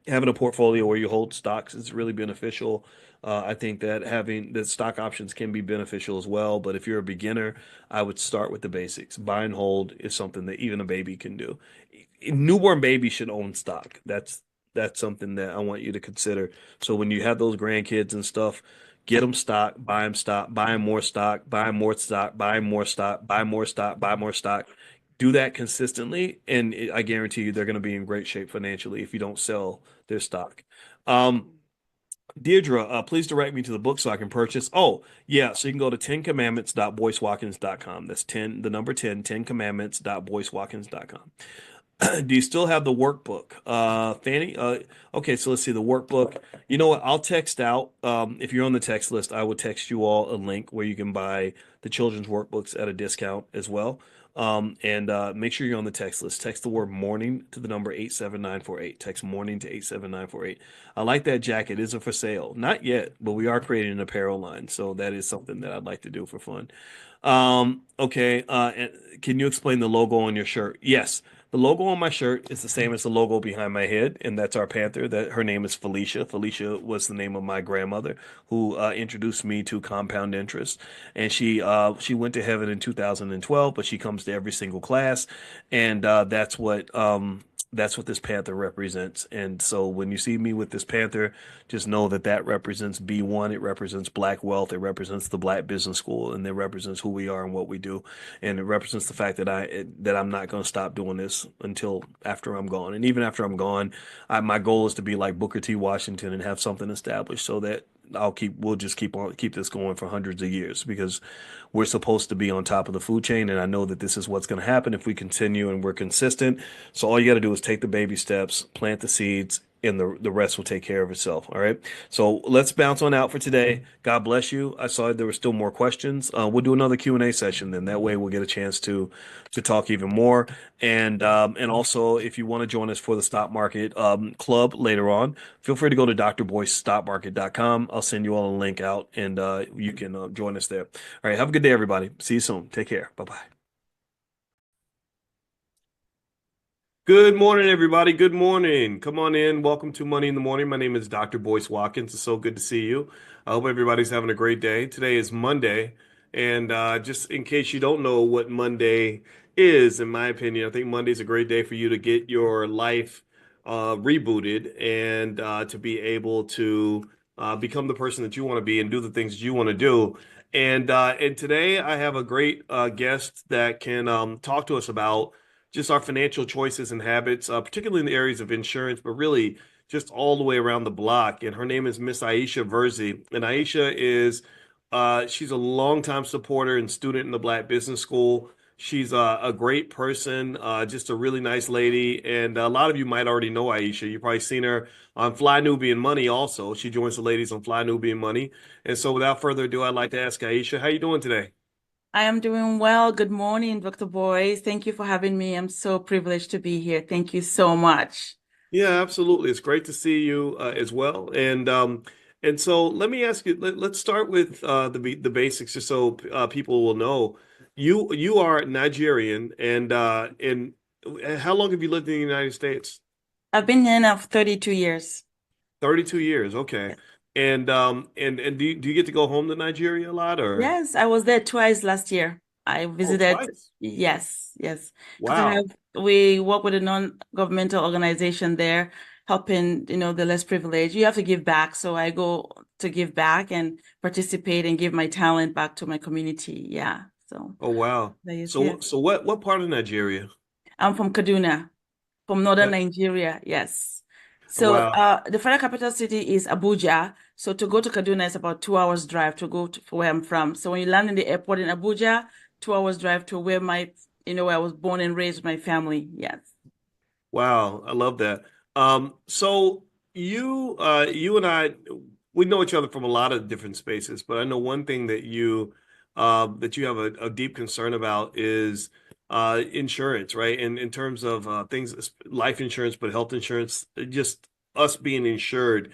having a portfolio where you hold stocks is really beneficial. I think that having that stock options can be beneficial as well. But if you're a beginner, I would start with the basics. Buy and hold is something that even a baby can do. Newborn babies should own stock. That's something that I want you to consider. So when you have those grandkids and stuff, get them stock, buy them more stock, buy them more stock, buy more stock, buy more stock, buy more stock. Do that consistently, and I guarantee you they're going to be in great shape financially if you don't sell their stock. Um, Deirdre, please direct me to the book so I can purchase. Oh, yeah. So you can go to 10commandments.boycewatkins.com. That's 10, the number 10, 10commandments.boycewatkins.com. Do you still have the workbook? Fanny? Okay, so let's see the workbook. You know what? I'll text out. If you're on the text list, I will text you all a link where you can buy the children's workbooks at a discount as well. And make sure you're on the text list. Text the word morning to the number 87948. Text morning to 87948. I like that jacket. Is it for sale? Not yet, but we are creating an apparel line. So that is something that I'd like to do for fun. Okay. And can you explain the logo on your shirt? Yes. The logo on my shirt is the same as the logo behind my head, and that's our panther. That her name is Felicia. Felicia was the name of my grandmother, who introduced me to compound interest, and she went to heaven in 2012, but she comes to every single class, and that's what this panther represents. And so when you see me with this panther, just know that that represents B1. It represents Black wealth. It represents the Black Business School, and it represents who we are and what we do. And it represents the fact that I'm not going to stop doing this until after I'm gone. And even after I'm gone, my goal is to be like Booker T. Washington and have something established so that we'll just keep this going for hundreds of years because we're supposed to be on top of the food chain. And I know that this is what's going to happen if we continue and we're consistent. So all you got to do is take the baby steps, plant the seeds, and the rest will take care of itself. All right. So let's bounce on out for today. God bless you. I saw there were still more questions. We'll do another Q&A session then. That way we'll get a chance to talk even more. And also if you want to join us for the stock market club later on, feel free to go to drboycestockmarket.com. I'll send you all a link out and you can join us there. All right. Have a good day, everybody. See you soon. Take care. Bye-bye. Good morning, everybody. Good morning. Come on in. Welcome to Money in the Morning. My name is Dr. Boyce Watkins. It's so good to see you. I hope everybody's having a great day. Today is Monday. And just in case you don't know what Monday is, in my opinion, I think Monday is a great day for you to get your life rebooted and to be able to become the person that you want to be and do the things that you want to do. And today I have a great guest that can talk to us about just our financial choices and habits, particularly in the areas of insurance, but really just all the way around the block. And her name is Miss Aisha Verzi. And Aisha is, she's a longtime supporter and student in the Black Business School. She's a great person, just a really nice lady. And a lot of you might already know Aisha. You've probably seen her on Fly Nubian Money also. She joins the ladies on Fly Nubian Money. And so without further ado, I'd like to ask Aisha, how you doing today? I am doing well. Good morning, Dr. Boyce. Thank you for having me. I'm so privileged to be here. Thank you so much. Yeah, absolutely. It's great to see you as well. And so let me ask you. Let's start with the basics, just so people will know. You are Nigerian, and how long have you lived in the United States? I've been here now for 32 years. 32 years. Okay. And do you get to go home to Nigeria a lot or? Yes, I was there twice last year. I Oh, visited, twice. yes, because Wow. we work with a non-governmental organization there, helping, the less privileged. You have to give back. So I go to give back and participate and give my talent back to my community. Yeah. So Oh, wow. that is, So yes. so what part of Nigeria? I'm from Kaduna. From northern That, Nigeria, yes. So wow. the federal capital city is Abuja. So to go to Kaduna is about 2 hours drive to go to where I'm from. So when you land in the airport in Abuja, 2 hours drive to where I was born and raised with my family. Yes. Wow, I love that. So you and I, we know each other from a lot of different spaces, but I know one thing that you have a deep concern about is insurance, right? And in terms of things, life insurance, but health insurance, just us being insured.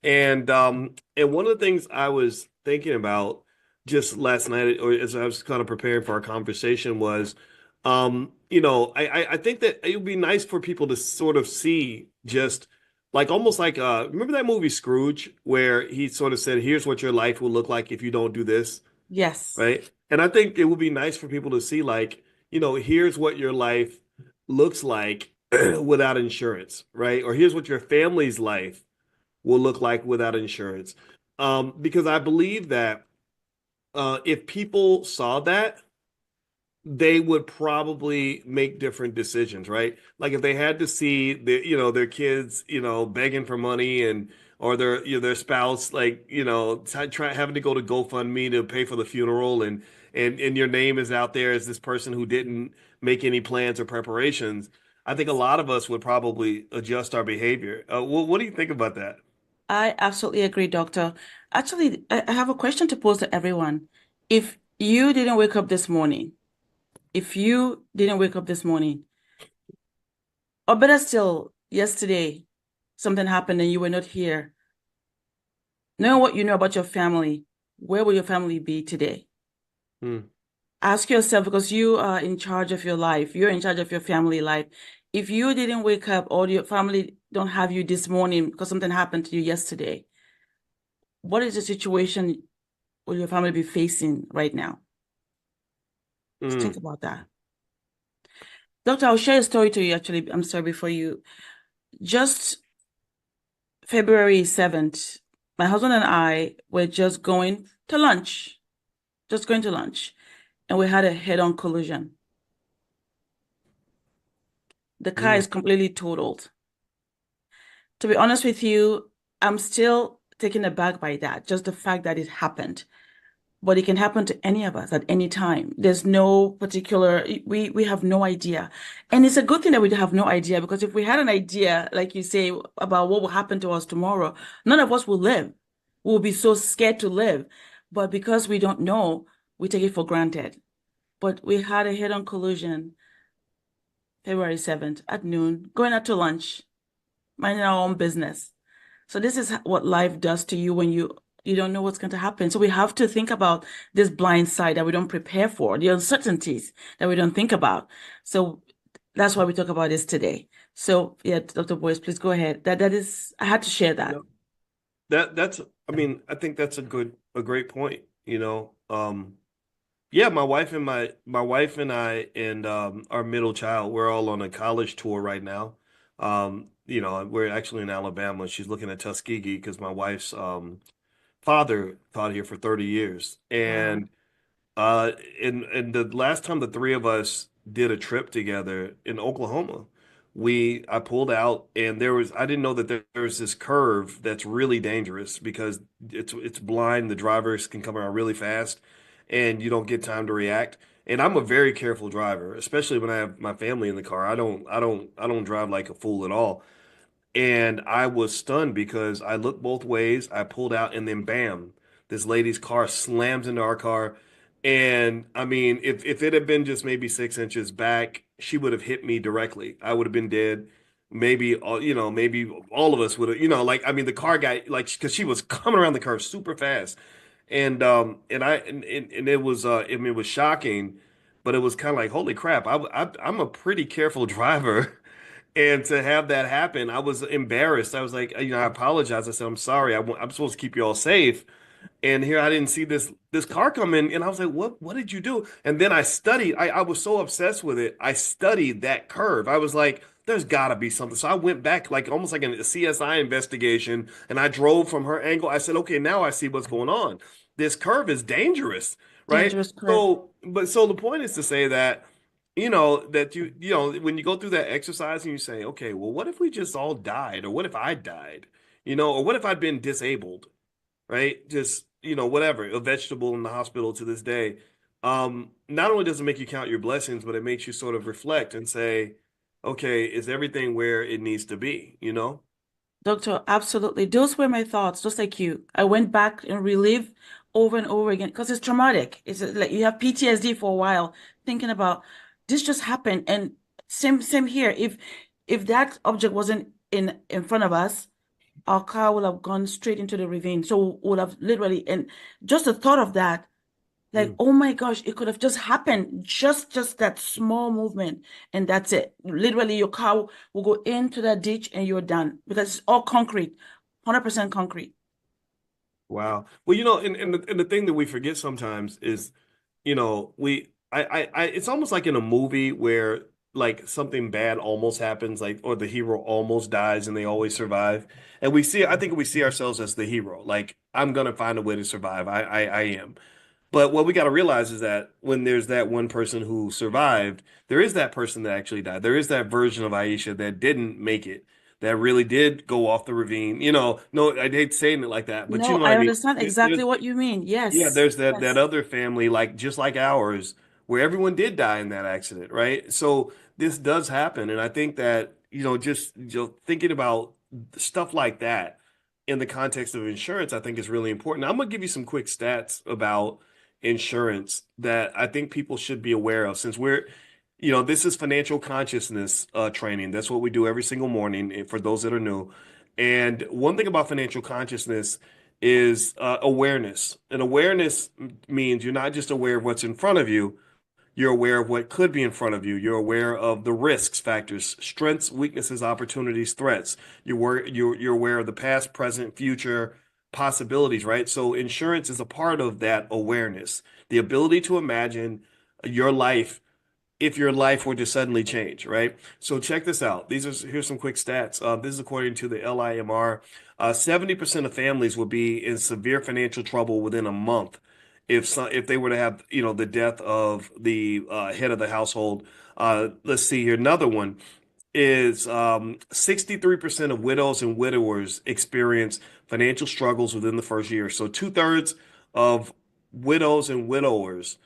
And one of the things I was thinking about just last night, or as I was kind of preparing for our conversation, was I think that it would be nice for people to sort of see just like almost like remember that movie Scrooge where he sort of said, "Here's what your life will look like if you don't do this," Yes. right? And I think it would be nice for people to see like, here's what your life looks like without insurance, right? Or here's what your family's life will look like without insurance. Because I believe that if people saw that they would probably make different decisions, right? Like if they had to see their kids, begging for money and or their spouse like, having to go to GoFundMe to pay for the funeral and your name is out there as this person who didn't make any plans or preparations. I think a lot of us would probably adjust our behavior. What do you think about that? I absolutely agree, doctor. Actually, I have a question to pose to everyone. If you didn't wake up this morning, if you didn't wake up this morning, or better still, yesterday, something happened and you were not here, knowing what you know about your family, where will your family be today? Mm, Ask yourself, because you are in charge of your life, you're in charge of your family life. If you didn't wake up or your family don't have you this morning because something happened to you yesterday, what is the situation will your family be facing right now? Just think mm, about that. Doctor, I'll share a story to you actually. I'm sorry, before you. Just February 7th, my husband and I were just going to lunch, and we had a head-on collision. The car is mm. completely totaled. To be honest with you, I'm still taken aback by that, just the fact that it happened. But it can happen to any of us at any time. There's no particular, we have no idea. And it's a good thing that we have no idea, because if we had an idea, like you say, about what will happen to us tomorrow, none of us will live. We'll be so scared to live. But because we don't know, we take it for granted. But we had a head-on collision February 7th at noon, going out to lunch, minding our own business. So this is what life does to you when you don't know what's going to happen. So we have to think about this blind side that we don't prepare for, the uncertainties that we don't think about. So that's why we talk about this today. So yeah, Dr. Boyce, please go ahead. That is, I had to share that. No, that's, I mean, I think that's a great point, you know. Yeah, my wife and I and our middle child, we're all on a college tour right now. You know, we're actually in Alabama. She's looking at Tuskegee because my wife's father taught here for 30 years. Wow. And and the last time the three of us did a trip together in Oklahoma, I pulled out and I didn't know that there was this curve that's really dangerous because it's blind. The drivers can come around really fast and you don't get time to react. And I'm a very careful driver, especially when I have my family in the car. I don't drive like a fool at all. And I was stunned because I looked both ways. I pulled out, and then bam, this lady's car slams into our car. And I mean, if it had been just maybe 6 inches back, she would have hit me directly. I would have been dead. Maybe all of us would have, like, I mean, the car guy, like, because she was coming around the curve super fast. And it was, I mean, it was shocking, but it was kind of like, holy crap, I'm a pretty careful driver. And to have that happen, I was embarrassed. I was like, I apologize. I said, I'm sorry. I'm supposed to keep you all safe. And here I didn't see this car come in, and I was like, what did you do? And then I studied. I was so obsessed with it. I studied that curve. I was like, there's got to be something. So I went back like almost like a CSI investigation, and I drove from her angle. I said, okay, now I see what's going on. This curve is dangerous, right? Dangerous curve. So the point is to say that that when you go through that exercise and you say, okay, well, what if we just all died, or what if I died, or what if I'd been disabled, right? Just, whatever, a vegetable in the hospital to this day. Not only does it make you count your blessings, but it makes you sort of reflect and say, okay, is everything where it needs to be, Doctor, absolutely. Those were my thoughts, just like you. I went back and relived over and over again because it's traumatic. It's like you have PTSD for a while, thinking about this just happened. And same here. If that object wasn't in front of us, our car would have gone straight into the ravine. So would have literally, and just the thought of that, like, Mm. oh my gosh, it could have just happened. Just that small movement, and that's it. Literally, your car will go into that ditch and you're done because it's all concrete, 100% concrete. Wow. Well, and the thing that we forget sometimes is, it's almost like in a movie where like something bad almost happens, like, or the hero almost dies and they always survive. And I think we see ourselves as the hero. Like, I'm gonna find a way to survive. I am. But what we got to realize is that when there's that one person who survived, there is that person that actually died. There is that version of Aisha that didn't make it, that really did go off the ravine. No, I hate saying it like that, but you No, know what I I mean? understand exactly There's, what you mean. yeah, Yes. there's that Yes. other family, like just like ours, where everyone did die in that accident, right? So this does happen, and I think that just thinking about stuff like that in the context of insurance, I think is really important. I'm gonna give you some quick stats about insurance that I think people should be aware of since this is financial consciousness training. That's what we do every single morning for those that are new. And one thing about financial consciousness is awareness. And awareness means you're not just aware of what's in front of you, you're aware of what could be in front of you. You're aware of the risks factors, strengths, weaknesses, opportunities, threats. You're aware of the past, present, future possibilities, right? So insurance is a part of that awareness, the ability to imagine your life if your life were to suddenly change, right? So check this out. Here's some quick stats. This is according to the LIMR. 70% of families will be in severe financial trouble within a month if they were to have, the death of the head of the household. Let's see here. Another one is 63% of widows and widowers experience financial struggles within the first year. So two-thirds of widows and widowers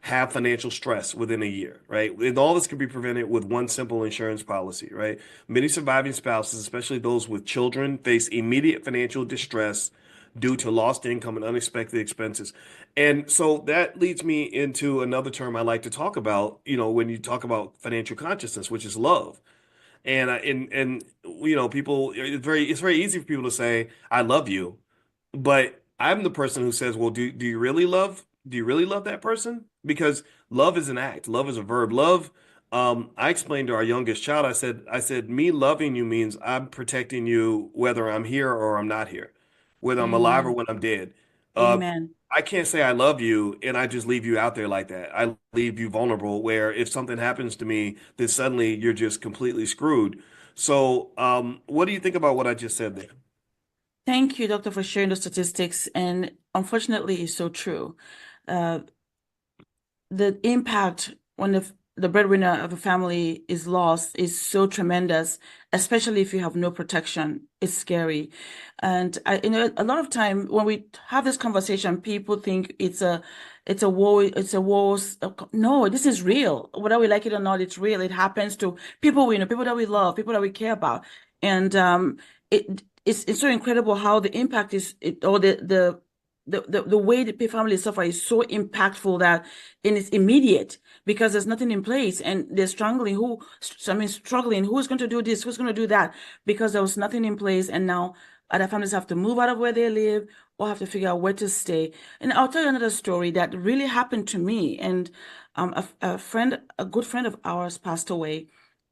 have financial stress within a year, right? And all this can be prevented with one simple insurance policy, right? Many surviving spouses, especially those with children, face immediate financial distress due to lost income and unexpected expenses. And so that leads me into another term I like to talk about, when you talk about financial consciousness, which is love. And people, it's very easy for people to say, I love you. But I'm the person who says, well, do you really love that person? Because love is an act. Love is a verb. Love, I explained to our youngest child, I said, me loving you means I'm protecting you whether I'm here or I'm not here, whether I'm alive or Amen. when I'm dead. Uh, Amen. I can't say I love you and I just leave you out there like that. I leave you vulnerable where if something happens to me, then suddenly you're just completely screwed. So, what do you think about what I just said there? Thank you, Doctor, for sharing the statistics. And unfortunately, it's so true. Uh, the impact when the breadwinner of a family is lost is so tremendous, especially if you have no protection. It's scary. And a lot of time when we have this conversation, people think it's a war, it's a war. No, this is real. Whether we like it or not, it's real. It happens to people we know, people that we love, people that we care about. And it's so incredible how the impact or the way the family suffer is so impactful that and it's immediate because there's nothing in place and they're struggling. Struggling. Who's going to do this? Who's going to do that? Because there was nothing in place, and now other families have to move out of where they live or have to figure out where to stay. And I'll tell you another story that really happened to me. And a good friend of ours passed away.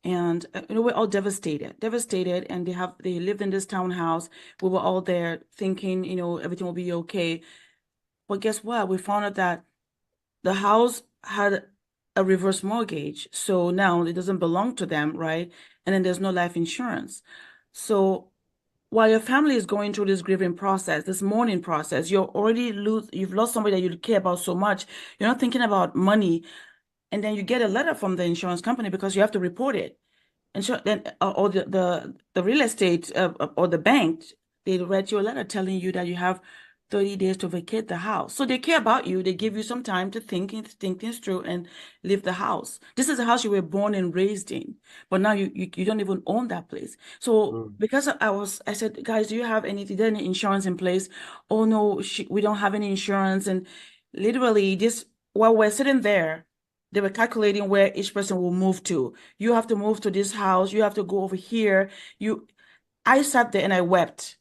And we're all devastated, and they lived in this townhouse. We were all there thinking, everything will be okay. But guess what? We found out that the house had a reverse mortgage. So now it doesn't belong to them, right? And then there's no life insurance. So while your family is going through this grieving process, this mourning process, you've lost somebody that you care about so much. You're not thinking about money. And then you get a letter from the insurance company because you have to report it. And so then, or the real estate or the bank, they write you a letter telling you that you have 30 days to vacate the house. So they care about you. They give you some time to think things through and leave the house. This is a house you were born and raised in, but now you don't even own that place. So Mm. because I said, guys, do you have any insurance in place? Oh no, we don't have any insurance. And literally, just while we're sitting there, they were calculating where each person will move to. You have to move to this house. You have to go over here. I sat there and I wept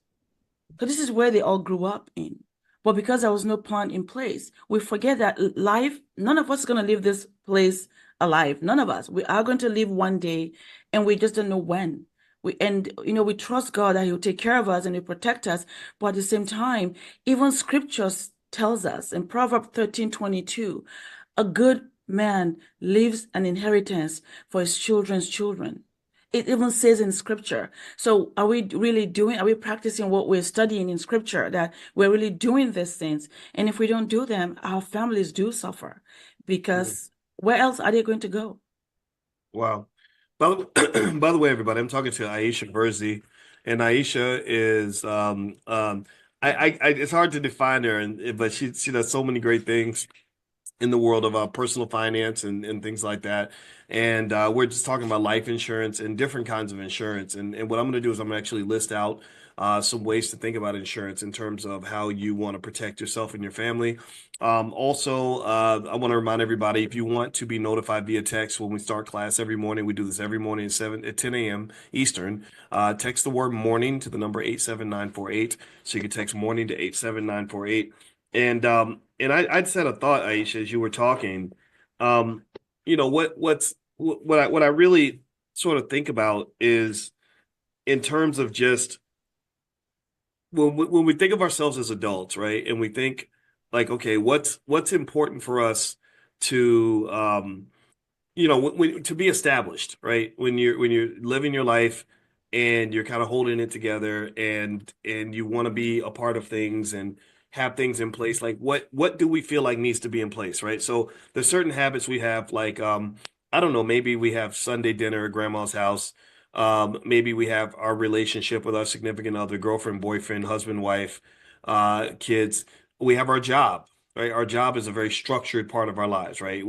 because this is where they all grew up in. But because there was no plan in place, we forget that life, none of us is going to leave this place alive. None of us. We are going to leave one day and we just don't know when. We trust God that He will take care of us and He'll protect us. But at the same time, even scriptures tells us in Proverbs 13:22, a good man leaves an inheritance for his children's children. It even says in scripture. So are we practicing what we're studying in scripture, that we're really doing these things? And if we don't do them, our families do suffer Mm. because where else are they going to go? Wow. By the way, everybody, I'm talking to Aisha Verzi, and Aisha is it's hard to define her, but she does so many great things in the world of personal finance and things like that. And we're just talking about life insurance and different kinds of insurance. And what I'm going to do is I'm going to actually list out some ways to think about insurance in terms of how you want to protect yourself and your family. Also, I want to remind everybody, if you want to be notified via text when we start class every morning, we do this every morning at 10 a.m. Eastern. Text the word morning to the number 87948. So you can text morning to 87948. And I just had a thought, Aisha, as you were talking. Um, what I really sort of think about is in terms of just when we think of ourselves as adults, right? And we think like, okay, what's important for us to to be established, right? When you're living your life and you're kind of holding it together and you want to be a part of things and have things in place, like what do we feel like needs to be in place, right? So there's certain habits we have, like I don't know, maybe we have Sunday dinner at grandma's house. Maybe we have our relationship with our significant other, girlfriend, boyfriend, husband, wife, kids. We have our job, right? Our job is a very structured part of our lives, right?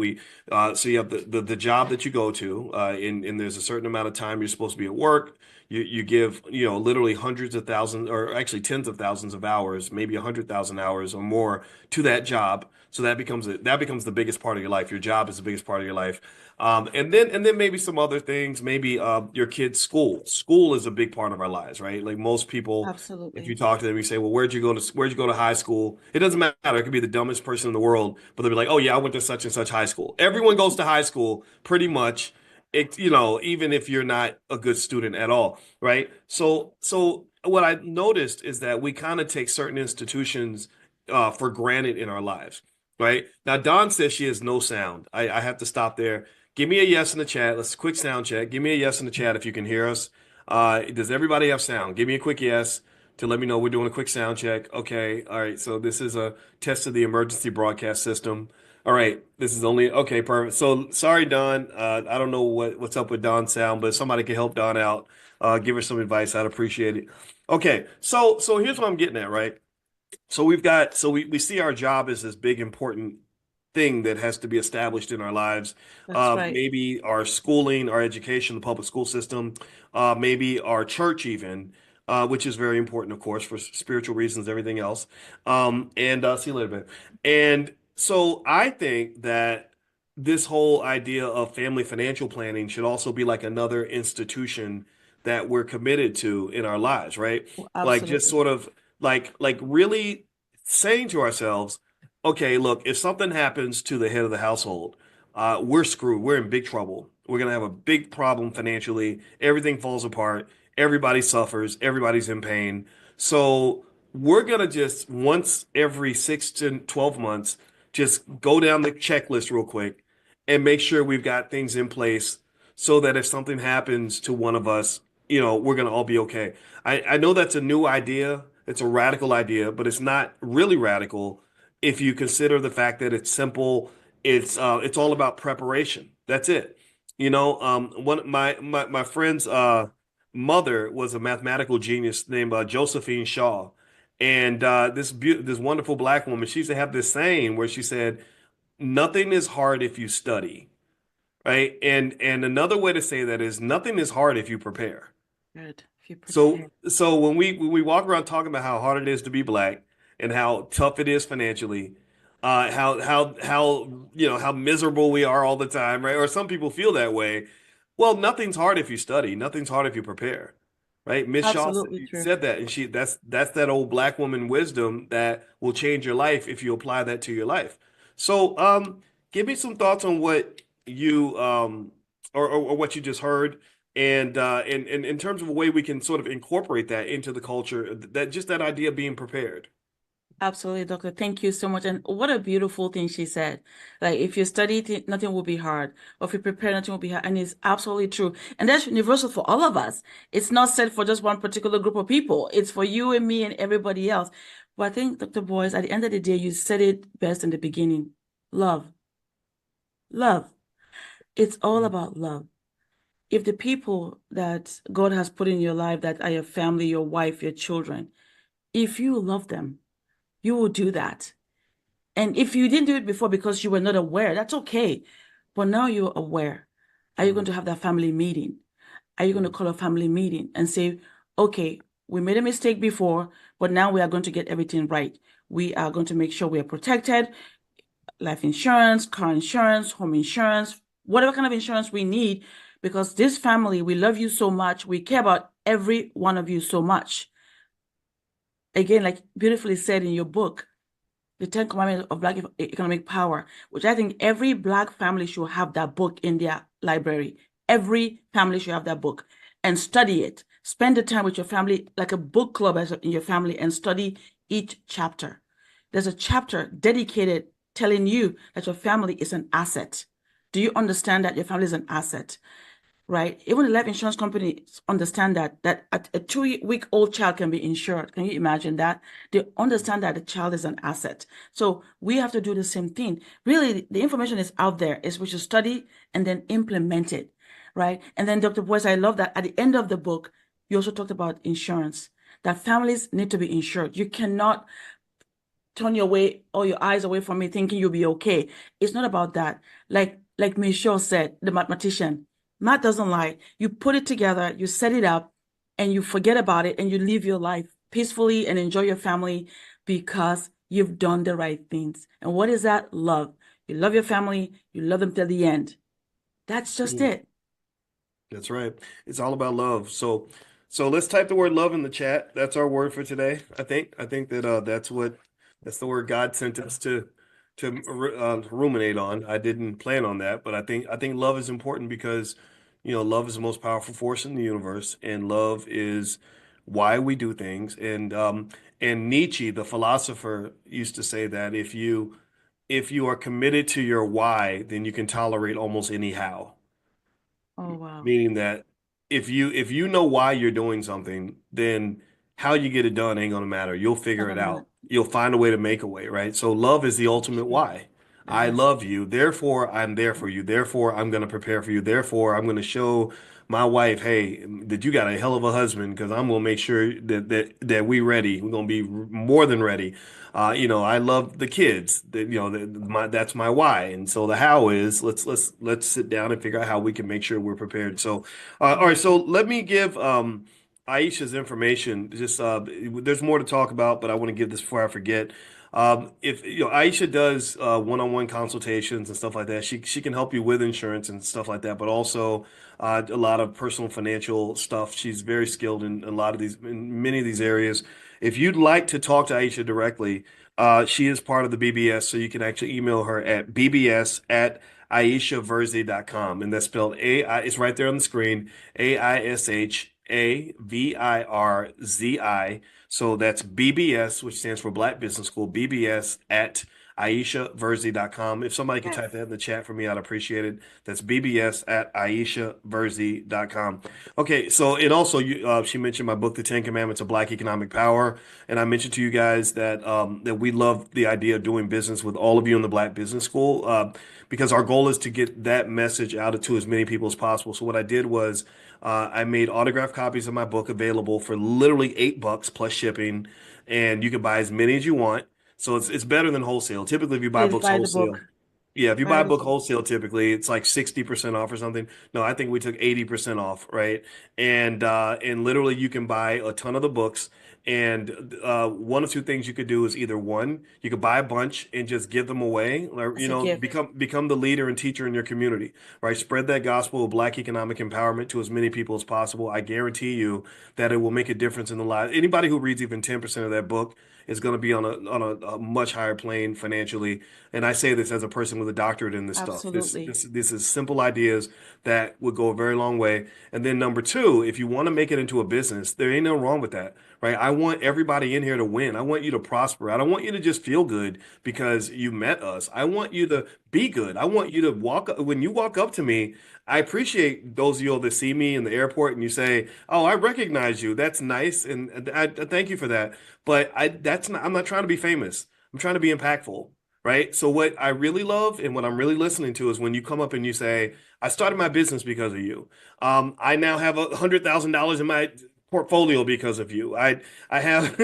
So you have the job that you go to, and there's a certain amount of time you're supposed to be at work. You give, literally hundreds of thousands, or actually tens of thousands of hours, maybe 100,000 hours or more to that job. So that becomes the biggest part of your life. Your job is the biggest part of your life. And then maybe some other things, maybe your kid's school. School is a big part of our lives, right? Like most people, if you Absolutely. talk to them, you say, "Well, where'd you go to high school?" It doesn't matter. It could be the dumbest person in the world, but they'll be like, "Oh yeah, I went to such and such high school." Everyone goes to high school pretty much. Even if you're not a good student at all, right? So what I noticed is that we kind of take certain institutions for granted in our lives, right? Now, Dawn says she has no sound. I have to stop there. Give me a yes in the chat. Let's quick sound check. Give me a yes in the chat if you can hear us. Does everybody have sound? Give me a quick yes to let me know we're doing a quick sound check. Okay. All right. So this is a test of the emergency broadcast system. All right. This is only okay. Perfect. So sorry, Don. I don't know what's up with Don's sound, but if somebody can help Don out. Give her some advice. I'd appreciate it. Okay. So here's what I'm getting at, right? So we see our job as this big important thing that has to be established in our lives. That's right. Maybe our schooling, our education, the public school system, maybe our church even, which is very important, of course, for spiritual reasons, everything else. And see you later, man. And so I think that this whole idea of family financial planning should also be like another institution that we're committed to in our lives, right? Like just Absolutely. sort of like really saying to ourselves, okay, look, if something happens to the head of the household, we're screwed. We're in big trouble. We're gonna have a big problem financially. Everything falls apart. Everybody suffers. Everybody's in pain. So we're gonna just once every 6 to 12 months, just go down the checklist real quick and make sure we've got things in place so that if something happens to one of us, we're gonna all be okay. I know that's a new idea. It's a radical idea, but it's not really radical if you consider the fact that it's simple. It's all about preparation. That's it. One my friend's mother was a mathematical genius named Josephine Shaw, and this wonderful black woman. She used to have this saying where she said, "Nothing is hard if you study." Right? And another way to say that is nothing is hard if you prepare. Good. If you So prepare. so when we walk around talking about how hard it is to be black and how tough it is financially, how miserable we are all the time, right? Or some people feel that way. Well, nothing's hard if you study. Nothing's hard if you prepare, right? Miss Shaw Absolutely true. said that, and that's that old black woman wisdom that will change your life if you apply that to your life. So, give me some thoughts on what you or what you just heard and in terms of a way we can sort of incorporate that into the culture, that idea of being prepared. Absolutely, doctor. Thank you so much. And what a beautiful thing she said. Like, if you study, nothing will be hard. Or if you prepare, nothing will be hard. And it's absolutely true. And that's universal for all of us. It's not said for just one particular group of people. It's for you and me and everybody else. But I think, Dr. Boyce, at the end of the day, you said it best in the beginning. Love. Love. It's all about love. If the people that God has put in your life that are your family, your wife, your children, if you love them, you will do that. And if you didn't do it before because you were not aware, that's okay. But now you're aware. Are you going Mhm, to have that family meeting? Are you going to mhm, call a family meeting and say, okay, We made a mistake before, but now we are going to get everything right. We are going to make sure we are protected, life insurance, car insurance, home insurance, whatever kind of insurance we need, because this family, we love you so much. We care about every one of you so much. Again, like beautifully said in your book, the 10 Commandments of Black Economic Power, which I think every Black family should have that book in their library. Every family should have that book and study it. Spend the time with your family, like a book club in your family, and study each chapter. There's a chapter dedicated telling you that your family is an asset. Do you understand that your family is an asset? Right? Even the life insurance companies understand that a 2-week-old child can be insured. Can you imagine that? They understand that the child is an asset. So we have to do the same thing. Really, the information is out there. Is we should study and then implement it, right? And then Dr. Boyce, I love that at the end of the book, you also talked about insurance, that families need to be insured. You cannot turn your way or your eyes away from me thinking you'll be okay. It's not about that. Like Michelle said, the mathematician, math doesn't lie. You put it together, you set it up, and you forget about it, and you live your life peacefully and enjoy your family because you've done the right things. And what is that? Love. You love your family, you love them till the end. That's just Mm. it. That's right. It's all about love. So let's type the word love in the chat. That's our word for today. I think that that's the word God sent us to ruminate on. I didn't plan on that, but I think love is important because love is the most powerful force in the universe, and love is why we do things. And Nietzsche, the philosopher, used to say that if you are committed to your why, then you can tolerate almost any how. Oh, wow. Meaning that if you know why you're doing something, then how you get it done ain't gonna matter. You'll Not figure it gonna matter. out. You'll find a way to make a way, right? So love is the ultimate True. why. I Yes. love you, therefore I'm there for you. Therefore I'm gonna prepare for you. Therefore I'm gonna show my wife, hey, that you got a hell of a husband because I'm gonna make sure that we ready. We're gonna be more than ready. I love the kids. That's my why. And so the how is let's sit down and figure out how we can make sure we're prepared. So, all right. So let me give Aisha's information. Just there's more to talk about, but I want to give this before I forget. If Aisha does one-on-one consultations and stuff like that, she can help you with insurance and stuff like that, but also a lot of personal financial stuff. She's very skilled in a lot of in many of these areas. If you'd like to talk to Aisha directly, she is part of the BBS, so you can actually email her at bbs@aishaverzi.com. And that's spelled it's right there on the screen, AISHAVIRZI. So that's BBS, which stands for Black Business School, BBS at AishaVerzi.com. If somebody could type Yes. that in the chat for me, I'd appreciate it. That's BBS at AishaVerzi.com. Okay, so and also she mentioned my book, The 10 Commandments of Black Economic Power, and I mentioned to you guys that we love the idea of doing business with all of you in the Black Business School because our goal is to get that message out to as many people as possible. So what I did was I made autographed copies of my book available for literally $8 plus shipping, and you can buy as many as you want. So it's better than wholesale. Typically, if you buy Please books buy the wholesale, book. yeah, if you buy Buy a the book book. wholesale, typically it's like 60% off or something. No, I think we took 80% off, right? And literally you can buy a ton of the books. And one of two things you could do is either one, you could buy a bunch and just give them away, or As a gift. become the leader and teacher in your community, right? Spread that gospel of Black economic empowerment to as many people as possible. I guarantee you that it will make a difference in the lives. Anybody who reads even 10% of that book is going to be on a much higher plane financially. And I say this as a person with a doctorate in this stuff. This Absolutely. this this is simple ideas that would go a very long way. And then number two, if you want to make it into a business, there ain't no wrong with that, right? I want everybody in here to win. I want you to prosper. I don't want you to just feel good because you met us. I want you to be good. I want you to when you walk up to me. I appreciate those of you that see me in the airport and you say, "Oh, I recognize you. That's nice," and I thank you for that. But I'm not trying to be famous. I'm trying to be impactful, right? So what I really love and what I'm really listening to is when you come up and you say, I started my business because of you. I now have $100,000 in my portfolio because of you. I have,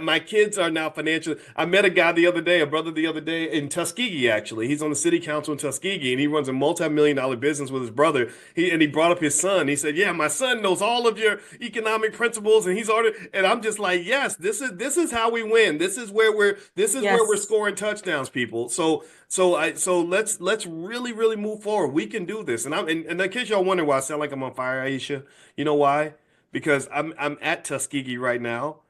my kids are now financial. I met a guy the other day, a brother the other day in Tuskegee, actually. He's on the city council in Tuskegee and he runs a multi-million dollar business with his brother. He brought up his son. He said, "Yeah, my son knows all of your economic principles and he's already," and I'm just like, "Yes, this is how we win. This is where we're Yes, scoring touchdowns, people." So let's really really move forward. We can do this. And in case y'all wonder why I sound like I'm on fire, Aisha, you know why? Because I'm at Tuskegee right now,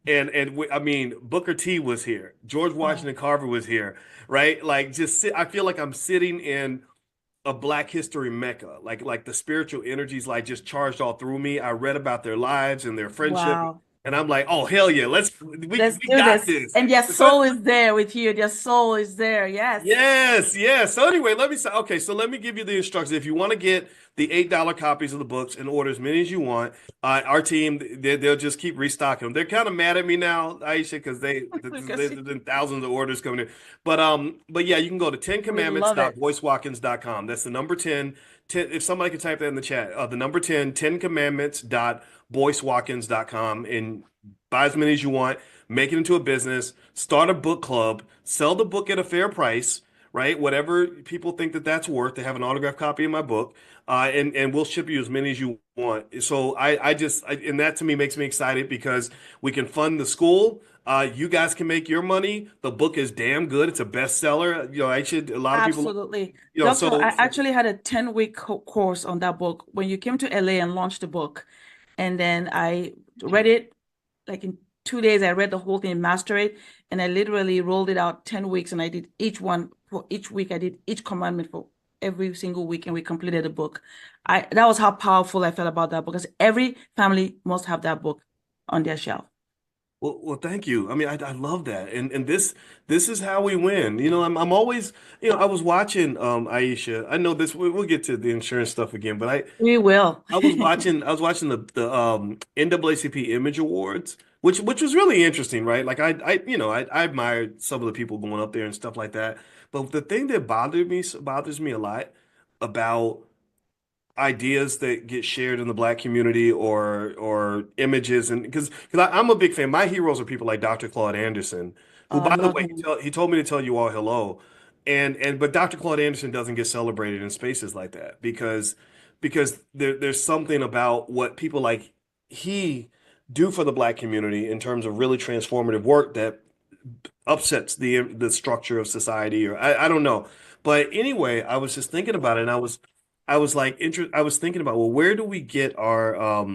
I mean Booker T was here, George wow, Washington Carver was here, right? Like I feel like I'm sitting in a Black history mecca, like the spiritual energies like just charged all through me. I read about their lives and their friendship, wow. and I'm like, oh hell yeah, we Let's we do got this. this. And their So soul is there with you. Their soul is there. Yes. yes, yes. So anyway, let me say, okay, so let me give you the instructions. If you want to get the $8 copies of the books and order as many as you want, our team, they'll just keep restocking them. They're kind of mad at me now, Aisha, because Because there's been thousands of orders coming in. But yeah, you can go to we love it. tencommandments.voicewatkins.com. That's the number 10, if somebody could type that in the chat, the number 10commandments.voicewatkins.com and buy as many as you want, make it into a business, start a book club, sell the book at a fair price, right? Whatever people think that that's worth, to have an autographed copy of my book, and we'll ship you as many as you want. So and that to me makes me excited because we can fund the school. You guys can make your money. The book is damn good. It's a bestseller. A lot of people, Absolutely. Doctor, I so actually had a 10-week course on that book when you came to LA and launched the book. And then I read it like in 2 days. I read the whole thing, master it, and I literally rolled it out 10 weeks. And I did each one for each week. I did each commandment for every single week, and we completed the book. That was how powerful I felt about that book, because every family must have that book on their shelf. well, thank you. I mean, I love that, and this is how we win. I'm always, I was watching Aisha. I know this. We'll get to the insurance stuff again, but We will. I was watching the NAACP Image Awards, which was really interesting, right? Like I admired some of the people going up there and stuff like that. But the thing that bothers me a lot about ideas that get shared in the Black community or images, and because I'm a big fan. My heroes are people like Dr. Claude Anderson, Oh, who, I by the love way, him. he told me to tell you all hello. But Dr. Claude Anderson doesn't get celebrated in spaces like that because there's something about what people like he do for the Black community in terms of really transformative work that upsets the structure of society, or I don't know. But anyway, I was just thinking about it, and I was thinking about, well, where do we get our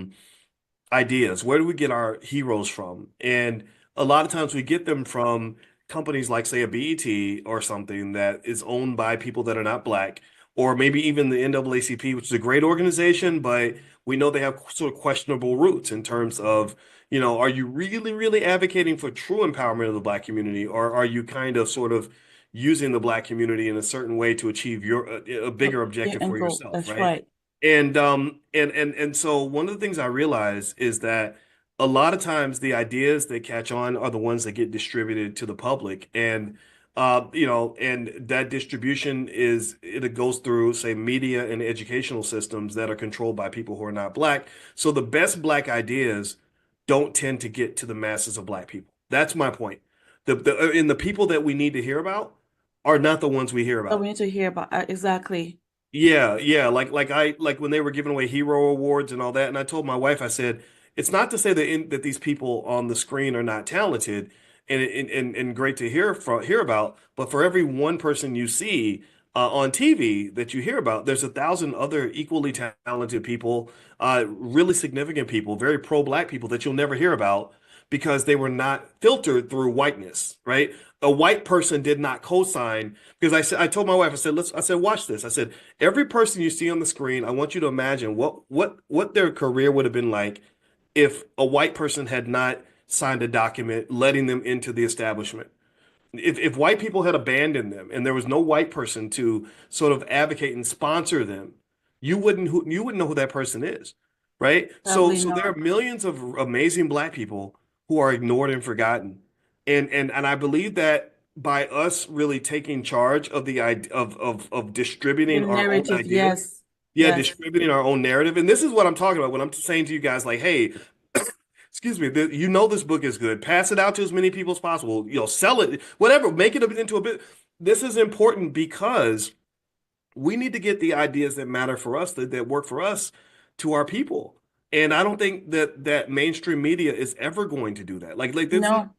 ideas? Where do we get our heroes from? And a lot of times we get them from companies like, say, a BET or something that is owned by people that are not Black, or maybe even the NAACP, which is a great organization, but we know they have sort of questionable roots in terms of, are you really, really advocating for true empowerment of the Black community, or are you kind of sort of using the Black community in a certain way to achieve a bigger Yeah, objective and for go. yourself, That's right? right. And so one of the things I realize is that a lot of times the ideas that catch on are the ones that get distributed to the public. And that distribution it goes through, say, media and educational systems that are controlled by people who are not Black. So the best Black ideas don't tend to get to the masses of Black people. That's my point. The people that we need to hear about are not the ones we hear So we about. need to hear about exactly. Yeah, yeah. Like when they were giving away hero awards and all that, and I told my wife, I said, it's not to say that these people on the screen are not talented and great to hear about, but for every one person you see on TV that you hear about, there's 1,000 other equally talented people, really significant people, very pro-Black people that you'll never hear about because they were not filtered through whiteness, right? A white person did not co-sign because I told my wife, I said, watch this. I said, every person you see on the screen, I want you to imagine what their career would have been like if a white person had not signed a document letting them into the establishment. If white people had abandoned them and there was no white person to sort of advocate and sponsor them, you wouldn't know who that person is, right? So Probably so there are not. millions of amazing Black people who are ignored and forgotten. And I believe that by us really taking charge of the idea of The distributing our own narrative, ideas, yes. yeah, Yes. distributing our own narrative. And this is what I'm talking about when I'm saying to you guys, like, hey, excuse me, you know this book is good. Pass it out to as many people as possible. Sell it, whatever, make it into a bit. This is important because we need to get the ideas that matter for us, that work for us, to our people. And I don't think that mainstream media is ever going to do that. Like there's No.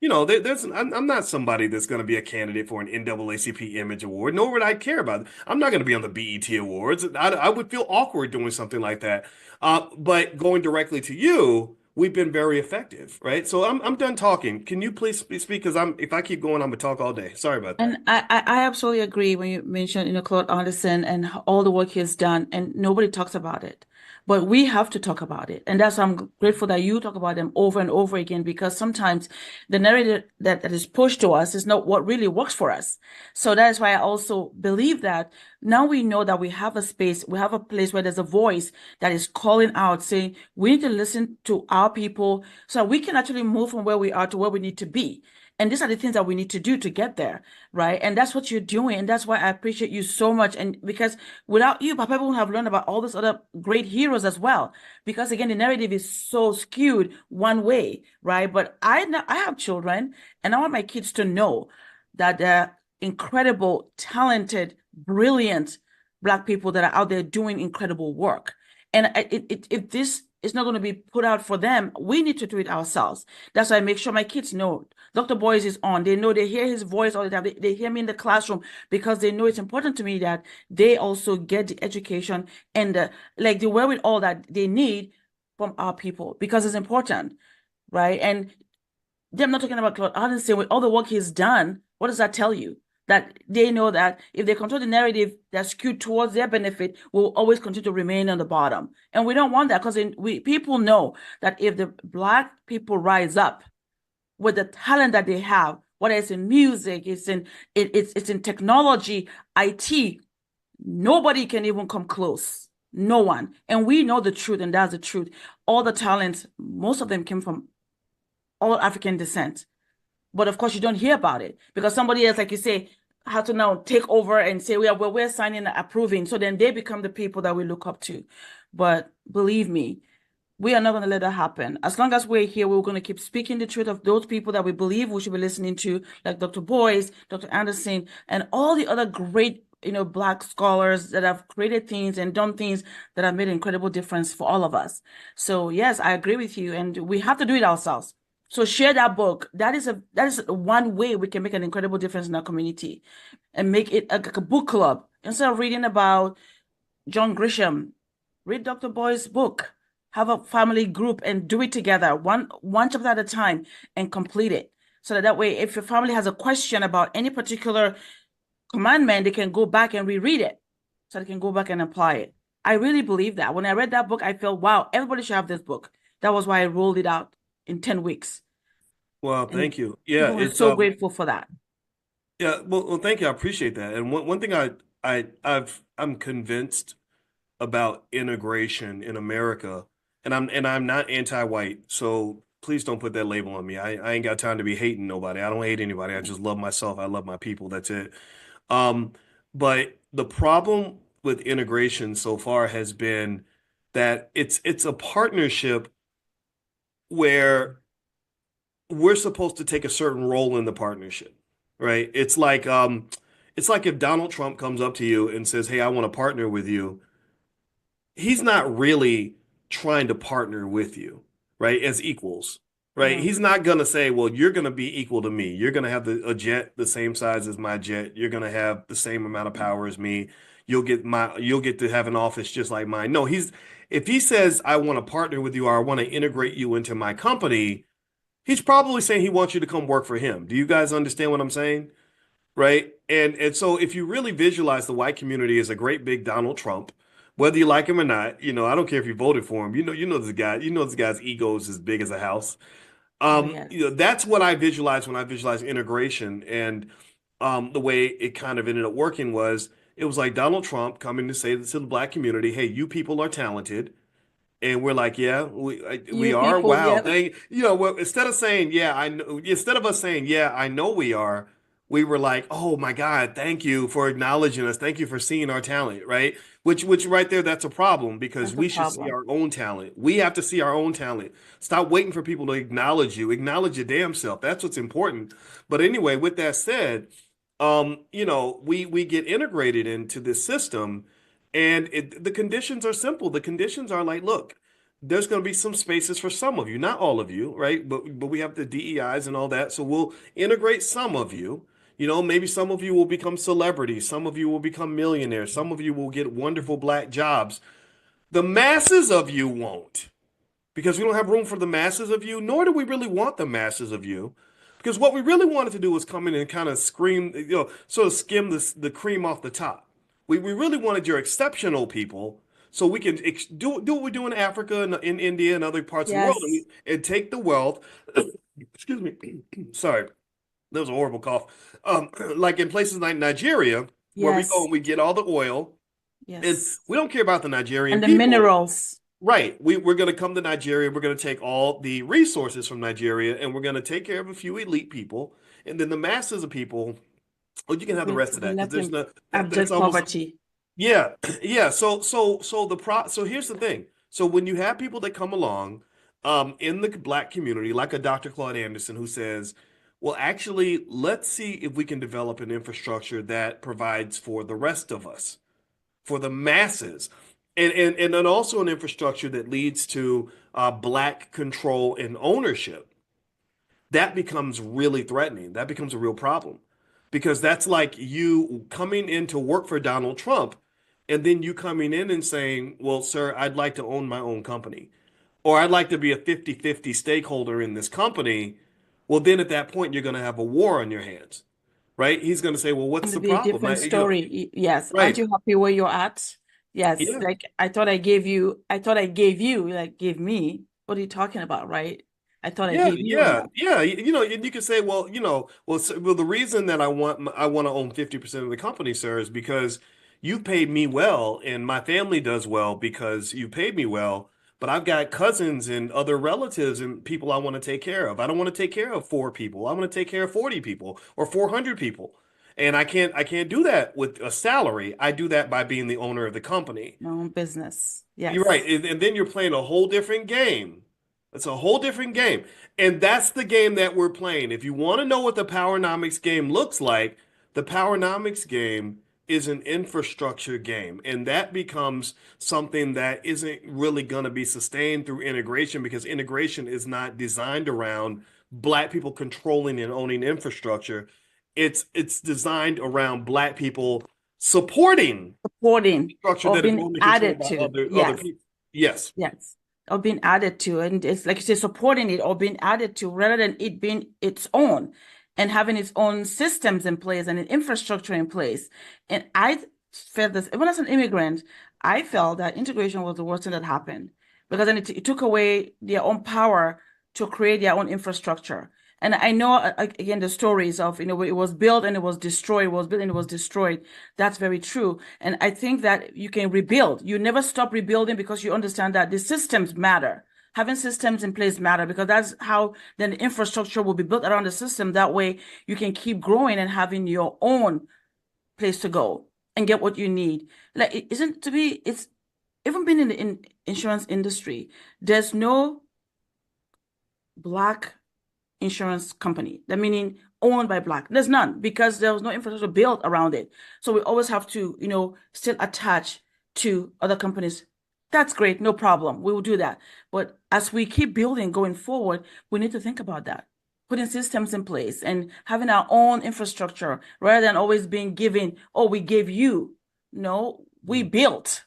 I'm not somebody that's going to be a candidate for an NAACP Image Award, nor would I care about it. I'm not going to be on the BET Awards. I would feel awkward doing something like that. But going directly to you, we've been very effective, right? So I'm done talking. Can you please speak? Because if I keep going, I'm gonna talk all day. Sorry about And that. I absolutely agree when you mention, Claude Anderson and all the work he has done, and nobody talks about it. But we have to talk about it. And that's why I'm grateful that you talk about them over and over again, because sometimes the narrative that is pushed to us is not what really works for us. So that is why I also believe that now we know that we have a space, we have a place where there's a voice that is calling out, saying we need to listen to our people so we can actually move from where we are to where we need to be. And these are the things that we need to do to get there, right? And that's what you're doing. And that's why I appreciate you so much. And because without you, Papa wouldn't have learned about all these other great heroes as well. Because again, the narrative is so skewed one way, right? But I have children, and I want my kids to know that they're incredible, talented, brilliant Black people that are out there doing incredible work. And if this is not going to be put out for them, we need to do it ourselves. That's why I make sure my kids know Dr. Boyce is on. They know, they hear his voice all the time. They hear me in the classroom because they know it's important to me that they also get the education and like the wherewithal that they need from our people, because it's important, right? And them not talking about Claude Anderson with all the work he's done, what does that tell you? That they know that if they control the narrative that's skewed towards their benefit, will always continue to remain on the bottom. And we don't want that, because people know that if the Black people rise up with the talent that they have, whether it's in music, it's in technology, IT, nobody can even come close. No one. And we know the truth, and that's the truth. All the talents, most of them came from all African descent. But of course, you don't hear about it because somebody else, like you say, had to now take over and say, we're signing and approving. So then they become the people that we look up to. But believe me, we are not going to let that happen. As long as we're here, we're going to keep speaking the truth of those people that we believe we should be listening to, like Dr. Boyce, Dr. Anderson, and all the other great, Black scholars that have created things and done things that have made an incredible difference for all of us. So yes, I agree with you, and we have to do it ourselves. So share that book. That is one way we can make an incredible difference in our community, and make it a book club. Instead of reading about John Grisham, read Dr. Boy's book. Have a family group and do it together, one chapter at a time, and complete it. So that way, if your family has a question about any particular commandment, they can go back and reread it, so they can go back and apply it. I really believe that. When I read that book, I felt, wow, everybody should have this book. That was why I rolled it out in 10 weeks. Well, And thank you. Yeah, people were it's so grateful for that. yeah. Well, thank you. I appreciate that. And one thing I'm convinced about integration in America, and I'm not anti-white, so please don't put that label on me. I ain't got time to be hating nobody. I don't hate anybody. I just love myself. I love my people. That's it. Um, but the problem with integration so far has been that it's a partnership where we're supposed to take a certain role in the partnership, right? It's like if Donald Trump comes up to you and says, "Hey, I want to partner with you." He's not really trying to partner with you, right? As equals, right? Yeah. He's not going to say, well, you're going to be equal to me. You're going to have a jet the same size as my jet. You're going to have the same amount of power as me. You'll get to have an office just like mine. No, if he says, I want to partner with you or I want to integrate you into my company, he's probably saying he wants you to come work for him. Do you guys understand what I'm saying? Right? And so if you really visualize the white community as a great big Donald Trump, whether you like him or not, I don't care if you voted for him. This guy's ego is as big as a house. Oh, yes. That's what I visualize when I visualize integration. And the way it kind of ended up working was it was like Donald Trump coming to say to the black community, "Hey, you people are talented." And we're like, yeah, we You are. people, Wow. yeah. Instead of saying, yeah, I know, instead of us saying, yeah, I know we are, we were like, "Oh my God, thank you for acknowledging us. Thank you for seeing our talent," right? Which right there, that's a problem because That's a we should see problem. our own talent. We have to see our own talent. Stop waiting for people to acknowledge you. Acknowledge your damn self. That's what's important. But anyway, with that said, we get integrated into this system, and the conditions are simple. The conditions are like, look, there's going to be some spaces for some of you, not all of you, right? But we have the DEIs and all that, so we'll integrate some of you. Maybe some of you will become celebrities, some of you will become millionaires, some of you will get wonderful black jobs. The masses of you won't, because we don't have room for the masses of you, nor do we really want the masses of you. Because what we really wanted to do was come in and kind of scream, sort of skim the cream off the top. We really wanted your exceptional people so we can do what we do in Africa and in India and other parts of the world, and, Yes. take the wealth. Excuse me. Sorry, that was a horrible cough. Like in places like Nigeria, where we go Yes. and we get all the oil, and Yes. we don't care about the Nigerian And the people. minerals. Right. We're going to come to Nigeria. We're going to take all the resources from Nigeria and we're going to take care of a few elite people. And then the masses of people, well, you can have the rest Will of be that because left there's in no, that's abject almost, poverty. yeah. Yeah. So here's the thing. So when you have people that come along, in the black community, like a Dr. Claude Anderson who says, well, actually, let's see if we can develop an infrastructure that provides for the rest of us, for the masses, and then also an infrastructure that leads to black control and ownership. That becomes really threatening. That becomes a real problem because that's like you coming in to work for Donald Trump and then you coming in and saying, well, sir, I'd like to own my own company, or I'd like to be a 50-50 stakeholder in this company. Well, then at that point, you're going to have a war on your hands, right? He's going to say, well, what's Going to the be a problem? different story. Yes. Aren't Right. you happy where you're at? Yes. Yeah. Like I thought I gave you, like give me. What are you talking about, right? I thought I Yeah, gave you yeah, enough. yeah. And you can say, well, the reason that I want to own 50% of the company, sir, is because you paid me well and my family does well because you paid me well. But I've got cousins and other relatives and people I want to take care of. I don't want to take care of four people. I want to take care of 40 people or 400 people. And I can't do that with a salary. I do that by being the owner of the company. My own business. You're right. Yes. And then you're playing a whole different game. It's a whole different game. And that's the game that we're playing. If you want to know what the Powernomics game looks like, the Powernomics game is an infrastructure game. And that becomes something that isn't really going to be sustained through integration because integration is not designed around black people controlling and owning infrastructure. It's designed around black people supporting Supporting structure or that is being only controlled added by to. other Yes. people. Yes. Yes. Or being added to. And it's like you say, supporting it or being added to rather than it being its own and having its own systems in place and an infrastructure in place. And I felt this, even as an immigrant, I felt that integration was the worst thing that happened because then it took away their own power to create their own infrastructure. And I know, again, the stories of, it was built and it was destroyed, it was built and it was destroyed. That's very true. And I think that you can rebuild. You never stop rebuilding because you understand that the systems matter. Having systems in place matter because that's how then the infrastructure will be built around the system. That way you can keep growing and having your own place to go and get what you need. Like it isn't to be, it's even been in the insurance industry, there's no black insurance company. That meaning owned by black. There's none because there was no infrastructure built around it. So we always have to, still attach to other companies. That's great, no problem. We will do that. But as we keep building going forward, we need to think about that. Putting systems in place and having our own infrastructure rather than always being given, oh, we gave you. No, we built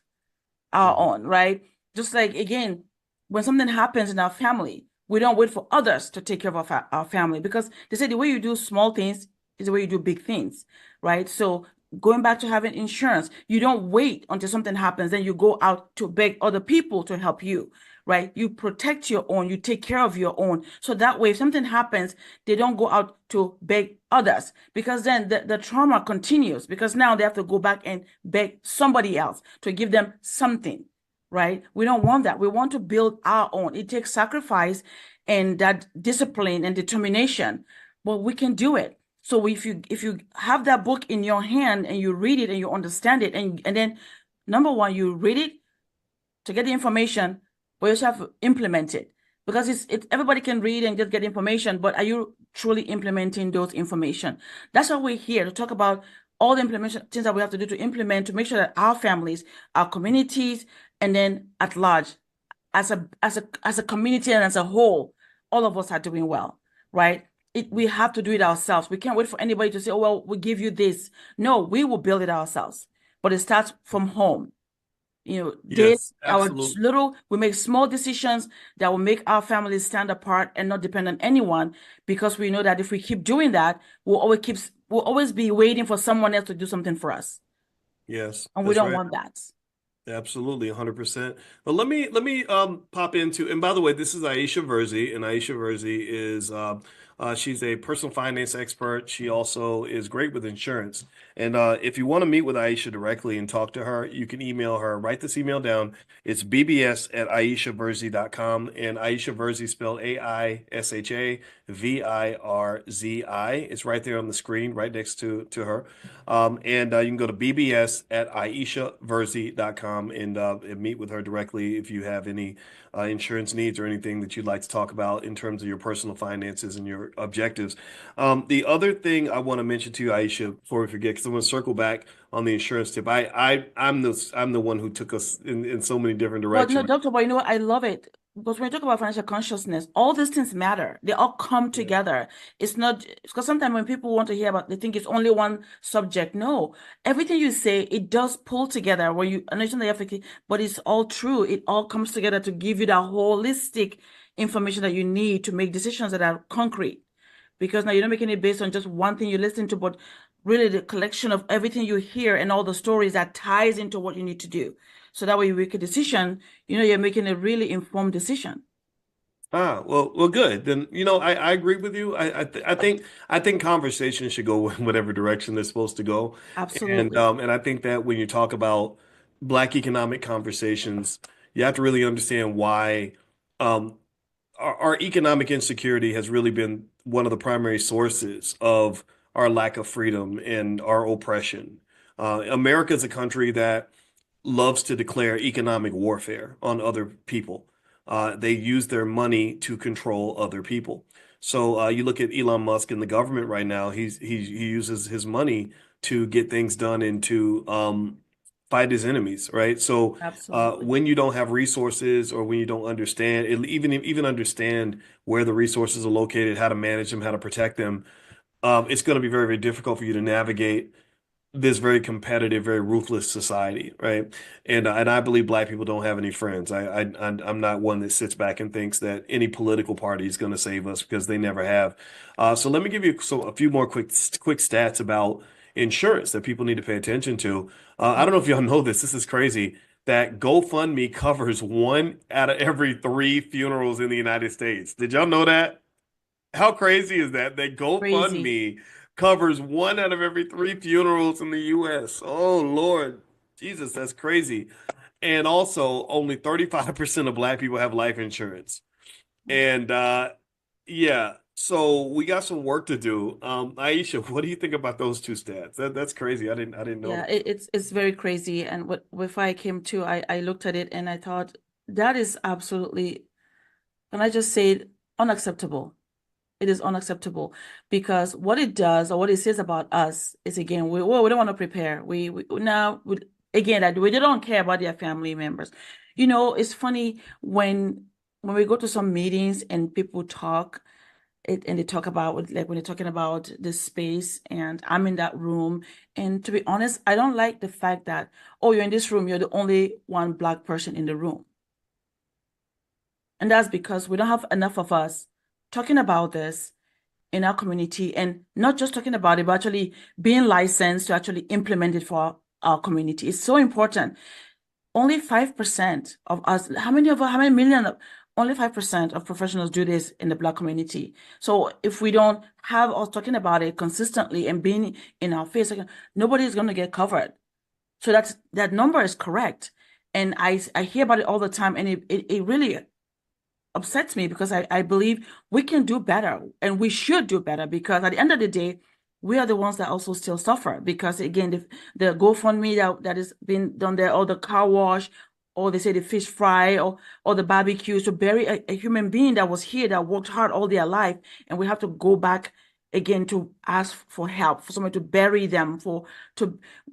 our Mhm. own, right? Just like, again, when something happens in our family, we don't wait for others to take care of our family because they say the way you do small things is the way you do big things, right? So going back to having insurance, you don't wait until something happens, then you go out to beg other people to help you, right? You protect your own, you take care of your own. So that way, if something happens, they don't go out to beg others because then the trauma continues because now they have to go back and beg somebody else to give them something, right? We don't want that. We want to build our own. It takes sacrifice and that discipline and determination, but we can do it. So if you have that book in your hand and you read it and you understand it, and then number one, you read it to get the information, but you also have to implement it, because it's everybody can read and just get information, but are you truly implementing those information? That's why we're here to talk about all the implementation things that we have to do to implement, to make sure that our families, our communities, and then at large, as a community and as a whole, all of us are doing well, right? We have to do it ourselves. We can't wait for anybody to say, oh, well, we'll give you this. No, we will build it ourselves. But it starts from home. Yes, absolutely. We make small decisions that will make our families stand apart and not depend on anyone, because we know that if we keep doing that, we'll always be waiting for someone else to do something for us. Yes, And we that's don't right. want that. Absolutely, 100%. But let me pop into, and by the way, this is Aisha Verzi, and Aisha Verzi is she's a personal finance expert. She also is great with insurance. And if you want to meet with Aisha directly and talk to her, you can email her. Write this email down. It's bbs@aishaverzi.com, and Aisha Verzi spelled AISHAVIRZI. It's right there on the screen, right next to her. And you can go to bbs@aishaverzi.com and meet with her directly if you have any insurance needs or anything that you'd like to talk about in terms of your personal finances and your objectives. The other thing I want to mention to you, Aisha, before we forget, because I want to circle back on the insurance tip. I'm the one who took us in so many different Well, no, directions. Doctor, but you know what? I love it. Because when you talk about financial consciousness, all these things matter. They all come Yeah. together. It's not because sometimes when people want to hear about, they think it's only one subject. No, everything you say, it does pull together. When you understand the efficacy, but it's all true. It all comes together to give you that holistic information that you need to make decisions that are concrete. Because now you're not making it based on just one thing you listen to, but really the collection of everything you hear and all the stories that ties into what you need to do. So that way you make a decision, you're making a really informed decision. Well, good. Then, I agree with you. I think conversations should go in whatever direction they're supposed to go. Absolutely. And I think that when you talk about Black economic conversations, you have to really understand why um, our economic insecurity has really been one of the primary sources of our lack of freedom and our oppression. America is a country that loves to declare economic warfare on other people. They use their money to control other people. So you look at Elon Musk in the government right now. He uses his money to get things done and to fight his enemies, right? So Absolutely. when you don't have resources or when you don't understand, even understand where the resources are located, how to manage them, how to protect them, it's going to be very, very difficult for you to navigate this very competitive, very ruthless society, right? And I believe Black people don't have any friends. I'm not one that sits back and thinks that any political party is going to save us because they never have. So let me give you a few more quick stats about insurance that people need to pay attention to. I don't know if y'all know this. This is crazy. That GoFundMe covers one out of every three funerals in the United States. Did y'all know that? How crazy is that? That Crazy. GoFundMe covers one out of every three funerals in the US. Oh Lord. Jesus, that's crazy. And also, only 35% of Black people have life insurance. And yeah, so we got some work to do. Aisha, what do you think about those two stats? That's crazy. I didn't know Yeah, that. it's very crazy. And what before I came to, I looked at it and I thought that is absolutely, can I just say it, unacceptable. It is unacceptable because what it does or what it says about us is, again, we don't want to prepare. Again, that we don't care about their family members. It's funny when we go to some meetings and people talk and they talk about, like, when they're talking about the space and I'm in that room. And to be honest, I don't like the fact that, oh, you're in this room, you're the only one Black person in the room. And that's because we don't have enough of us talking about this in our community, and not just talking about it, but actually being licensed to actually implement it for our community. It's so important. Only 5% of us, how many million of, only 5% of professionals do this in the Black community. So if we don't have us talking about it consistently and being in our face, like, nobody's going to get covered. So that number is correct. And I hear about it all the time, and it really upsets me because I believe we can do better and we should do better, because at the end of the day, we are the ones that also still suffer because again, the GoFundMe that is being done there, or the car wash, or they say the fish fry, or the barbecues to bury a human being that was here that worked hard all their life, and we have to go back again to ask for help, for someone to bury them,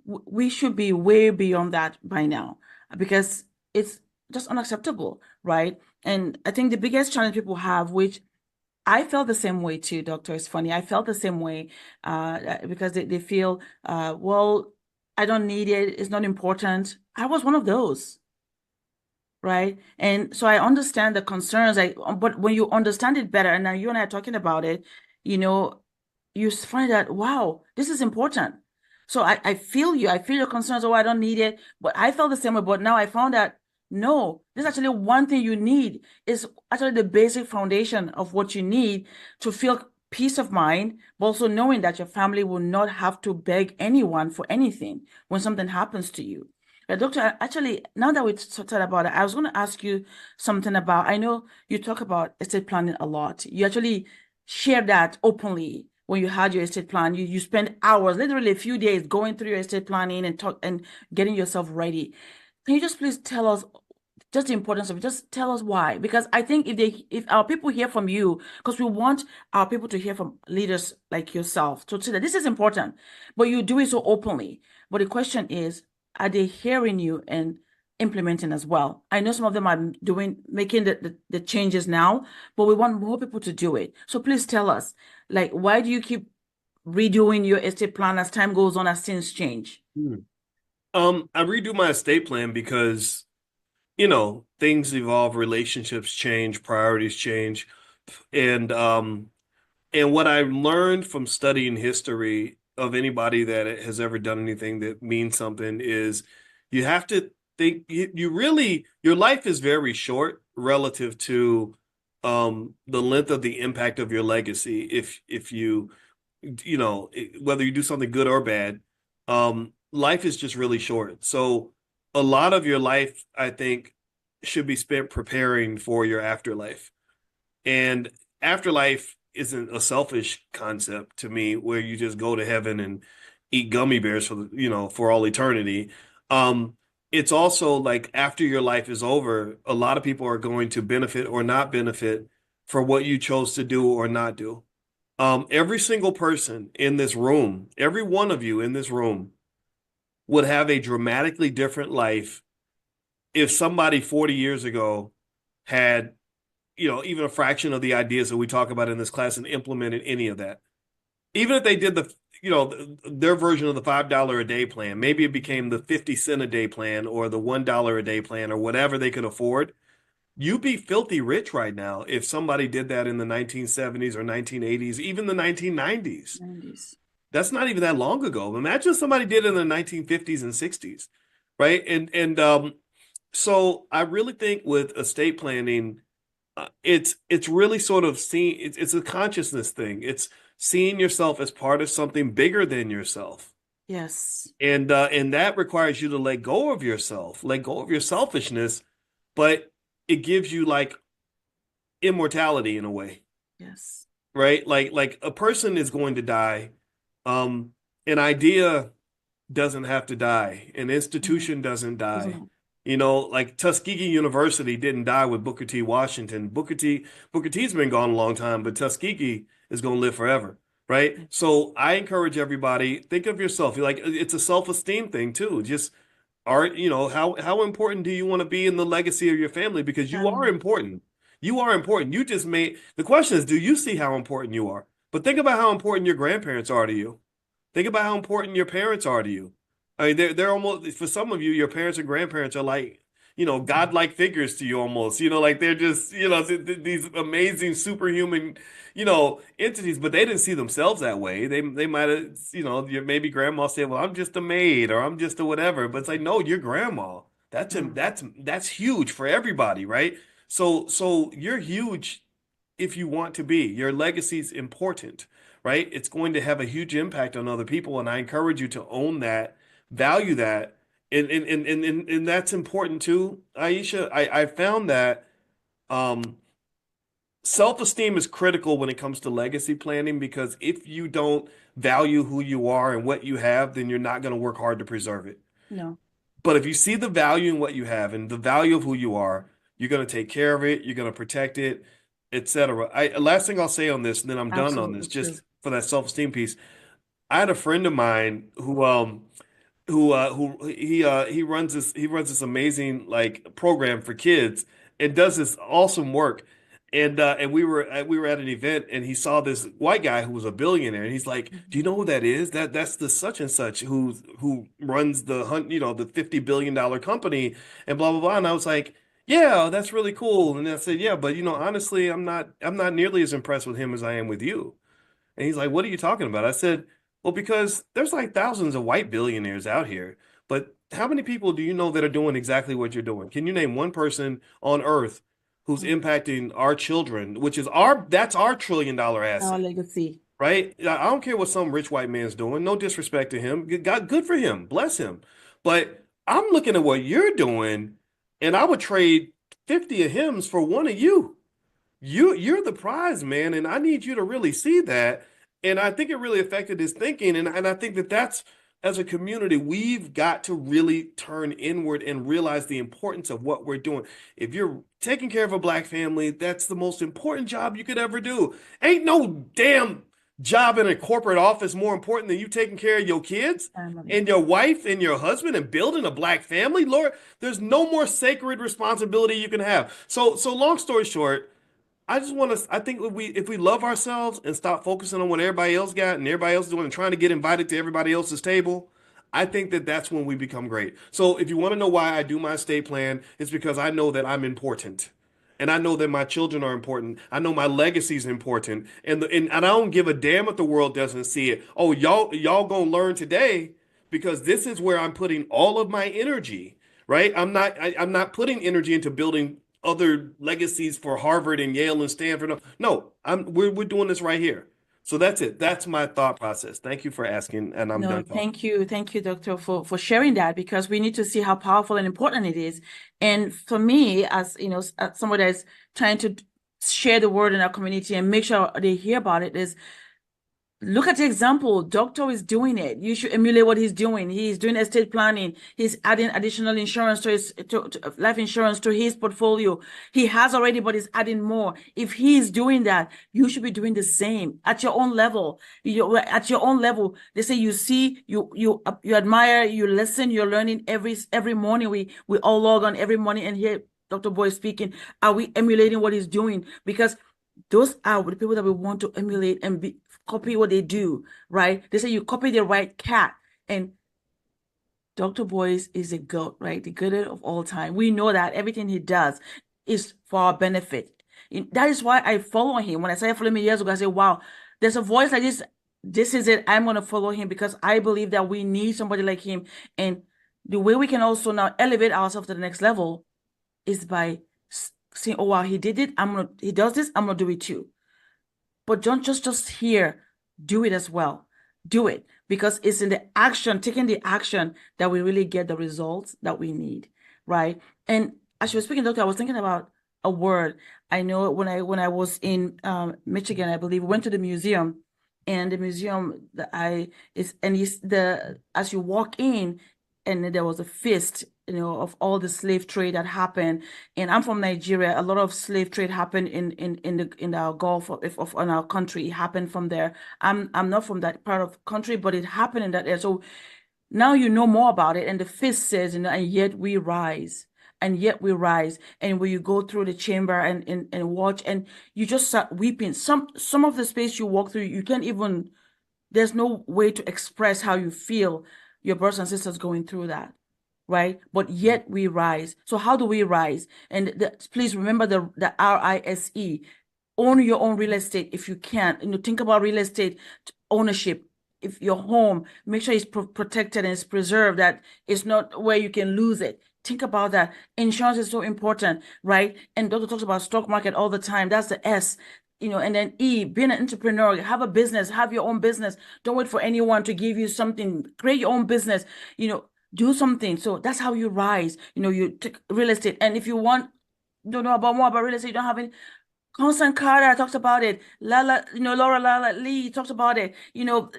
we should be way beyond that by now because it's just unacceptable, right? And I think the biggest challenge people have, which I felt the same way too, Doctor. It's funny. I felt the same way because they feel, well, I don't need it. It's not important. I was one of those, right? And so I understand the concerns. But when you understand it better, and now you and I are talking about it, you know, you find that, wow, this is important. So I feel you. I feel your concerns. Oh, I don't need it. But I felt the same way. But now I found that no, this is actually one thing you need. Is actually the basic foundation of what you need to feel peace of mind, but also knowing that your family will not have to beg anyone for anything when something happens to you. Doctor, actually, now that we talked about it, I was going to ask you something about, I know you talk about estate planning a lot. You actually share that openly when you had your estate plan. You spend hours, literally a few days going through your estate planning and talk and getting yourself ready. Can you just please tell us just the importance of it? Just tell us why. Because I think if our people hear from you, because we want our people to hear from leaders like yourself to say that this is important, but you do it so openly. But the question is, are they hearing you and implementing as well? I know some of them are making the changes now, but we want more people to do it. So please tell us, like, why do you keep redoing your estate plan as time goes on, as things change? Hmm. I redo my estate plan because, things evolve, relationships change, priorities change. And what I learned from studying history of anybody that has ever done anything that means something is you have to think you really your life is very short relative to the length of the impact of your legacy if whether you do something good or bad, life is just really short. So a lot of your life, I think, should be spent preparing for your afterlife. And afterlife isn't a selfish concept to me where you just go to heaven and eat gummy bears for all eternity. Um, it's also like after your life is over, a lot of people are going to benefit or not benefit for what you chose to do or not do. Every single person in this room, every one of you in this room would have a dramatically different life if somebody 40 years ago had, even a fraction of the ideas that we talk about in this class and implemented any of that. Even if they did their version of the $5 a day plan, maybe it became the 50 cent a day plan or the $1 a day plan or whatever they could afford. You'd be filthy rich right now if somebody did that in the 1970s or 1980s, even the 1990s. 90s. That's not even that long ago. Imagine somebody did it in the 1950s and 60s, right? And so I really think with estate planning, it's really sort of seeing it's a consciousness thing. It's seeing yourself as part of something bigger than yourself. Yes. And that requires you to let go of yourself, let go of your selfishness, but it gives you like immortality in a way, Yes. right? Like a person is going to die. An idea doesn't have to die. An Mhm. institution doesn't Doesn't die. know. Like Tuskegee University didn't die with Booker T. Washington. Booker T's been gone a long time, but Tuskegee is going to live forever, right? Yes. So I encourage everybody, think of yourself. You're like it's a self-esteem thing too. Just how important do you want to be in the legacy of your family? Because you are Family. important. You are important. You just made the question is, do you see how important you are? But think about how important your grandparents are to you. Think about how important your parents are to you. I mean, they're almost for some of you, your parents and grandparents are like, godlike figures to you almost. Like they're just, these amazing superhuman, entities. But they didn't see themselves that way. They might have, maybe grandma said, "Well, I'm just a maid or I'm just a whatever." But it's like, no, you're grandma. Mm. That's huge for everybody, right? So you're huge if you want to be. Your legacy is important, right? It's going to have a huge impact on other people, and I encourage you to own that, value that, and that's important too, Aisha. I found that um, self-esteem is critical when it comes to legacy planning because if you don't value who you are and what you have, then you're not going to work hard to preserve it. No. But if you see the value in what you have and the value of who you are, you're going to take care of it, you're going to protect it, etc. Last thing I'll say on this, and then I'm done on this, Absolutely true. just for that self-esteem piece. I had a friend of mine who he runs this amazing like program for kids and does this awesome work. And we were at an event and he saw this white guy who was a billionaire and he's like, "Do you know who that is? That's the such and such who runs the $50 billion company and blah blah blah." And I was like, "Yeah, that's really cool." And I said, "Yeah, but honestly, I'm not nearly as impressed with him as I am with you." And he's like, "What are you talking about?" I said, "Well, because there's like thousands of white billionaires out here, but how many people do you know that are doing exactly what you're doing? Can you name one person on earth who's Mhm. impacting our children, which is that's our $1 trillion Our asset, legacy. right? I don't care what some rich white man's doing. No disrespect to him. God, good for him. Bless him. But I'm looking at what you're doing, and I would trade 50 of hims for one of you. You're the prize, man, and I need you to really see that. And I think it really affected his thinking. And I think that that's as a community, we've got to really turn inward and realize the importance of what we're doing. If you're taking care of a black family, that's the most important job you could ever do. Ain't no damn job in a corporate office more important than you taking care of your kids Family. and your wife and your husband and building a black family. Lord, there's no more sacred responsibility you can have. So long story short, I just want to. I think if we love ourselves and stop focusing on what everybody else got and everybody else is doing and trying to get invited to everybody else's table, I think that that's when we become great. So if you want to know why I do my estate plan, it's because I know that I'm important, and I know that my children are important. I know my legacy is important, and I don't give a damn if the world doesn't see it. Oh, y'all gonna learn today because this is where I'm putting all of my energy. Right? I'm not putting energy into building other legacies for Harvard and Yale and Stanford. No, no, we're doing this right here. So that's it. That's my thought process. Thank you for asking, and I'm No, done talking. thank you. Thank you, Doctor, for sharing that because we need to see how powerful and important it is. And for me, as as somebody that's trying to share the word in our community and make sure they hear about it, is look at the example. Doctor is doing it. You should emulate what he's doing. He's doing estate planning. He's adding additional insurance to his life insurance to his portfolio. He has already, but he's adding more. If he's doing that, you should be doing the same at your own level. At your own level. They say you see, you admire, you listen, you're learning every morning. We all log on every morning and hear Dr. Boyce speaking. Are we emulating what he's doing? Because those are the people that we want to emulate and copy what they do, right? They say you copy the right cat. And Dr. Boyce is a goat, right? The goatess of all time. We know that everything he does is for our benefit. That is why I follow him. When I started following him years ago, I said, wow, there's a voice like this. This is it. I'm going to follow him because I believe that we need somebody like him. And the way we can also now elevate ourselves to the next level is by saying, oh, wow, he did it. He does this. I'm going to do it too. But don't just here, do it as well. Do it because it's in the action, taking the action that we really get the results that we need, right? And as you were speaking, doctor, I was thinking about a word. I know when I was in Michigan, I believe, we went to the museum, and the museum that I is and is the as you walk in, and there was a feast, of all the slave trade that happened. And I'm from Nigeria. A lot of slave trade happened in our Gulf of in our country. It happened from there. I'm not from that part of country, but it happened in that area. So now you know more about it. And the feast says, and yet we rise. And yet we rise. And when you go through the chamber and watch, and you just start weeping. Some of the space you walk through, you can't even, there's no way to express how you feel your brothers and sisters going through that, right? But yet we rise. So how do we rise? And please remember the RISE. Own your own real estate if you can. Think about real estate ownership. If your home, make sure it's protected and it's preserved, that it's not where you can lose it. Think about that. Insurance is so important, right? And Doctor talks about stock market all the time. That's the S. And then E, being an entrepreneur, have a business, have your own business. Don't wait for anyone to give you something. Create your own business, do something. So that's how you rise. You take real estate. And if you want to know about more about real estate, you don't have any, Constant Carter talks about it. Laura Lala Lee talks about it.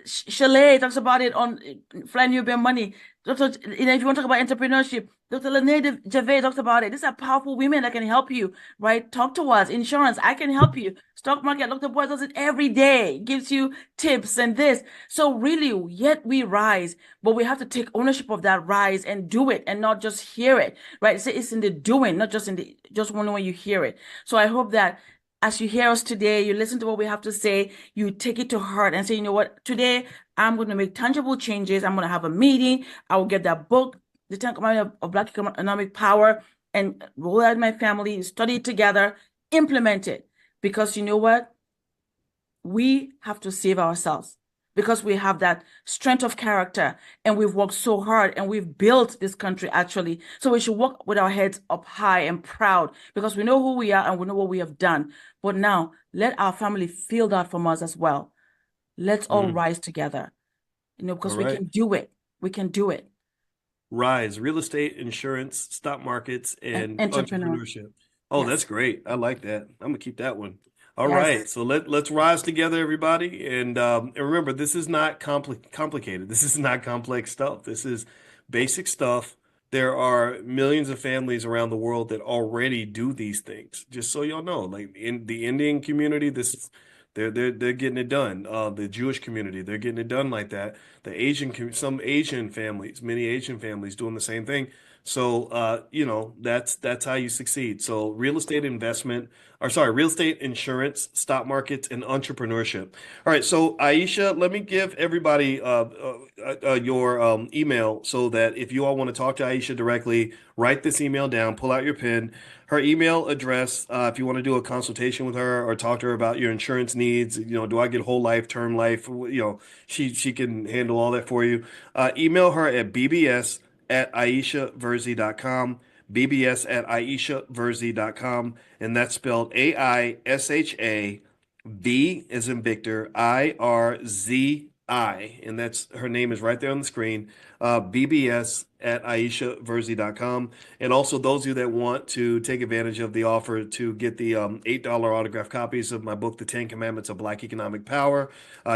Chalet talks about it on Fly Nubian Money. If you want to talk about entrepreneurship, Dr. Lene Gervais talks about it. These are powerful women that can help you, right? Talk to us. Insurance, I can help you. Stock market, Dr. Boyce does it every day, gives you tips and this. So really, yet we rise, but we have to take ownership of that rise and do it and not just hear it, right? It's in the doing, not just in the just when you hear it. So I hope that as you hear us today, you listen to what we have to say, you take it to heart and say, you know what, today I'm going to make tangible changes. I'm going to have a meeting. I will get that book, The 10 Commandments of Black Economic Power, and roll out in my family, study it together, implement it. Because you know what? We have to save ourselves because we have that strength of character and we've worked so hard and we've built this country actually. So we should walk with our heads up high and proud because we know who we are and we know what we have done. But now let our family feel that from us as well. Let's all Mm. rise together, All because we right. can do it. We can do it. Rise, real estate, insurance, stock markets, And and entrepreneur. entrepreneurship. Oh, that's Yes. great. I like that. I'm gonna keep that one. All right. Yes. So let's rise together, everybody. And remember, this is not complicated. This is not complex stuff. This is basic stuff. There are millions of families around the world that already do these things. Just so y'all know, like in the Indian community, this is they're getting it done. The Jewish community, they're getting it done like that. Some Asian families, many Asian families doing the same thing. So, that's how you succeed. So, real estate, insurance, stock markets, and entrepreneurship. All right. So, Aisha, let me give everybody your email so that if you all want to talk to Aisha directly, write this email down, pull out your pen. Her email address, if you want to do a consultation with her or talk to her about your insurance needs, do I get whole life, term life? She can handle all that for you. Email her at bbs@aishaverzi.com, bbs@aishaverzi.com, and that's spelled AISHA V as in Victor, IRZI. And that's her name is right there on the screen. bbs@aishaverzi.com. And also those of you that want to take advantage of the offer to get the $8 autograph copies of my book, The 10 Commandments of Black Economic Power,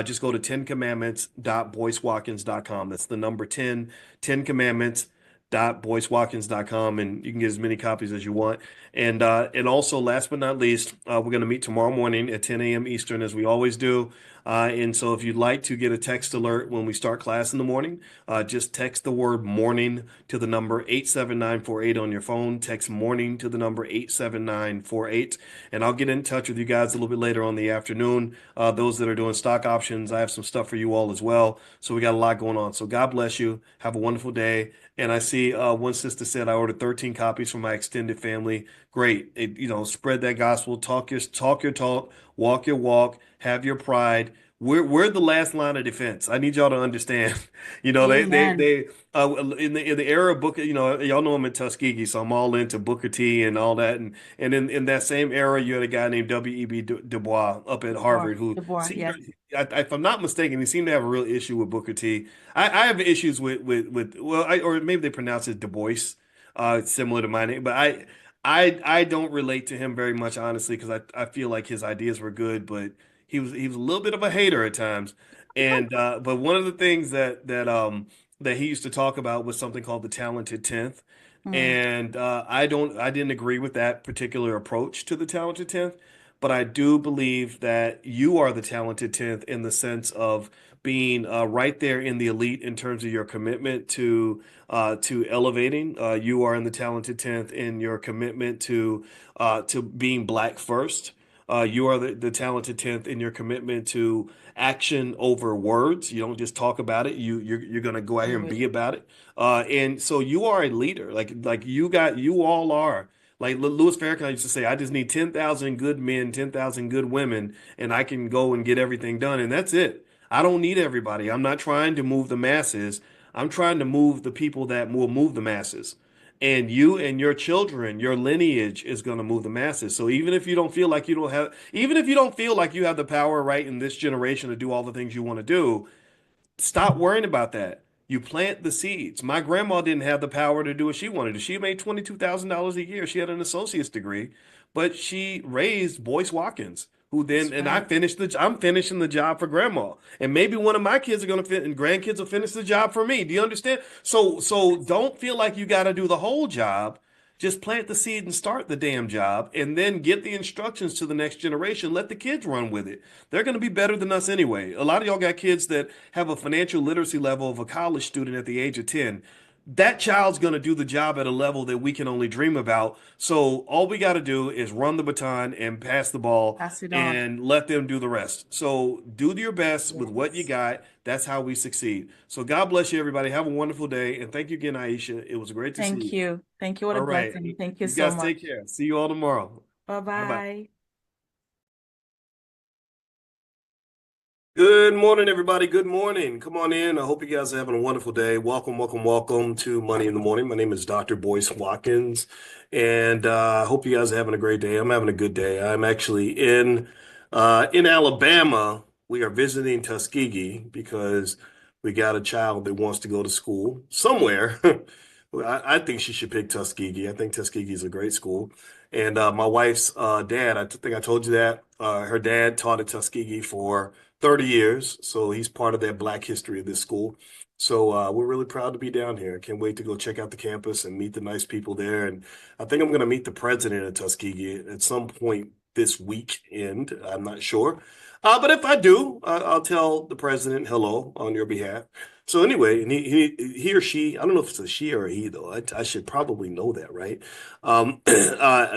just go to 10commandments.boycewatkins.com. That's the number 10, 10 Commandments boycewatkins.com, and you can get as many copies as you want. And also, last but not least, we're going to meet tomorrow morning at 10 a.m. Eastern, as we always do. And so, if you'd like to get a text alert when we start class in the morning, just text the word morning to the number 87948 on your phone. Text morning to the number 87948, and I'll get in touch with you guys a little bit later on the afternoon. Those that are doing stock options, I have some stuff for you all as well. So, we got a lot going on. So, God bless you. Have a wonderful day. And I see one sister said I ordered 13 copies for my extended family. Great. Spread that gospel, talk your talk, walk your walk, have your pride. We're the last line of defense. I need y'all to understand. Amen. They in the era of Booker, y'all know I'm in Tuskegee, so I'm all into Booker T and all that. And in that same era, you had a guy named W.E.B. Du Bois up at Deborah. Harvard who Deborah. seemed, Yes. if I'm not mistaken, he seemed to have a real issue with Booker T. I have issues with well, or maybe they pronounce it Du Bois, similar to my name, but I don't relate to him very much, honestly, because I feel like his ideas were good, but he was a little bit of a hater at times. And but one of the things that he used to talk about was something called the talented tenth. Mm, And I didn't agree with that particular approach to the talented tenth, but I do believe that you are the talented tenth in the sense of being right there in the elite in terms of your commitment to elevating. You are in the talented tenth in your commitment to being black first. You are the talented tenth in your commitment to action over words. You don't just talk about it. You're gonna go out here do and it. be about it. And so you are a leader. Like you all are. Like Louis Farrakhan used to say, I just need 10,000 good men, 10,000 good women, and I can go and get everything done. And that's it. I don't need everybody. I'm not trying to move the masses. I'm trying to move the people that will move the masses. And you and your children, your lineage is going to move the masses. So even if you don't feel like even if you don't feel like you have the power right in this generation to do all the things you want to do, stop worrying about that. You plant the seeds. My grandma didn't have the power to do what she wanted to. She made $22,000 a year. She had an associate's degree, but she raised Boyce Watkins, who then, That's and right. I'm finishing the job for grandma. And maybe one of my kids are going to fit and grandkids will finish the job for me. Do you understand? So don't feel like you got to do the whole job. Just plant the seed and start the damn job and then get the instructions to the next generation. Let the kids run with it. They're going to be better than us anyway. A lot of y'all got kids that have a financial literacy level of a college student at the age of 10. That child's going to do the job at a level that we can only dream about. So all we got to do is run the baton and pass the ball Pass it on. and let them do the rest. So do your best with what you Yes. got. That's how we succeed. So God bless you, everybody. Have a wonderful day. And thank you again, Aisha. It was great to see Thank you. you. Thank you. What a All right. blessing. Thank you You so guys much. take care. See you all tomorrow. Bye bye. Bye-bye. Good morning, everybody. Good morning. Come on in. I hope you guys are having a wonderful day. Welcome, welcome, welcome to Money in the Morning. My name is Dr. Boyce Watkins, and I hope you guys are having a great day. I'm having a good day. I'm actually in Alabama. We are visiting Tuskegee because we got a child that wants to go to school somewhere. I think she should pick Tuskegee. I think Tuskegee is a great school. And my wife's dad, I think I told you that, her dad taught at Tuskegee for 30 years. So he's part of that Black history of this school. So we're really proud to be down here. Can't wait to go check out the campus and meet the nice people there. And I think I'm going to meet the president of Tuskegee at some point this weekend. I'm not sure. But if I do, I'll tell the president hello on your behalf. So anyway, and he or she, I don't know if it's a she or a he though. I should probably know that, right?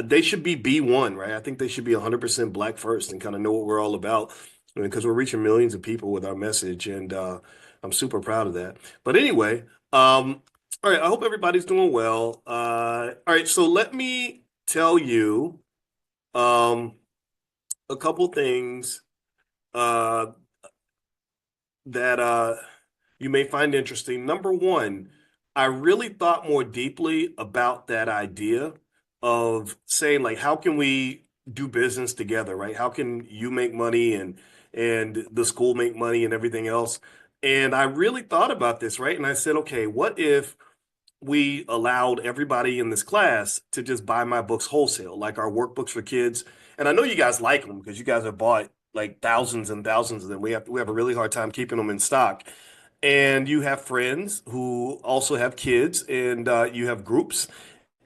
They should be B1, right? I think they should be 100% Black first and kind of know what we're all about because we're reaching millions of people with our message, and I'm super proud of that. But anyway, all right, I hope everybody's doing well. All right, so let me tell you um, a couple things uh, that you may find interesting. Number one, I really thought more deeply about that idea of saying like, how can we do business together, right? How can you make money and the school make money and everything else? And I really thought about this, right? And I said, okay, what if we allowed everybody in this class to just buy my books wholesale, like our workbooks for kids? And I know you guys like them because you guys have bought like thousands and thousands of them. We have a really hard time keeping them in stock. And you have friends who also have kids, and you have groups,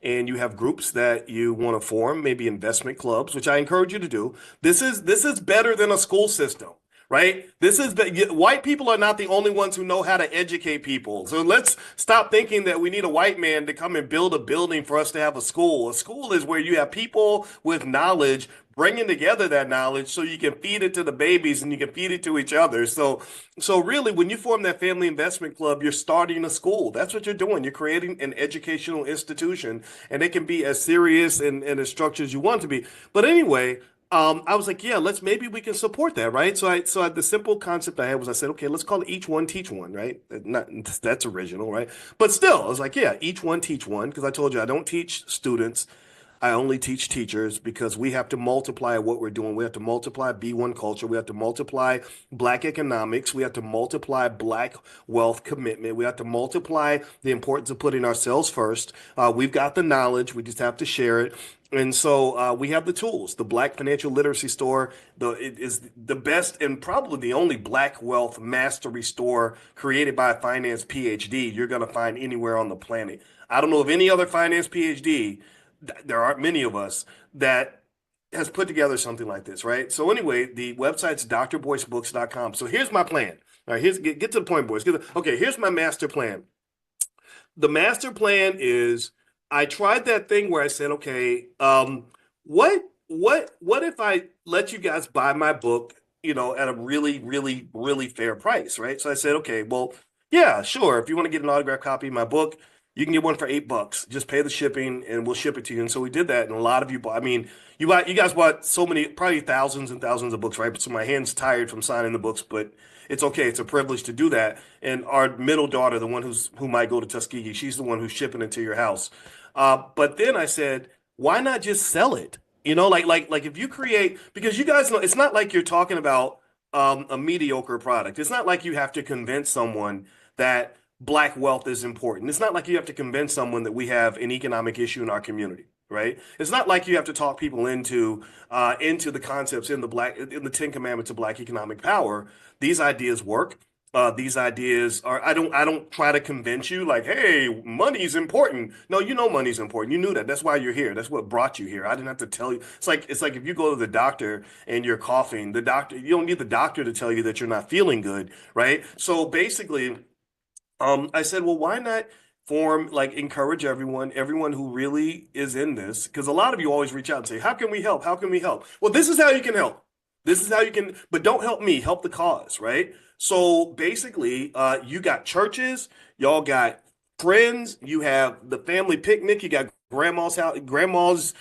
and you have groups that you want to form, maybe investment clubs, which I encourage you to do. This is better than a school system, right? White people are not the only ones who know how to educate people. So let's stop thinking that we need a white man to come and build a building for us to have a school. A school is where you have people with knowledge bringing together that knowledge so you can feed it to the babies and you can feed it to each other. So really, when you form that family investment club, you're starting a school. That's what you're doing. You're creating an educational institution, and it can be as serious and as structured as you want it to be. But anyway, I was like, yeah, maybe we can support that, right? The simple concept I had was I said, okay, let's call it each one teach one, right? Not that's original, right? But still, I was like, yeah, each one teach one because I told you I don't teach students. I only teach teachers because we have to multiply what we're doing. We have to multiply B1 culture. We have to multiply Black economics. We have to multiply Black wealth commitment. We have to multiply the importance of putting ourselves first. We've got the knowledge. We just have to share it. And so we have the tools. The Black Financial Literacy Store it is the best and probably the only Black wealth mastery store created by a finance PhD you're going to find anywhere on the planet. I don't know of any other finance PhD, there aren't many of us, that has put together something like this, right? So anyway, the website's drboycebooks.com. So here's my plan. All right, get to the point, boys. Okay, here's my master plan. The master plan is I tried that thing where I said, okay, what if I let you guys buy my book, at a really, really, really fair price, right? So I said, okay, well, yeah, sure. If you want to get an autographed copy of my book, you can get one for $8. Just pay the shipping and we'll ship it to you. And so we did that. And a lot of you bought, I mean, you guys bought so many, probably thousands and thousands of books, right? So my hand's tired from signing the books, but it's okay. It's a privilege to do that. And our middle daughter, the one who might go to Tuskegee, she's the one who's shipping it to your house. But then I said, why not just sell it? Like if you create, because you guys know, it's not like you're talking about a mediocre product. It's not like you have to convince someone that Black wealth is important. It's not like you have to convince someone that we have an economic issue in our community. right? It's not like you have to talk people into the concepts in the Ten Commandments of Black economic power. These ideas work. These ideas are, I don't try to convince you like, hey, money's important. No, you know money's important. You knew that. That's why you're here. That's what brought you here. I didn't have to tell you. It's like if you go to the doctor and you're coughing, you don't need the doctor to tell you that you're not feeling good, right? So basically, I said, well, why not encourage everyone who really is in this, because a lot of you always reach out and say, how can we help? How can we help? Well, this is how you can help. This is how you can, but don't help me, help the cause, right? So basically, you got churches, y'all got friends, you have the family picnic, you got grandma's house, grandma's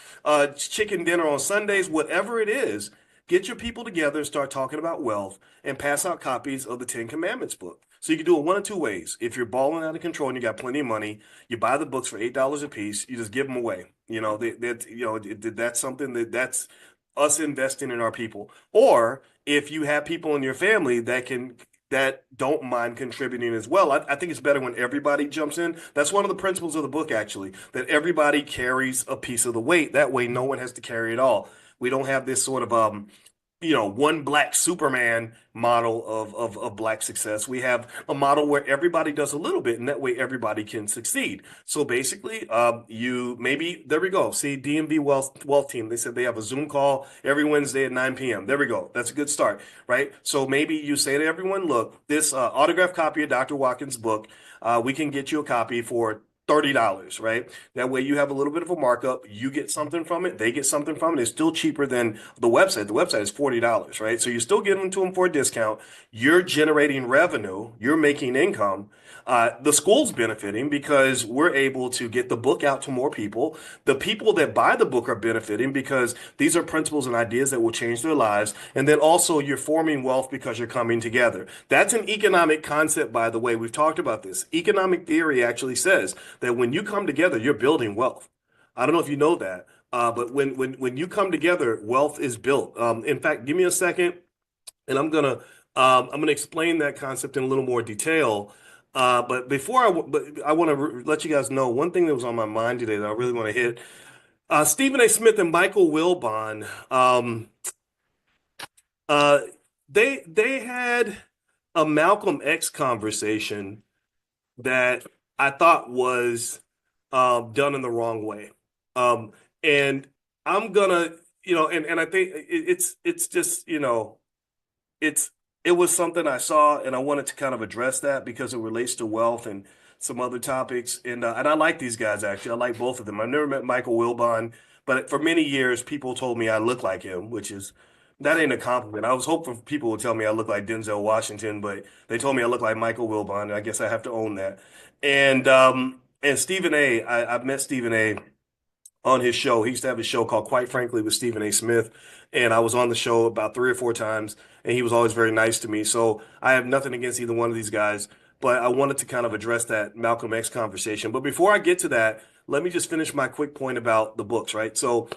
chicken dinner on Sundays, whatever it is. Get your people together and start talking about wealth and pass out copies of the Ten Commandments book. So you can do it one of two ways. If you're balling out of control and you got plenty of money, you buy the books for $8 a piece. You just give them away. That's something that's us investing in our people. Or if you have people in your family that don't mind contributing as well. I think it's better when everybody jumps in. That's one of the principles of the book, actually, that everybody carries a piece of the weight. That way, no one has to carry it all. We don't have this sort of one black Superman model of black success. We have a model where everybody does a little bit, and that way everybody can succeed. So basically, there we go. See, DMV Wealth Team, they said they have a Zoom call every Wednesday at 9 p.m. There we go. That's a good start, right? So maybe you say to everyone, look, this autographed copy of Dr. Watkins' book, we can get you a copy for $30, right? That way you have a little bit of a markup. You get something from it. They get something from it. It's still cheaper than the website. The website is $40, right? So you're still giving them to them for a discount. You're generating revenue. You're making income. The school's benefiting because we're able to get the book out to more people. The people that buy the book are benefiting because these are principles and ideas that will change their lives. And then also you're forming wealth because you're coming together. That's an economic concept, by the way. We've talked about this. Economic theory actually says that when you come together, you're building wealth. I don't know if you know that, but when you come together, wealth is built. In fact, give me a second, and I'm gonna explain that concept in a little more detail. But I want to let you guys know one thing that was on my mind today that I really want to hit. Stephen A. Smith and Michael Wilbon, uh, they had a Malcolm X conversation that I thought was done in the wrong way. And I'm gonna, and I think it's just, it's it was something I saw and I wanted to kind of address that because it relates to wealth and some other topics. And I like these guys actually. I like both of them. I've never met Michael Wilbon, but for many years people told me I look like him, which is that ain't a compliment. I was hoping people would tell me I look like Denzel Washington, but they told me I look like Michael Wilbon, and I guess I have to own that. And Stephen A, I've met Stephen A on his show. He used to have a show called Quite Frankly with Stephen A. Smith. And I was on the show about 3 or 4 times, and he was always very nice to me. So I have nothing against either one of these guys, but I wanted to kind of address that Malcolm X conversation. But before I get to that, let me just finish my quick point about the books, right? So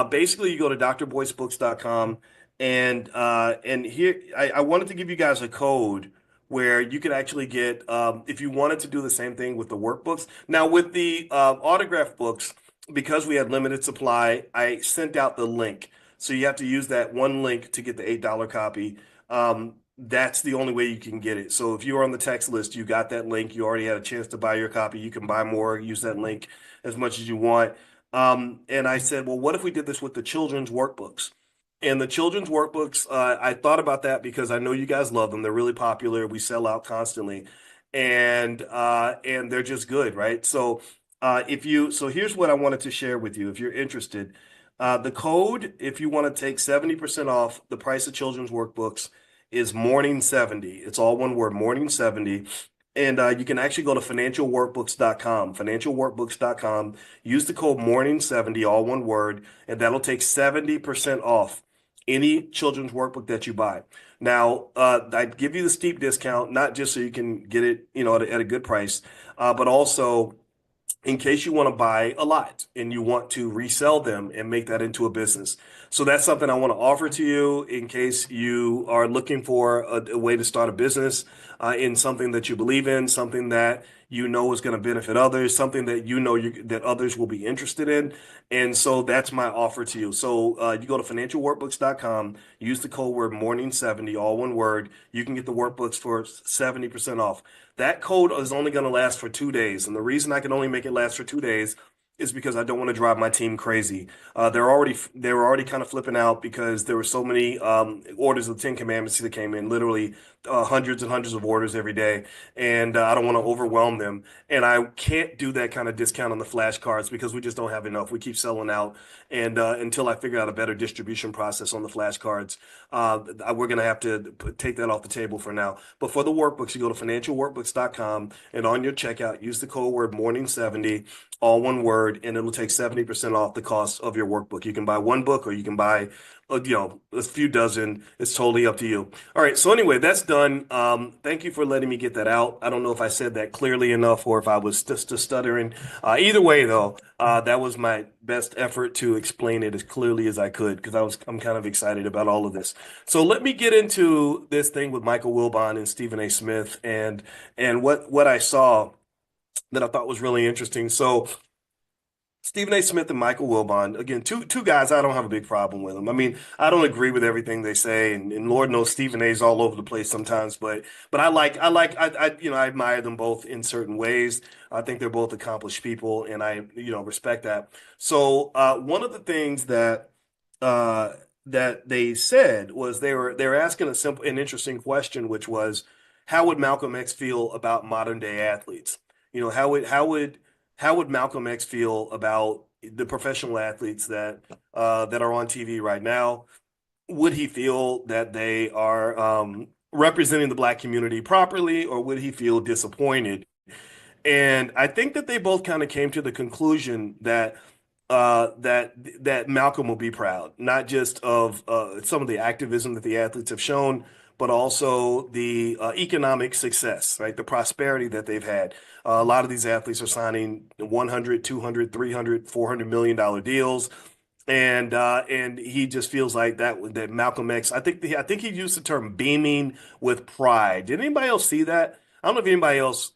basically, you go to drboycebooks.com, and here I wanted to give you guys a code where you could actually get if you wanted to do the same thing with the workbooks. Now, with the autograph books, because we had limited supply, I sent out the link. So you have to use that one link to get the $8 copy. That's the only way you can get it. So if you were on the text list, you got that link. You already had a chance to buy your copy. You can buy more, use that link as much as you want. And I said, well, what if we did this with the children's workbooks? And the children's workbooks, I thought about that because I know you guys love them. They're really popular. We sell out constantly, and they're just good, right? So here's what I wanted to share with you if you're interested. The code, if you want to take 70% off the price of children's workbooks, is morning 70. It's all one word, morning 70. And you can actually go to financialworkbooks.com, use the code morning 70, all one word, and that'll take 70% off any children's workbook that you buy. Now, I'd give you the steep discount, not just so you can get it, at a good price, but also in case you want to buy a lot and you want to resell them and make that into a business. So that's something I want to offer to you in case you are looking for a way to start a business in something that you believe in, something that you know is going to benefit others, something that you know that others will be interested in. And so that's my offer to you. So you go to financialworkbooks.com, use the code word morning70, all one word. You can get the workbooks for 70% off. That code is only going to last for 2 days. And the reason I can only make it last for 2 days is because I don't want to drive my team crazy. They were already kind of flipping out because there were so many orders of the Ten Commandments that came in, literally hundreds and hundreds of orders every day, and I don't want to overwhelm them. And I can't do that kind of discount on the flashcards because we just don't have enough. We keep selling out, and until I figure out a better distribution process on the flashcards, we're going to have to take that off the table for now. But for the workbooks, you go to financialworkbooks.com, and on your checkout, use the code word morning70, all one word, and it'll take 70% off the cost of your workbook. You can buy one book or you can buy, a few dozen. It's totally up to you. All right. So anyway, that's done. Thank you for letting me get that out. I don't know if I said that clearly enough or if I was just stuttering. Either way, though, that was my best effort to explain it as clearly as I could because I'm kind of excited about all of this. So let me get into this thing with Michael Wilbon and Stephen A. Smith and what I saw that I thought was really interesting. So Stephen A. Smith and Michael Wilbon, again, two guys I don't have a big problem with them. I mean, I don't agree with everything they say, and Lord knows Stephen A. is all over the place sometimes, but I admire them both in certain ways. I think they're both accomplished people, and I respect that. So one of the things uh, that they said was they were asking an interesting question, which was, how would Malcolm X feel about modern day athletes? How would Malcolm X feel about the professional athletes that are on TV right now? Would he feel that they are representing the Black community properly, or would he feel disappointed? And I think that they both kind of came to the conclusion that Malcolm will be proud, not just of some of the activism that the athletes have shown, but also the economic success, right? The prosperity that they've had. A lot of these athletes are signing 100, 200, 300, $400 million deals. And he just feels like that Malcolm X. I think he used the term beaming with pride. Did anybody else see that? I don't know if anybody else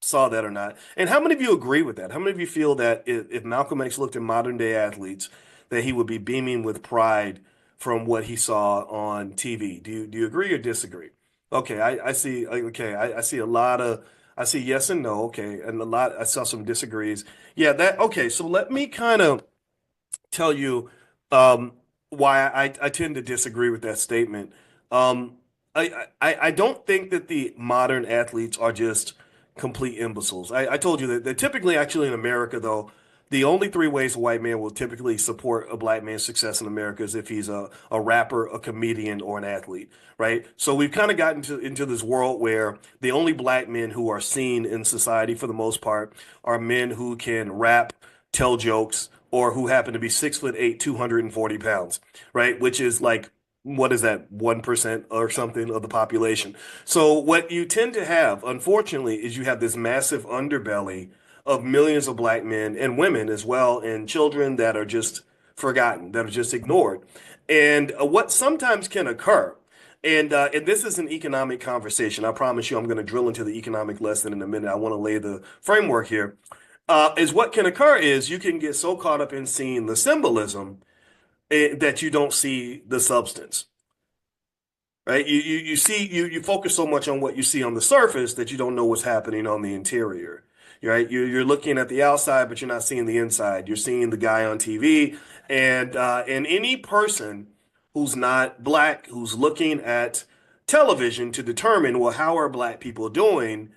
saw that or not. And how many of you agree with that? How many of you feel that if Malcolm X looked at modern day athletes, that he would be beaming with pride from what he saw on TV? Do you agree or disagree? Okay, I see. Okay, I see a lot of. I see yes and no. Okay, and a lot. I saw some disagrees. Yeah, that. Okay, so let me kind of tell you um, why I tend to disagree with that statement. Um, I don't think that the modern athletes are just complete imbeciles. I told you that typically, actually, in America, though, the only three ways a white man will typically support a black man's success in America is if he's a rapper, a comedian, or an athlete, right? So we've kind of gotten into this world where the only black men who are seen in society for the most part are men who can rap, tell jokes, or who happen to be 6'8", 240 pounds, right? Which is like, what is that, 1% or something of the population. So what you tend to have, unfortunately, is you have this massive underbelly of millions of black men and women as well, and children that are just forgotten, that are just ignored. And what sometimes can occur, and this is an economic conversation. I promise you, I'm going to drill into the economic lesson in a minute. I want to lay the framework here. Is what can occur is you can get so caught up in seeing the symbolism that you don't see the substance, right? You focus so much on what you see on the surface that you don't know what's happening on the interior, right? You're looking at the outside, but you're not seeing the inside. You're seeing the guy on TV, and any person who's not black who's looking at television to determine, well, how are black people doing,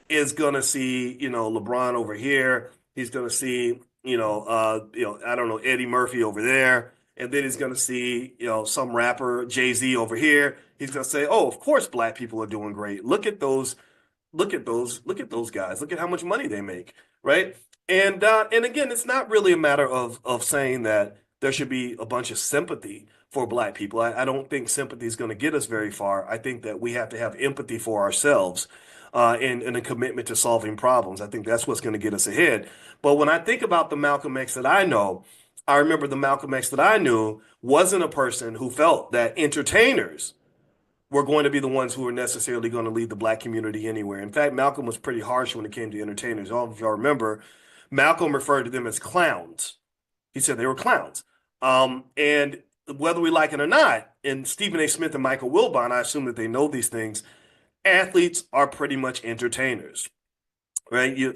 is gonna see, LeBron over here. He's gonna see, I don't know, Eddie Murphy over there, and then he's gonna see, some rapper Jay-Z over here. He's gonna say, "Oh, of course, black people are doing great. Look at those guys. Look at how much money they make, right?" And again, it's not really a matter of saying that there should be a bunch of sympathy for black people. I don't think sympathy is going to get us very far. I think that we have to have empathy for ourselves and a commitment to solving problems. I think that's what's going to get us ahead. But when I think about the Malcolm X that I know, I remember the Malcolm X that I knew wasn't a person who felt that entertainers were going to be the ones who are necessarily going to lead the black community anywhere. In fact, Malcolm was pretty harsh when it came to entertainers. All of y'all remember, Malcolm referred to them as clowns. He said they were clowns. And whether we like it or not, and Stephen A. Smith and Michael Wilbon, I assume that they know these things, athletes are pretty much entertainers. Right,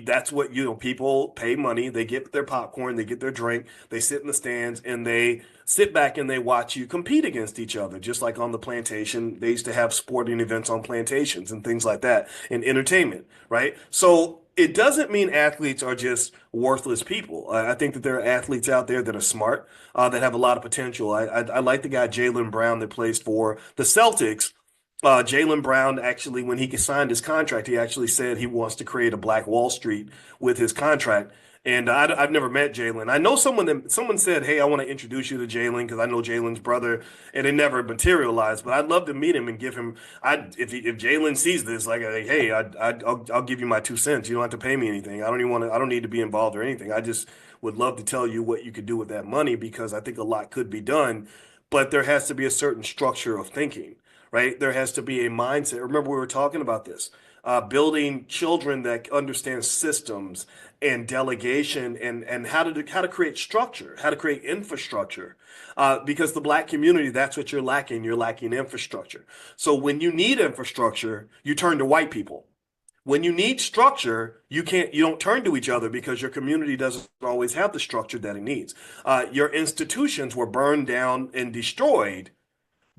that's what people pay money, they get their popcorn, they get their drink, they sit in the stands and they sit back and they watch you compete against each other, just like on the plantation. They used to have sporting events on plantations and things like that in entertainment, right? So it doesn't mean athletes are just worthless people. I think that there are athletes out there that are smart, that have a lot of potential. I like the guy Jaylen Brown that plays for the Celtics. Jaylen Brown actually, when he signed his contract, he actually said he wants to create a Black Wall Street with his contract. And I've never met Jaylen. I know someone said, "Hey, I want to introduce you to Jaylen because I know Jaylen's brother," and it never materialized. But I'd love to meet him and give him. If Jaylen sees this, like, hey, I'll give you my 2 cents. You don't have to pay me anything. I don't even want to. I don't need to be involved or anything. I just would love to tell you what you could do with that money because I think a lot could be done. But there has to be a certain structure of thinking, right? There has to be a mindset. Remember, we were talking about this, building children that understand systems and delegation and how to create structure, how to create infrastructure. Because the black community, that's what you're lacking. You're lacking infrastructure. So when you need infrastructure, you turn to white people. When you need structure, you don't turn to each other because your community doesn't always have the structure that it needs. Your institutions were burned down and destroyed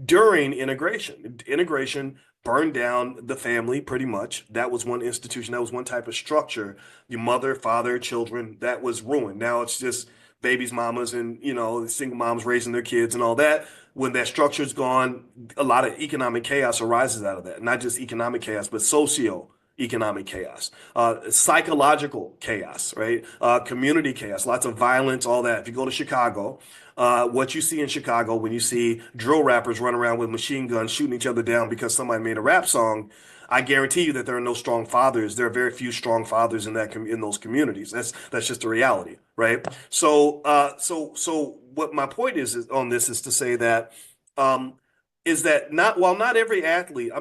during integration. Integration burned down the family pretty much. That was one institution. That was one type of structure. Your mother, father, children, that was ruined. Now it's just babies, mamas, and single moms raising their kids and all that. When that structure's gone, a lot of economic chaos arises out of that. Not just economic chaos, but socio-economic chaos, psychological chaos, right? Community chaos, lots of violence, all that. If you go to Chicago, what you see in Chicago when you see drill rappers run around with machine guns shooting each other down because somebody made a rap song, I guarantee you that there are no strong fathers. There are very few strong fathers in those communities. That's just the reality, right? So what my point is on this is to say that um, is that not while not every athlete,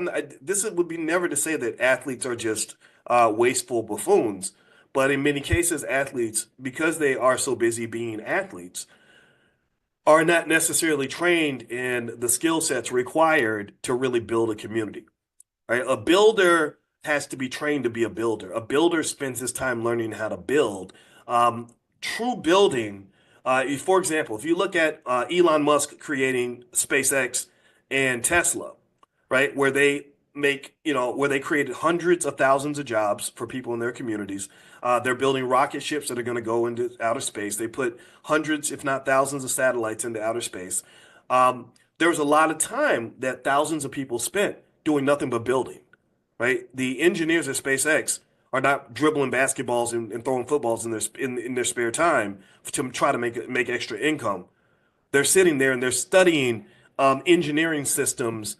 this would be never to say that athletes are just wasteful buffoons, but in many cases, athletes, because they are so busy being athletes, are not necessarily trained in the skill sets required to really build a community, right? A builder has to be trained to be a builder. A builder spends his time learning how to build. True building, for example, if you look at Elon Musk creating SpaceX and Tesla, right, where they created hundreds of thousands of jobs for people in their communities. They're building rocket ships that are going to go into outer space. They put hundreds, if not thousands, of satellites into outer space. There was a lot of time that thousands of people spent doing nothing but building, right? The engineers at SpaceX are not dribbling basketballs and throwing footballs in their spare time to try to make extra income. They're sitting there and they're studying engineering systems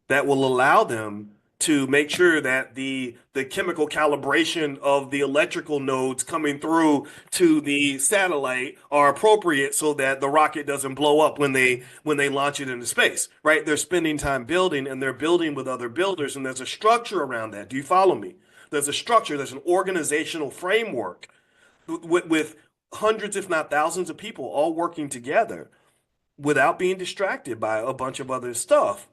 that will allow them to make sure that the chemical calibration of the electrical nodes coming through to the satellite are appropriate so that the rocket doesn't blow up when they launch it into space, right? They're spending time building and they're building with other builders and there's a structure around that. Do you follow me? There's a structure, there's an organizational framework with hundreds, if not thousands of people all working together without being distracted by a bunch of other stuff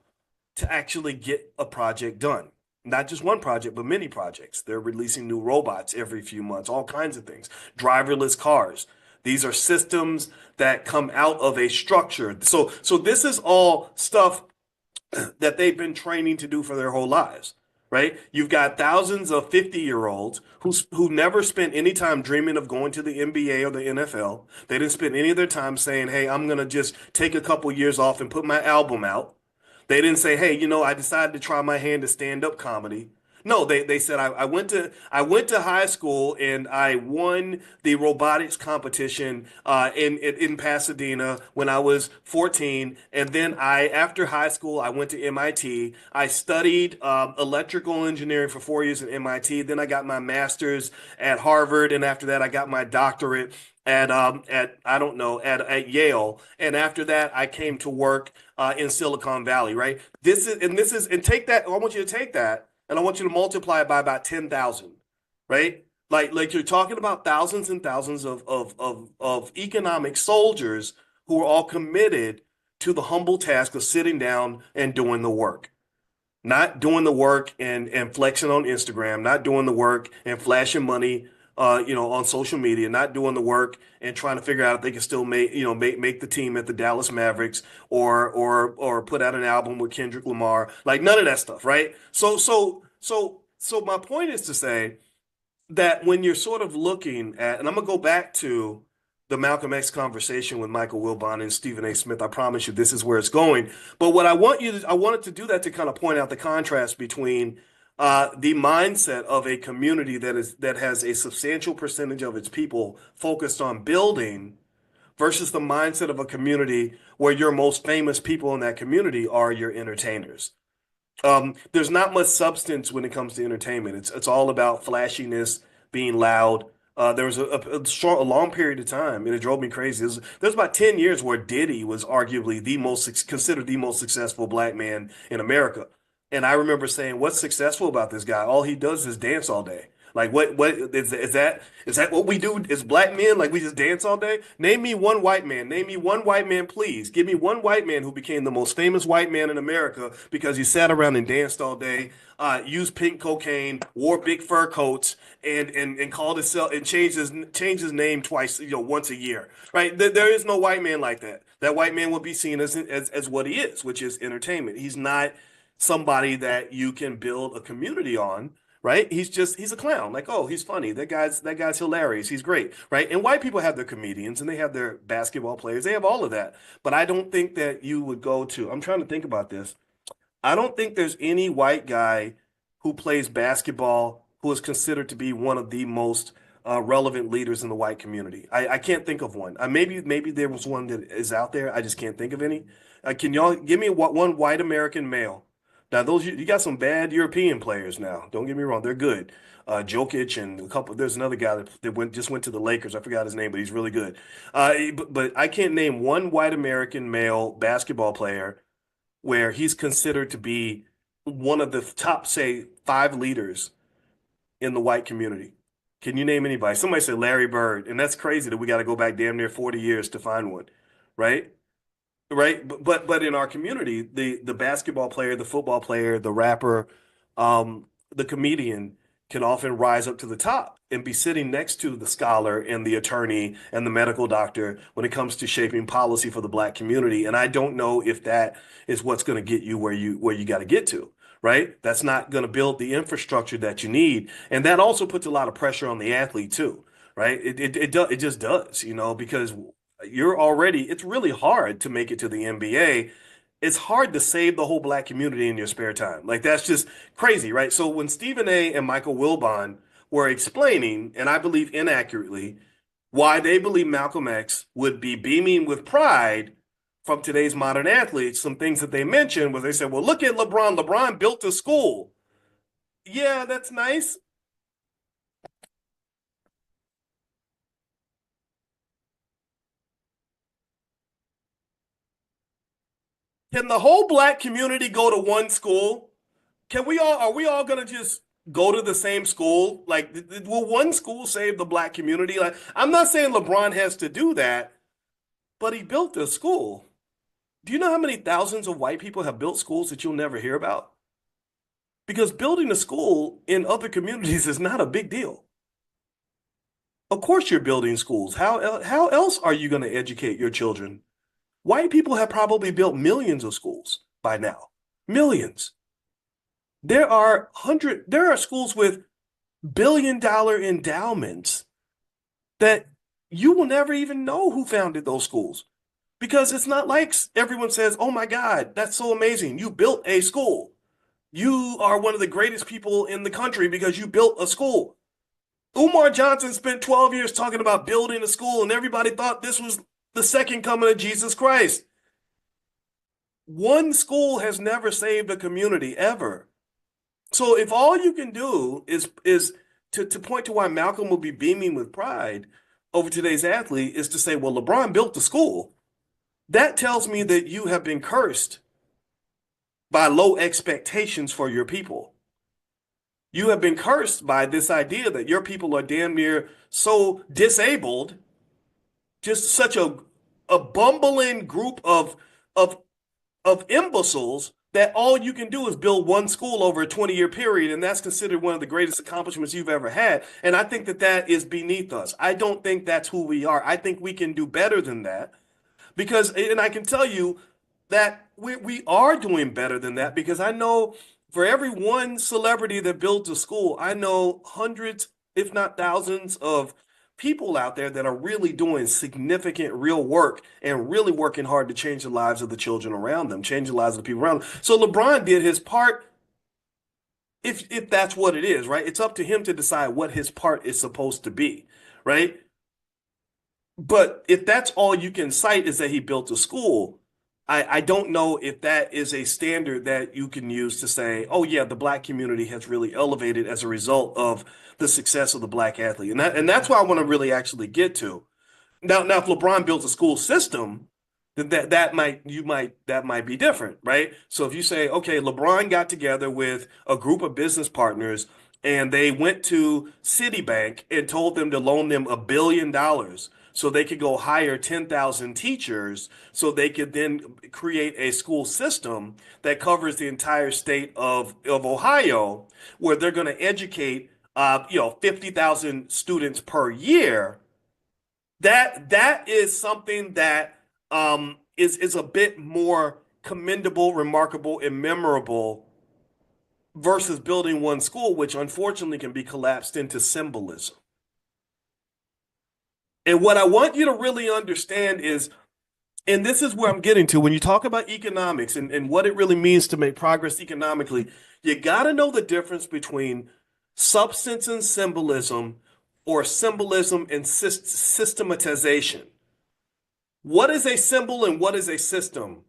to actually get a project done. Not just one project, but many projects. They're releasing new robots every few months, all kinds of things. Driverless cars. These are systems that come out of a structure. So this is all stuff that they've been training to do for their whole lives, right? You've got thousands of 50-year-olds who never spent any time dreaming of going to the NBA or the NFL. They didn't spend any of their time saying, "Hey, I'm going to just take a couple years off and put my album out." They didn't say, "Hey, I decided to try my hand at stand-up comedy." No, they said I went to high school and I won the robotics competition in Pasadena when I was 14, and then I after high school I went to MIT. I studied electrical engineering for 4 years at MIT. Then I got my master's at Harvard, and after that I got my doctorate at I don't know at Yale, and after that I came to work in Silicon Valley. Right. This is take that. I want you to take that and I want you to multiply it by about 10,000, right? Like you're talking about thousands and thousands of economic soldiers who are all committed to the humble task of sitting down and doing the work. Not doing the work and flexing on Instagram, not doing the work and flashing money on social media, not doing the work and trying to figure out if they can still make the team at the Dallas Mavericks or put out an album with Kendrick Lamar. Like none of that stuff, right? So my point is to say that when you're sort of looking at, and I'm gonna go back to the Malcolm X conversation with Michael Wilbon and Stephen A. Smith. I promise you this is where it's going. But what I wanted to do that to kind of point out the contrast between the mindset of a community that has a substantial percentage of its people focused on building versus the mindset of a community where your most famous people in that community are your entertainers. There's not much substance when it comes to entertainment. It's all about flashiness, being loud. There was a long period of time, and it drove me crazy. There's about 10 years where Diddy was arguably considered the most successful black man in America. And I remember saying, "What's successful about this guy? All he does is dance all day. Like what is that what we do as black men? Like we just dance all day? Name me one white man. Name me one white man, please. Give me one white man who became the most famous white man in America because he sat around and danced all day, used pink cocaine, wore big fur coats, and called himself and changed his name twice, once a year. Right? There is no white man like that. That white man would be seen as what he is, which is entertainment. He's not somebody that you can build a community on, right? He's a clown. Like, oh, he's funny. That guy's hilarious. He's great, right? And white people have their comedians and they have their basketball players. They have all of that. But I don't think that you would go to, I'm trying to think about this. I don't think there's any white guy who plays basketball who is considered to be one of the most relevant leaders in the white community. I can't think of one. Maybe there was one that is out there. I just can't think of any. Can y'all give me one white American male? Now those you got some bad European players now. Don't get me wrong, they're good. Jokic and a couple. There's another guy that just went to the Lakers. I forgot his name, but he's really good. But I can't name one white American male basketball player where he's considered to be one of the top, say, five leaders in the white community. Can you name anybody? Somebody said Larry Bird, and that's crazy that we got to go back damn near 40 years to find one, right? Right. But in our community, the basketball player, the football player, the rapper, the comedian can often rise up to the top and be sitting next to the scholar and the attorney and the medical doctor when it comes to shaping policy for the black community. And I don't know if that is what's going to get you where you got to get to. Right. That's not going to build the infrastructure that you need. And that also puts a lot of pressure on the athlete too. Right. It just does, because it's really hard to make it to the NBA. It's hard to save the whole black community in your spare time. Like that's just crazy, right? So when Stephen A. and Michael Wilbon were explaining, and I believe inaccurately, why they believe Malcolm X would be beaming with pride from today's modern athletes, some things that they mentioned was they said, well, look at LeBron. LeBron built a school. Yeah, that's nice. Can the whole black community go to one school? Are we all gonna just go to the same school? Like, will one school save the black community? Like, I'm not saying LeBron has to do that, but he built a school. Do you know how many thousands of white people have built schools that you'll never hear about? Because building a school in other communities is not a big deal. Of course, you're building schools. How else are you going to educate your children? White people have probably built millions of schools by now. Millions. There are schools with billion-dollar endowments that you will never even know who founded those schools because it's not like everyone says, "Oh my God, that's so amazing. You built a school." You are one of the greatest people in the country because you built a school. Umar Johnson spent 12 years talking about building a school, and everybody thought this was the second coming of Jesus Christ. One school has never saved a community ever. So if all you can do is to point to why Malcolm will be beaming with pride over today's athlete is to say, well, LeBron built the school. That tells me that you have been cursed by low expectations for your people. You have been cursed by this idea that your people are damn near so disabled, just such a bumbling group of of imbeciles that all you can do is build one school over a 20-year period, and that's considered one of the greatest accomplishments you've ever had. And I think that that is beneath us. I don't think that's who we are. I think we can do better than that. Because, and I can tell you that we are doing better than that because I know for every one celebrity that builds a school, I know hundreds, if not thousands, of people out there that are really doing significant real work and really working hard to change the lives of the children around them, change the lives of the people around them. So LeBron did his part if that's what it is, right? It's up to him to decide what his part is supposed to be, right? But if that's all you can cite is that he built a school, I don't know if that is a standard that you can use to say, oh yeah, the black community has really elevated as a result of the success of the black athlete. And that's what I want to really actually get to. Now, if LeBron builds a school system, then that might be different, right? So if you say, okay, LeBron got together with a group of business partners and they went to Citibank and told them to loan them $1 billion so they could go hire 10,000 teachers so they could then create a school system that covers the entire state of Ohio where they're going to educate 50,000 students per year. That is something that is a bit more commendable, remarkable, and memorable versus building one school, which unfortunately can be collapsed into symbolism. And what I want you to really understand is, and this is where I'm getting to, when you talk about economics and what it really means to make progress economically, you got to know the difference between substance and symbolism or symbolism and systematization. What is a symbol and what is a system?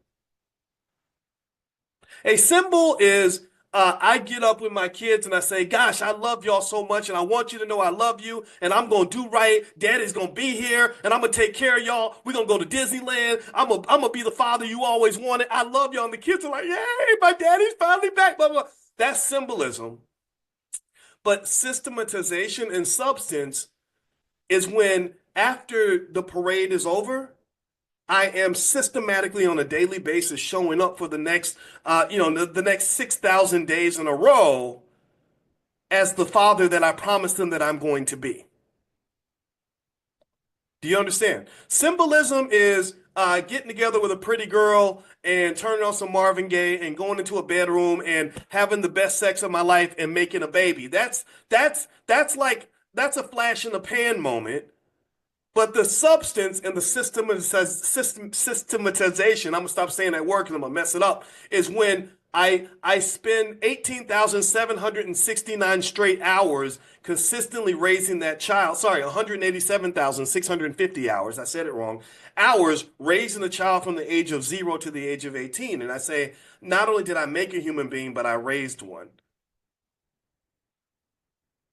A symbol is I get up with my kids and I say, gosh, I love y'all so much and I want you to know I love you and I'm going to do right. Daddy's going to be here and I'm going to take care of y'all. We're going to go to Disneyland. I'm going to be the father you always wanted. I love y'all. And the kids are like, yay, my daddy's finally back. Blah, blah, blah. That's symbolism. But systematization and substance is when after the parade is over, I am systematically on a daily basis showing up for the next, the next 6,000 days in a row as the father that I promised them that I'm going to be. Do you understand? Symbolism is getting together with a pretty girl and turning on some Marvin Gaye and going into a bedroom and having the best sex of my life and making a baby. That's a flash in the pan moment. But the substance and the systematization, I'm gonna stop saying that word because I'm gonna mess it up, is when I spend 18,769 straight hours consistently raising that child. Sorry, 187,650 hours. I said it wrong. Hours raising a child from the age of 0 to the age of 18. And I say, not only did I make a human being, but I raised one.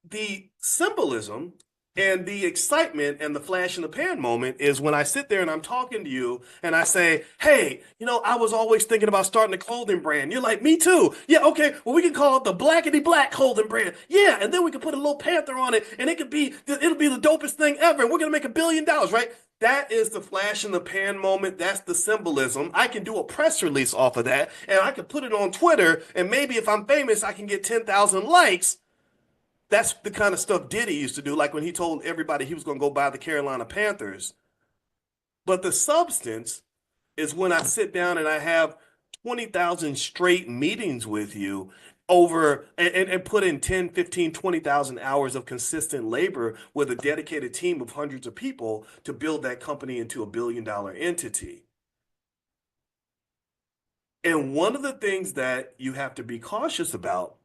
The symbolism and the excitement and the flash in the pan moment is when I sit there and I'm talking to you and I say, hey, I was always thinking about starting a clothing brand. You're like, me too. Yeah, okay. Well, we can call it the Blackity Black clothing brand. Yeah, and then we can put a little panther on it and it'll be the dopest thing ever. We're going to make $1 billion, right? That is the flash in the pan moment. That's the symbolism. I can do a press release off of that and I can put it on Twitter and maybe if I'm famous, I can get 10,000 likes. That's the kind of stuff Diddy used to do, like when he told everybody he was going to go buy the Carolina Panthers. But the substance is when I sit down and I have 20,000 straight meetings with you over and put in 10, 15, 20,000 hours of consistent labor with a dedicated team of hundreds of people to build that company into $1 billion entity. And one of the things that you have to be cautious about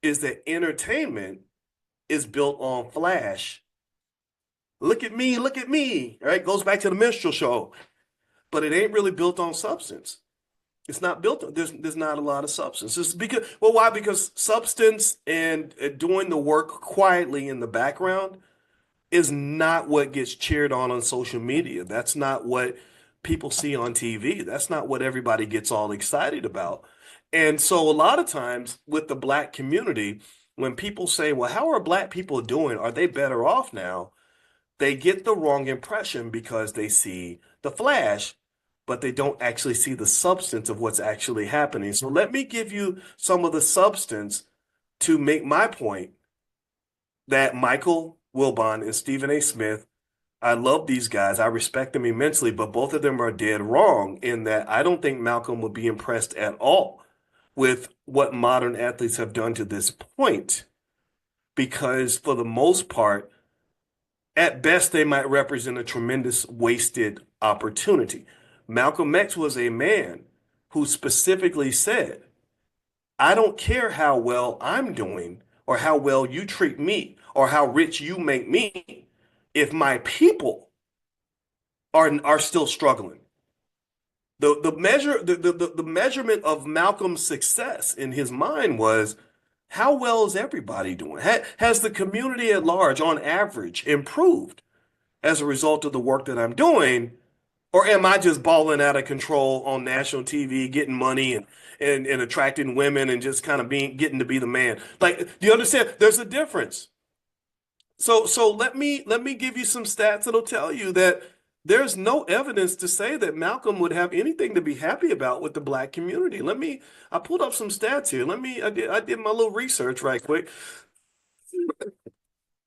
is that entertainment is built on flash. Look at me, right? Goes back to the minstrel show, but it ain't really built on substance. It's not built on, there's not a lot of substance. It's because, well, why? Because substance and doing the work quietly in the background is not what gets cheered on social media. That's not what people see on TV. That's not what everybody gets all excited about. And so a lot of times with the black community, when people say, well, how are black people doing? Are they better off now? They get the wrong impression because they see the flash, but they don't actually see the substance of what's actually happening. So let me give you some of the substance to make my point that Michael Wilbon and Stephen A. Smith, I love these guys. I respect them immensely, but both of them are dead wrong in that I don't think Malcolm would be impressed at all with what modern athletes have done to this point, because for the most part, at best, they might represent a tremendous wasted opportunity. Malcolm X was a man who specifically said, I don't care how well I'm doing or how well you treat me or how rich you make me. If my people are still struggling. The measurement of Malcolm's success in his mind was how well is everybody doing? Has the community at large, on average, improved as a result of the work that I'm doing? Or am I just balling out of control on national TV, getting money and attracting women and just kind of getting to be the man? Like, do you understand? There's a difference. So let me give you some stats that'll tell you that there's no evidence to say that Malcolm would have anything to be happy about with the black community. I pulled up some stats here. I did my little research right quick.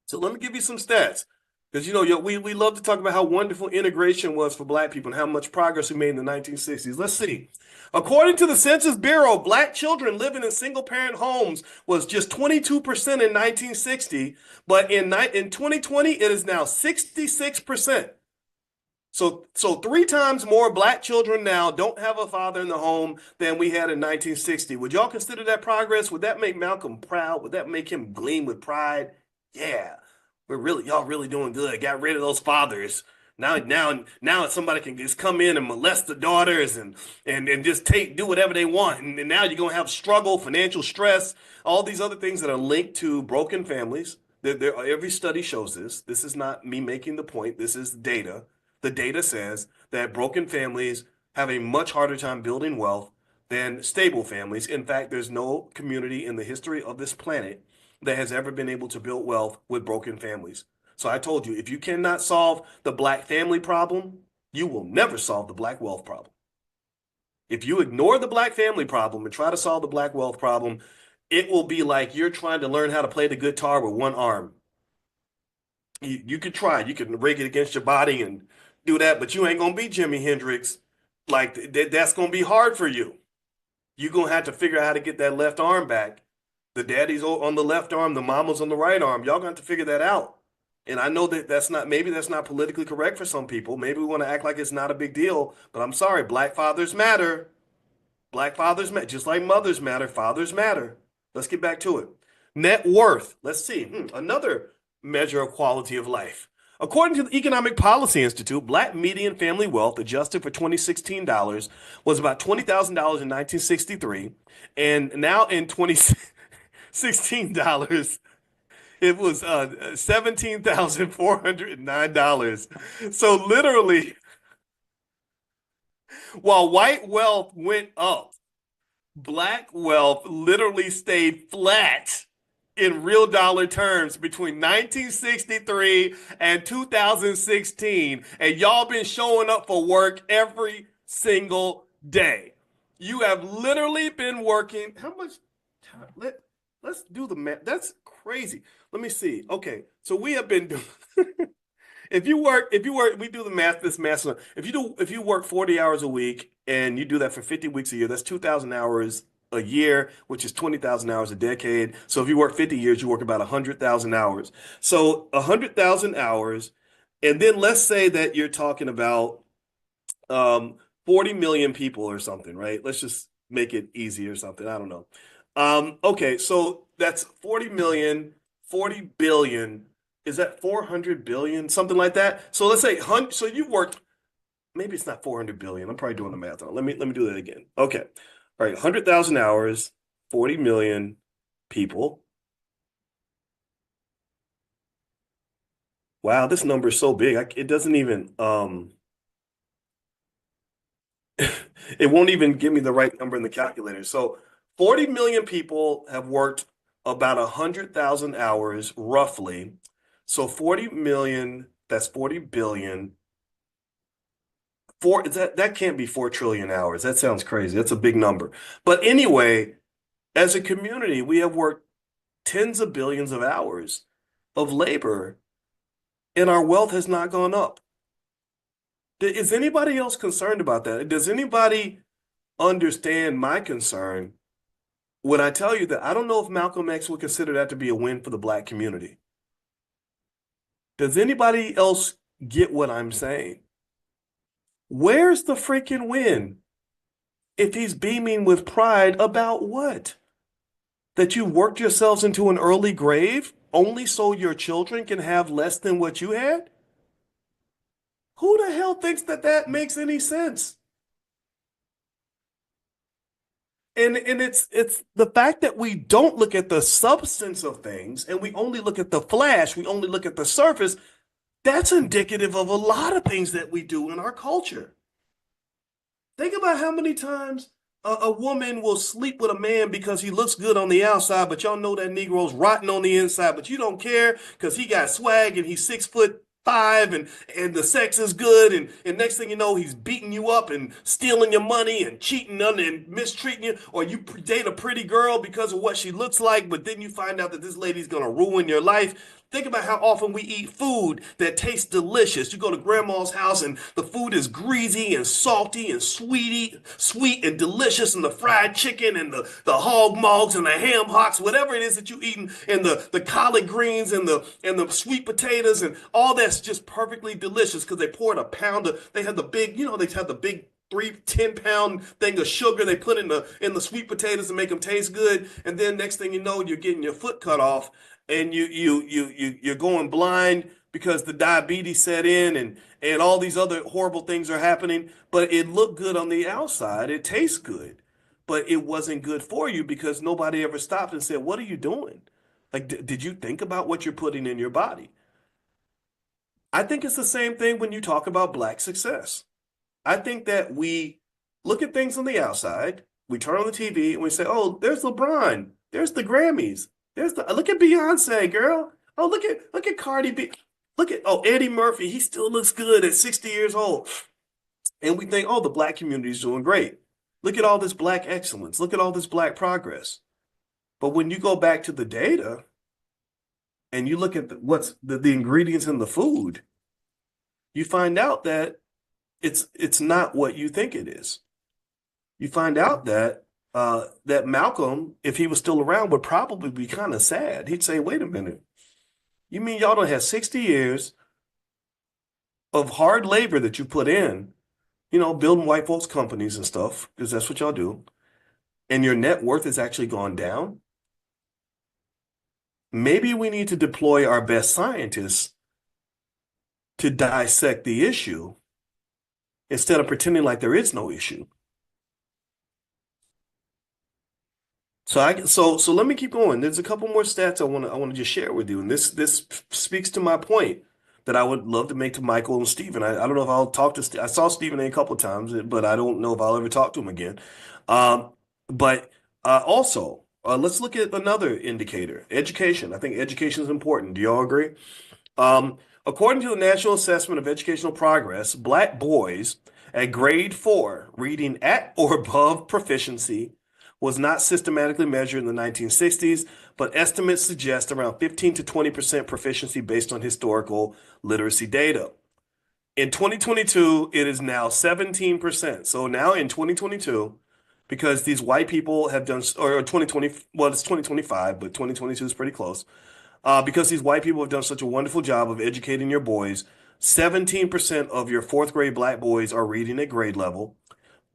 So let me give you some stats. Because we love to talk about how wonderful integration was for black people and how much progress we made in the 1960s. Let's see. According to the Census Bureau, black children living in single-parent homes was just 22% in 1960, but in 2020 it is now 66%. So three times more black children now don't have a father in the home than we had in 1960. Would y'all consider that progress? Would that make Malcolm proud? Would that make him gleam with pride? Yeah, y'all really doing good. Got rid of those fathers. Now somebody can just come in and molest the daughters and just do whatever they want. And now you're gonna have struggle, financial stress, all these other things that are linked to broken families. Every study shows this. This is not me making the point. This is data. The data says that broken families have a much harder time building wealth than stable families. In fact, there's no community in the history of this planet that has ever been able to build wealth with broken families. So I told you, if you cannot solve the black family problem, you will never solve the black wealth problem. If you ignore the black family problem and try to solve the black wealth problem, it will be like you're trying to learn how to play the guitar with one arm. You could try, you can rig it against your body and do that, but you ain't gonna be Jimi Hendrix. Like that's gonna be hard for you. You're gonna have to figure out how to get that left arm back. The daddy's on the left arm, the mama's on the right arm. Y'all gonna have to figure that out. And I know that maybe that's not politically correct for some people. Maybe we want to act like it's not a big deal, but I'm sorry, black fathers matter. Black fathers matter, just like mothers matter, fathers matter. Let's get back to it. Net worth. Let's see. Another measure of quality of life. According to the Economic Policy Institute, black median family wealth adjusted for 2016 dollars was about $20,000 in 1963, and now in 2016 dollars, it was $17,409. So literally, while white wealth went up, black wealth literally stayed flat in real dollar terms between 1963 and 2016. And y'all been showing up for work every single day. You have literally been working. How much time? Let's do the math. That's crazy. Let me see. Okay, so we have been doing. We do the math, this math. If you work 40 hours a week and you do that for 50 weeks a year, that's 2,000 hours a year, which is 20,000 hours a decade. So if you work 50 years, you work about 100,000 hours. So 100,000 hours. And then let's say that you're talking about 40 million people or something, right? Let's just make it easy or something. I don't know. Okay, so that's 40 million, 40 billion. Is that 400 billion? Something like that. So let's say, so you worked, maybe it's not 400 billion. I'm probably doing the math on. Let me do that again. Okay. All right, 100,000 hours, 40 million people. Wow, this number is so big. It doesn't even it won't even give me the right number in the calculator. So 40 million people have worked about 100,000 hours roughly. So 40 million, that's 40 billion. That can't be 4 trillion hours. That sounds crazy. That's a big number. But anyway, as a community, we have worked tens of billions of hours of labor and our wealth has not gone up. Is anybody else concerned about that? Does anybody understand my concern when I tell you that I don't know if Malcolm X would consider that to be a win for the black community? Does anybody else get what I'm saying? Where's the freaking win if he's beaming with pride about what? That you worked yourselves into an early grave only so your children can have less than what you had? Who the hell thinks that that makes any sense? And it's the fact that we don't look at the substance of things and we only look at the flash, we only look at the surface, that's indicative of a lot of things that we do in our culture. Think about how many times a woman will sleep with a man because he looks good on the outside, but y'all know that Negro's rotten on the inside, but you don't care because he got swag and he's 6'5" and the sex is good and next thing you know he's beating you up and stealing your money and cheating on and mistreating you, or you date a pretty girl because of what she looks like, but then you find out that this lady's gonna ruin your life. Think about how often we eat food that tastes delicious. You go to grandma's house and the food is greasy and salty and sweet and delicious, and the fried chicken and the hog mogs and the ham hocks, whatever it is that you eating, and the collard greens and the sweet potatoes and all that's just perfectly delicious because they poured a pound of, they had the big, they had the big 10-pound thing of sugar they put in the sweet potatoes to make them taste good, and then next thing you know, you're getting your foot cut off, and you're going blind because the diabetes set in, and all these other horrible things are happening. But it looked good on the outside, it tastes good, but it wasn't good for you because nobody ever stopped and said, "What are you doing? Like, did you think about what you're putting in your body?" I think it's the same thing when you talk about black success. I think that we look at things on the outside, we turn on the TV and we say, "Oh, there's LeBron, there's the Grammys, there's the look at Beyonce, girl. Oh, look at Cardi B. Look at Eddie Murphy, he still looks good at 60 years old." And we think, "Oh, the black community is doing great. Look at all this black excellence. Look at all this black progress." But when you go back to the data and you look at what's the ingredients in the food, you find out that it's not what you think it is. You find out that that Malcolm, if he was still around, would probably be kind of sad. He'd say, "Wait a minute, you mean y'all don't have 60 years of hard labor that you put in, building white folks' companies and stuff, because that's what y'all do, and your net worth has actually gone down? Maybe we need to deploy our best scientists to dissect the issue instead of pretending like there is no issue." So let me keep going. There's a couple more stats I want to just share with you, and this speaks to my point that I would love to make to Michael and Stephen. I don't know if I'll talk to I saw Stephen a couple of times, but I don't know if I'll ever talk to him again. But also, let's look at another indicator: education. I think education is important. Do y'all agree? According to the National Assessment of Educational Progress, black boys at grade 4 reading at or above proficiency was not systematically measured in the 1960s, but estimates suggest around 15 to 20% proficiency based on historical literacy data. In 2022, it is now 17%. So now in 2022, because these white people have done, or 2020, well, it's 2025, but 2022 is pretty close. Because these white people have done such a wonderful job of educating your boys, 17% of your fourth grade black boys are reading at grade level.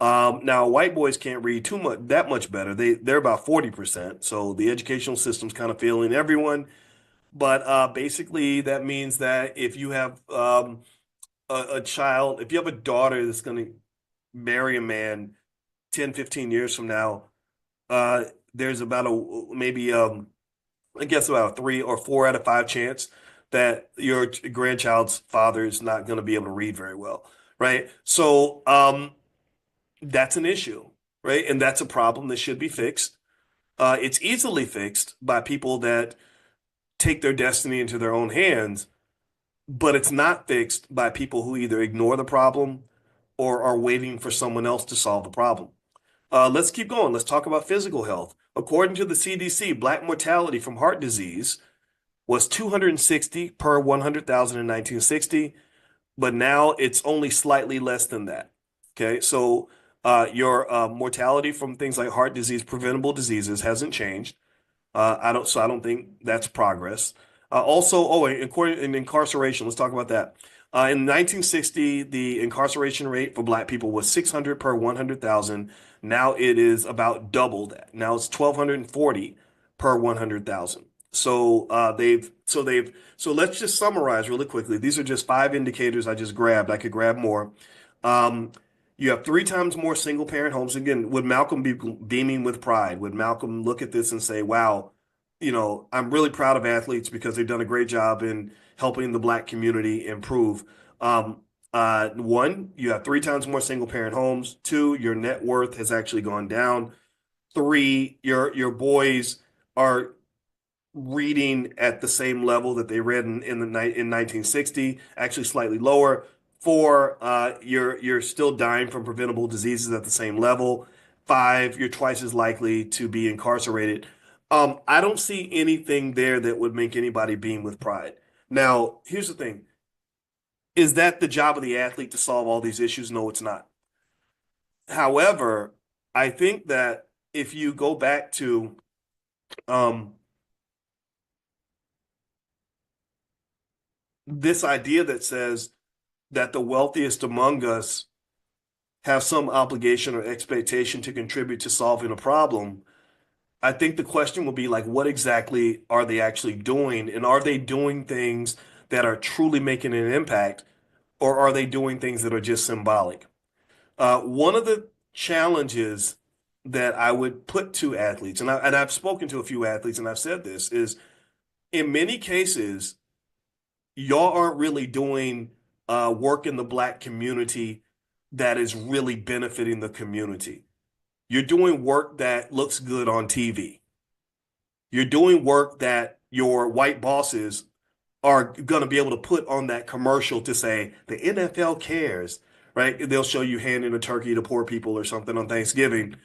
Now white boys can't read that much better. They're about 40%. So the educational system's kind of failing everyone. But basically that means that if you have a child, if you have a daughter that's going to marry a man 10, 15 years from now, uh, there's about a maybe I guess about a 3 or 4 out of 5 chance that your grandchild's father is not going to be able to read very well, right? So that's an issue, right? And that's a problem that should be fixed. It's easily fixed by people that take their destiny into their own hands, but it's not fixed by people who either ignore the problem or are waiting for someone else to solve the problem. Let's keep going. Let's talk about physical health. According to the CDC, black mortality from heart disease was 260 per 100,000 in 1960, but now it's only slightly less than that. Okay, so your mortality from things like heart disease, preventable diseases hasn't changed. I don't think that's progress. Also, in incarceration, let's talk about that. In 1960, the incarceration rate for Black people was 600 per 100,000. Now it is about double that. Now it's 1,240 per 100,000. So let's just summarize really quickly. These are just 5 indicators I just grabbed. I could grab more. Um, you have 3 times more single parent homes. Again, would Malcolm be beaming with pride? Would Malcolm look at this and say, wow, I'm really proud of athletes because they've done a great job in helping the Black community improve. One, you have 3 times more single parent homes. Two, your net worth has actually gone down. Three, your boys are reading at the same level that they read in 1960, actually slightly lower. Four, you're still dying from preventable diseases at the same level. Five, you're twice as likely to be incarcerated. I don't see anything there that would make anybody beam with pride. Now, here's the thing. Is that the job of the athlete to solve all these issues? No, it's not. However, I think that if you go back to um, this idea that says that the wealthiest among us have some obligation or expectation to contribute to solving a problem, I think the question will be like, what exactly are they actually doing? And are they doing things that are truly making an impact, or are they doing things that are just symbolic? One of the challenges that I would put to athletes, and I've spoken to a few athletes and I've said this, is in many cases, y'all aren't really doing work in the Black community that is really benefiting the community. You're doing work that looks good on TV. You're doing work that your white bosses are going to be able to put on that commercial to say the NFL cares, right? They'll show you handing a turkey to poor people or something on Thanksgiving.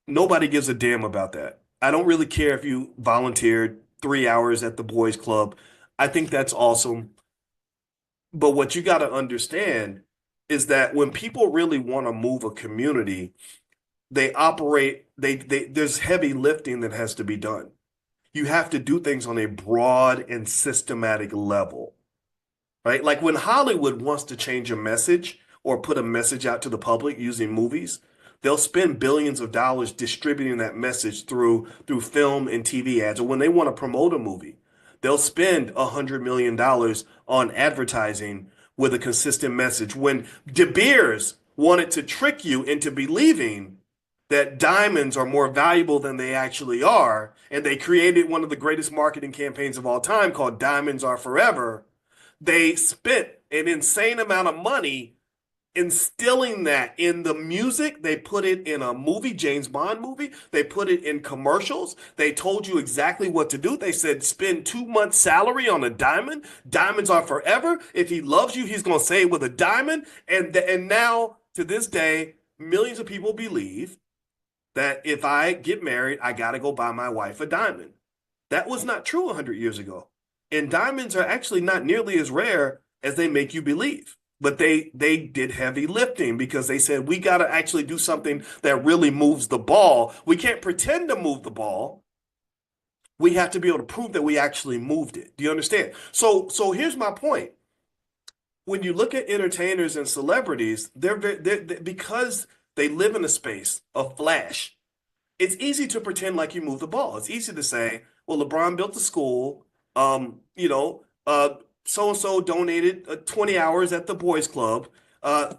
Nobody gives a damn about that. I don't really care if you volunteered 3 hours at the boys club. I think that's awesome. But what you got to understand is that when people really want to move a community, they operate, there's heavy lifting that has to be done. You have to do things on a broad and systematic level, right? Like when Hollywood wants to change a message or put a message out to the public using movies, they'll spend billions of dollars distributing that message through film and TV ads. Or when they want to promote a movie, they'll spend $100 million on advertising with a consistent message. When De Beers wanted to trick you into believing that diamonds are more valuable than they actually are, and they created one of the greatest marketing campaigns of all time called Diamonds Are Forever, they spent an insane amount of money instilling that in the music. They put it in a movie, James Bond movie. They put it in commercials. They told you exactly what to do. They said, spend 2 months' salary on a diamond. Diamonds are forever. If he loves you, he's going to say it with a diamond. And now, to this day, millions of people believe that if I get married, I got to go buy my wife a diamond. That was not true 100 years ago. And diamonds are actually not nearly as rare as they make you believe. But they did heavy lifting because they said, we got to actually do something that really moves the ball. We can't pretend to move the ball. We have to be able to prove that we actually moved it. Do you understand? So here's my point. When you look at entertainers and celebrities, they're because They live in a space of flash. It's easy to pretend like you move the ball. It's easy to say, well, LeBron built a school. You know, so and so donated 20 hours at the boys club.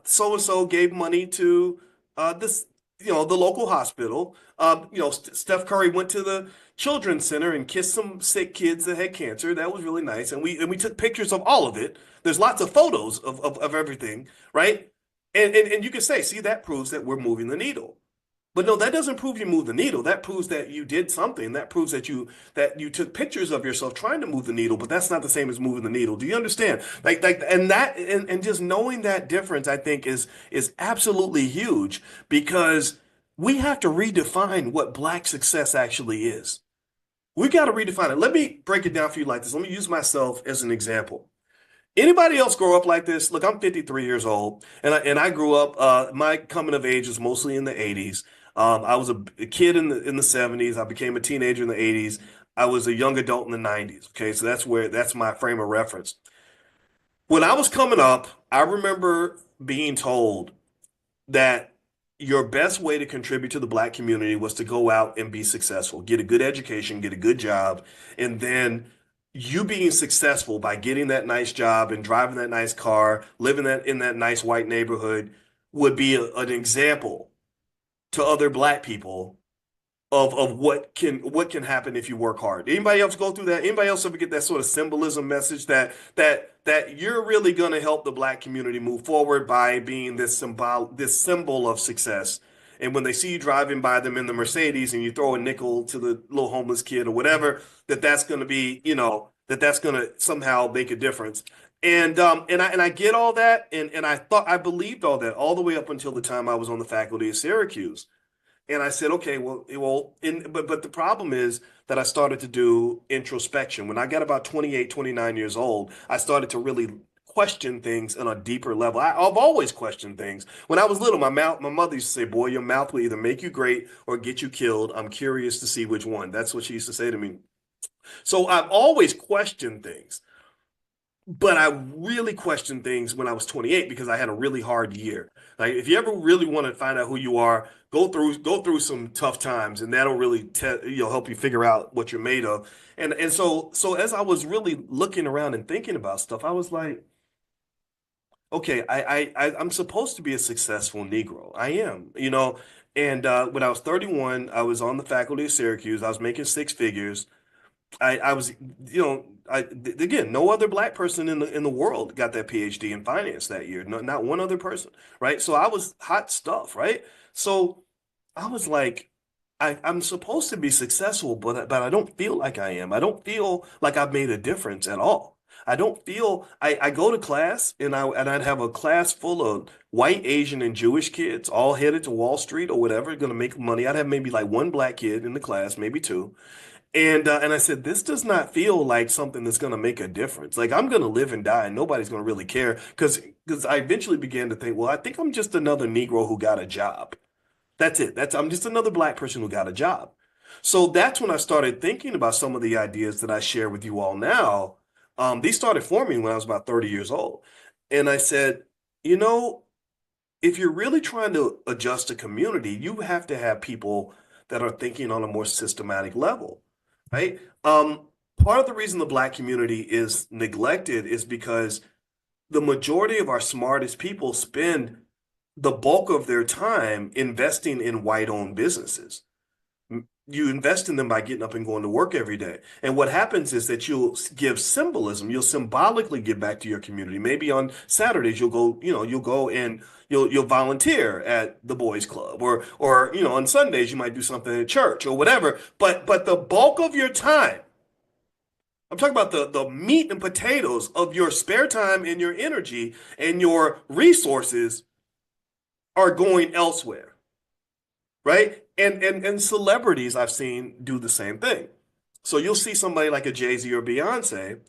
So and so gave money to this, the local hospital. Steph Curry went to the children's center and kissed some sick kids that had cancer. That was really nice, and we took pictures of all of it. There's lots of photos of everything, right? And you can say, see, that proves that we're moving the needle. But no, that doesn't prove you move the needle. That proves that you did something. That proves that you took pictures of yourself trying to move the needle, but that's not the same as moving the needle. Do you understand? And just knowing that difference, I think is absolutely huge because we have to redefine what Black success actually is. We got to redefine it. Let me break it down for you like this. Let me use myself as an example. Anybody else grow up like this? Look, I'm 53 years old, and I grew up. My coming of age was mostly in the 80s. I was a kid in the 70s. I became a teenager in the 80s. I was a young adult in the 90s. Okay, so that's my frame of reference. When I was coming up, I remember being told that your best way to contribute to the Black community was to go out and be successful, get a good education, get a good job, and then you being successful by getting that nice job and driving that nice car, living in that nice white neighborhood would be an example to other Black people of what can happen if you work hard. Anybody else go through that? Anybody else ever get that sort of symbolism message that you're really going to help the Black community move forward by being this symbol of success? And when they see you driving by them in the Mercedes and you throw a nickel to the little homeless kid or whatever, that's going to be, that's going to somehow make a difference. And I get all that, and I believed all that all the way up until the time I was on the faculty of Syracuse. And I said, okay, but the problem is that I started to do introspection. When I got about 28, 29 years old, I started to really question things on a deeper level. I've always questioned things. When I was little, my mother used to say, boy, your mouth will either make you great or get you killed. I'm curious to see which one. That's what she used to say to me. So I've always questioned things. But I really questioned things when I was 28 because I had a really hard year. Like if you ever really want to find out who you are, go through some tough times, and that'll really help you figure out what you're made of. And so as I was really looking around and thinking about stuff, I was like, okay, I'm supposed to be a successful Negro. I am, And when I was 31, I was on the faculty of Syracuse. I was making six figures. I was, again, no other Black person in the world got that PhD in finance that year. No, not one other person, right? So I was hot stuff, right? So I was like, I'm supposed to be successful, but I don't feel like I am. I don't feel like I've made a difference at all. I don't feel I go to class I'd have a class full of white, Asian, and Jewish kids all headed to Wall Street or whatever, going to make money. I'd have maybe like one Black kid in the class, maybe two. And I said, this does not feel like something that's going to make a difference. Like I'm going to live and die, and nobody's going to really care. Because I eventually began to think, well, I think I'm just another Negro who got a job. That's it. I'm just another Black person who got a job. So that's when I started thinking about some of the ideas that I share with you all now. These started forming when I was about 30 years old, and I said, you know, if you're really trying to adjust a community, you have to have people that are thinking on a more systematic level, right? Part of the reason the Black community is neglected is because the majority of our smartest people spend the bulk of their time investing in white-owned businesses. You invest in them by getting up and going to work every day. And what happens is that you'll give symbolism. You'll symbolically give back to your community. Maybe on Saturdays you'll go and you'll volunteer at the boys club, or on Sundays you might do something at church or whatever. But the bulk of your time, I'm talking about the meat and potatoes of your spare time and your energy and your resources are going elsewhere, right? And celebrities I've seen do the same thing. So you'll see somebody like a Jay-Z or Beyonce,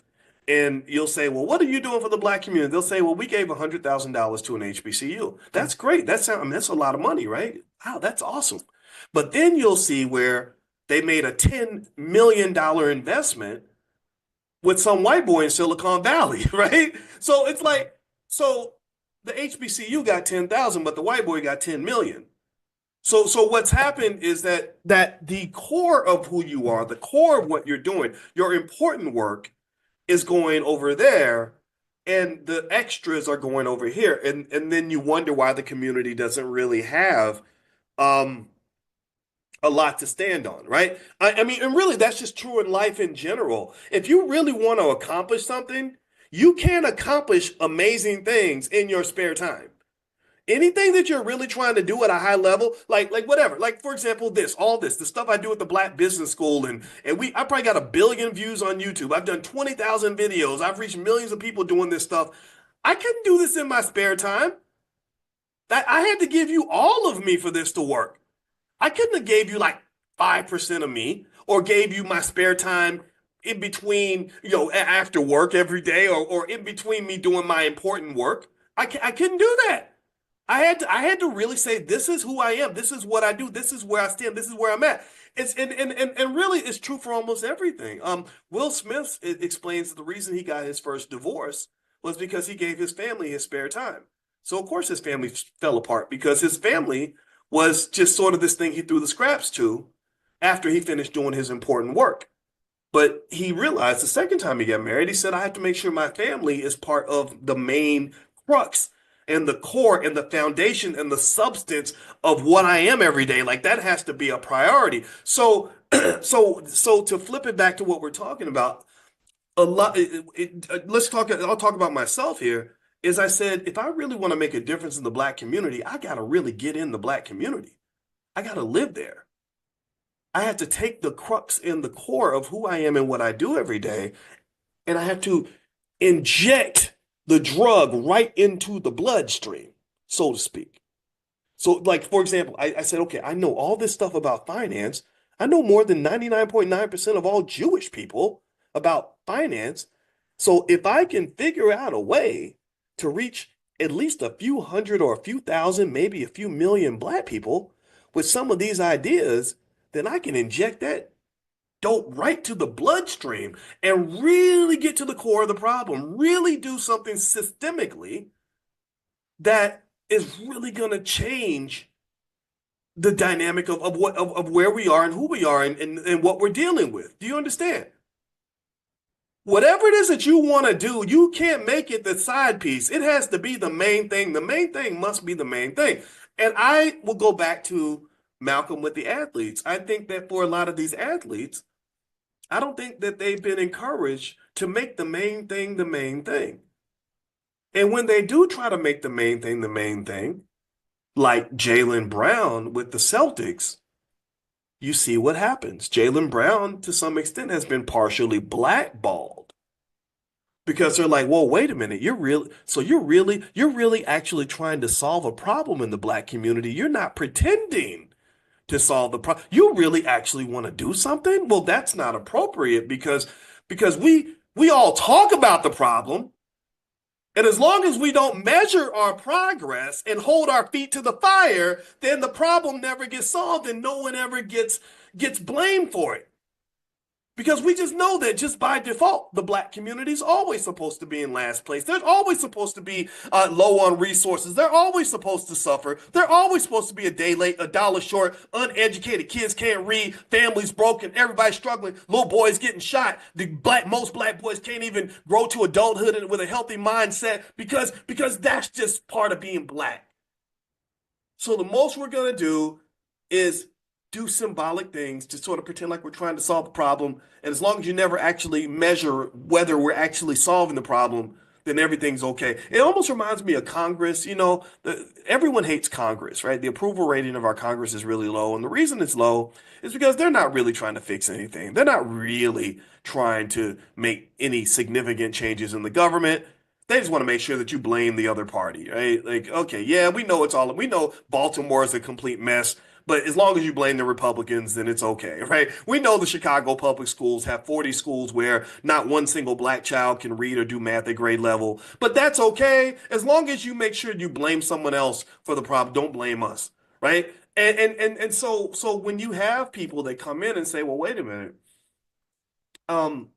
and you'll say, well, what are you doing for the Black community? They'll say, well, we gave $100,000 to an HBCU. That's great. That's a lot of money, right? Wow, that's awesome. But then you'll see where they made a $10 million investment with some white boy in Silicon Valley, right? So it's like, so the HBCU got 10,000, but the white boy got 10 million. So what's happened is that the core of who you are, the core of what you're doing, your important work is going over there, and the extras are going over here. And then you wonder why the community doesn't really have um a lot to stand on, right? I mean, and really that's just true in life in general. If you really want to accomplish something, you can accomplish amazing things in your spare time. Anything that you're really trying to do at a high level, like whatever, like for example, the stuff I do at the Black Business School, and I probably got 1 billion views on YouTube. I've done 20,000 videos. I've reached millions of people doing this stuff. I couldn't do this in my spare time. I had to give you all of me for this to work. I couldn't have gave you like 5% of me or gave you my spare time in between, after work every day or in between me doing my important work. I couldn't do that. I had to really say, this is who I am. This is what I do. This is where I stand. This is where I'm at. And really it's true for almost everything. Will Smith explains that the reason he got his first divorce was because he gave his family his spare time. So of course his family fell apart because his family was just sort of this thing he threw the scraps to after he finished doing his important work. But he realized the second time he got married, he said, I have to make sure my family is part of the main crux and the core and the foundation and the substance of what I am every day. Like that has to be a priority. So, so to flip it back to what we're talking about, a lot, I'll talk about myself here. Is I said, if I really want to make a difference in the Black community, I got to really get in the Black community. I got to live there. I have to take the crux and the core of who I am and what I do every day, and I have to inject the drug right into the bloodstream, so to speak. So, like, for example, I said, okay, I know all this stuff about finance. I know more than 99.9% of all Jewish people about finance. So, if I can figure out a way to reach at least a few hundred or a few thousand, maybe a few million Black people with some of these ideas, then I can inject that dope right to the bloodstream and really get to the core of the problem, really do something systemically that is really going to change the dynamic of where we are and who we are and what we're dealing with. Do you understand? Whatever it is that you want to do, you can't make it the side piece. It has to be the main thing. The main thing must be the main thing. And I will go back to Malcolm with the athletes. I think that for a lot of these athletes, I don't think that they've been encouraged to make the main thing the main thing. And when they do try to make the main thing the main thing, like Jaylen Brown with the Celtics, you see what happens. Jaylen Brown, to some extent, has been partially blackballed because they're like, "Whoa, wait a minute, you're really actually trying to solve a problem in the Black community. You're not pretending to solve the problem. You really actually want to do something? Well, that's not appropriate because we all talk about the problem, and as long as we don't measure our progress and hold our feet to the fire, then the problem never gets solved and no one ever gets blamed for it. Because we just know that just by default, the Black community is always supposed to be in last place. They're always supposed to be low on resources. They're always supposed to suffer. They're always supposed to be a day late, a dollar short, uneducated kids can't read, families broken, everybody's struggling, little boys getting shot. Most Black boys can't even grow to adulthood with a healthy mindset because that's just part of being Black. So the most we're going to do is do symbolic things to sort of pretend like we're trying to solve the problem. And as long as you never actually measure whether we're actually solving the problem, then everything's okay. It almost reminds me of Congress. Everyone hates Congress, right? The approval rating of our Congress is really low. And the reason it's low is because they're not really trying to fix anything. They're not really trying to make any significant changes in the government. They just want to make sure that you blame the other party, right? Like, okay, yeah, we know Baltimore is a complete mess, but as long as you blame the Republicans, then it's okay, right? We know the Chicago public schools have 40 schools where not one single Black child can read or do math at grade level, but that's okay as long as you make sure you blame someone else for the problem. Don't blame us, right? And so when you have people that come in and say, well, wait a minute, um,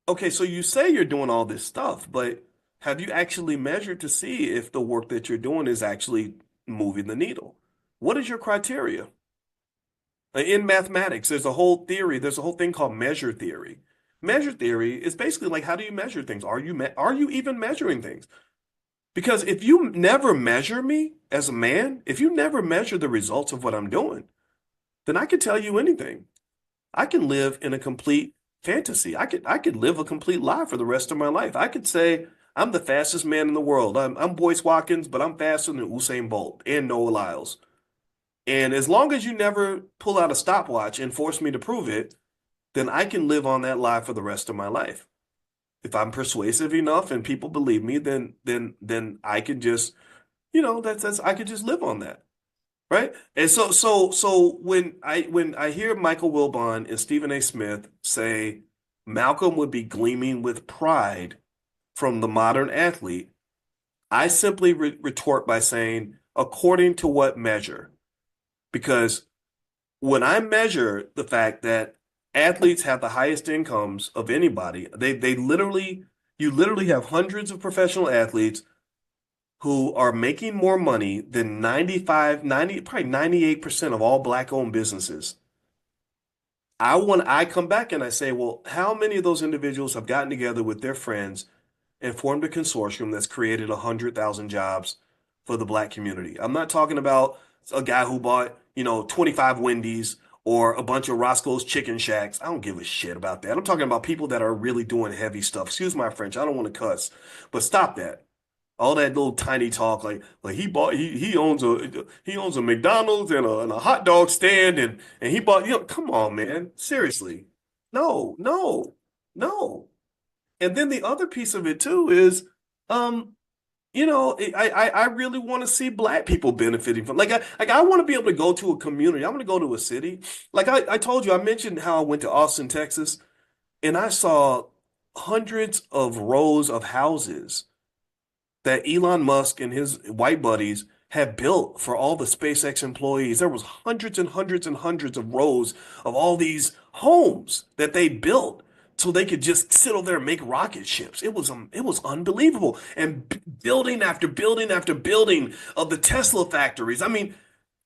okay, so you say you're doing all this stuff, but have you actually measured to see if the work that you're doing is actually moving the needle? What is your criteria? In mathematics, there's a whole theory, there's a whole thing called measure theory. Measure theory is basically like, how do you measure things? Are you even measuring things? Because if you never measure me as a man, if you never measure the results of what I'm doing, then I can tell you anything. I can live in a complete fantasy. I could live a complete lie for the rest of my life. I could say I'm the fastest man in the world. I'm Boyce Watkins, but I'm faster than Usain Bolt and Noah Lyles. And as long as you never pull out a stopwatch and force me to prove it, then I can live on that lie for the rest of my life. If I'm persuasive enough and people believe me, then I can just, that's I could just live on that. Right? And so when I hear Michael Wilbon and Stephen A. Smith say Malcolm would be gleaming with pride from the modern athlete, I simply retort by saying, according to what measure? Because when I measure the fact that athletes have the highest incomes of anybody, you literally have hundreds of professional athletes who are making more money than 95, 90, probably 98% of all black-owned businesses. I come back and I say, well, how many of those individuals have gotten together with their friends and formed a consortium that's created 100,000 jobs for the black community? I'm not talking about a guy who bought, 25 Wendy's or a bunch of Roscoe's Chicken Shacks. I don't give a shit about that. I'm talking about people that are really doing heavy stuff. Excuse my French. I don't want to cuss, but stop that. All that little tiny talk, like he owns a McDonald's and a hot dog stand and he bought, come on, man. Seriously. No, no, no. And then the other piece of it too is, um, I really want to see black people benefiting from, I want to be able to go to a community. I want to go to a city. Like I told you, I mentioned how I went to Austin, Texas, and I saw hundreds of rows of houses that Elon Musk and his white buddies have built for all the SpaceX employees. There was hundreds and hundreds and hundreds of rows of all these homes that they built so they could just sit over there and make rocket ships. It was unbelievable. And building after building after building of the Tesla factories. I mean,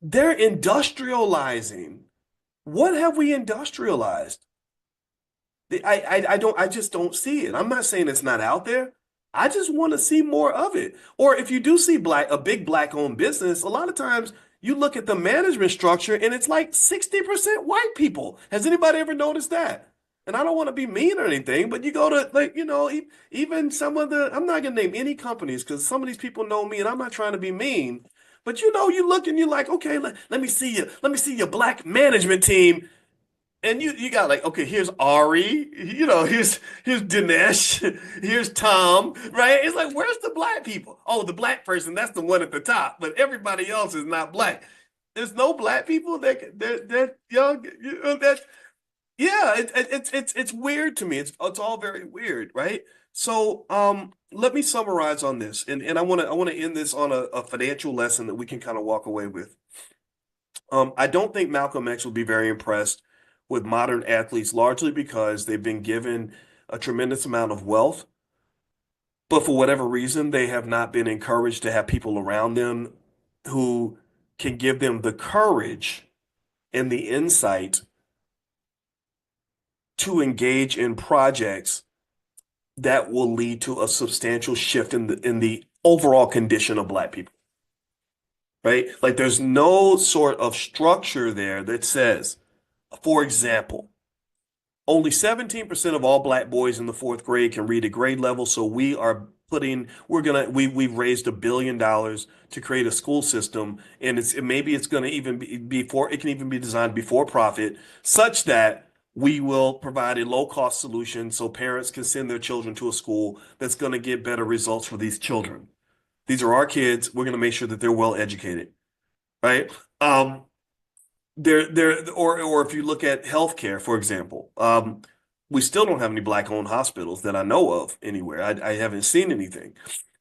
they're industrializing. What have we industrialized? I just don't see it. I'm not saying it's not out there. I just want to see more of it. Or if you do see a big black owned business, a lot of times you look at the management structure and it's like 60% white people. Has anybody ever noticed that? And I don't want to be mean or anything, but you go to even some of I'm not gonna name any companies because some of these people know me and I'm not trying to be mean. But you look and you're like, okay, let me see you. Let me see your black management team. And you got like, okay, here's Ari, here's Dinesh, here's Tom, right? It's like, where's the black people? Oh, the black person, that's the one at the top, but everybody else is not black. There's no black people that young, that yeah, it's weird to me. It's all very weird, right? So let me summarize on this, and I want to end this on a financial lesson that we can kind of walk away with. I don't think Malcolm X will be very impressed with modern athletes, largely because they've been given a tremendous amount of wealth, but for whatever reason, they have not been encouraged to have people around them who can give them the courage and the insight to engage in projects that will lead to a substantial shift in the overall condition of Black people, right? Like there's no sort of structure there that says, for example, only 17% of all Black boys in the fourth grade can read at grade level, so we've raised $1 billion to create a school system, and maybe it's gonna even be before it can even be designed before profit, such that we will provide a low-cost solution so parents can send their children to a school that's going to get better results for these children. These are our kids. We're going to make sure that they're well educated, right? Or if you look at healthcare, for example, we still don't have any Black-owned hospitals that I know of anywhere. I haven't seen anything.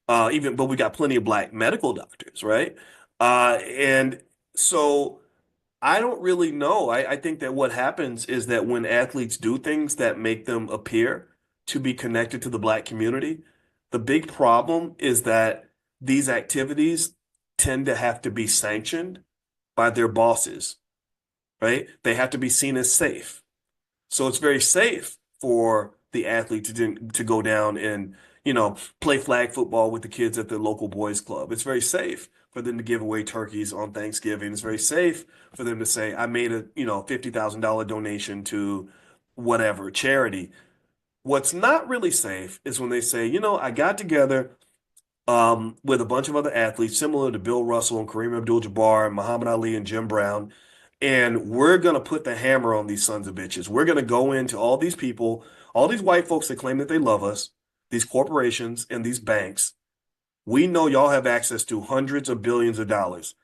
But we got plenty of Black medical doctors, right? And so I don't really know. I think that what happens is that when athletes do things that make them appear to be connected to the Black community, the big problem is that these activities tend to have to be sanctioned by their bosses, right? They have to be seen as safe. So it's very safe for the athlete to go down and, play flag football with the kids at the local boys club. It's very safe for them to give away turkeys on Thanksgiving. It's very safe for them to say, I made a, $50,000 donation to whatever charity. What's not really safe is when they say, I got together with a bunch of other athletes similar to Bill Russell and Kareem Abdul-Jabbar, Muhammad Ali and Jim Brown. And we're going to put the hammer on these sons of bitches. We're going to go into all these people, all these white folks that claim that they love us, these corporations and these banks. We know y'all have access to hundreds of billions of dollars.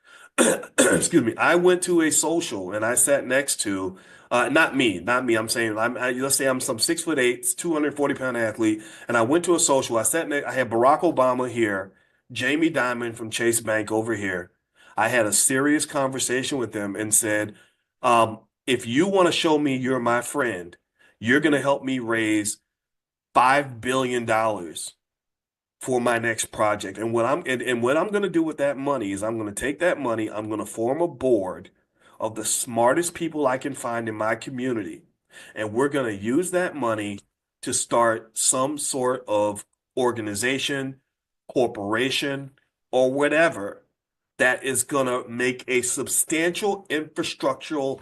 Excuse me. I went to a social and I sat next to, not me, not me. I'm saying, let's say I'm some 6'8", 240-pound athlete, and I went to a social. I had Barack Obama here, Jamie Dimon from Chase Bank over here. I had a serious conversation with them and said, if you want to show me you're my friend, you're going to help me raise $5 billion for my next project. And what I'm going to do with that money is I'm going to take that money, I'm going to form a board of the smartest people I can find in my community, and we're going to use that money to start some sort of organization, corporation, or whatever that is going to make a substantial infrastructural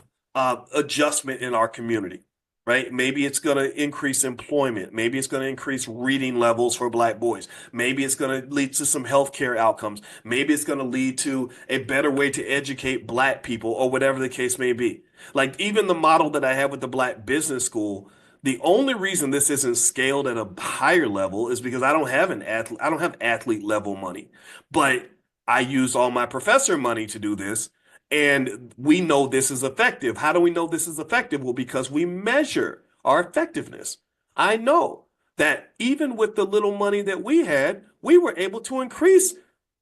adjustment in our community. Right? Maybe it's going to increase employment. Maybe it's going to increase reading levels for Black boys. Maybe it's going to lead to some healthcare outcomes. Maybe it's going to lead to a better way to educate Black people or whatever the case may be. Like even the model that I have with the Black Business School, the only reason this isn't scaled at a higher level is because I don't have I don't have athlete level money. But I use all my professor money to do this. And we know this is effective. How do we know this is effective? Well, because we measure our effectiveness. I know that even with the little money that we had, we were able to increase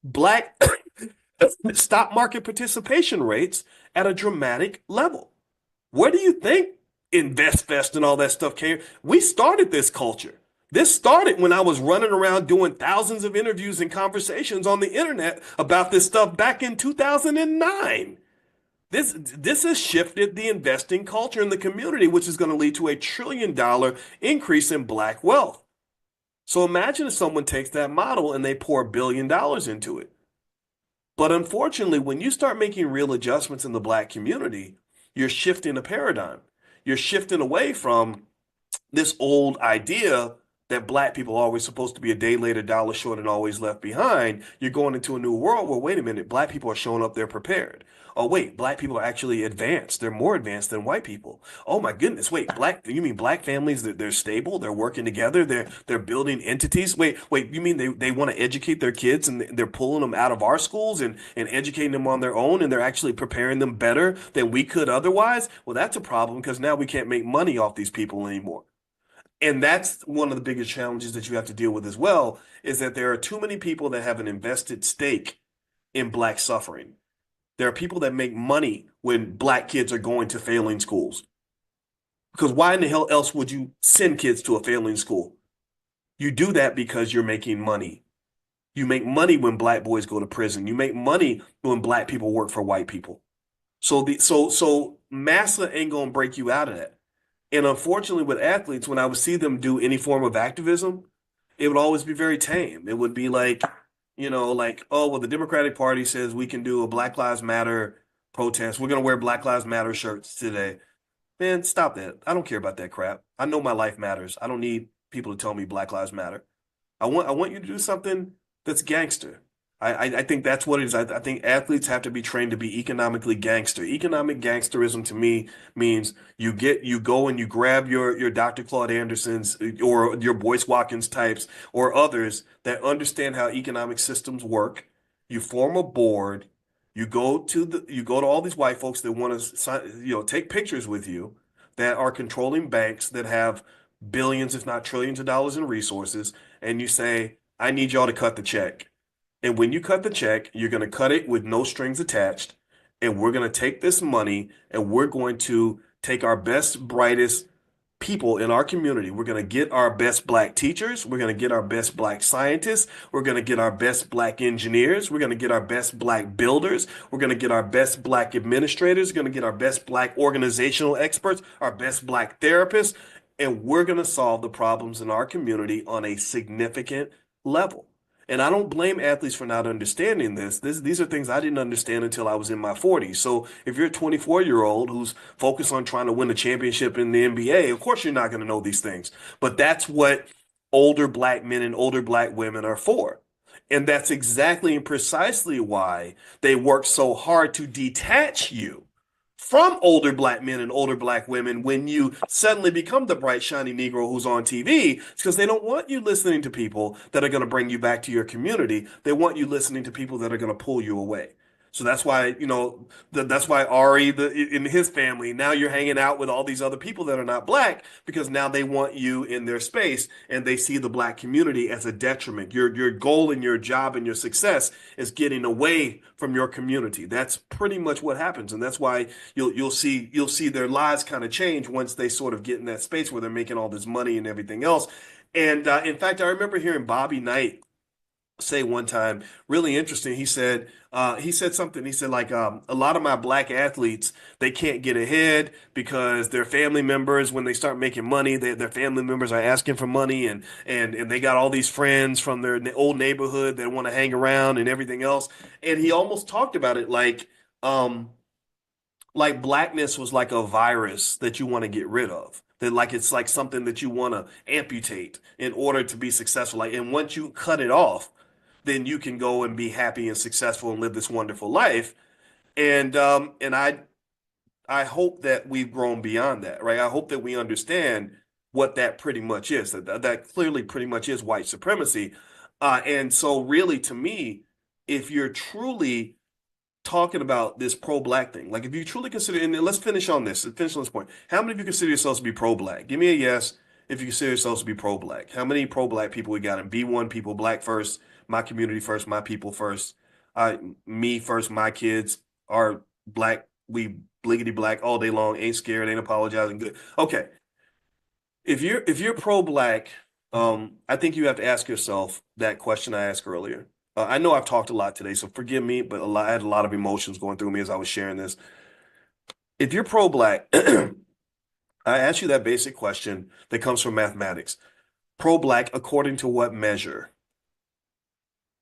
Black stock market participation rates at a dramatic level. Where do you think InvestFest and all that stuff came? We started this culture. This started when I was running around doing thousands of interviews and conversations on the internet about this stuff back in 2009. This has shifted the investing culture in the community, which is going to lead to a $1 trillion increase in Black wealth. So imagine if someone takes that model and they pour $1 billion into it. But unfortunately, when you start making real adjustments in the Black community, you're shifting a paradigm. You're shifting away from this old idea that Black people are always supposed to be a day late, a dollar short, and always left behind. You're going into a new world where, wait a minute, Black people are showing up, they're prepared. Oh, wait, Black people are actually advanced. They're more advanced than white people. Oh my goodness, wait, you mean Black families that they're stable, they're working together, they're building entities? Wait, you mean they want to educate their kids and they're pulling them out of our schools and educating them on their own and they're actually preparing them better than we could otherwise? Well, that's a problem because now we can't make money off these people anymore. And that's one of the biggest challenges that you have to deal with as well, is that there are too many people that have an invested stake in Black suffering. There are people that make money when Black kids are going to failing schools. Because why in the hell else would you send kids to a failing school? You do that because you're making money. You make money when Black boys go to prison. You make money when Black people work for white people. So massa ain't gonna break you out of that. And unfortunately, with athletes, when I would see them do any form of activism, it would always be very tame. It would be like, like, oh, well, the Democratic Party says we can do a Black Lives Matter protest. We're going to wear Black Lives Matter shirts today. Man, stop that. I don't care about that crap. I know my life matters. I don't need people to tell me Black Lives Matter. I want you to do something that's gangster. I think that's what it is. I think athletes have to be trained to be economically gangster. Economic gangsterism to me means you go and you grab your Dr. Claude Andersons or your Boyce Watkins types or others that understand how economic systems work. You form a board. You go to all these white folks that want to take pictures with you that are controlling banks that have billions, if not trillions of dollars in resources, and you say, I need y'all to cut the check. And when you cut the check, you're going to cut it with no strings attached. And we're going to take this money and we're going to take our best, brightest people in our community. We're going to get our best black teachers. We're going to get our best black scientists. We're going to get our best black engineers. We're going to get our best black builders. We're going to get our best black administrators. We're going to get our best black organizational experts, our best black therapists, and we're going to solve the problems in our community on a significant level. And I don't blame athletes for not understanding this. These are things I didn't understand until I was in my 40s. So if you're a 24-year-old who's focused on trying to win a championship in the NBA, of course you're not going to know these things. But that's what older black men and older black women are for. And that's exactly and precisely why they work so hard to detach you from older black men and older black women when you suddenly become the bright, shiny Negro who's on TV. It's because they don't want you listening to people that are going to bring you back to your community. They want you listening to people that are going to pull you away. So that's why, that's why Ari, in his family, now you're hanging out with all these other people that are not black because now they want you in their space and they see the black community as a detriment. Your goal and your job and your success is getting away from your community. That's pretty much what happens. And that's why you'll see their lives kind of change once they sort of get in that space where they're making all this money and everything else. And in fact, I remember hearing Bobby Knight say one time, really interesting. He said something. He said like a lot of my black athletes, they can't get ahead because their family members, when they start making money, their family members are asking for money, and they got all these friends from their old neighborhood that want to hang around and everything else. And he almost talked about it like blackness was like a virus that you want to get rid of. That like it's like something that you want to amputate in order to be successful. Like, and once you cut it off, then you can go and be happy and successful and live this wonderful life. And I hope that we've grown beyond that, right? I hope that we understand what that pretty much is. That clearly pretty much is white supremacy. And so really to me, if you're truly talking about this pro-black thing, like if you truly consider, and let's finish on this point. How many of you consider yourselves to be pro-black? Give me a yes if you consider yourselves to be pro-black. How many pro-black people we got in B1 people, black first, my community first, my people first, me first, my kids are black, we bliggity black all day long, ain't scared, ain't apologizing, good. Okay. If you're pro-black, I think you have to ask yourself that question I asked earlier. I know I've talked a lot today, so forgive me, but I had a lot of emotions going through me as I was sharing this. If you're pro-black, I ask you that basic question that comes from mathematics. Pro-black according to what measure?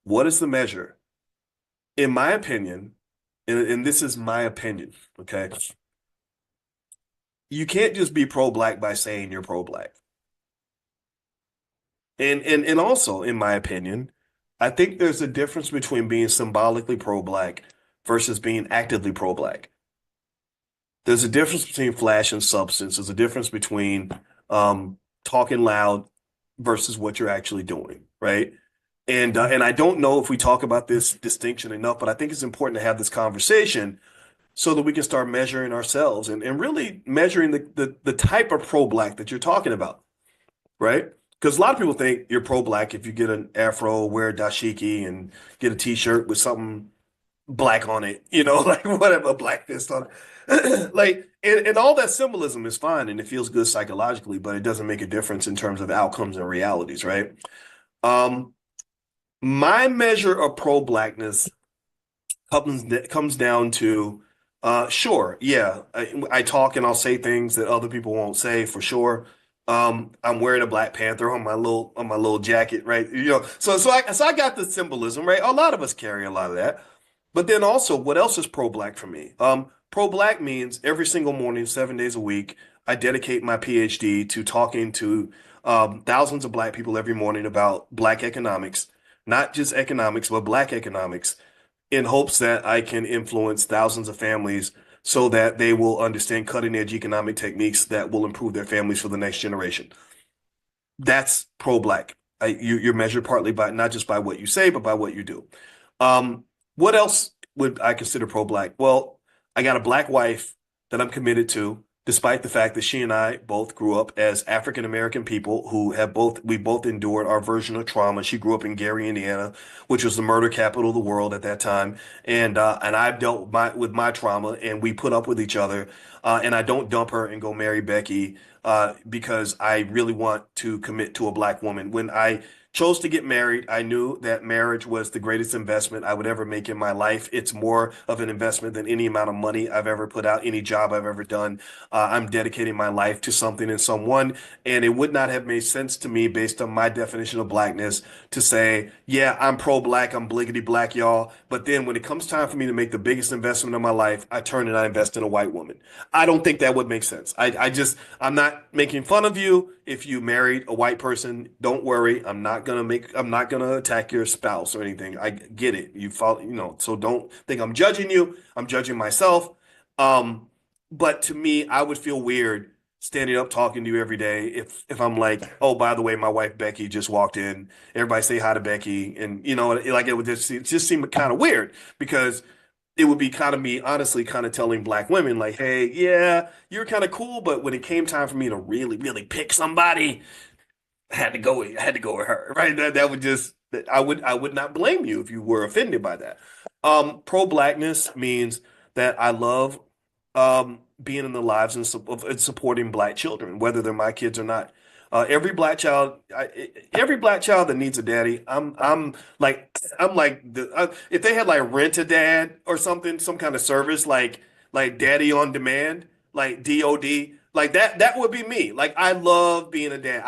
What is the measure? In my opinion, and this is my opinion, okay? You can't just be pro-black by saying you're pro-black. And also, in my opinion, I think there's a difference between being symbolically pro-black versus being actively pro-black. There's a difference between flash and substance. There's a difference between talking loud versus what you're actually doing, right? And I don't know if we talk about this distinction enough, but I think it's important to have this conversation so that we can start measuring ourselves and really measuring the type of pro-black that you're talking about, right? Because a lot of people think you're pro-black if you get an afro, wear a dashiki, and get a t-shirt with something black on it, like whatever, black fist on it. Like, and all that symbolism is fine and it feels good psychologically, but it doesn't make a difference in terms of outcomes and realities, right? My measure of pro-blackness comes down to, sure, yeah, I talk and I'll say things that other people won't say for sure. I'm wearing a Black Panther on my little jacket, right? So I got the symbolism, right? A lot of us carry a lot of that. But then also, what else is pro-black for me? Pro-black means every single morning, 7 days a week, I dedicate my PhD to talking to thousands of black people every morning about black economics, not just economics, but black economics, in hopes that I can influence thousands of families so that they will understand cutting edge economic techniques that will improve their families for the next generation. That's pro-black. You're measured partly by not just by what you say, but by what you do. What else would I consider pro-black? Well, I got a black wife that I'm committed to, despite the fact that she and I both grew up as African American people who have we both endured our version of trauma. She grew up in Gary, Indiana, which was the murder capital of the world at that time, and I've dealt with my trauma, and we put up with each other. And I don't dump her and go marry Becky because I really want to commit to a black woman. When I chose to get married, I knew that marriage was the greatest investment I would ever make in my life. It's more of an investment than any amount of money I've ever put out, any job I've ever done. I'm dedicating my life to something and someone, and it would not have made sense to me based on my definition of blackness to say, yeah, I'm pro-black, I'm bliggity black, y'all. But then when it comes time for me to make the biggest investment of my life, I turn and I invest in a white woman. I don't think that would make sense. I'm not making fun of you if you married a white person. Don't worry. I'm not gonna attack your spouse or anything. I get it. You follow, so don't think I'm judging you. I'm judging myself. Um, but to me, I would feel weird standing up talking to you every day if I'm like, oh, by the way, my wife Becky just walked in. Everybody say hi to Becky, and like it just seem kind of weird because it would be kind of me honestly kind of telling black women like, hey, yeah, you're kind of cool, but when it came time for me to really, really pick somebody, I had to go with her, right? That would just I would not blame you if you were offended by that. Pro-blackness means that I love being in the lives and supporting black children, whether they're my kids or not. Every black child that needs a daddy, I'm like if they had like Rent a Dad or something, some kind of service like Daddy on Demand, like DOD, like that would be me. Like I love being a dad.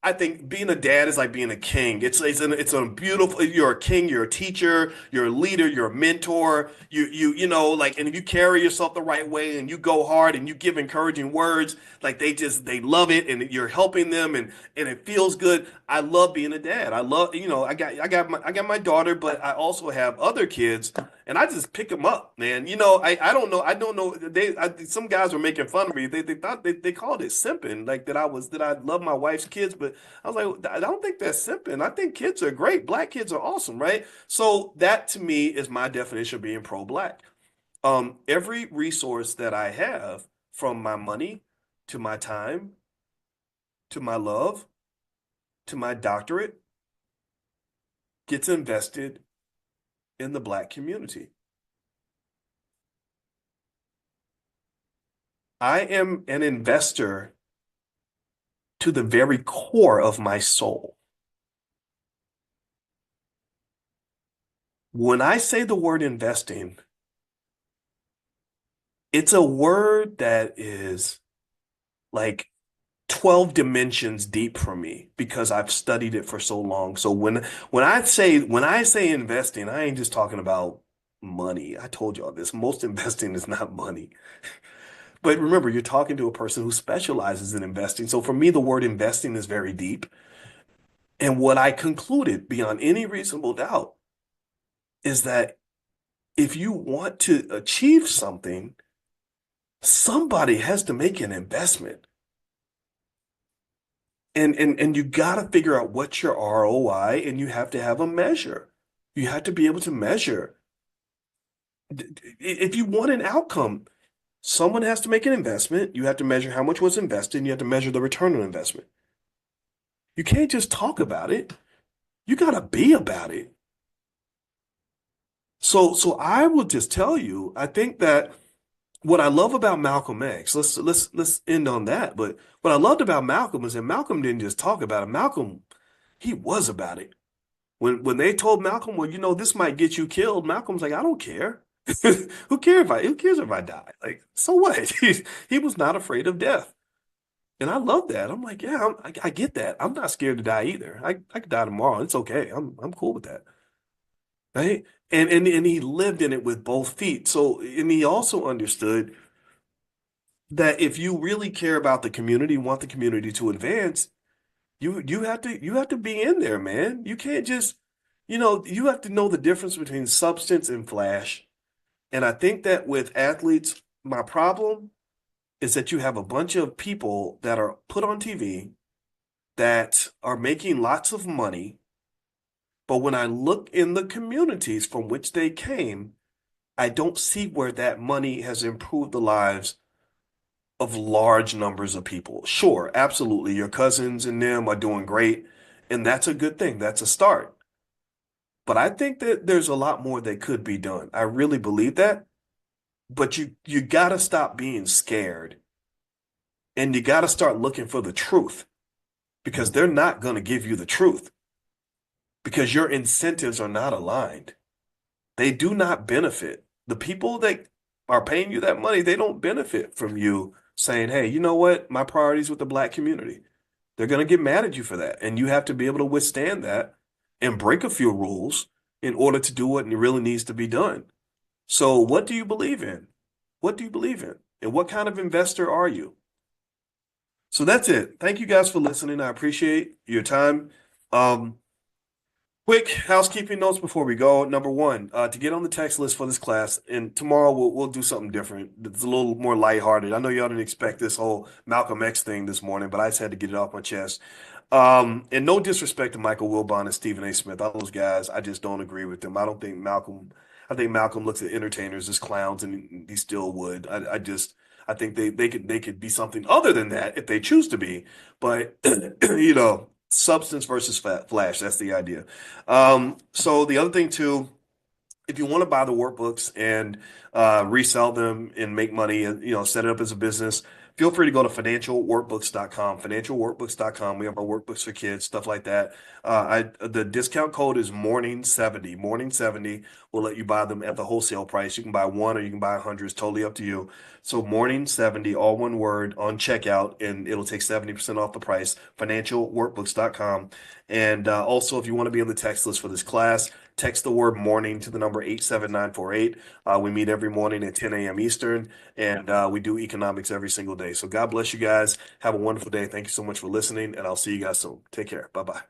I think being a dad is like being a king. It's a beautiful. You're a king. You're a teacher. You're a leader. You're a mentor. Like, and if you carry yourself the right way and you go hard and you give encouraging words, like they love it and you're helping them and it feels good. I love being a dad. I love I got my daughter, but I also have other kids and I just pick them up, man. I don't know. Some guys were making fun of me. They thought they called it simping, like that I love my wife's kids, but I was like, I don't think that's simping. I think kids are great. Black kids are awesome, right? So that to me is my definition of being pro-black. Every resource that I have, from my money to my time to my love to my doctorate, gets invested in the black community. I am an investor to the very core of my soul. When I say the word investing, it's a word that is like 12 dimensions deep for me because I've studied it for so long. So when I say investing, I ain't just talking about money. I told y'all this. Most investing is not money. But remember, you're talking to a person who specializes in investing. So for me, the word investing is very deep. And what I concluded beyond any reasonable doubt is that if you want to achieve something, somebody has to make an investment. And you got to figure out what's your ROI and you have to have a measure. You have to be able to measure. If you want an outcome, someone has to make an investment. You have to measure how much was invested and you have to measure the return on investment. You can't just talk about it. You got to be about it. So I will just tell you, I think that what I love about Malcolm X, let's end on that. But what I loved about Malcolm is that Malcolm didn't just talk about it. Malcolm, he was about it. When they told Malcolm, well, this might get you killed, Malcolm's like, I don't care. Who cares if I die? Like, so what? He was not afraid of death. And I love that. I'm like, yeah, I get that. I'm not scared to die either. I could die tomorrow. It's okay. I'm cool with that. Right? And he lived in it with both feet. So, and he also understood that if you really care about the community, want the community to advance, you have to be in there, man. You can't just, you have to know the difference between substance and flash. And I think that with athletes, my problem is that you have a bunch of people that are put on TV that are making lots of money. But when I look in the communities from which they came, I don't see where that money has improved the lives of large numbers of people. Sure, absolutely. Your cousins and them are doing great, and that's a good thing. That's a start. But I think that there's a lot more that could be done. I really believe that. But you got to stop being scared, and you got to start looking for the truth because they're not going to give you the truth because your incentives are not aligned. They do not benefit. The people that are paying you that money, they don't benefit from you saying, "Hey, you know what? My priority's with the black community." They're going to get mad at you for that. And you have to be able to withstand that and break a few rules in order to do what really needs to be done. So, what do you believe in? What do you believe in? And what kind of investor are you? So that's it. Thank you guys for listening. I appreciate your time. Um, Quick housekeeping notes before we go. Number one, to get on the text list for this class, and tomorrow we'll do something different. It's a little more lighthearted. I know y'all didn't expect this whole Malcolm X thing this morning, but I just had to get it off my chest. And no disrespect to Michael Wilbon and Stephen A. Smith. All those guys, I just don't agree with them. I think Malcolm looks at entertainers as clowns, and he still would. I think they could be something other than that if they choose to be. But substance versus flash, that's the idea. So the other thing too, if you want to buy the workbooks and resell them and make money and set it up as a business, feel free to go to financialworkbooks.com. Financialworkbooks.com. We have our workbooks for kids, stuff like that. The discount code is morning70. Morning70 will let you buy them at the wholesale price. You can buy one or you can buy 100. It's totally up to you. So morning70, all one word on checkout, and it'll take 70% off the price. Financialworkbooks.com. And also, if you want to be on the text list for this class, text the word morning to the number 87948. We meet every morning at 10 a.m. Eastern, and we do economics every single day. So God bless you guys. Have a wonderful day. Thank you so much for listening, and I'll see you guys soon. Take care. Bye-bye.